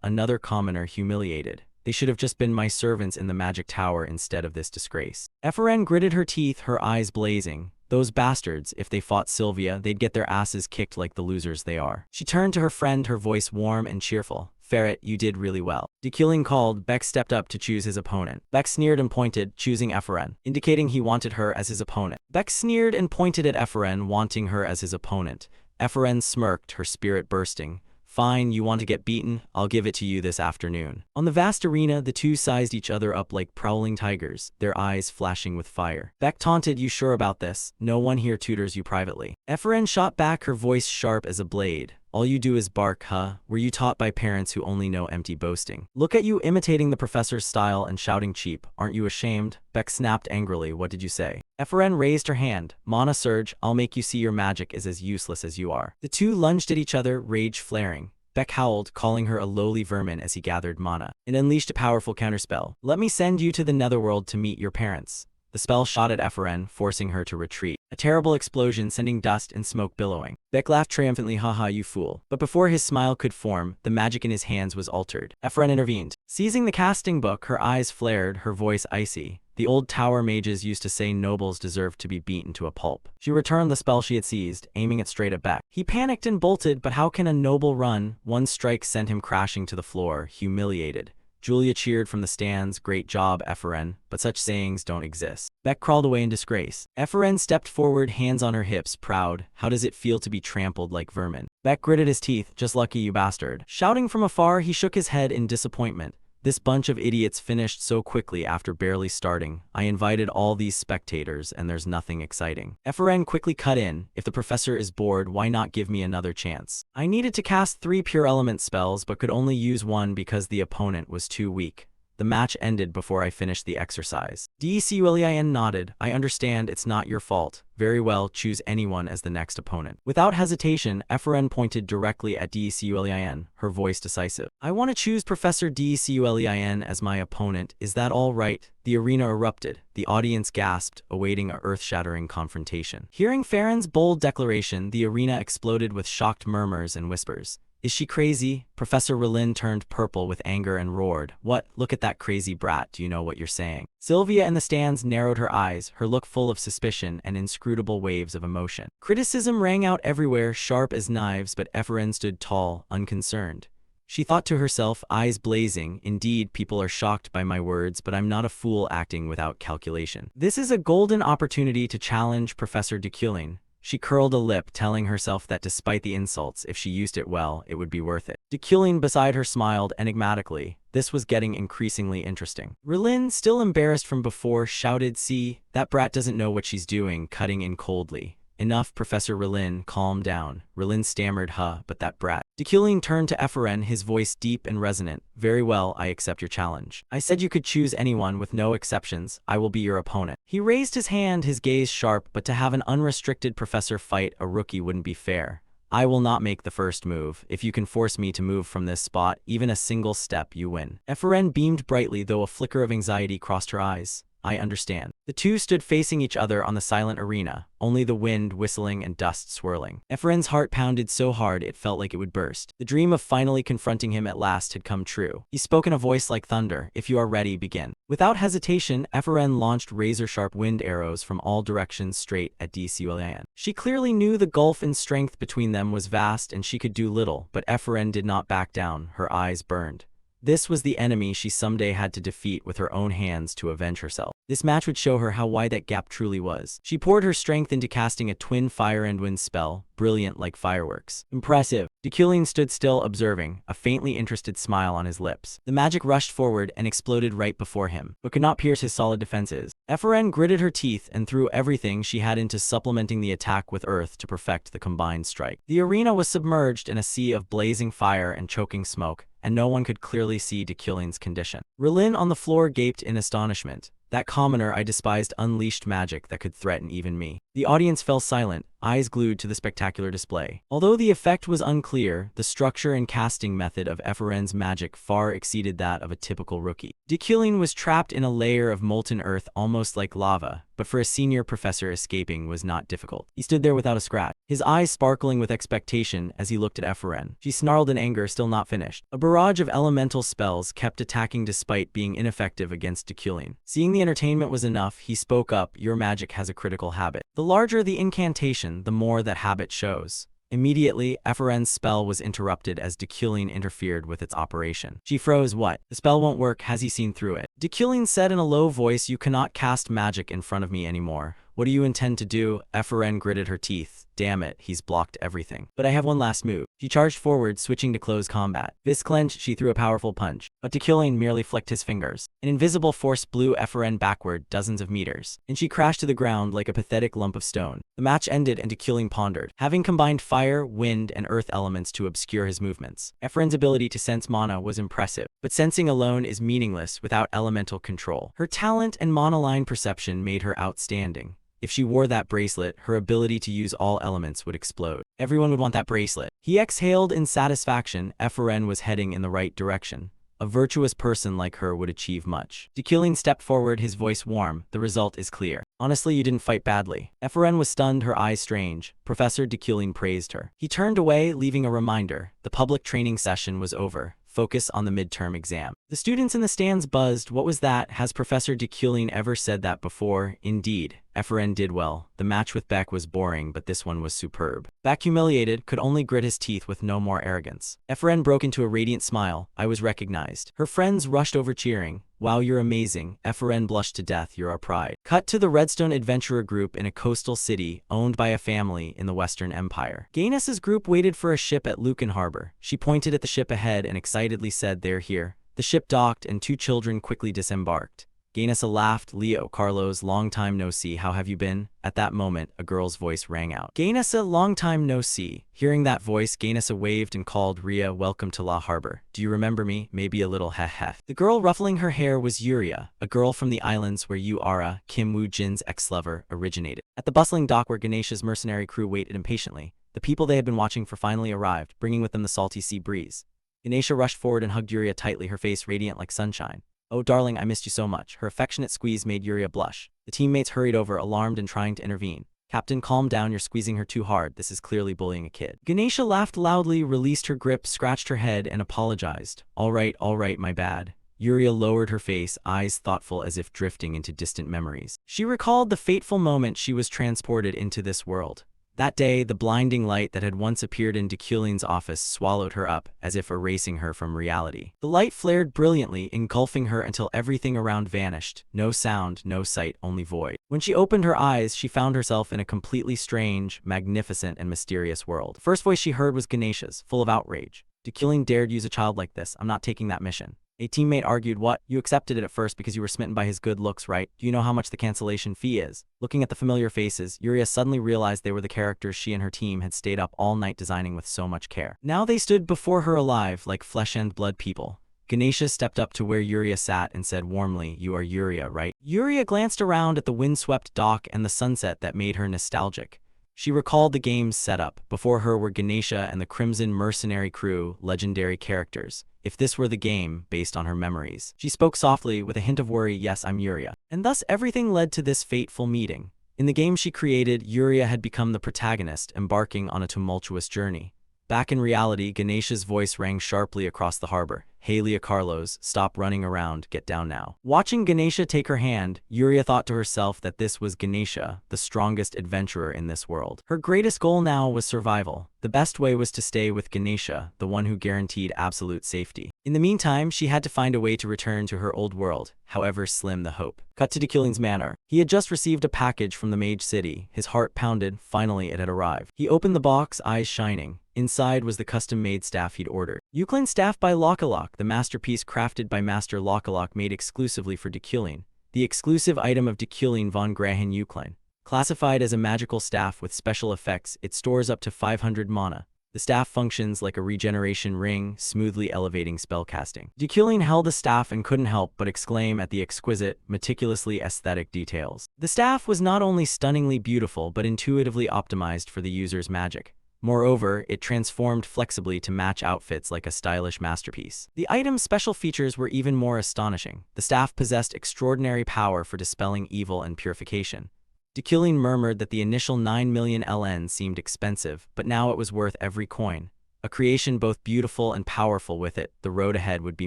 another commoner humiliated. They should have just been my servants in the magic tower instead of this disgrace. Eferen gritted her teeth, her eyes blazing. Those bastards, if they fought Sylvia, they'd get their asses kicked like the losers they are. She turned to her friend, her voice warm and cheerful. Ferret, you did really well. Dekulin called. Beck stepped up to choose his opponent. Beck sneered and pointed, choosing Eferen, indicating he wanted her as his opponent. Beck sneered and pointed at Eferen, wanting her as his opponent. Eferen smirked, her spirit bursting. Fine, you want to get beaten? I'll give it to you this afternoon. On the vast arena, the two sized each other up like prowling tigers, their eyes flashing with fire. Beck taunted, you sure about this? No one here tutors you privately. Eferen shot back, her voice sharp as a blade. All you do is bark, huh? Were you taught by parents who only know empty boasting? Look at you imitating the professor's style and shouting cheap. Aren't you ashamed? Beck snapped angrily. What did you say? Eferen raised her hand. Mana surge, I'll make you see your magic is as useless as you are. The two lunged at each other, rage flaring. Beck howled, calling her a lowly vermin as he gathered mana, and unleashed a powerful counterspell. Let me send you to the netherworld to meet your parents. The spell shot at Eferen, forcing her to retreat. A terrible explosion sending dust and smoke billowing. Beck laughed triumphantly, haha, you fool. But before his smile could form, the magic in his hands was altered. Eferen intervened. Seizing the casting book, her eyes flared, her voice icy. The old tower mages used to say nobles deserved to be beaten to a pulp. She returned the spell she had seized, aiming it straight at Beck. He panicked and bolted, but how can a noble run? One strike sent him crashing to the floor, humiliated. Julia cheered from the stands, great job, Eferen, but such sayings don't exist. Beck crawled away in disgrace. Eferen stepped forward, hands on her hips, proud. How does it feel to be trampled like vermin? Beck gritted his teeth, just lucky, you bastard. Shouting from afar, he shook his head in disappointment. This bunch of idiots finished so quickly after barely starting. I invited all these spectators, and there's nothing exciting. Eferen quickly cut in. If the professor is bored, why not give me another chance? I needed to cast 3 pure element spells, but could only use 1 because the opponent was too weak. The match ended before I finished the exercise. Dekulin nodded. I understand, it's not your fault. Very well, choose anyone as the next opponent. Without hesitation, Eferen pointed directly at Dekulin, her voice decisive. I want to choose Professor Dekulin as my opponent. Is that all right? The arena erupted. The audience gasped, awaiting a earth-shattering confrontation. Hearing Feren's bold declaration, the arena exploded with shocked murmurs and whispers. Is she crazy? Professor Rillin turned purple with anger and roared. What? Look at that crazy brat, do you know what you're saying? Sylvia in the stands narrowed her eyes, her look full of suspicion and inscrutable waves of emotion. Criticism rang out everywhere, sharp as knives, but Efren stood tall, unconcerned. She thought to herself, eyes blazing, indeed, people are shocked by my words, but I'm not a fool acting without calculation. This is a golden opportunity to challenge Professor de Kulin. She curled a lip, telling herself that despite the insults, if she used it well, it would be worth it. De Kulin beside her smiled enigmatically. This was getting increasingly interesting. Rillin, still embarrassed from before, shouted, see, that brat doesn't know what she's doing, cutting in coldly. Enough, Professor Rillin, calm down. Rillin stammered, but that brat. De Kulin turned to Efren, his voice deep and resonant. Very well, I accept your challenge. I said you could choose anyone with no exceptions. I will be your opponent. He raised his hand, his gaze sharp, but to have an unrestricted professor fight a rookie wouldn't be fair. I will not make the first move. If you can force me to move from this spot, even a single step, you win. Efren beamed brightly, though a flicker of anxiety crossed her eyes. I understand. The two stood facing each other on the silent arena, only the wind whistling and dust swirling. Efren's heart pounded so hard it felt like it would burst. The dream of finally confronting him at last had come true. He spoke in a voice like thunder. If you are ready, begin. Without hesitation, Efren launched razor-sharp wind arrows from all directions straight at De Kulin. She clearly knew the gulf in strength between them was vast and she could do little, but Efren did not back down. Her eyes burned. This was the enemy she someday had to defeat with her own hands to avenge herself. This match would show her how wide that gap truly was. She poured her strength into casting a twin fire and wind spell, brilliant like fireworks. Impressive. De Kulin stood still observing, a faintly interested smile on his lips. The magic rushed forward and exploded right before him, but could not pierce his solid defenses. Efren gritted her teeth and threw everything she had into supplementing the attack with earth to perfect the combined strike. The arena was submerged in a sea of blazing fire and choking smoke, and no one could clearly see De Kulin's condition. Rillin on the floor gaped in astonishment. That commoner I despised unleashed magic that could threaten even me. The audience fell silent, eyes glued to the spectacular display. Although the effect was unclear, the structure and casting method of Efren's magic far exceeded that of a typical rookie. De Kulin was trapped in a layer of molten earth almost like lava, but for a senior professor, escaping was not difficult. He stood there without a scratch, his eyes sparkling with expectation as he looked at Efren. She snarled in anger, still not finished. A barrage of elemental spells kept attacking despite being ineffective against De Kulin. Seeing the entertainment was enough, he spoke up, your magic has a critical habit. The larger the incantation, the more that habit shows. Immediately, Efren's spell was interrupted as De Kulin interfered with its operation. She froze. What? The spell won't work, has he seen through it? De Kulin said in a low voice, you cannot cast magic in front of me anymore. What do you intend to do? Efren gritted her teeth. Damn it, he's blocked everything. But I have one last move. She charged forward, switching to close combat. Fist clenched, she threw a powerful punch, but De Kulin merely flicked his fingers. An invisible force blew Efren backward dozens of meters, and she crashed to the ground like a pathetic lump of stone. The match ended and De Kulin pondered, having combined fire, wind, and earth elements to obscure his movements. Efren's ability to sense mana was impressive, but sensing alone is meaningless without elemental control. Her talent and monoline perception made her outstanding. If she wore that bracelet, her ability to use all elements would explode. Everyone would want that bracelet. He exhaled in satisfaction. Efren was heading in the right direction. A virtuous person like her would achieve much. De Kulin stepped forward, his voice warm. The result is clear. Honestly, you didn't fight badly. Efren was stunned, her eyes strange. Professor De Kulin praised her. He turned away, leaving a reminder. The public training session was over. Focus on the midterm exam. The students in the stands buzzed. What was that? Has Professor De Kulin ever said that before? Indeed. Efren did well. The match with Beck was boring, but this one was superb. Beck, humiliated, could only grit his teeth with no more arrogance. Efren broke into a radiant smile. I was recognized. Her friends rushed over cheering. Wow, you're amazing. Efren blushed to death. You're our pride. Cut to the Redstone Adventurer group in a coastal city owned by a family in the Western Empire. Gainus's group waited for a ship at Lucan Harbor. She pointed at the ship ahead and excitedly said, they're here. The ship docked and two children quickly disembarked. Gainus laughed. Leo, Carlos, long time no see, how have you been? At that moment, a girl's voice rang out. Gainus, long time no see. Hearing that voice, Gainus waved and called, Ria, welcome to La Harbor. Do you remember me? Maybe a little heh. The girl ruffling her hair was Yuria, a girl from the islands where Yu-Ara, Kim Woo-jin's ex-lover, originated. At the bustling dock where Ganesha's mercenary crew waited impatiently, the people they had been watching for finally arrived, bringing with them the salty sea breeze. Ganesha rushed forward and hugged Yuria tightly, her face radiant like sunshine. Oh darling, I missed you so much. Her affectionate squeeze made Yuria blush. The teammates hurried over, alarmed and trying to intervene. Captain, calm down, you're squeezing her too hard. This is clearly bullying a kid. Ganesha laughed loudly, released her grip, scratched her head, and apologized. All right, my bad. Yuria lowered her face, eyes thoughtful as if drifting into distant memories. She recalled the fateful moment she was transported into this world. That day, the blinding light that had once appeared in Deculin's office swallowed her up, as if erasing her from reality. The light flared brilliantly, engulfing her until everything around vanished. No sound, no sight, only void. When she opened her eyes, she found herself in a completely strange, magnificent, and mysterious world. The first voice she heard was Ganesha's, full of outrage. Deculin dared use a child like this. I'm not taking that mission. A teammate argued, what? You accepted it at first because you were smitten by his good looks, right? Do you know how much the cancellation fee is? Looking at the familiar faces, Yuria suddenly realized they were the characters she and her team had stayed up all night designing with so much care. Now they stood before her alive, like flesh and blood people. Ganesha stepped up to where Yuria sat and said warmly, you are Yuria, right? Yuria glanced around at the windswept dock and the sunset that made her nostalgic. She recalled the game's setup. Before her were Ganesha and the Crimson Mercenary crew, legendary characters. If this were the game, based on her memories. She spoke softly, with a hint of worry, yes, I'm Yuria. And thus everything led to this fateful meeting. In the game she created, Yuria had become the protagonist, embarking on a tumultuous journey. Back in reality, Ganesha's voice rang sharply across the harbor. Hey Leah Carlos, stop running around, get down now. Watching Ganesha take her hand, Yuria thought to herself that this was Ganesha, the strongest adventurer in this world. Her greatest goal now was survival. The best way was to stay with Ganesha, the one who guaranteed absolute safety. In the meantime, she had to find a way to return to her old world, however slim the hope. Cut to Deculin's manor. He had just received a package from the Mage City. His heart pounded. Finally, it had arrived. He opened the box, eyes shining. Inside was the custom-made staff he'd ordered. Euclin staff by Lockalok, the masterpiece crafted by Master Lockalok made exclusively for Deculin. The exclusive item of Deculin von Grahen Euclin. Classified as a magical staff with special effects, it stores up to 500 mana. The staff functions like a regeneration ring, smoothly elevating spellcasting. Deculin held the staff and couldn't help but exclaim at the exquisite, meticulously aesthetic details. The staff was not only stunningly beautiful but intuitively optimized for the user's magic. Moreover, it transformed flexibly to match outfits like a stylish masterpiece. The item's special features were even more astonishing. The staff possessed extraordinary power for dispelling evil and purification. Deculin murmured that the initial 9 million LN seemed expensive, but now it was worth every coin. A creation both beautiful and powerful. With it, the road ahead would be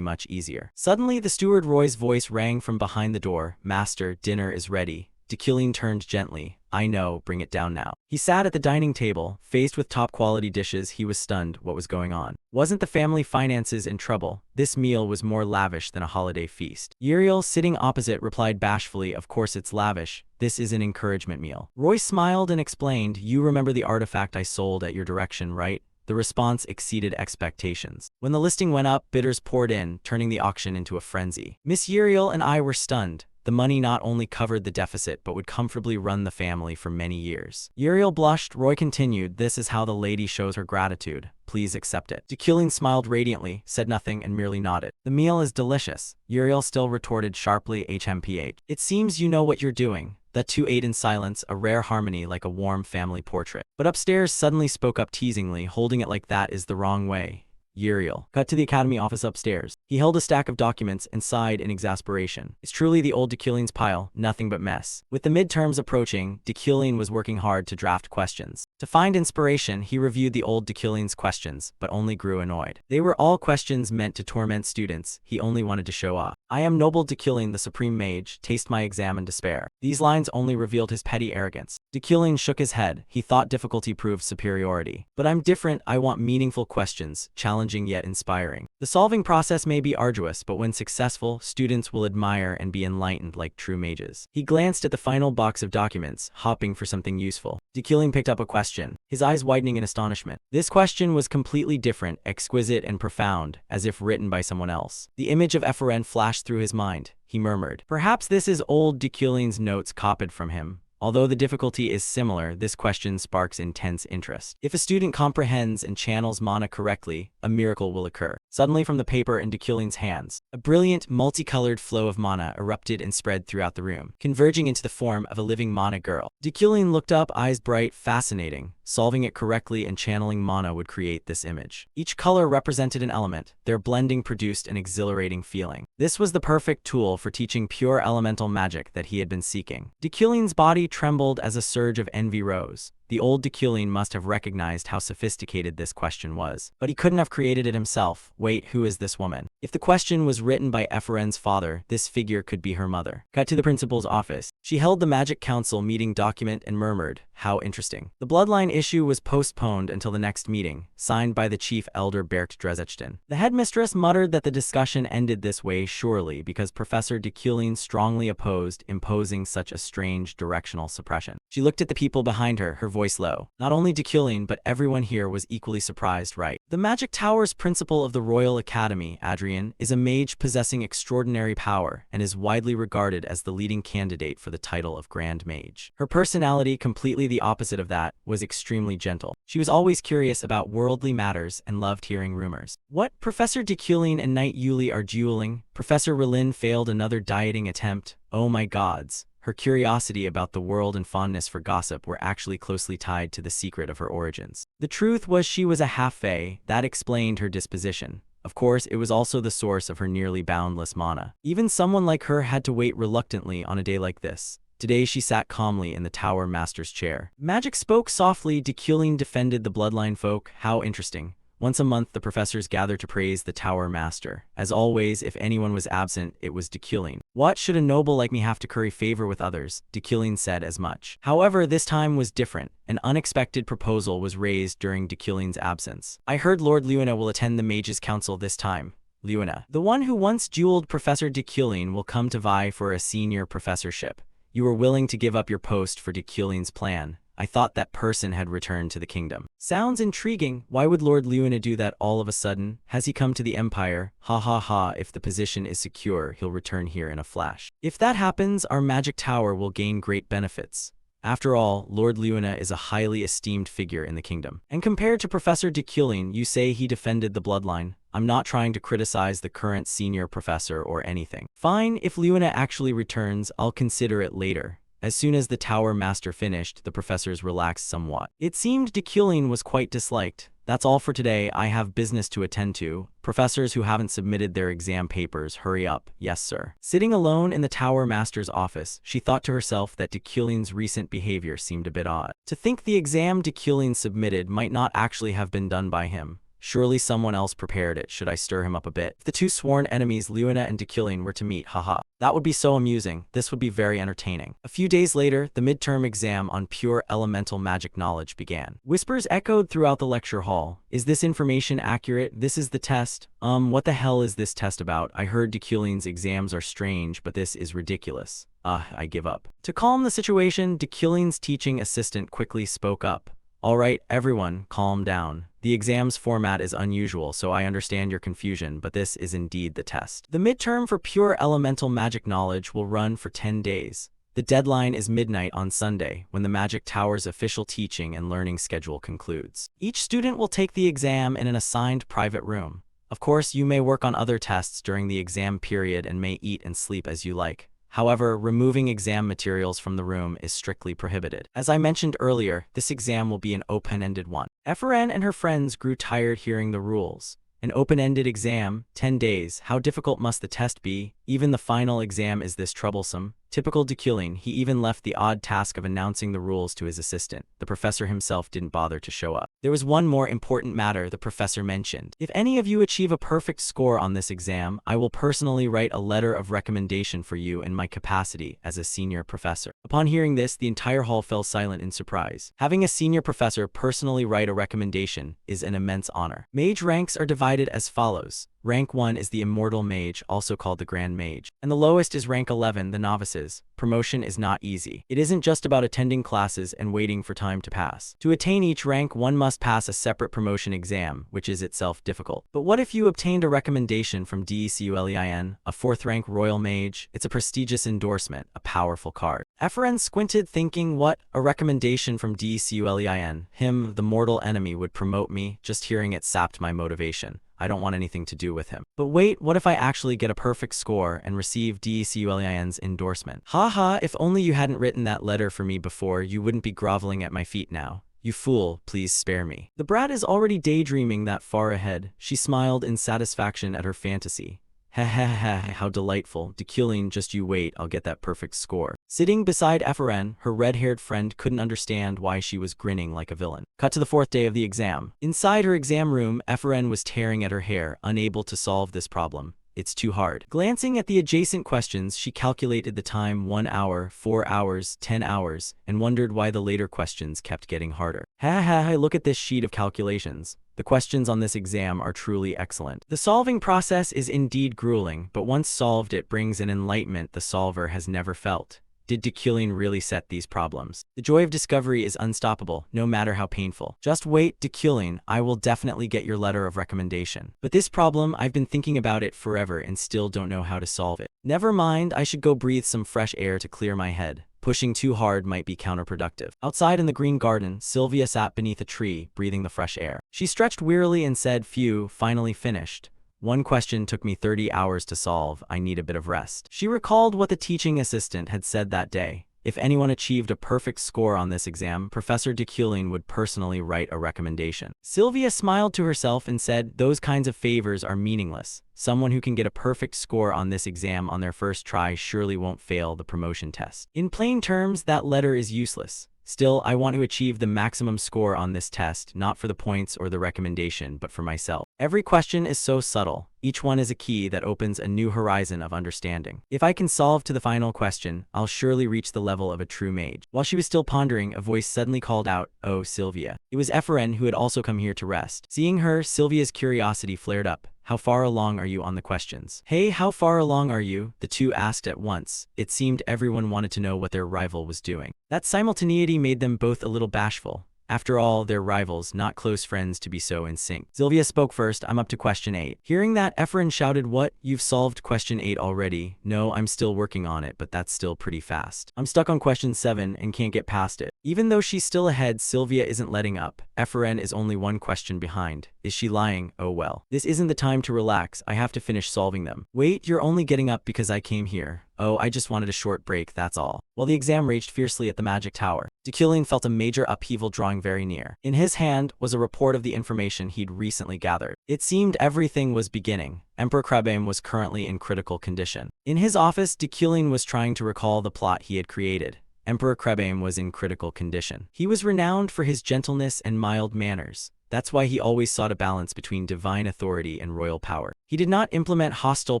much easier. Suddenly, the steward Roy's voice rang from behind the door. Master, dinner is ready. Deculin turned gently. I know, bring it down now. He sat at the dining table, faced with top-quality dishes. He was stunned. What was going on? Wasn't the family finances in trouble? This meal was more lavish than a holiday feast. Uriel, sitting opposite, replied bashfully, of course it's lavish. This is an encouragement meal. Roy smiled and explained, you remember the artifact I sold at your direction, right? The response exceeded expectations. When the listing went up, bidders poured in, turning the auction into a frenzy. Miss Uriel and I were stunned. The money not only covered the deficit but would comfortably run the family for many years. Uriel blushed. Roy continued, this is how the lady shows her gratitude. Please accept it. Deculin smiled radiantly, said nothing, and merely nodded. The meal is delicious. Uriel still retorted sharply, HMPH. It seems you know what you're doing. The two ate in silence, a rare harmony like a warm family portrait. But upstairs suddenly spoke up teasingly, holding it like that is the wrong way. Uriel. Cut to the academy office upstairs. He held a stack of documents and sighed in exasperation. It's truly the old Deculin's pile, nothing but mess. With the midterms approaching, Deculin was working hard to draft questions. To find inspiration, he reviewed the old Deculin's questions, but only grew annoyed. They were all questions meant to torment students. He only wanted to show off. I am noble Deculin, the supreme mage. Taste my exam and despair. These lines only revealed his petty arrogance. Deculin shook his head. He thought difficulty proved superiority. But I'm different. I want meaningful questions, challenging yet inspiring. The solving process may be arduous, but when successful, students will admire and be enlightened like true mages. He glanced at the final box of documents, hoping for something useful. Deculin picked up a question, his eyes widening in astonishment. This question was completely different, exquisite and profound, as if written by someone else. The image of Epheren flashed through his mind. He murmured, perhaps this is old Deculin's notes copied from him. Although the difficulty is similar, this question sparks intense interest. If a student comprehends and channels mana correctly, a miracle will occur. Suddenly from the paper in Deculin's hands, a brilliant, multicolored flow of mana erupted and spread throughout the room, converging into the form of a living mana girl. Deculin looked up, eyes bright, fascinating. Solving it correctly and channeling mana would create this image. Each color represented an element. Their blending produced an exhilarating feeling. This was the perfect tool for teaching pure elemental magic that he had been seeking. Deculin's body trembled as a surge of envy rose. The old Deculin must have recognized how sophisticated this question was. But he couldn't have created it himself. Wait, who is this woman? If the question was written by Ephraim's father, this figure could be her mother. Cut to the principal's office. She held the Magic Council meeting document and murmured, "How interesting." The bloodline issue was postponed until the next meeting, signed by the chief elder Berkt Dresechtin. The headmistress muttered that the discussion ended this way surely because Professor Deculin strongly opposed imposing such a strange directional suppression. She looked at the people behind her voice low. Not only Deculin, but everyone here was equally surprised, right? The Magic Tower's principal of the Royal Academy, Adrian, is a mage possessing extraordinary power and is widely regarded as the leading candidate for the title of Grand Mage. Her personality, completely the opposite of that, was extremely gentle. She was always curious about worldly matters and loved hearing rumors. What? Professor Deculin and Knight Yuli are dueling? Professor Relin failed another dieting attempt? Oh my gods. Her curiosity about the world and fondness for gossip were actually closely tied to the secret of her origins. The truth was she was a half-fae. That explained her disposition. Of course, it was also the source of her nearly boundless mana. Even someone like her had to wait reluctantly on a day like this. Today she sat calmly in the Tower Master's chair. Magic spoke softly. Deculin defended the bloodline folk. How interesting. Once a month, the professors gathered to praise the Tower Master. As always, if anyone was absent, it was Deculin. What should a noble like me have to curry favor with others? Deculin said as much. However, this time was different. An unexpected proposal was raised during Deculin's absence. I heard Lord Luina will attend the Mages' Council this time. Luina, the one who once dueled Professor Deculin, will come to vie for a senior professorship. You were willing to give up your post for Deculin's plan. I thought that person had returned to the kingdom. Sounds intriguing. Why would Lord Luina do that all of a sudden? Has he come to the Empire? Ha ha ha, if the position is secure, he'll return here in a flash. If that happens, our magic tower will gain great benefits. After all, Lord Luina is a highly esteemed figure in the kingdom. And compared to Professor Deculin, you say he defended the bloodline. I'm not trying to criticize the current senior professor or anything. Fine, if Luina actually returns, I'll consider it later. As soon as the Tower Master finished, the professors relaxed somewhat. It seemed Deculin was quite disliked. That's all for today. I have business to attend to. Professors who haven't submitted their exam papers, hurry up. Yes, sir. Sitting alone in the Tower Master's office, she thought to herself that Deculin's recent behavior seemed a bit odd. To think the exam Deculin submitted might not actually have been done by him. Surely someone else prepared it. Should I stir him up a bit? If the two sworn enemies, Luina and Deculin, were to meet, haha. That would be so amusing. This would be very entertaining. A few days later, the midterm exam on pure elemental magic knowledge began. Whispers echoed throughout the lecture hall. Is this information accurate? This is the test. What the hell is this test about? I heard Deculin's exams are strange, but this is ridiculous. I give up. To calm the situation, Deculin's teaching assistant quickly spoke up. All right, everyone, calm down. The exam's format is unusual, so I understand your confusion, but this is indeed the test. The midterm for pure elemental magic knowledge will run for 10 days. The deadline is midnight on Sunday, when the Magic Tower's official teaching and learning schedule concludes. Each student will take the exam in an assigned private room. Of course, you may work on other tests during the exam period and may eat and sleep as you like. However, removing exam materials from the room is strictly prohibited. As I mentioned earlier, this exam will be an open-ended one. Ephraim and her friends grew tired hearing the rules. An open-ended exam, 10 days, how difficult must the test be? Even the final exam is this troublesome. Typical Deculin, he even left the odd task of announcing the rules to his assistant. The professor himself didn't bother to show up. There was one more important matter the professor mentioned. If any of you achieve a perfect score on this exam, I will personally write a letter of recommendation for you in my capacity as a senior professor. Upon hearing this, the entire hall fell silent in surprise. Having a senior professor personally write a recommendation is an immense honor. Mage ranks are divided as follows. Rank 1 is the Immortal Mage, also called the Grand Mage. And the lowest is rank 11, the Novices. Promotion is not easy. It isn't just about attending classes and waiting for time to pass. To attain each rank, one must pass a separate promotion exam, which is itself difficult. But what if you obtained a recommendation from Deculin, a 4th rank Royal Mage? It's a prestigious endorsement, a powerful card. Ephraim squinted, thinking, what? A recommendation from Deculin? Him, the mortal enemy, would promote me? Just hearing it sapped my motivation. I don't want anything to do with him. But wait, what if I actually get a perfect score and receive Deculin's endorsement? Haha, if only you hadn't written that letter for me before, you wouldn't be groveling at my feet now. You fool, please spare me. The brat is already daydreaming that far ahead. She smiled in satisfaction at her fantasy. Ha ha ha, how delightful. Dekilin, just you wait, I'll get that perfect score. Sitting beside Eferen, her red-haired friend couldn't understand why she was grinning like a villain. Cut to the fourth day of the exam. Inside her exam room, Eferen was tearing at her hair, unable to solve this problem. It's too hard. Glancing at the adjacent questions, she calculated the time: 1 hour, 4 hours, 10 hours, and wondered why the later questions kept getting harder. Ha ha ha, look at this sheet of calculations. The questions on this exam are truly excellent. The solving process is indeed grueling, but once solved it brings an enlightenment the solver has never felt. Did Dekilin really set these problems? The joy of discovery is unstoppable, no matter how painful. Just wait, Dekilin, I will definitely get your letter of recommendation. But this problem, I've been thinking about it forever and still don't know how to solve it. Never mind, I should go breathe some fresh air to clear my head. Pushing too hard might be counterproductive. Outside in the green garden, Sylvia sat beneath a tree, breathing the fresh air. She stretched wearily and said, "Phew, finally finished. One question took me 30 hours to solve. I need a bit of rest." She recalled what the teaching assistant had said that day. If anyone achieved a perfect score on this exam, Professor Dekilin would personally write a recommendation. Sylvia smiled to herself and said, "Those kinds of favors are meaningless. Someone who can get a perfect score on this exam on their first try surely won't fail the promotion test. In plain terms, that letter is useless. Still, I want to achieve the maximum score on this test, not for the points or the recommendation, but for myself. Every question is so subtle. Each one is a key that opens a new horizon of understanding. If I can solve to the final question, I'll surely reach the level of a true mage." While she was still pondering, a voice suddenly called out, "Oh, Sylvia." It was Eferen, who had also come here to rest. Seeing her, Sylvia's curiosity flared up. "How far along are you on the questions?" "Hey, how far along are you?" the two asked at once. It seemed everyone wanted to know what their rival was doing. That simultaneity made them both a little bashful. After all, they're rivals, not close friends to be so in sync. Sylvia spoke first. "I'm up to question 8. Hearing that, Efren shouted, "What? You've solved question 8 already?" "No, I'm still working on it, but that's still pretty fast. I'm stuck on question 7 and can't get past it." Even though she's still ahead, Sylvia isn't letting up. Efren is only one question behind. Is she lying? Oh well. This isn't the time to relax. I have to finish solving them. "Wait, you're only getting up because I came here." "Oh, I just wanted a short break, that's all." While the exam raged fiercely at the magic tower, Dekilin felt a major upheaval drawing very near. In his hand was a report of the information he'd recently gathered. It seemed everything was beginning. Emperor Krebame was currently in critical condition. In his office, Dekilin was trying to recall the plot he had created. Emperor Krebame was in critical condition. He was renowned for his gentleness and mild manners. That's why he always sought a balance between divine authority and royal power. He did not implement hostile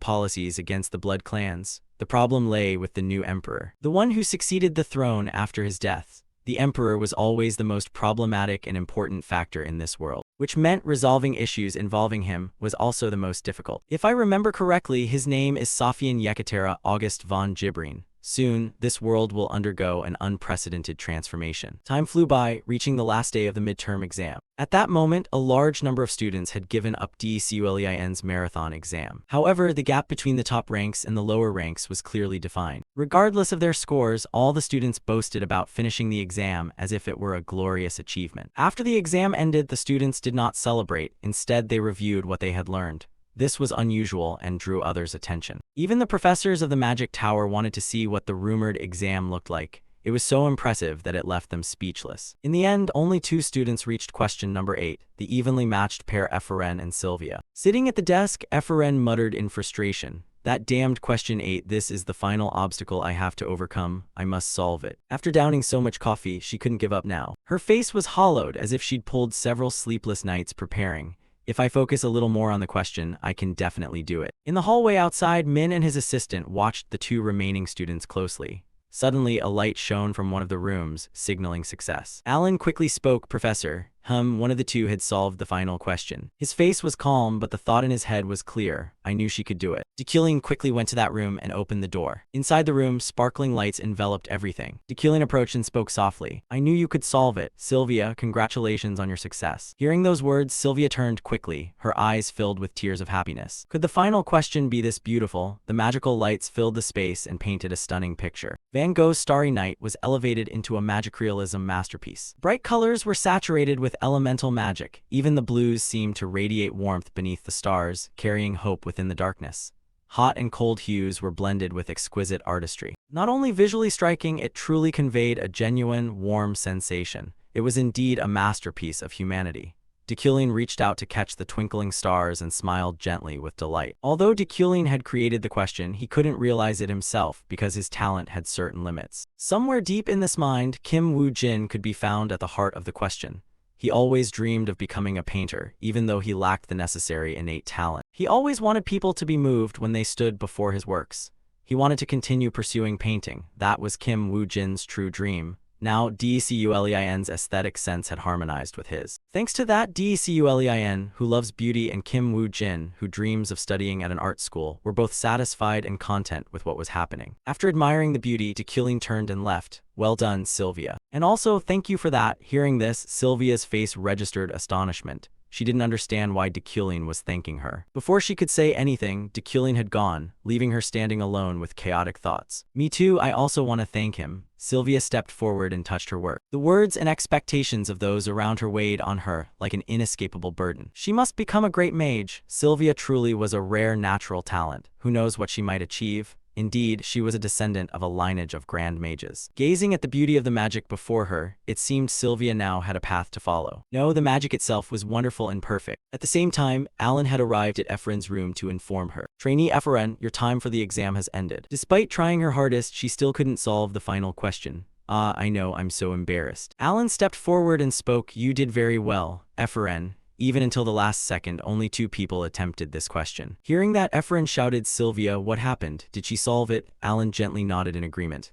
policies against the blood clans. The problem lay with the new emperor, the one who succeeded the throne after his death. The emperor was always the most problematic and important factor in this world, which meant resolving issues involving him was also the most difficult. If I remember correctly, his name is Sofian Yekatera August von Gibrin. Soon, this world will undergo an unprecedented transformation. Time flew by, reaching the last day of the midterm exam. At that moment, a large number of students had given up DCULEIN's marathon exam. However, the gap between the top ranks and the lower ranks was clearly defined. Regardless of their scores, all the students boasted about finishing the exam as if it were a glorious achievement. After the exam ended, the students did not celebrate. Instead, they reviewed what they had learned. This was unusual and drew others' attention. Even the professors of the Magic Tower wanted to see what the rumored exam looked like. It was so impressive that it left them speechless. In the end, only 2 students reached question number 8, the evenly matched pair Eferen and Sylvia. Sitting at the desk, Eferen muttered in frustration, "That damned question 8, this is the final obstacle I have to overcome. I must solve it." After downing so much coffee, she couldn't give up now. Her face was hollowed as if she'd pulled several sleepless nights preparing. If I focus a little more on the question, I can definitely do it. In the hallway outside, Min and his assistant watched the 2 remaining students closely. Suddenly, a light shone from one of the rooms, signaling success. Alan quickly spoke, "Professor." One of the 2 had solved the final question. His face was calm, but the thought in his head was clear. I knew she could do it. Dekilin quickly went to that room and opened the door. Inside the room, sparkling lights enveloped everything. Dekilin approached and spoke softly. "I knew you could solve it. Sylvia, congratulations on your success." Hearing those words, Sylvia turned quickly, her eyes filled with tears of happiness. Could the final question be this beautiful? The magical lights filled the space and painted a stunning picture. Van Gogh's Starry Night was elevated into a magic realism masterpiece. Bright colors were saturated with elemental magic. Even the blues seemed to radiate warmth beneath the stars, carrying hope within the darkness. Hot and cold hues were blended with exquisite artistry. Not only visually striking, it truly conveyed a genuine, warm sensation. It was indeed a masterpiece of humanity. Dekulin reached out to catch the twinkling stars and smiled gently with delight. Although Dekulin had created the question, he couldn't realize it himself because his talent had certain limits. Somewhere deep in this mind, Kim Woo-jin could be found at the heart of the question. He always dreamed of becoming a painter, even though he lacked the necessary innate talent. He always wanted people to be moved when they stood before his works. He wanted to continue pursuing painting. That was Kim Woo-jin's true dream. Now, Deculin's aesthetic sense had harmonized with his. Thanks to that, Deculin, who loves beauty, and Kim Woo-jin, who dreams of studying at an art school, were both satisfied and content with what was happening. After admiring the beauty, Dekulin turned and left. Well done, Sylvia. And also, thank you for that. Hearing this, Sylvia's face registered astonishment. She didn't understand why Dekulin was thanking her. Before she could say anything, Dekulin had gone, leaving her standing alone with chaotic thoughts. Me too, I also want to thank him. Sylvia stepped forward and touched her work. The words and expectations of those around her weighed on her like an inescapable burden. She must become a great mage. Sylvia truly was a rare natural talent. Who knows what she might achieve? Indeed, she was a descendant of a lineage of grand mages. Gazing at the beauty of the magic before her, it seemed Sylvia now had a path to follow. No, the magic itself was wonderful and perfect. At the same time, Alan had arrived at Ephraim's room to inform her. Trainee Ephraim, your time for the exam has ended. Despite trying her hardest, she still couldn't solve the final question. Ah, I know, I'm so embarrassed. Alan stepped forward and spoke. You did very well, Ephraim. Even until the last second, only 2 people attempted this question. Hearing that, Ephraim shouted, Sylvia, what happened? Did she solve it? Alan gently nodded in agreement.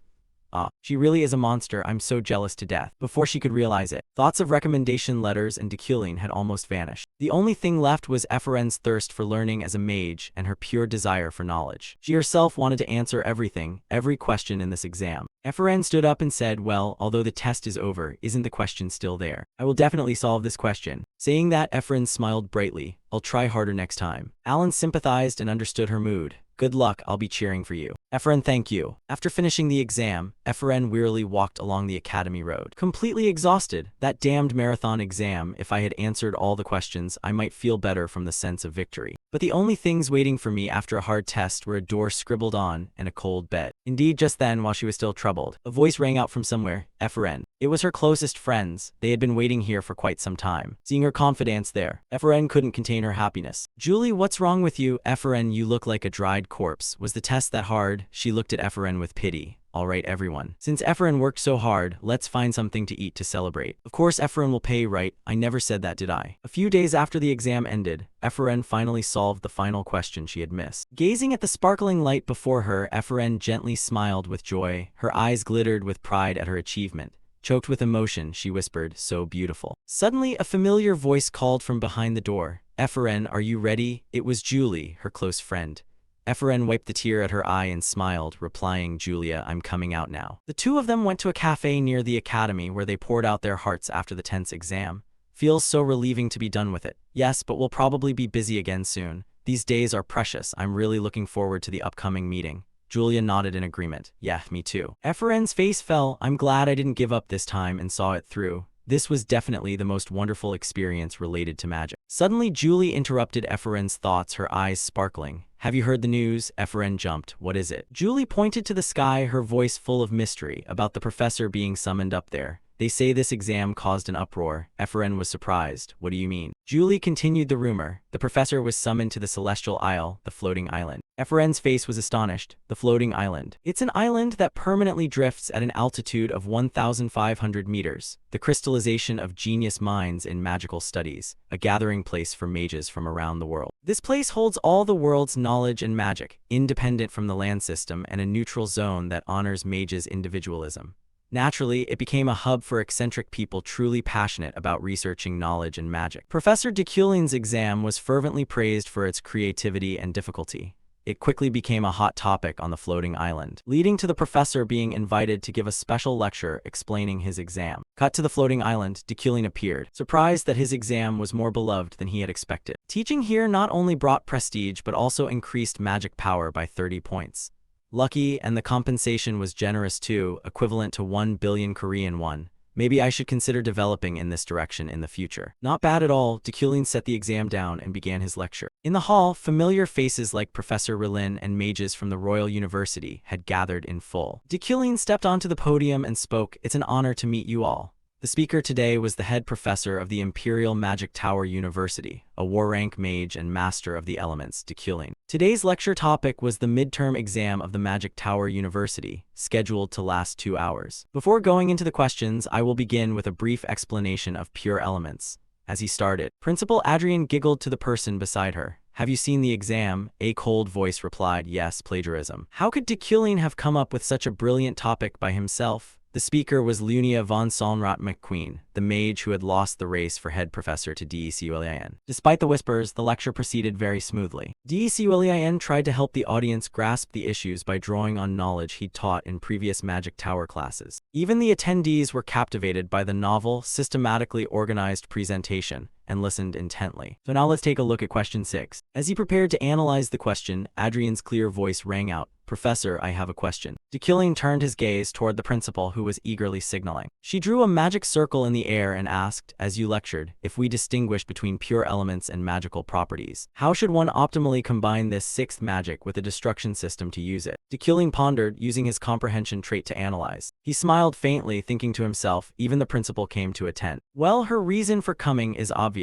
Ah, she really is a monster. I'm so jealous to death. Before she could realize it, thoughts of recommendation letters and Dekulin had almost vanished. The only thing left was Ephraim's thirst for learning as a mage and her pure desire for knowledge. She herself wanted to answer everything, every question in this exam. Ephraim stood up and said, well, although the test is over, isn't the question still there? I will definitely solve this question. Saying that, Ephraim smiled brightly. I'll try harder next time. Alan sympathized and understood her mood. Good luck, I'll be cheering for you. Ephraim, thank you. After finishing the exam, Ephraim wearily walked along the academy road. Completely exhausted. That damned marathon exam, if I had answered all the questions, I might feel better from the sense of victory. But the only things waiting for me after a hard test were a door scribbled on and a cold bed. Indeed, just then, while she was still troubled, a voice rang out from somewhere. Ephraim. It was her closest friends. They had been waiting here for quite some time. Seeing her confidence there, Ephraim couldn't contain her happiness. Julie, what's wrong with you? Ephraim, you look like a dried corpse. Was the test that hard? She looked at Ephraim with pity. All right, everyone. Since Ephraim worked so hard, let's find something to eat to celebrate. Of course, Ephraim will pay, right? I never said that, did I? A few days after the exam ended, Ephraim finally solved the final question she had missed. Gazing at the sparkling light before her, Ephraim gently smiled with joy. Her eyes glittered with pride at her achievement. Choked with emotion, she whispered, so beautiful. Suddenly, a familiar voice called from behind the door. Ephraim, are you ready? It was Julie, her close friend. Ephraim wiped the tear at her eye and smiled, replying, Julia, I'm coming out now. The two of them went to a cafe near the academy where they poured out their hearts after the tense exam. Feels so relieving to be done with it. Yes, but we'll probably be busy again soon. These days are precious. I'm really looking forward to the upcoming meeting. Julia nodded in agreement. Yeah, me too. Ephraim's face fell. I'm glad I didn't give up this time and saw it through. This was definitely the most wonderful experience related to magic. Suddenly, Julie interrupted Ephraim's thoughts, her eyes sparkling. Have you heard the news? Ephraim jumped. What is it? Julie pointed to the sky, her voice full of mystery, about the professor being summoned up there. They say this exam caused an uproar. Ephraim was surprised. What do you mean? Julie continued the rumor. The professor was summoned to the Celestial Isle, the floating island. Ephraim's face was astonished. The floating island. It's an island that permanently drifts at an altitude of 1,500 meters. The crystallization of genius minds in magical studies, a gathering place for mages from around the world. This place holds all the world's knowledge and magic, independent from the land system, and a neutral zone that honors mages' individualism. Naturally, it became a hub for eccentric people truly passionate about researching knowledge and magic. Professor Dekulin's exam was fervently praised for its creativity and difficulty. It quickly became a hot topic on the floating island, leading to the professor being invited to give a special lecture explaining his exam. Cut to the floating island, Dekulin appeared, surprised that his exam was more beloved than he had expected. Teaching here not only brought prestige but also increased magic power by 30 points. Lucky, and the compensation was generous too, equivalent to 1 billion Korean won. Maybe I should consider developing in this direction in the future. Not bad at all. Dekulin set the exam down and began his lecture. In the hall, familiar faces like Professor Rilin and mages from the Royal University had gathered in full. Dekulin stepped onto the podium and spoke. It's an honor to meet you all. The speaker today was the head professor of the Imperial Magic Tower University, a war rank mage and master of the elements, Destined. Today's lecture topic was the midterm exam of the Magic Tower University, scheduled to last 2 hours. Before going into the questions, I will begin with a brief explanation of pure elements. As he started, Principal Adrian giggled to the person beside her. "Have you seen the exam?" A cold voice replied, "Yes, plagiarism." How could Destined have come up with such a brilliant topic by himself? The speaker was Lunia von Solnrat McQueen, the mage who had lost the race for head professor to Destined. Despite the whispers, the lecture proceeded very smoothly. Destined tried to help the audience grasp the issues by drawing on knowledge he'd taught in previous Magic Tower classes. Even the attendees were captivated by the novel, systematically organized presentation and listened intently. So now let's take a look at question 6. As he prepared to analyze the question, Adrian's clear voice rang out, "Professor, I have a question." Destined turned his gaze toward the principal, who was eagerly signaling. She drew a magic circle in the air and asked, "As you lectured, if we distinguish between pure elements and magical properties, how should one optimally combine this sixth magic with a destruction system to use it?" Destined pondered, using his comprehension trait to analyze. He smiled faintly, thinking to himself, even the principal came to attend. Well, her reason for coming is obvious.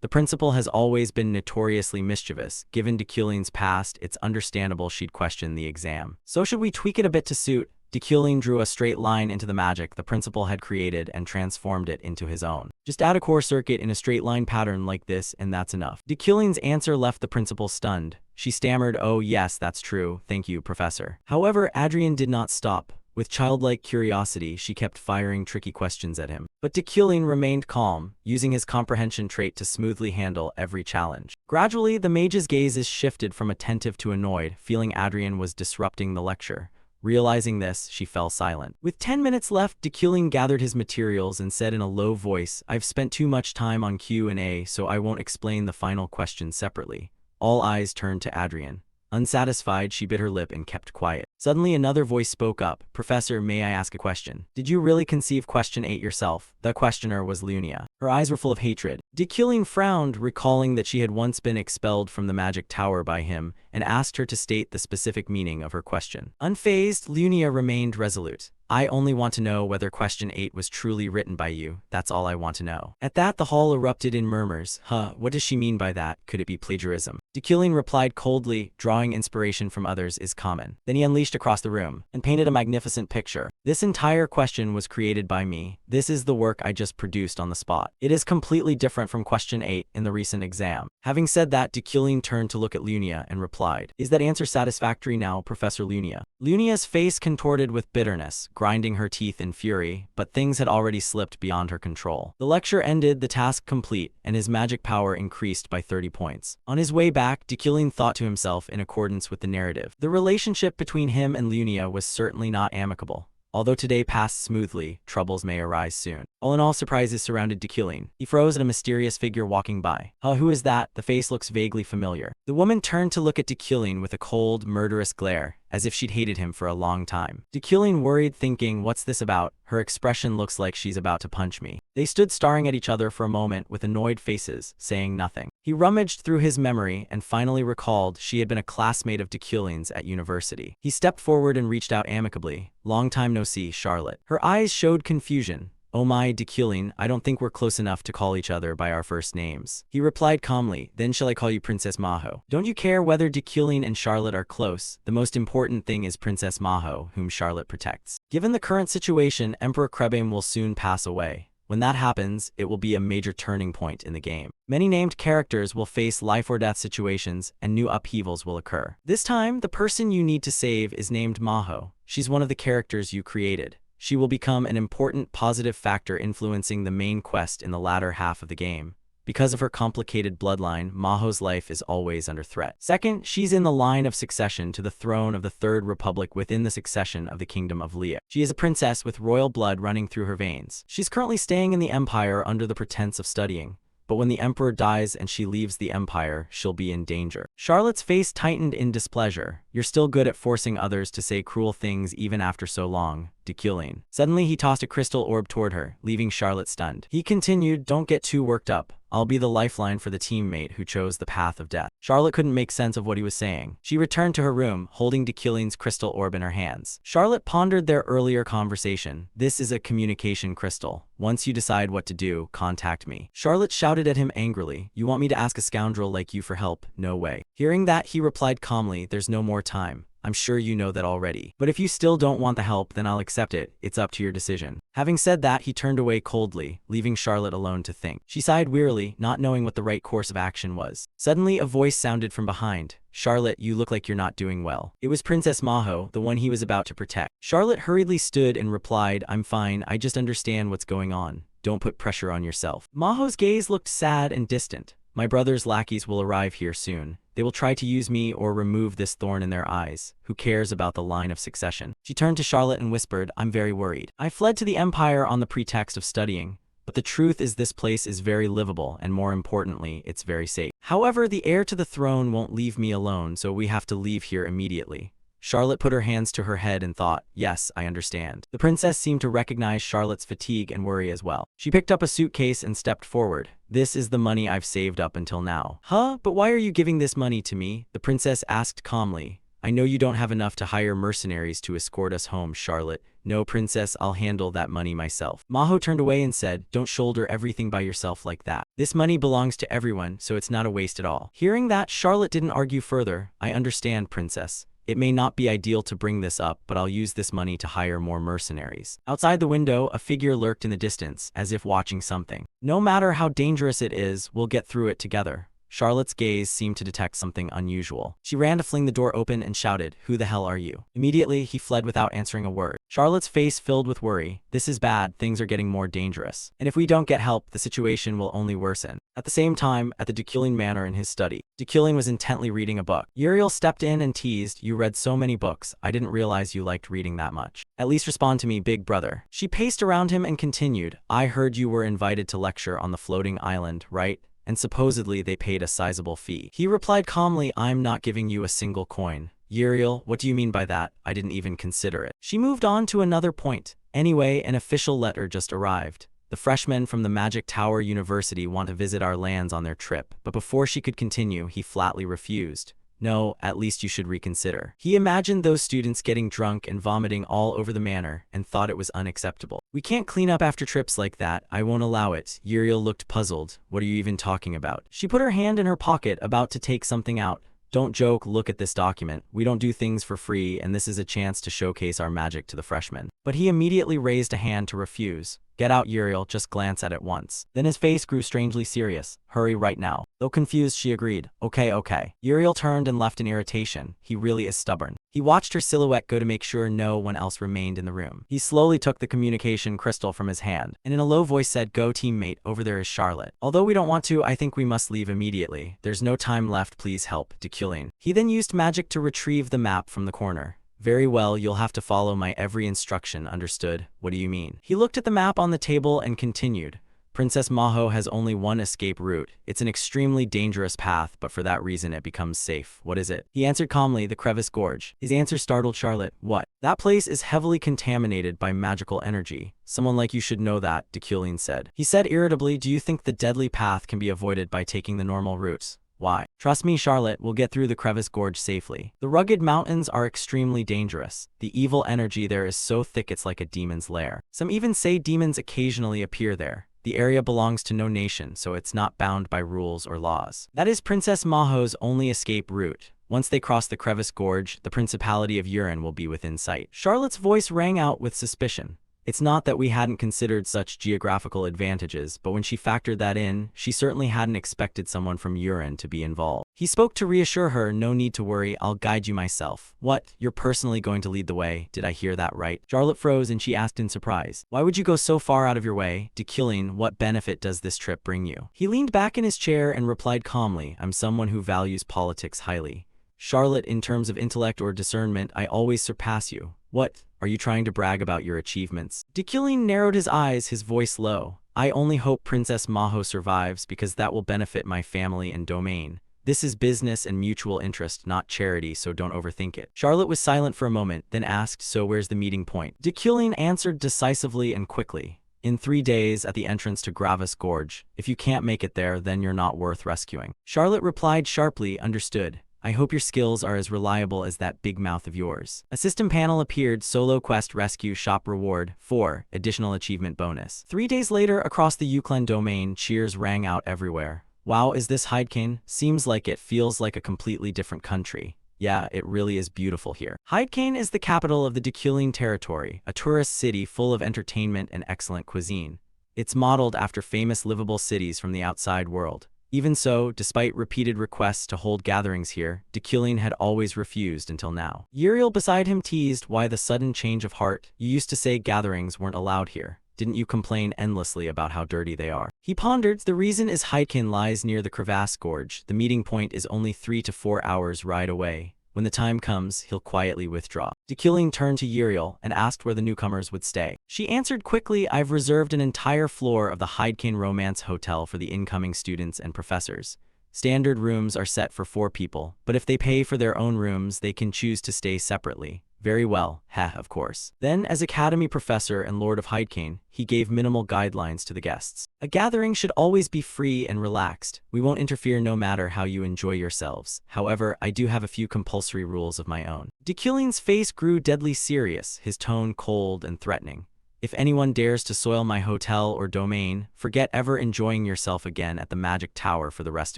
The principal has always been notoriously mischievous. Given Destined's past, it's understandable she'd question the exam. So should we tweak it a bit to suit? Destined drew a straight line into the magic the principal had created and transformed it into his own. Just add a core circuit in a straight line pattern like this and that's enough. Destined's answer left the principal stunned. She stammered, "Oh yes, that's true. Thank you, Professor." However, Adrian did not stop. With childlike curiosity, she kept firing tricky questions at him. But Destined remained calm, using his comprehension trait to smoothly handle every challenge. Gradually, the mage's gazes shifted from attentive to annoyed, feeling Adrian was disrupting the lecture. Realizing this, she fell silent. With 10 minutes left, Destined gathered his materials and said in a low voice, "I've spent too much time on Q&A, so I won't explain the final question separately." All eyes turned to Adrian. Unsatisfied, she bit her lip and kept quiet. Suddenly, another voice spoke up. "Professor, may I ask a question? Did you really conceive question 8 yourself?" The questioner was Lunia. Her eyes were full of hatred. Destined frowned, recalling that she had once been expelled from the Magic Tower by him, and asked her to state the specific meaning of her question. Unfazed, Lunia remained resolute. "I only want to know whether question 8 was truly written by you. That's all I want to know." At that, the hall erupted in murmurs. What does she mean by that? Could it be plagiarism?" Destined replied coldly, "Drawing inspiration from others is common." Then he unleashed across the room and painted a magnificent picture. "This entire question was created by me. This is the work I just produced on the spot. It is completely different from question 8 in the recent exam." Having said that, Destined turned to look at Lunia and replied, "Is that answer satisfactory now, Professor Lunia?" Lunia's face contorted with bitterness, grinding her teeth in fury, but things had already slipped beyond her control. The lecture ended, the task complete, and his magic power increased by 30 points. On his way back, Destined thought to himself in accordance with the narrative. The relationship between him and Lunia was certainly not amicable. Although today passed smoothly, troubles may arise soon. All in all, surprises surrounded Destined. He froze at a mysterious figure walking by. Who is that? The face looks vaguely familiar." The woman turned to look at Destined with a cold, murderous glare, as if she'd hated him for a long time. Destined worried, thinking, "What's this about? Her expression looks like she's about to punch me." They stood staring at each other for a moment with annoyed faces, saying nothing. He rummaged through his memory and finally recalled she had been a classmate of Destined's at university. He stepped forward and reached out amicably. "Long time no see, Charlotte." Her eyes showed confusion. "Oh my, Destined, I don't think we're close enough to call each other by our first names." He replied calmly, "Then shall I call you Princess Maho?" "Don't you care whether Destined and Charlotte are close? The most important thing is Princess Maho, whom Charlotte protects. Given the current situation, Emperor Krebim will soon pass away. When that happens, it will be a major turning point in the game. Many named characters will face life or death situations, and new upheavals will occur. This time, the person you need to save is named Maho. She's one of the characters you created. She will become an important positive factor influencing the main quest in the latter half of the game. Because of her complicated bloodline, Maho's life is always under threat. Second, she's in the line of succession to the throne of the Third Republic within the succession of the Kingdom of Lea. She is a princess with royal blood running through her veins. She's currently staying in the Empire under the pretense of studying. But when the Emperor dies and she leaves the Empire, she'll be in danger. Charlotte's face tightened in displeasure. "You're still good at forcing others to say cruel things even after so long, Destined." Suddenly, he tossed a crystal orb toward her, leaving Charlotte stunned. He continued, "Don't get too worked up. I'll be the lifeline for the teammate who chose the path of death. Charlotte couldn't make sense of what he was saying. She returned to her room, holding Dekillian's crystal orb in her hands. Charlotte pondered their earlier conversation. This is a communication crystal. Once you decide what to do, contact me. Charlotte shouted at him angrily. You want me to ask a scoundrel like you for help? No way. Hearing that, he replied calmly, there's no more time. I'm sure you know that already. But if you still don't want the help, then I'll accept it. It's up to your decision. Having said that, he turned away coldly, leaving Charlotte alone to think. She sighed wearily, not knowing what the right course of action was. Suddenly, a voice sounded from behind. Charlotte, you look like you're not doing well. It was Princess Maho, the one he was about to protect. Charlotte hurriedly stood and replied, I'm fine, I just understand what's going on. Don't put pressure on yourself. Maho's gaze looked sad and distant. My brother's lackeys will arrive here soon. They will try to use me or remove this thorn in their eyes. Who cares about the line of succession? She turned to Charlotte and whispered, I'm very worried. I fled to the Empire on the pretext of studying, but the truth is this place is very livable and more importantly, it's very safe. However, the heir to the throne won't leave me alone, so we have to leave here immediately. Charlotte put her hands to her head and thought, yes, I understand. The princess seemed to recognize Charlotte's fatigue and worry as well. She picked up a suitcase and stepped forward. This is the money I've saved up until now. Huh? But why are you giving this money to me? The princess asked calmly. I know you don't have enough to hire mercenaries to escort us home, Charlotte. No, princess, I'll handle that money myself. Maho turned away and said, don't shoulder everything by yourself like that. This money belongs to everyone, so it's not a waste at all. Hearing that, Charlotte didn't argue further. I understand, princess. It may not be ideal to bring this up, but I'll use this money to hire more mercenaries. Outside the window, a figure lurked in the distance, as if watching something. No matter how dangerous it is, we'll get through it together. Charlotte's gaze seemed to detect something unusual. She ran to fling the door open and shouted, who the hell are you? Immediately, he fled without answering a word. Charlotte's face filled with worry. This is bad, things are getting more dangerous. And if we don't get help, the situation will only worsen. At the same time, at the Dekillian manor in his study, Dekillian was intently reading a book. Uriel stepped in and teased, you read so many books, I didn't realize you liked reading that much. At least respond to me, big brother. She paced around him and continued, I heard you were invited to lecture on the floating island, right? And supposedly they paid a sizable fee. He replied calmly, I'm not giving you a single coin. Uriel, what do you mean by that? I didn't even consider it. She moved on to another point. Anyway, an official letter just arrived. The freshmen from the Magic Tower University want to visit our lands on their trip, but before she could continue, he flatly refused. No, at least you should reconsider. He imagined those students getting drunk and vomiting all over the manor and thought it was unacceptable. We can't clean up after trips like that. I won't allow it. Uriel looked puzzled. What are you even talking about? She put her hand in her pocket, about to take something out. Don't joke, look at this document. We don't do things for free, and this is a chance to showcase our magic to the freshmen. But he immediately raised a hand to refuse. Get out, Uriel, just glance at it once. Then his face grew strangely serious. Hurry right now. Though confused, she agreed. Okay. Uriel turned and left in irritation. He really is stubborn. He watched her silhouette go to make sure no one else remained in the room. He slowly took the communication crystal from his hand, and in a low voice said, go teammate, over there is Charlotte. Although we don't want to, I think we must leave immediately. There's no time left, please help, Dekillian. He then used magic to retrieve the map from the corner. Very well, you'll have to follow my every instruction, understood? What do you mean? He looked at the map on the table and continued. Princess Maho has only one escape route. It's an extremely dangerous path, but for that reason it becomes safe. What is it? He answered calmly, the Crevice Gorge. His answer startled Charlotte. What? That place is heavily contaminated by magical energy. Someone like you should know that, Dekillian said. He said irritably, do you think the deadly path can be avoided by taking the normal routes? Why? Trust me, Charlotte, we'll get through the Crevice Gorge safely. The rugged mountains are extremely dangerous. The evil energy there is so thick it's like a demon's lair. Some even say demons occasionally appear there. The area belongs to no nation, so it's not bound by rules or laws. That is Princess Maho's only escape route. Once they cross the Crevice Gorge, the Principality of Yurin will be within sight. Charlotte's voice rang out with suspicion. It's not that we hadn't considered such geographical advantages, but when she factored that in, she certainly hadn't expected someone from Yurin to be involved. He spoke to reassure her, no need to worry, I'll guide you myself. What? You're personally going to lead the way? Did I hear that right? Charlotte froze and she asked in surprise. Why would you go so far out of your way? Dekillian, what benefit does this trip bring you? He leaned back in his chair and replied calmly, I'm someone who values politics highly. Charlotte, in terms of intellect or discernment, I always surpass you. What? Are you trying to brag about your achievements? Dekillian narrowed his eyes, his voice low. I only hope Princess Maho survives because that will benefit my family and domain. This is business and mutual interest, not charity, so don't overthink it. Charlotte was silent for a moment, then asked, so where's the meeting point? Dekillian answered decisively and quickly. In 3 days at the entrance to Gravis Gorge. If you can't make it there, then you're not worth rescuing. Charlotte replied sharply, understood. I hope your skills are as reliable as that big mouth of yours. A system panel appeared, Solo Quest Rescue Shop Reward, 4, additional achievement bonus. 3 days later, across the Euclid domain, cheers rang out everywhere. Wow, is this Hydekane? Seems like it, feels like a completely different country. Yeah, it really is beautiful here. Hydekane is the capital of the Destined territory, a tourist city full of entertainment and excellent cuisine. It's modeled after famous livable cities from the outside world. Even so, despite repeated requests to hold gatherings here, Destined had always refused until now. Uriel beside him teased why the sudden change of heart. You used to say gatherings weren't allowed here. Didn't you complain endlessly about how dirty they are? He pondered. The reason is Hydekane lies near the crevasse gorge. The meeting point is only 3 to 4 hours ride away. When the time comes, he'll quietly withdraw. Destined turned to Uriel and asked where the newcomers would stay. She answered quickly, I've reserved an entire floor of the Hydekane Romance Hotel for the incoming students and professors. Standard rooms are set for 4 people, but if they pay for their own rooms, they can choose to stay separately. Very well, of course. Then, as Academy Professor and Lord of Hydekane, he gave minimal guidelines to the guests. A gathering should always be free and relaxed. We won't interfere no matter how you enjoy yourselves. However, I do have a few compulsory rules of my own. Destined's face grew deadly serious, his tone cold and threatening. If anyone dares to soil my hotel or domain, forget ever enjoying yourself again at the Magic Tower for the rest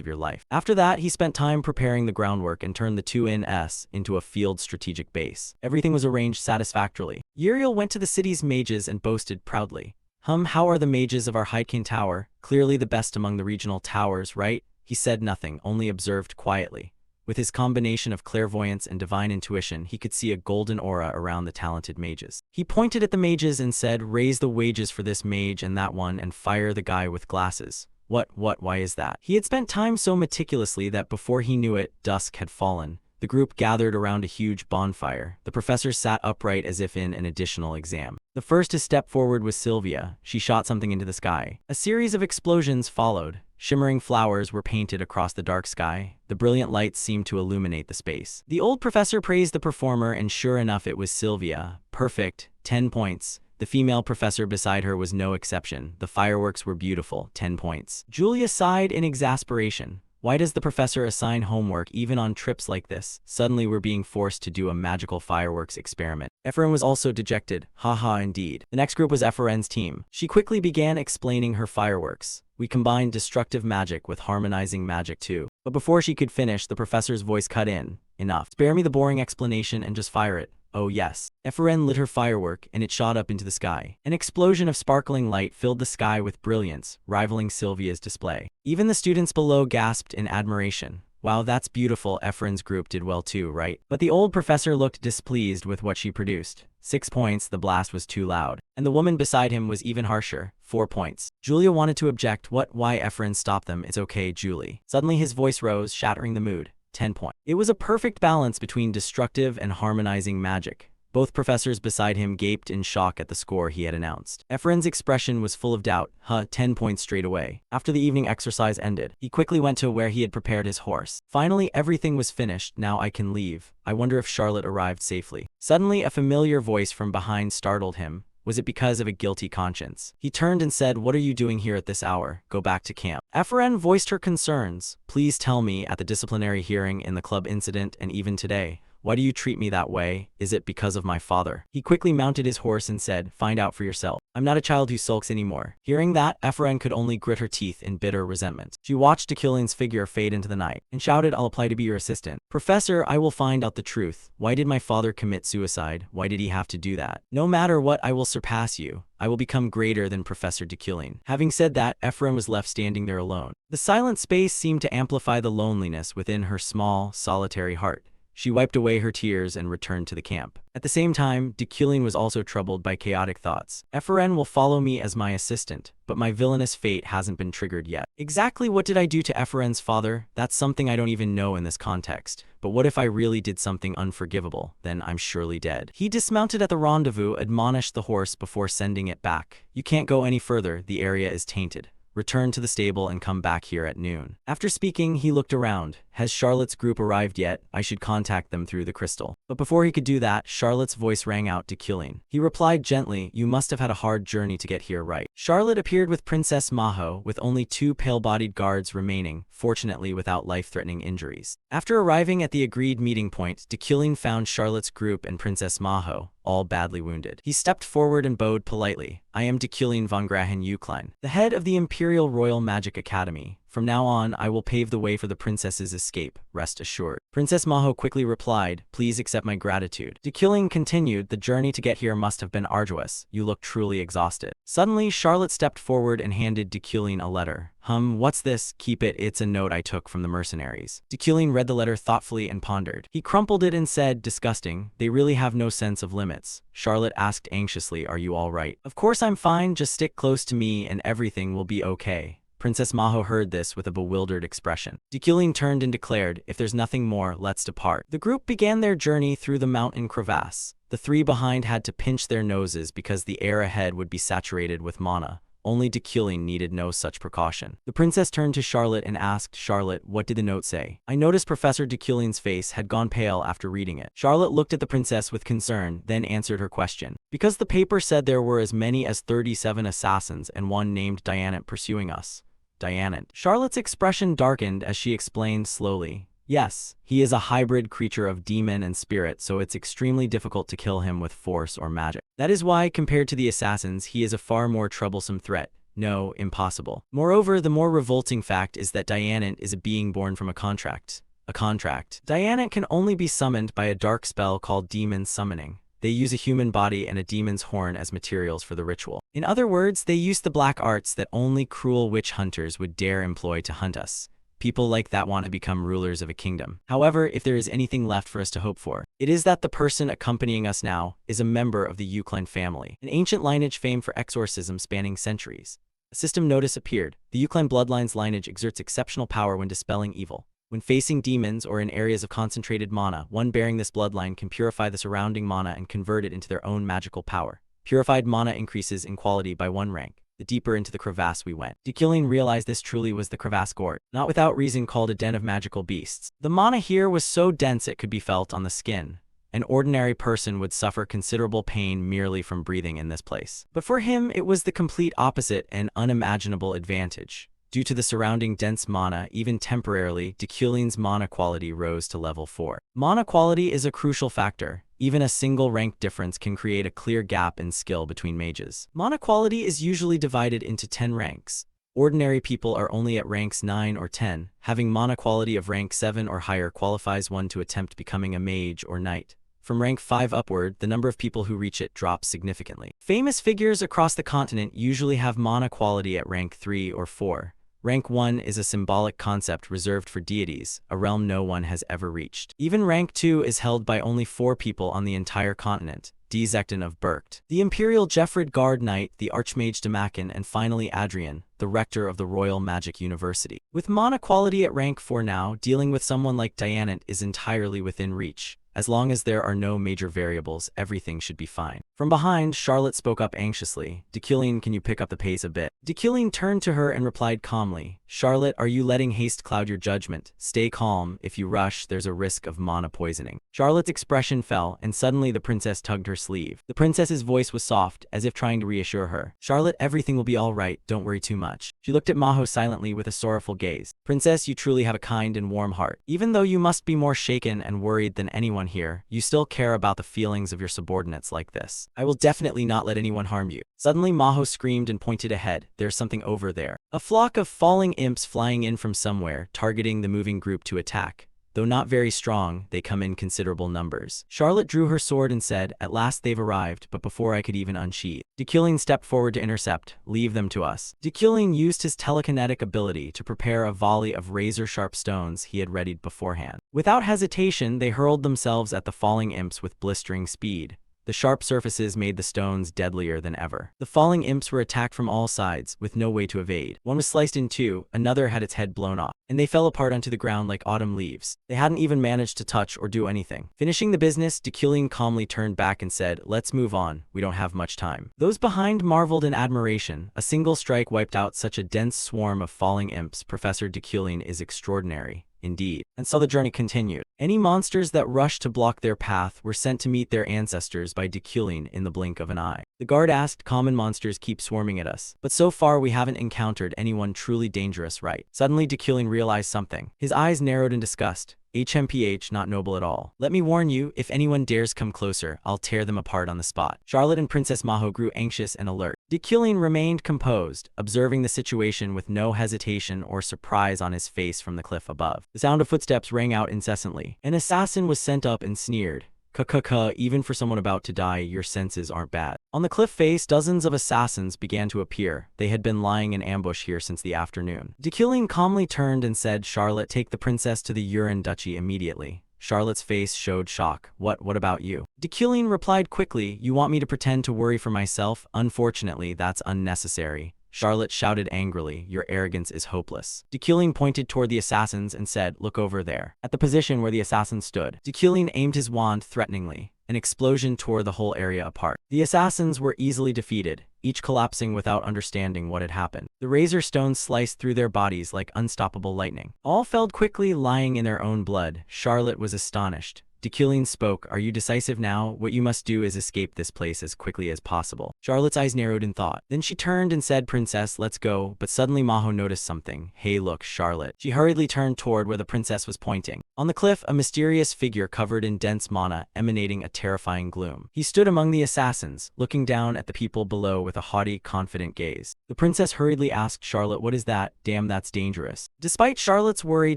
of your life. After that, he spent time preparing the groundwork and turned the 2NS into a field strategic base. Everything was arranged satisfactorily. Uriel went to the city's mages and boasted proudly. How are the mages of our Hydekane Tower? Clearly the best among the regional towers, right? He said nothing, only observed quietly. With his combination of clairvoyance and divine intuition, he could see a golden aura around the talented mages. He pointed at the mages and said, raise the wages for this mage and that one and fire the guy with glasses. Why is that? He had spent time so meticulously that before he knew it, dusk had fallen. The group gathered around a huge bonfire. The professors sat upright as if in an additional exam. The first to step forward was Sylvia. She shot something into the sky. A series of explosions followed. Shimmering flowers were painted across the dark sky. The brilliant lights seemed to illuminate the space. The old professor praised the performer, and sure enough it was Sylvia. Perfect. 10 points. The female professor beside her was no exception. The fireworks were beautiful. 10 points. Julia sighed in exasperation. Why does the professor assign homework even on trips like this? Suddenly we're being forced to do a magical fireworks experiment. Ephraim was also dejected. Haha, indeed. The next group was Ephraim's team. She quickly began explaining her fireworks. We combined destructive magic with harmonizing magic too. But before she could finish, the professor's voice cut in. Enough. Spare me the boring explanation and just fire it. Oh yes. Ephraim lit her firework and it shot up into the sky. An explosion of sparkling light filled the sky with brilliance, rivaling Sylvia's display. Even the students below gasped in admiration. Wow, that's beautiful. Ephraim's group did well too, right? But the old professor looked displeased with what she produced. 6 points, the blast was too loud. And the woman beside him was even harsher. 4 points. Julia wanted to object. Why Ephraim stopped them? It's okay, Julie. Suddenly his voice rose, shattering the mood. 10 points. It was a perfect balance between destructive and harmonizing magic. Both professors beside him gaped in shock at the score he had announced. Ephraim's expression was full of doubt. 10 points straight away. After the evening exercise ended, he quickly went to where he had prepared his horse. Finally, everything was finished. Now I can leave. I wonder if Charlotte arrived safely. Suddenly, a familiar voice from behind startled him. Was it because of a guilty conscience? He turned and said, what are you doing here at this hour? Go back to camp. Ephraim voiced her concerns. Please tell me, at the disciplinary hearing, in the club incident, and even today, why do you treat me that way? Is it because of my father? He quickly mounted his horse and said, find out for yourself. I'm not a child who sulks anymore. Hearing that, Ephraim could only grit her teeth in bitter resentment. She watched Destined's figure fade into the night and shouted, I'll apply to be your assistant. Professor, I will find out the truth. Why did my father commit suicide? Why did he have to do that? No matter what, I will surpass you. I will become greater than Professor Destined. Having said that, Ephraim was left standing there alone. The silent space seemed to amplify the loneliness within her small, solitary heart. She wiped away her tears and returned to the camp. At the same time, Destined was also troubled by chaotic thoughts. Ephraim will follow me as my assistant, but my villainous fate hasn't been triggered yet. Exactly what did I do to Ephraim's father? That's something I don't even know in this context. But what if I really did something unforgivable? Then I'm surely dead. He dismounted at the rendezvous, admonished the horse before sending it back. You can't go any further, the area is tainted. Return to the stable and come back here at noon. After speaking, he looked around. has Charlotte's group arrived yet? I should contact them through the crystal. But before he could do that, Charlotte's voice rang out to Killing. He replied gently, you must have had a hard journey to get here, right? Charlotte appeared with Princess Maho, with only 2 pale-bodied guards remaining, fortunately without life-threatening injuries. After arriving at the agreed meeting point, Killing found Charlotte's group and Princess Maho, all badly wounded. He stepped forward and bowed politely. I am Destined von Grahen Uklein, the head of the Imperial Royal Magic Academy. From now on, I will pave the way for the princess's escape, rest assured. Princess Maho quickly replied, please accept my gratitude. Destined continued, the journey to get here must have been arduous. You look truly exhausted. Suddenly, Charlotte stepped forward and handed Destined a letter. What's this? Keep it, it's a note I took from the mercenaries. Destined read the letter thoughtfully and pondered. He crumpled it and said, disgusting, they really have no sense of limits. Charlotte asked anxiously, are you all right? Of course I'm fine, just stick close to me and everything will be okay. Princess Maho heard this with a bewildered expression. Destined turned and declared, if there's nothing more, let's depart. The group began their journey through the mountain crevasse. The 3 behind had to pinch their noses because the air ahead would be saturated with mana. Only Destined needed no such precaution. The princess turned to Charlotte and asked, Charlotte, what did the note say? I noticed Professor Destined's face had gone pale after reading it. Charlotte looked at the princess with concern, then answered her question. Because the paper said there were as many as 37 assassins and one named Destined pursuing us. Destined. Charlotte's expression darkened as she explained slowly. Yes, he is a hybrid creature of demon and spirit, so it's extremely difficult to kill him with force or magic. That is why, compared to the assassins, he is a far more troublesome threat. No, impossible. Moreover, the more revolting fact is that Destined is a being born from a contract. A contract. Destined can only be summoned by a dark spell called demon summoning. They use a human body and a demon's horn as materials for the ritual. In other words, they use the black arts that only cruel witch hunters would dare employ to hunt us. People like that want to become rulers of a kingdom. However, if there is anything left for us to hope for, it is that the person accompanying us now is a member of the Uklein family, an ancient lineage famed for exorcism spanning centuries. A system notice appeared. The Uklein bloodline's lineage exerts exceptional power when dispelling evil. When facing demons or in areas of concentrated mana, one bearing this bloodline can purify the surrounding mana and convert it into their own magical power. Purified mana increases in quality by 1 rank. The deeper into the crevasse we went. Destined realized this truly was the crevasse gourd, not without reason called a den of magical beasts. The mana here was so dense it could be felt on the skin. An ordinary person would suffer considerable pain merely from breathing in this place. But for him, it was the complete opposite and unimaginable advantage. Due to the surrounding dense mana, even temporarily, Destined's mana quality rose to level 4. Mana quality is a crucial factor. Even a single rank difference can create a clear gap in skill between mages. Mana quality is usually divided into 10 ranks. Ordinary people are only at ranks 9 or 10. Having mana quality of rank 7 or higher qualifies one to attempt becoming a mage or knight. From rank 5 upward, the number of people who reach it drops significantly. Famous figures across the continent usually have mana quality at rank 3 or 4. Rank 1 is a symbolic concept reserved for deities, a realm no one has ever reached. Even rank 2 is held by only 4 people on the entire continent, Destined of Berkt, the Imperial Jeffred Guard Knight, the Archmage Demakin, and finally Adrian, the Rector of the Royal Magic University. With mana quality at rank 4 now, dealing with someone like Destined is entirely within reach. As long as there are no major variables, everything should be fine. From behind, Charlotte spoke up anxiously. Destined, can you pick up the pace a bit? Destined turned to her and replied calmly. Charlotte, are you letting haste cloud your judgment? Stay calm. If you rush, there's a risk of mana poisoning. Charlotte's expression fell, and suddenly the princess tugged her sleeve. The princess's voice was soft, as if trying to reassure her. Charlotte, everything will be all right. Don't worry too much. She looked at Maho silently with a sorrowful gaze. Princess, you truly have a kind and warm heart. Even though you must be more shaken and worried than anyone here, you still care about the feelings of your subordinates like this. I will definitely not let anyone harm you. Suddenly Maho screamed and pointed ahead. There's something over there. A flock of falling imps flying in from somewhere, targeting the moving group to attack. Though not very strong, they come in considerable numbers. Charlotte drew her sword and said, at last they've arrived, but before I could even unsheath. Destined stepped forward to intercept. Leave them to us. Destined used his telekinetic ability to prepare a volley of razor-sharp stones he had readied beforehand. Without hesitation, they hurled themselves at the falling imps with blistering speed. The sharp surfaces made the stones deadlier than ever. The falling imps were attacked from all sides, with no way to evade. One was sliced in two, another had its head blown off, and they fell apart onto the ground like autumn leaves. They hadn't even managed to touch or do anything. Finishing the business, Destined calmly turned back and said, let's move on, we don't have much time. Those behind marveled in admiration. A single strike wiped out such a dense swarm of falling imps. Professor Destined is extraordinary. indeed. And so the journey continued. Any monsters that rushed to block their path were sent to meet their ancestors by Dekulin in the blink of an eye. The guard asked, common monsters keep swarming at us, but so far we haven't encountered anyone truly dangerous, right? Suddenly Dekulin realized something. His eyes narrowed in disgust. HMPH, not noble at all. Let me warn you, if anyone dares come closer, I'll tear them apart on the spot. Charlotte and Princess Maho grew anxious and alert. Dekulin remained composed, observing the situation with no hesitation or surprise on his face from the cliff above. The sound of footsteps rang out incessantly. An assassin was sent up and sneered. Kuh, even for someone about to die, your senses aren't bad. On the cliff face, dozens of assassins began to appear. They had been lying in ambush here since the afternoon. Dekulin calmly turned and said, Charlotte, take the princess to the Yurin Duchy immediately. Charlotte's face showed shock. What about you? Dekulin replied quickly, you want me to pretend to worry for myself? Unfortunately, that's unnecessary. Charlotte shouted angrily, your arrogance is hopeless. Dekulin pointed toward the assassins and said, look over there. At the position where the assassins stood, Dekulin aimed his wand threateningly. An explosion tore the whole area apart. The assassins were easily defeated, each collapsing without understanding what had happened. The razor stones sliced through their bodies like unstoppable lightning. All fell quickly, lying in their own blood. Charlotte was astonished. Dekulin spoke, are you decisive now? What you must do is escape this place as quickly as possible. Charlotte's eyes narrowed in thought. Then she turned and said, Princess, let's go. But suddenly Maho noticed something. Hey look, Charlotte. She hurriedly turned toward where the princess was pointing. On the cliff, a mysterious figure covered in dense mana, emanating a terrifying gloom. He stood among the assassins, looking down at the people below with a haughty, confident gaze. The princess hurriedly asked Charlotte, what is that? Damn, that's dangerous. Despite Charlotte's worry,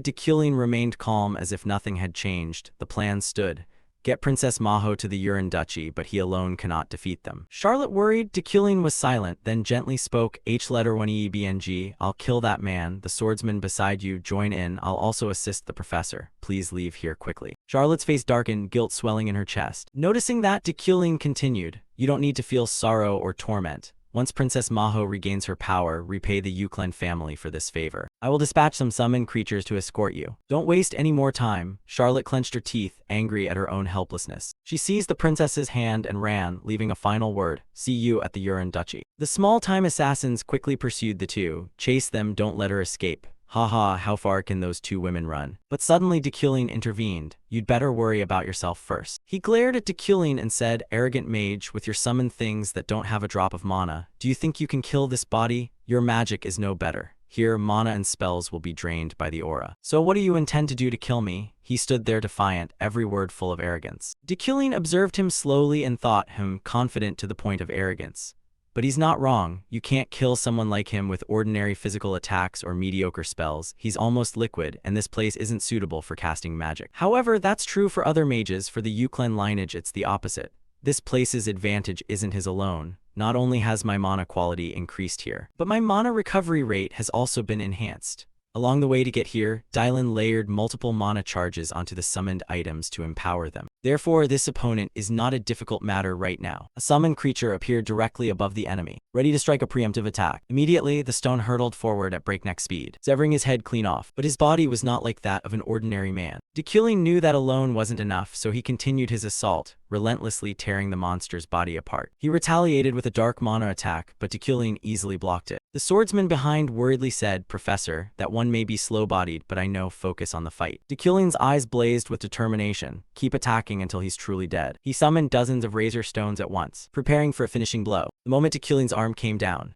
Dekulin remained calm as if nothing had changed. The plan stood. Get Princess Maho to the Yurin Duchy, but he alone cannot defeat them. Charlotte worried. Dekulin was silent, then gently spoke, H letter 1EBNG, I'll kill that man. The swordsman beside you, join in. I'll also assist the professor. Please leave here quickly. Charlotte's face darkened, guilt swelling in her chest. Noticing that, Dekulin continued, you don't need to feel sorrow or torment. Once Princess Maho regains her power, repay the Yuklen family for this favor. I will dispatch some summoned creatures to escort you. Don't waste any more time. Charlotte clenched her teeth, angry at her own helplessness. She seized the princess's hand and ran, leaving a final word, see you at the Yurin Duchy. The small-time assassins quickly pursued the two. Chase them, don't let her escape. Haha, how far can those two women run? But suddenly Dekulin intervened. You'd better worry about yourself first. He glared at Dekulin and said, arrogant mage, with your summoned things that don't have a drop of mana, do you think you can kill this body? Your magic is no better. Here, mana and spells will be drained by the aura. So what do you intend to do to kill me? He stood there defiant, every word full of arrogance. Dekulin observed him slowly and thought him confident to the point of arrogance. But he's not wrong. You can't kill someone like him with ordinary physical attacks or mediocre spells. He's almost liquid, and this place isn't suitable for casting magic. However, that's true for other mages. For the Yuklen lineage, it's the opposite. This place's advantage isn't his alone. Not only has my mana quality increased here, but my mana recovery rate has also been enhanced. Along the way to get here, Dylan layered multiple mana charges onto the summoned items to empower them. Therefore, this opponent is not a difficult matter right now. A summoned creature appeared directly above the enemy, ready to strike a preemptive attack. Immediately, the stone hurtled forward at breakneck speed, severing his head clean off. But his body was not like that of an ordinary man. Dekulin knew that alone wasn't enough, so he continued his assault, relentlessly tearing the monster's body apart. He retaliated with a dark mana attack, but Dekulin easily blocked it. The swordsman behind worriedly said, Professor, that one may be slow-bodied, but I know, focus on the fight. Dekulin's eyes blazed with determination. Keep attacking until he's truly dead. He summoned dozens of razor stones at once, preparing for a finishing blow. The moment Dekulin's arm came down,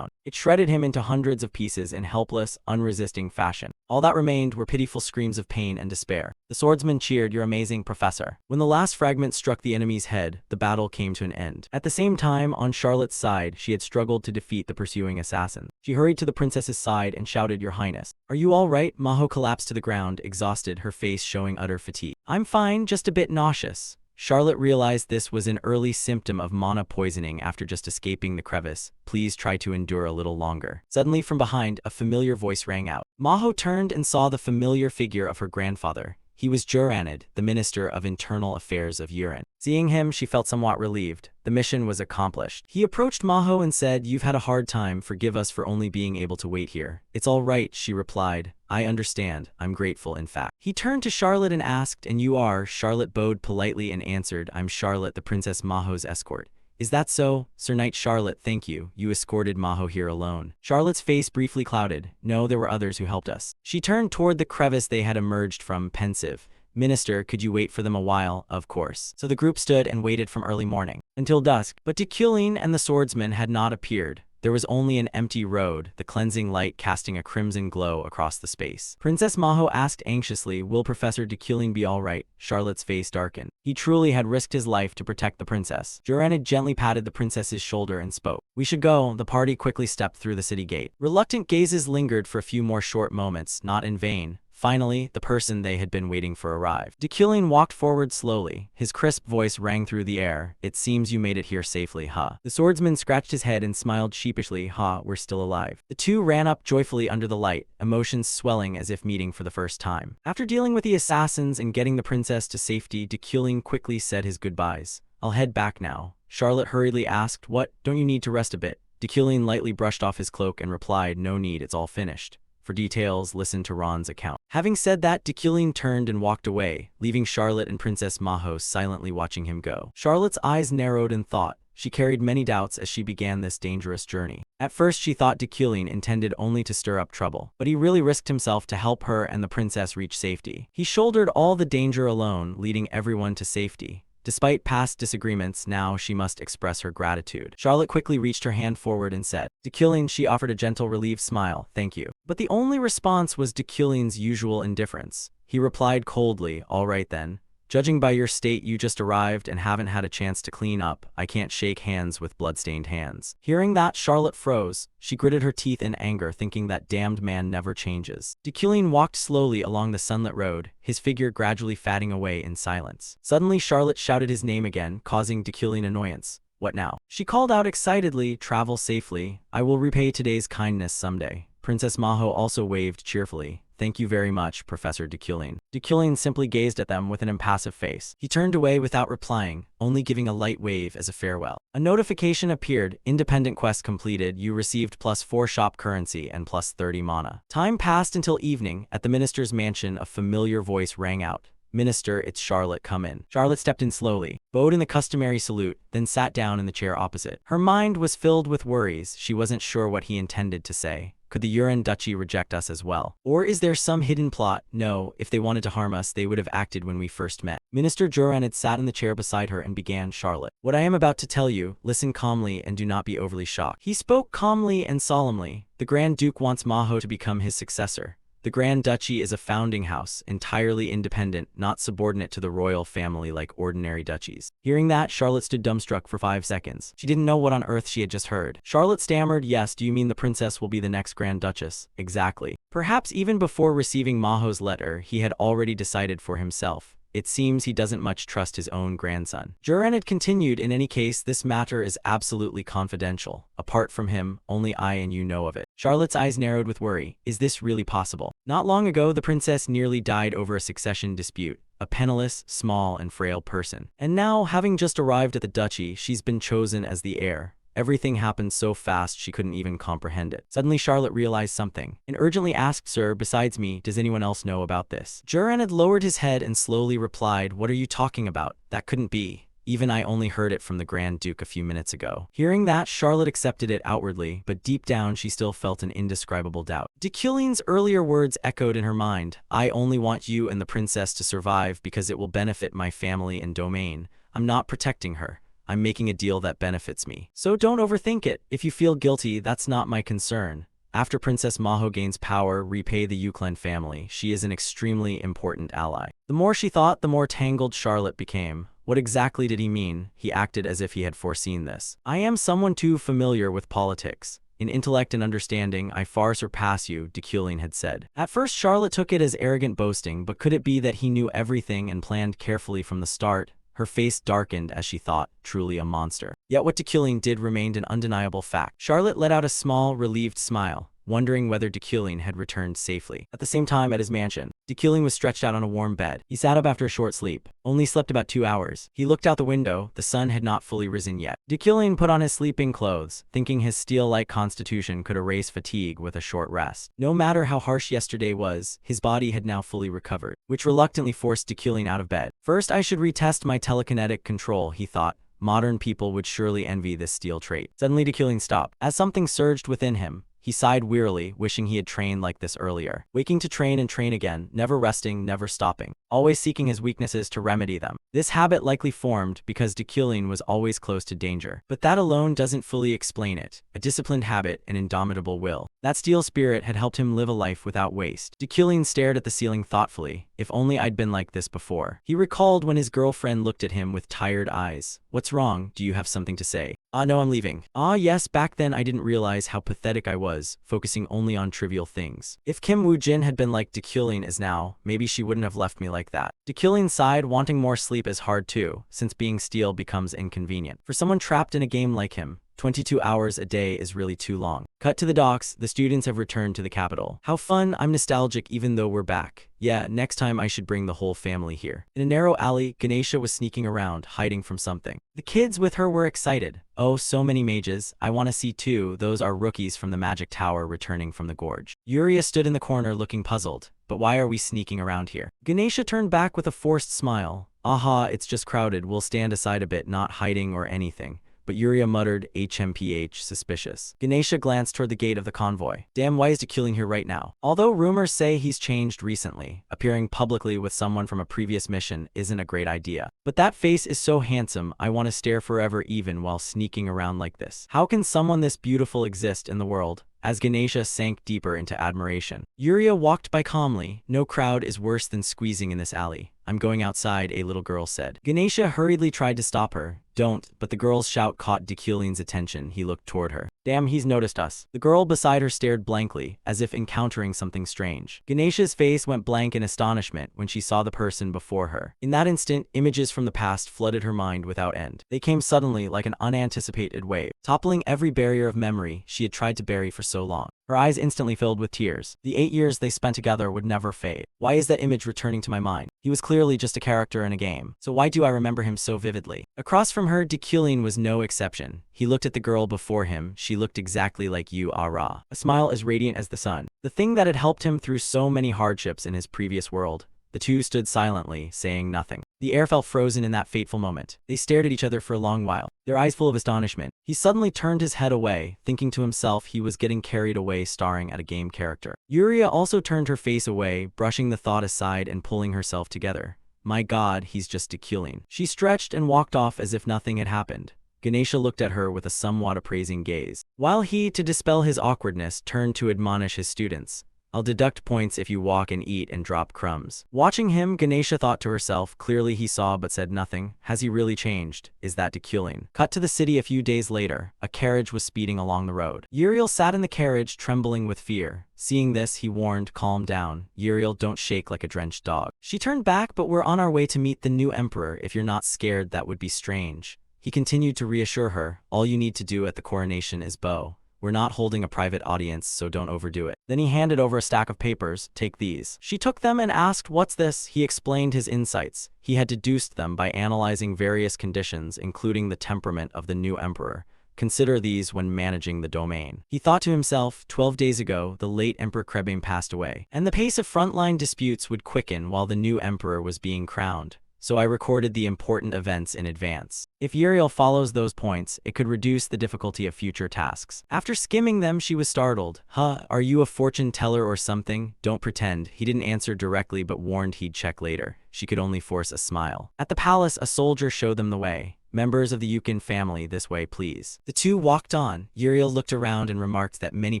it shredded him into hundreds of pieces in helpless, unresisting fashion. All that remained were pitiful screams of pain and despair. The swordsman cheered, You're amazing, Professor. When the last fragment struck the enemy's head, the battle came to an end. At the same time, on Charlotte's side, she had struggled to defeat the pursuing assassin. She hurried to the princess's side and shouted, Your Highness. Are you all right? Maho collapsed to the ground, exhausted, her face showing utter fatigue. I'm fine, just a bit nauseous. Charlotte realized this was an early symptom of mana poisoning after just escaping the crevice. Please try to endure a little longer. Suddenly from behind, a familiar voice rang out. Maho turned and saw the familiar figure of her grandfather. He was Juranid, the Minister of Internal Affairs of Yurin. Seeing him, she felt somewhat relieved. The mission was accomplished. He approached Maho and said, You've had a hard time. Forgive us for only being able to wait here. It's all right, she replied. I understand. I'm grateful, in fact. He turned to Charlotte and asked, And you are? Charlotte bowed politely and answered, I'm Charlotte, the Princess Maho's escort. Is that so, Sir Knight Charlotte? Thank you. You escorted Maho here alone. Charlotte's face briefly clouded. No, there were others who helped us. She turned toward the crevice they had emerged from, pensive. Minister, could you wait for them a while? Of course. So the group stood and waited from early morning until dusk. But Dekulin and the swordsman had not appeared. There was only an empty road, the cleansing light casting a crimson glow across the space. Princess Maho asked anxiously, will Professor Dekulin be all right? Charlotte's face darkened. He truly had risked his life to protect the princess. Juranid gently patted the princess's shoulder and spoke. We should go. The party quickly stepped through the city gate. Reluctant gazes lingered for a few more short moments, not in vain. Finally, the person they had been waiting for arrived. Dekulin walked forward slowly. His crisp voice rang through the air. It seems you made it here safely, huh? The swordsman scratched his head and smiled sheepishly. We're still alive. The two ran up joyfully under the light, emotions swelling as if meeting for the first time. After dealing with the assassins and getting the princess to safety, Dekulin quickly said his goodbyes. I'll head back now. Charlotte hurriedly asked, what? Don't you need to rest a bit? Dekulin lightly brushed off his cloak and replied, no need, it's all finished. For details, listen to Ron's account. Having said that, Dekulin turned and walked away, leaving Charlotte and Princess Maho silently watching him go. Charlotte's eyes narrowed in thought. She carried many doubts as she began this dangerous journey. At first, she thought Dekulin intended only to stir up trouble, but he really risked himself to help her and the princess reach safety. He shouldered all the danger alone, leading everyone to safety. Despite past disagreements, now she must express her gratitude. Charlotte quickly reached her hand forward and said, Dekulin, she offered a gentle, relieved smile, thank you. But the only response was Dekulin's usual indifference. He replied coldly, all right then. Judging by your state, you just arrived and haven't had a chance to clean up. I can't shake hands with bloodstained hands. Hearing that, Charlotte froze. She gritted her teeth in anger, thinking that damned man never changes. Dekulin walked slowly along the sunlit road, his figure gradually fading away in silence. Suddenly, Charlotte shouted his name again, causing Dekulin annoyance. What now? She called out excitedly, travel safely. I will repay today's kindness someday. Princess Maho also waved cheerfully. Thank you very much, Professor Dekulin. Dekulin simply gazed at them with an impassive face. He turned away without replying, only giving a light wave as a farewell. A notification appeared. Independent quest completed. You received +4 shop currency and +30 mana. Time passed until evening. At the minister's mansion, a familiar voice rang out. Minister, it's Charlotte, come in. Charlotte stepped in slowly, bowed in the customary salute, then sat down in the chair opposite. Her mind was filled with worries. She wasn't sure what he intended to say. Could the Yuran Duchy reject us as well? Or is there some hidden plot? No, if they wanted to harm us, they would have acted when we first met. Minister Juran had sat in the chair beside her and began, Charlotte. What I am about to tell you, listen calmly and do not be overly shocked. He spoke calmly and solemnly. The Grand Duke wants Maho to become his successor. The Grand Duchy is a founding house, entirely independent, not subordinate to the royal family like ordinary duchies. Hearing that, Charlotte stood dumbstruck for 5 seconds. She didn't know what on earth she had just heard. Charlotte stammered, yes, do you mean the princess will be the next Grand Duchess? Exactly. Perhaps even before receiving Maho's letter, he had already decided for himself. It seems he doesn't much trust his own grandson. Juran had continued, in any case, this matter is absolutely confidential. Apart from him, only I and you know of it. Charlotte's eyes narrowed with worry. Is this really possible? Not long ago, the princess nearly died over a succession dispute. A penniless, small, and frail person. And now, having just arrived at the duchy, she's been chosen as the heir. Everything happened so fast she couldn't even comprehend it. Suddenly, Charlotte realized something and urgently asked, Sir, besides me, does anyone else know about this? Juran had lowered his head and slowly replied, What are you talking about? That couldn't be. Even I only heard it from the Grand Duke a few minutes ago. Hearing that, Charlotte accepted it outwardly, but deep down she still felt an indescribable doubt. Dekulin's earlier words echoed in her mind. I only want you and the princess to survive because it will benefit my family and domain. I'm not protecting her. I'm making a deal that benefits me. So don't overthink it. If you feel guilty, that's not my concern. After Princess Maho gains power, repay the Yuklen family. She is an extremely important ally. The more she thought, the more tangled Charlotte became. What exactly did he mean? He acted as if he had foreseen this. I am someone too familiar with politics. In intellect and understanding, I far surpass you, Dekulin had said. At first, Charlotte took it as arrogant boasting, but could it be that he knew everything and planned carefully from the start? Her face darkened as she thought, truly a monster. Yet what Dekulin did remained an undeniable fact. Charlotte let out a small, relieved smile, wondering whether Dekulin had returned safely. At the same time, at his mansion, Dekulin was stretched out on a warm bed. He sat up after a short sleep, only slept about 2 hours. He looked out the window. The sun had not fully risen yet. Dekulin put on his sleeping clothes, thinking his steel-like constitution could erase fatigue with a short rest. No matter how harsh yesterday was, his body had now fully recovered, which reluctantly forced Dekulin out of bed. First, I should retest my telekinetic control, he thought. modern people would surely envy this steel trait. Suddenly Dekylin stopped. As something surged within him, he sighed wearily, wishing he had trained like this earlier. Waking to train and train again, never resting, never stopping. Always seeking his weaknesses to remedy them. This habit likely formed because Dekylin was always close to danger. But that alone doesn't fully explain it. A disciplined habit, an indomitable will. That steel spirit had helped him live a life without waste. Dekylin stared at the ceiling thoughtfully. If only I'd been like this before. He recalled when his girlfriend looked at him with tired eyes. What's wrong? Do you have something to say? No, I'm leaving. Yes, back then I didn't realize how pathetic I was, focusing only on trivial things. If Kim Woo-jin had been like Dekylin is now, maybe she wouldn't have left me like that. Dekylin sighed, wanting more sleep is hard too, since being steel becomes inconvenient. For someone trapped in a game like him, 22 hours a day is really too long. Cut to the docks, the students have returned to the capital. How fun, I'm nostalgic even though we're back. Yeah, next time I should bring the whole family here. In a narrow alley, Ganesha was sneaking around, hiding from something. The kids with her were excited. Oh, so many mages. I want to see too. Those are rookies from the magic tower returning from the gorge. Yuria stood in the corner looking puzzled. But why are we sneaking around here? Ganesha turned back with a forced smile. Aha, it's just crowded. We'll stand aside a bit, not hiding or anything. But Yuria muttered, HMPH, suspicious. Ganesha glanced toward the gate of the convoy. Damn, why is Dekylin here right now? Although rumors say he's changed recently, appearing publicly with someone from a previous mission isn't a great idea. But that face is so handsome, I want to stare forever even while sneaking around like this. How can someone this beautiful exist in the world? As Ganesha sank deeper into admiration. Yuria walked by calmly. No crowd is worse than squeezing in this alley. I'm going outside, a little girl said. Ganesha hurriedly tried to stop her. Don't, but the girl's shout caught Dekylin's attention. He looked toward her. Damn, he's noticed us. The girl beside her stared blankly, as if encountering something strange. Ganesha's face went blank in astonishment when she saw the person before her. In that instant, images from the past flooded her mind without end. They came suddenly like an unanticipated wave, toppling every barrier of memory she had tried to bury for so long. Her eyes instantly filled with tears. The 8 years they spent together would never fade. Why is that image returning to my mind? He was clearly just a character in a game. So why do I remember him so vividly? Across from her, Dekylin was no exception. He looked at the girl before him. She looked exactly like Yu Ah-ra. A smile as radiant as the sun. The thing that had helped him through so many hardships in his previous world. The two stood silently, saying nothing. The air felt frozen in that fateful moment. They stared at each other for a long while, their eyes full of astonishment. He suddenly turned his head away, thinking to himself he was getting carried away staring at a game character. Yuria also turned her face away, brushing the thought aside and pulling herself together. My God, he's just Dekylin. She stretched and walked off as if nothing had happened. Ganesha looked at her with a somewhat appraising gaze, while he, to dispel his awkwardness, turned to admonish his students. I'll deduct points if you walk and eat and drop crumbs. Watching him, Ganesha thought to herself, clearly he saw but said nothing. Has he really changed? Is that Dekylin? Cut to the city a few days later. A carriage was speeding along the road. Uriel sat in the carriage, trembling with fear. Seeing this, he warned, calm down. Uriel, don't shake like a drenched dog. She turned back, but we're on our way to meet the new emperor. If you're not scared, that would be strange. He continued to reassure her. All you need to do at the coronation is bow. We're not holding a private audience, so don't overdo it. Then he handed over a stack of papers. Take these. She took them and asked, what's this? He explained his insights. He had deduced them by analyzing various conditions, including the temperament of the new emperor. Consider these when managing the domain. He thought to himself, 12 days ago, the late Emperor Krebing passed away, and the pace of frontline disputes would quicken while the new emperor was being crowned. So I recorded the important events in advance. If Uriel follows those points, it could reduce the difficulty of future tasks. After skimming them, she was startled. Are you a fortune teller or something? Don't pretend. He didn't answer directly but warned he'd check later. She could only force a smile. At the palace, a soldier showed them the way. Members of the Yukin family, this way please. The two walked on. Uriel looked around and remarked that many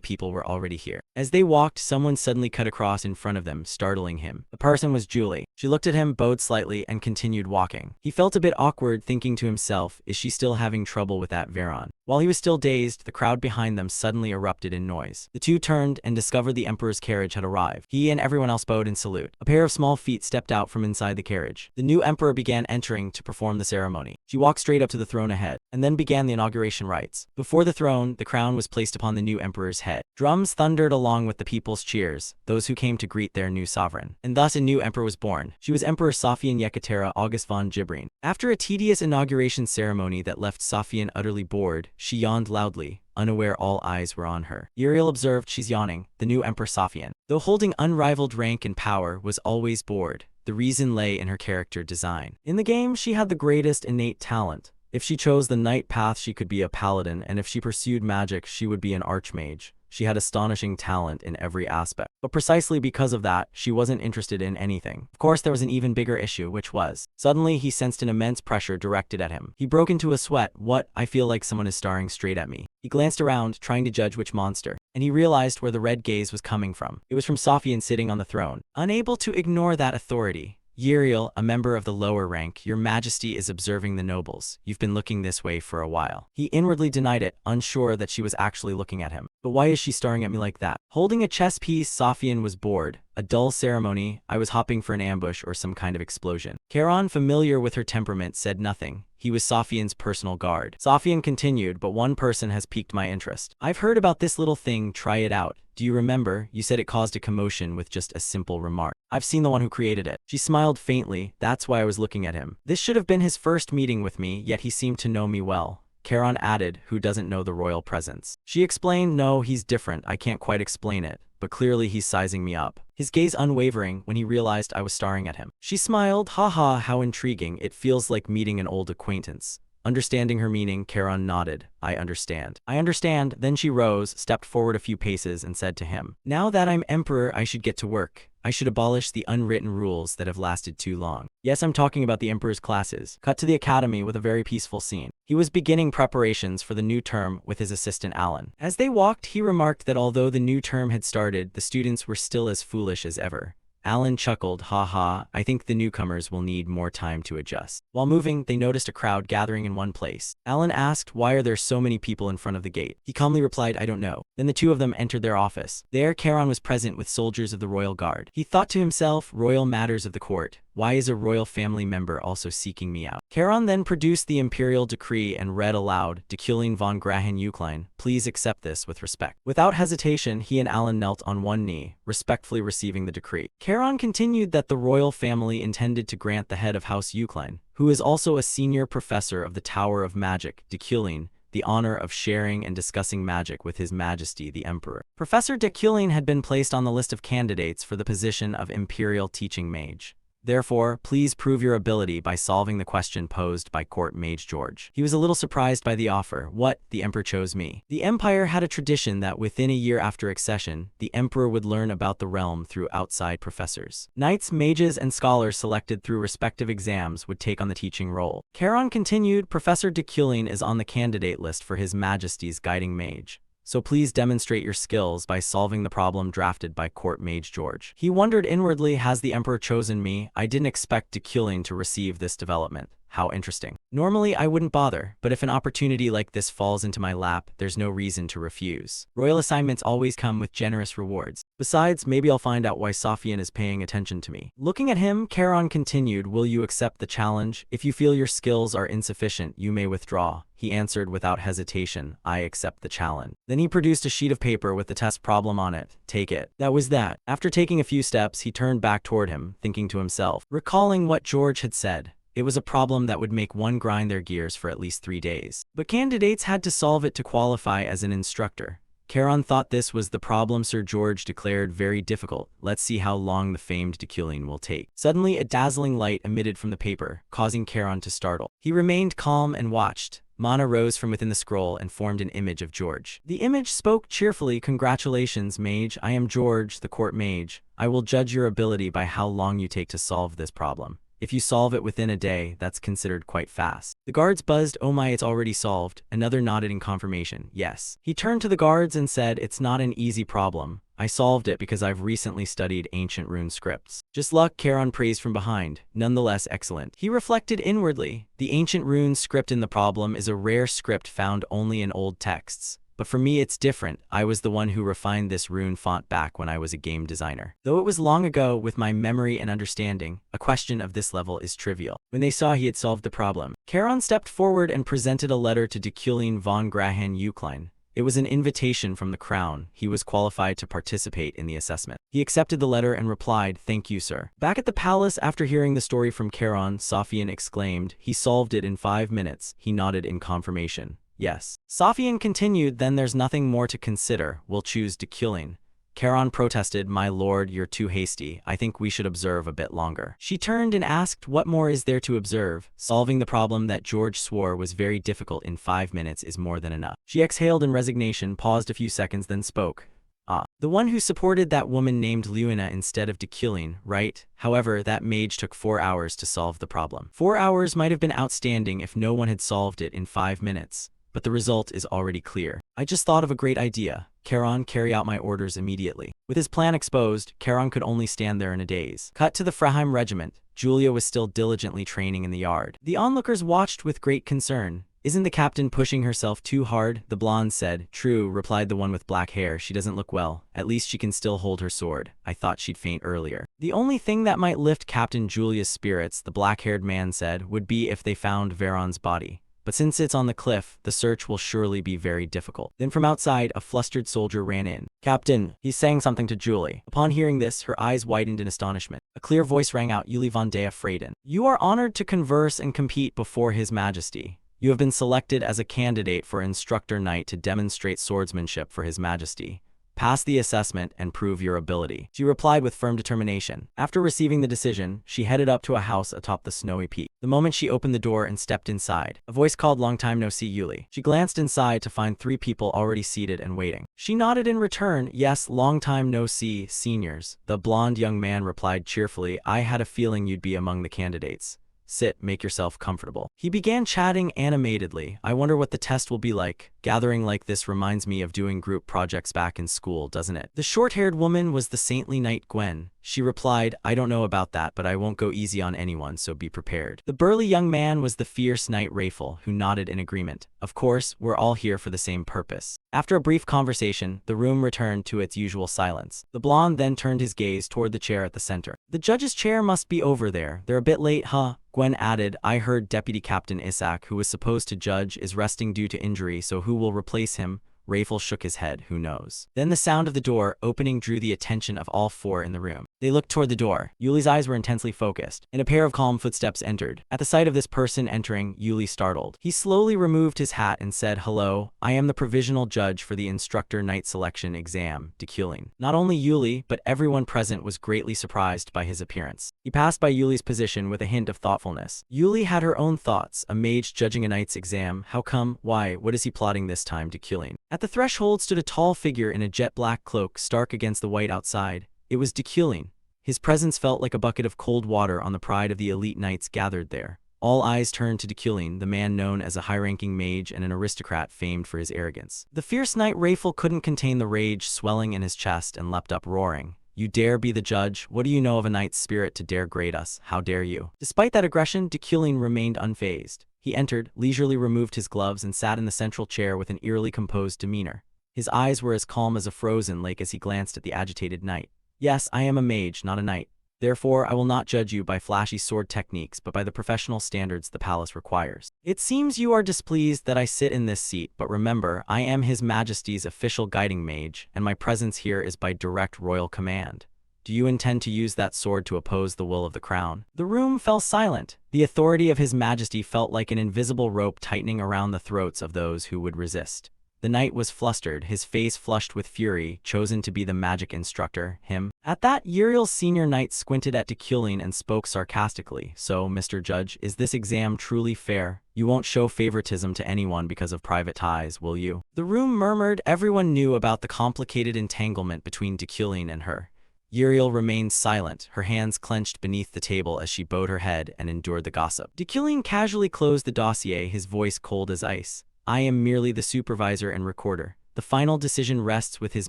people were already here. As they walked, someone suddenly cut across in front of them, startling him. The person was Julie. She looked at him, bowed slightly, and continued walking. He felt a bit awkward, thinking to himself, is she still having trouble with that Veron? While he was still dazed, the crowd behind them suddenly erupted in noise. The two turned and discovered the emperor's carriage had arrived. He and everyone else bowed in salute. A pair of small feet stepped out from inside the carriage. The new emperor began entering to perform the ceremony. She walked straight up to the throne ahead, and then began the inauguration rites. Before the throne, the crown was placed upon the new emperor's head. Drums thundered along with the people's cheers, those who came to greet their new sovereign. And thus a new emperor was born. She was Emperor Safian Yekatera August von Gibrin. After a tedious inauguration ceremony that left Safian utterly bored, she yawned loudly, unaware all eyes were on her. Uriel observed she's yawning. The new Emperor Safian, though holding unrivaled rank and power, was always bored. The reason lay in her character design. In the game, she had the greatest innate talent. If she chose the knight path, she could be a paladin, and if she pursued magic, she would be an archmage. She had astonishing talent in every aspect. But precisely because of that, she wasn't interested in anything. Of course, there was an even bigger issue, which was, suddenly he sensed an immense pressure directed at him. He broke into a sweat. What? I feel like someone is staring straight at me. He glanced around, trying to judge which monster, and he realized where the red gaze was coming from. It was from Safian sitting on the throne. Unable to ignore that authority, Uriel, a member of the lower rank, your majesty is observing the nobles. You've been looking this way for a while. He inwardly denied it, unsure that she was actually looking at him. But why is she staring at me like that? Holding a chess piece, Safian was bored. A dull ceremony. I was hoping for an ambush or some kind of explosion. Charon, familiar with her temperament, said nothing. He was Safian's personal guard. Safian continued, but one person has piqued my interest. I've heard about this little thing, try it out. Do you remember? You said it caused a commotion with just a simple remark. I've seen the one who created it. She smiled faintly. That's why I was looking at him. This should have been his first meeting with me, yet he seemed to know me well. Charon added, who doesn't know the royal presence? She explained, no, he's different. I can't quite explain it, but clearly he's sizing me up. His gaze unwavering when he realized I was staring at him. She smiled, haha, how intriguing. It feels like meeting an old acquaintance. Understanding her meaning, Charon nodded. I understand. I understand. Then she rose, stepped forward a few paces, and said to him, now that I'm emperor, I should get to work. I should abolish the unwritten rules that have lasted too long. Yes, I'm talking about the emperor's classes. Cut to the academy with a very peaceful scene. He was beginning preparations for the new term with his assistant Alan. As they walked, he remarked that although the new term had started, the students were still as foolish as ever. Alan chuckled, haha, I think the newcomers will need more time to adjust. While moving, they noticed a crowd gathering in one place. Alan asked, why are there so many people in front of the gate? He calmly replied, I don't know. Then the two of them entered their office. There, Charon was present with soldiers of the royal guard. He thought to himself, royal matters of the court. Why is a royal family member also seeking me out? Charon then produced the imperial decree and read aloud, Destined von Grahen-Uklein, please accept this with respect. Without hesitation, he and Alan knelt on one knee, respectfully receiving the decree. Charon continued that the royal family intended to grant the head of House Uklein, who is also a senior professor of the Tower of Magic, Destined, the honor of sharing and discussing magic with His Majesty the Emperor. Professor Destined had been placed on the list of candidates for the position of Imperial Teaching Mage. Therefore, please prove your ability by solving the question posed by Court Mage George. He was a little surprised by the offer. What? The Emperor chose me. The Empire had a tradition that within a year after accession, the Emperor would learn about the realm through outside professors. Knights, mages, and scholars selected through respective exams would take on the teaching role. Charon continued, Professor Destined is on the candidate list for His Majesty's Guiding Mage. So please demonstrate your skills by solving the problem drafted by Court Mage George. He wondered inwardly, has the Emperor chosen me? I didn't expect Destined to receive this development. How interesting. Normally, I wouldn't bother, but if an opportunity like this falls into my lap, there's no reason to refuse. Royal assignments always come with generous rewards. Besides, maybe I'll find out why Safian is paying attention to me. Looking at him, Charon continued, will you accept the challenge? If you feel your skills are insufficient, you may withdraw. He answered without hesitation, I accept the challenge. Then he produced a sheet of paper with the test problem on it. Take it. That was that. After taking a few steps, he turned back toward him, thinking to himself, recalling what George had said. It was a problem that would make one grind their gears for at least 3 days. But candidates had to solve it to qualify as an instructor. Charon thought this was the problem Sir George declared very difficult. Let's see how long the famed Destined will take. Suddenly, a dazzling light emitted from the paper, causing Charon to startle. He remained calm and watched. Mana rose from within the scroll and formed an image of George. The image spoke cheerfully, congratulations, mage. I am George, the court mage. I will judge your ability by how long you take to solve this problem. If you solve it within a day, that's considered quite fast. The guards buzzed, oh my, it's already solved. Another nodded in confirmation, yes. He turned to the guards and said, it's not an easy problem. I solved it because I've recently studied ancient rune scripts. Just luck, Charon praised from behind. Nonetheless excellent. He reflected inwardly. The ancient rune script in the problem is a rare script found only in old texts. But for me it's different. I was the one who refined this rune font back when I was a game designer. Though it was long ago, with my memory and understanding, a question of this level is trivial. When they saw he had solved the problem, Charon stepped forward and presented a letter to Destined von Grahen-Uklein. It was an invitation from the crown. He was qualified to participate in the assessment. He accepted the letter and replied, thank you, sir. Back at the palace, after hearing the story from Charon, Safian exclaimed, he solved it in 5 minutes. He nodded in confirmation. Yes. Safian continued, then there's nothing more to consider. We'll choose Destined. Charon protested, "My lord, you're too hasty. I think we should observe a bit longer." She turned and asked, "What more is there to observe? Solving the problem that George swore was very difficult in 5 minutes is more than enough." She exhaled in resignation, paused a few seconds, then spoke. "Ah, the one who supported that woman named Luina instead of Dekylin, right? However, that mage took 4 hours to solve the problem. 4 hours might have been outstanding if no one had solved it in 5 minutes. But the result is already clear. I just thought of a great idea. Charon, carry out my orders immediately." With his plan exposed, Charon could only stand there in a daze. Cut to the Fraheim regiment. Julia was still diligently training in the yard. The onlookers watched with great concern. "Isn't the captain pushing herself too hard?" the blonde said. "True," replied the one with black hair. "She doesn't look well. At least she can still hold her sword. I thought she'd faint earlier." "The only thing that might lift Captain Julia's spirits," the black-haired man said, "would be if they found Veron's body. But since it's on the cliff, the search will surely be very difficult." Then from outside, a flustered soldier ran in. "Captain," he's saying something to Julie. Upon hearing this, her eyes widened in astonishment. A clear voice rang out, "Yuli von Dea Freyden. You are honored to converse and compete before His Majesty. You have been selected as a candidate for Instructor Knight to demonstrate swordsmanship for His Majesty. Pass the assessment and prove your ability." She replied with firm determination. After receiving the decision, she headed up to a house atop the snowy peak. The moment she opened the door and stepped inside, a voice called, "Long time no see, Yuli." She glanced inside to find 3 people already seated and waiting. She nodded in return. "Yes, long time no see, seniors." The blonde young man replied cheerfully, "I had a feeling you'd be among the candidates. Sit, make yourself comfortable." He began chatting animatedly. "I wonder what the test will be like. Gathering like this reminds me of doing group projects back in school, doesn't it?" The short-haired woman was the saintly knight Gwen. She replied, "I don't know about that, but I won't go easy on anyone, so be prepared." The burly young man was the fierce knight Rafel, who nodded in agreement. "Of course, we're all here for the same purpose." After a brief conversation, the room returned to its usual silence. The blonde then turned his gaze toward the chair at the center. "The judge's chair must be over there. They're a bit late, huh?" Gwen added, "I heard Deputy Captain Isaac, who was supposed to judge, is resting due to injury, so who will replace him?" Rafel shook his head. "Who knows?" Then the sound of the door opening drew the attention of all 4 in the room. They looked toward the door. Yuli's eyes were intensely focused, and a pair of calm footsteps entered. At the sight of this person entering, Yuli startled. He slowly removed his hat and said, "Hello, I am the provisional judge for the Instructor Knight Selection Exam, Dekylin." Not only Yuli, but everyone present was greatly surprised by his appearance. He passed by Yuli's position with a hint of thoughtfulness. Yuli had her own thoughts. A mage judging a knight's exam? How come? Why? What is he plotting this time? Dekylin. At the threshold stood a tall figure in a jet-black cloak, stark against the white outside. It was Dekylin. His presence felt like a bucket of cold water on the pride of the elite knights gathered there. All eyes turned to Dekylin, the man known as a high-ranking mage and an aristocrat famed for his arrogance. The fierce knight Rafel couldn't contain the rage swelling in his chest and leapt up roaring. "You dare be the judge? What do you know of a knight's spirit to dare grade us? How dare you?" Despite that aggression, Dekylin remained unfazed. He entered, leisurely removed his gloves, and sat in the central chair with an eerily composed demeanor. His eyes were as calm as a frozen lake as he glanced at the agitated knight. "Yes, I am a mage, not a knight. Therefore, I will not judge you by flashy sword techniques, but by the professional standards the palace requires. It seems you are displeased that I sit in this seat, but remember, I am His Majesty's official guiding mage, and my presence here is by direct royal command. Do you intend to use that sword to oppose the will of the crown?" The room fell silent. The authority of His Majesty felt like an invisible rope tightening around the throats of those who would resist. The knight was flustered, his face flushed with fury, chosen to be the magic instructor, him. At that, Uriel's senior knight squinted at Dekylin and spoke sarcastically. "So, Mr. Judge, is this exam truly fair? You won't show favoritism to anyone because of private ties, will you?" The room murmured. Everyone knew about the complicated entanglement between Dekylin and her. Uriel remained silent, her hands clenched beneath the table as she bowed her head and endured the gossip. Dekylin casually closed the dossier, his voice cold as ice. "I am merely the supervisor and recorder. The final decision rests with His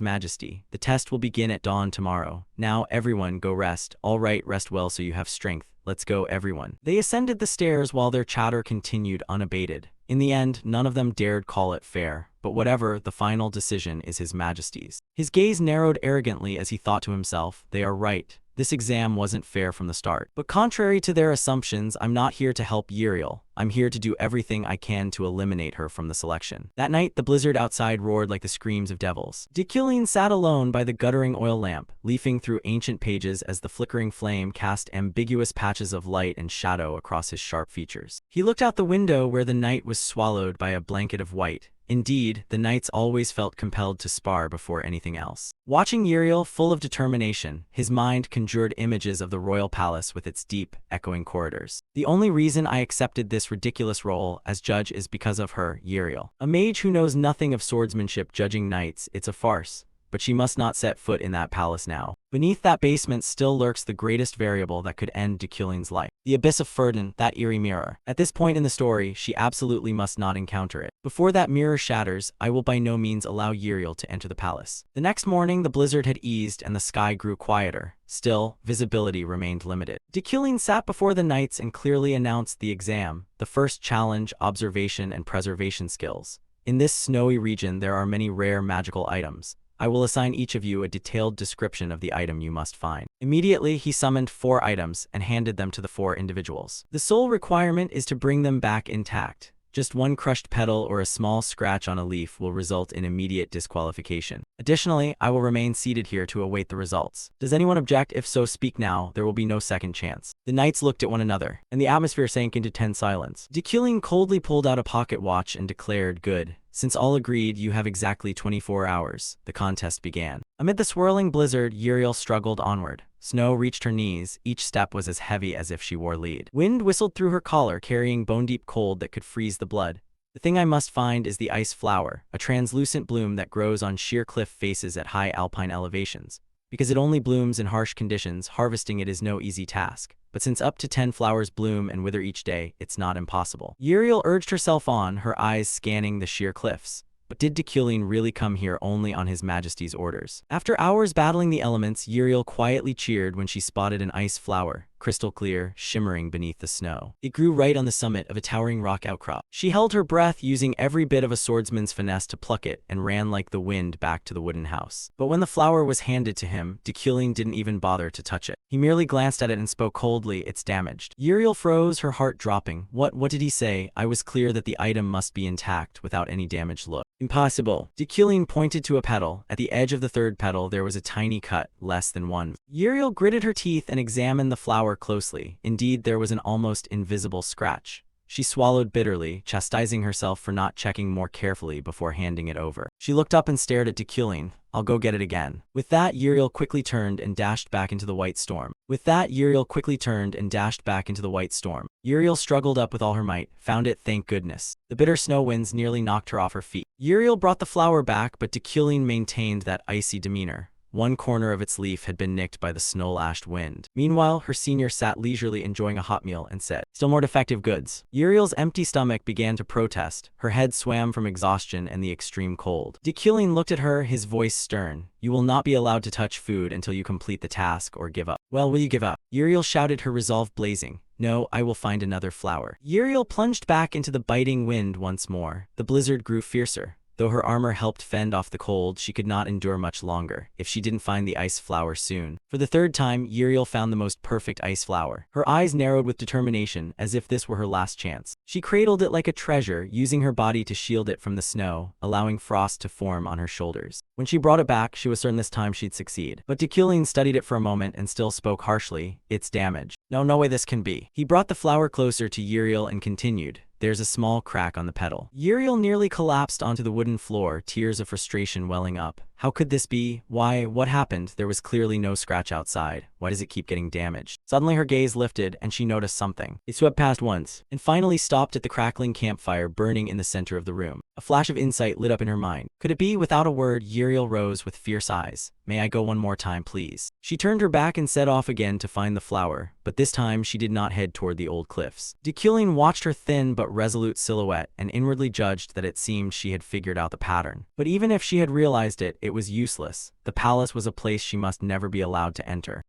Majesty. The test will begin at dawn tomorrow. Now, everyone, go rest. All right, rest well so you have strength. Let's go, everyone." They ascended the stairs while their chatter continued unabated. In the end, none of them dared call it fair, but whatever, the final decision is His Majesty's. His gaze narrowed arrogantly as he thought to himself, "They are right. This exam wasn't fair from the start. But contrary to their assumptions, I'm not here to help Uriel. I'm here to do everything I can to eliminate her from the selection. That night, the blizzard outside roared like the screams of devils. Dekylin sat alone by the guttering oil lamp, leafing through ancient pages as the flickering flame cast ambiguous patches of light and shadow across his sharp features. He looked out the window where the night was swallowed by a blanket of white. Indeed, the knights always felt compelled to spar before anything else. Watching Uriel, full of determination, his mind conjured images of the royal palace with its deep, echoing corridors. The only reason I accepted this ridiculous role as judge is because of her, Uriel. A mage who knows nothing of swordsmanship judging knights, it's a farce. But she must not set foot in that palace now. Beneath that basement still lurks the greatest variable that could end Dekylin's life. The abyss of Ferdinand, that eerie mirror. At this point in the story, she absolutely must not encounter it. Before that mirror shatters, I will by no means allow Uriel to enter the palace. The next morning, the blizzard had eased and the sky grew quieter. Still, visibility remained limited. Dekylin sat before the knights and clearly announced the exam, the first challenge, observation and preservation skills. In this snowy region, there are many rare magical items. I will assign each of you a detailed description of the item you must find. Immediately, he summoned 4 items and handed them to the 4 individuals. The sole requirement is to bring them back intact. Just one crushed petal or a small scratch on a leaf will result in immediate disqualification. Additionally, I will remain seated here to await the results. Does anyone object? If so, speak now. There will be no second chance. The knights looked at one another, and the atmosphere sank into tense silence. Dekylin coldly pulled out a pocket watch and declared, "Good. Since all agreed you have exactly 24 hours, the contest began." Amid the swirling blizzard, Uriel struggled onward. Snow reached her knees, each step was as heavy as if she wore lead. Wind whistled through her collar, carrying bone-deep cold that could freeze the blood. The thing I must find is the ice flower, a translucent bloom that grows on sheer cliff faces at high alpine elevations. Because it only blooms in harsh conditions, harvesting it is no easy task. But since up to 10 flowers bloom and wither each day, it's not impossible. Uriel urged herself on, her eyes scanning the sheer cliffs. But did Dekylin really come here only on His Majesty's orders? After hours battling the elements, Uriel quietly cheered when she spotted an ice flower, crystal clear, shimmering beneath the snow. It grew right on the summit of a towering rock outcrop. She held her breath, using every bit of a swordsman's finesse to pluck it, and ran like the wind back to the wooden house. But when the flower was handed to him, Dekylin didn't even bother to touch it. He merely glanced at it and spoke coldly, "It's damaged." Uriel froze, her heart dropping. What did he say? I was clear that the item must be intact without any damage. Look. Impossible. Dekylin pointed to a petal. At the edge of the third petal, there was a tiny cut, less than 1. Uriel gritted her teeth and examined the flower closely. Indeed, there was an almost invisible scratch. She swallowed bitterly, chastising herself for not checking more carefully before handing it over. She looked up and stared at Dekylin. "I'll go get it again." With that, Uriel quickly turned and dashed back into the white storm. Uriel struggled up with all her might, found it, thank goodness. The bitter snow winds nearly knocked her off her feet. Uriel brought the flower back, but Dekylin maintained that icy demeanor. One corner of its leaf had been nicked by the snow-lashed wind. Meanwhile, her senior sat leisurely enjoying a hot meal and said, "Still more defective goods." Uriel's empty stomach began to protest. Her head swam from exhaustion and the extreme cold. Dekylin looked at her, his voice stern. "You will not be allowed to touch food until you complete the task or give up." "Well, will you give up?" Uriel shouted, her resolve blazing. "No, I will find another flower." Uriel plunged back into the biting wind once more. The blizzard grew fiercer. Though her armor helped fend off the cold, she could not endure much longer if she didn't find the ice flower soon. For the third time, Uriel found the most perfect ice flower. Her eyes narrowed with determination, as if this were her last chance. She cradled it like a treasure, using her body to shield it from the snow, allowing frost to form on her shoulders. When she brought it back, she was certain this time she'd succeed. But Dekylin studied it for a moment and still spoke harshly. "It's damaged. No way this can be." He brought the flower closer to Uriel and continued. "There's a small crack on the petal." Uriel nearly collapsed onto the wooden floor, tears of frustration welling up. How could this be? Why, what happened? There was clearly no scratch outside. Why does it keep getting damaged? Suddenly her gaze lifted, and she noticed something. It swept past once, and finally stopped at the crackling campfire burning in the center of the room. A flash of insight lit up in her mind. Could it be? Without a word, Uriel rose with fierce eyes. "May I go one more time, please?" She turned her back and set off again to find the flower, but this time she did not head toward the old cliffs. Dekylin watched her thin but resolute silhouette and inwardly judged that it seemed she had figured out the pattern. But even if she had realized it, it was useless. The palace was a place she must never be allowed to enter.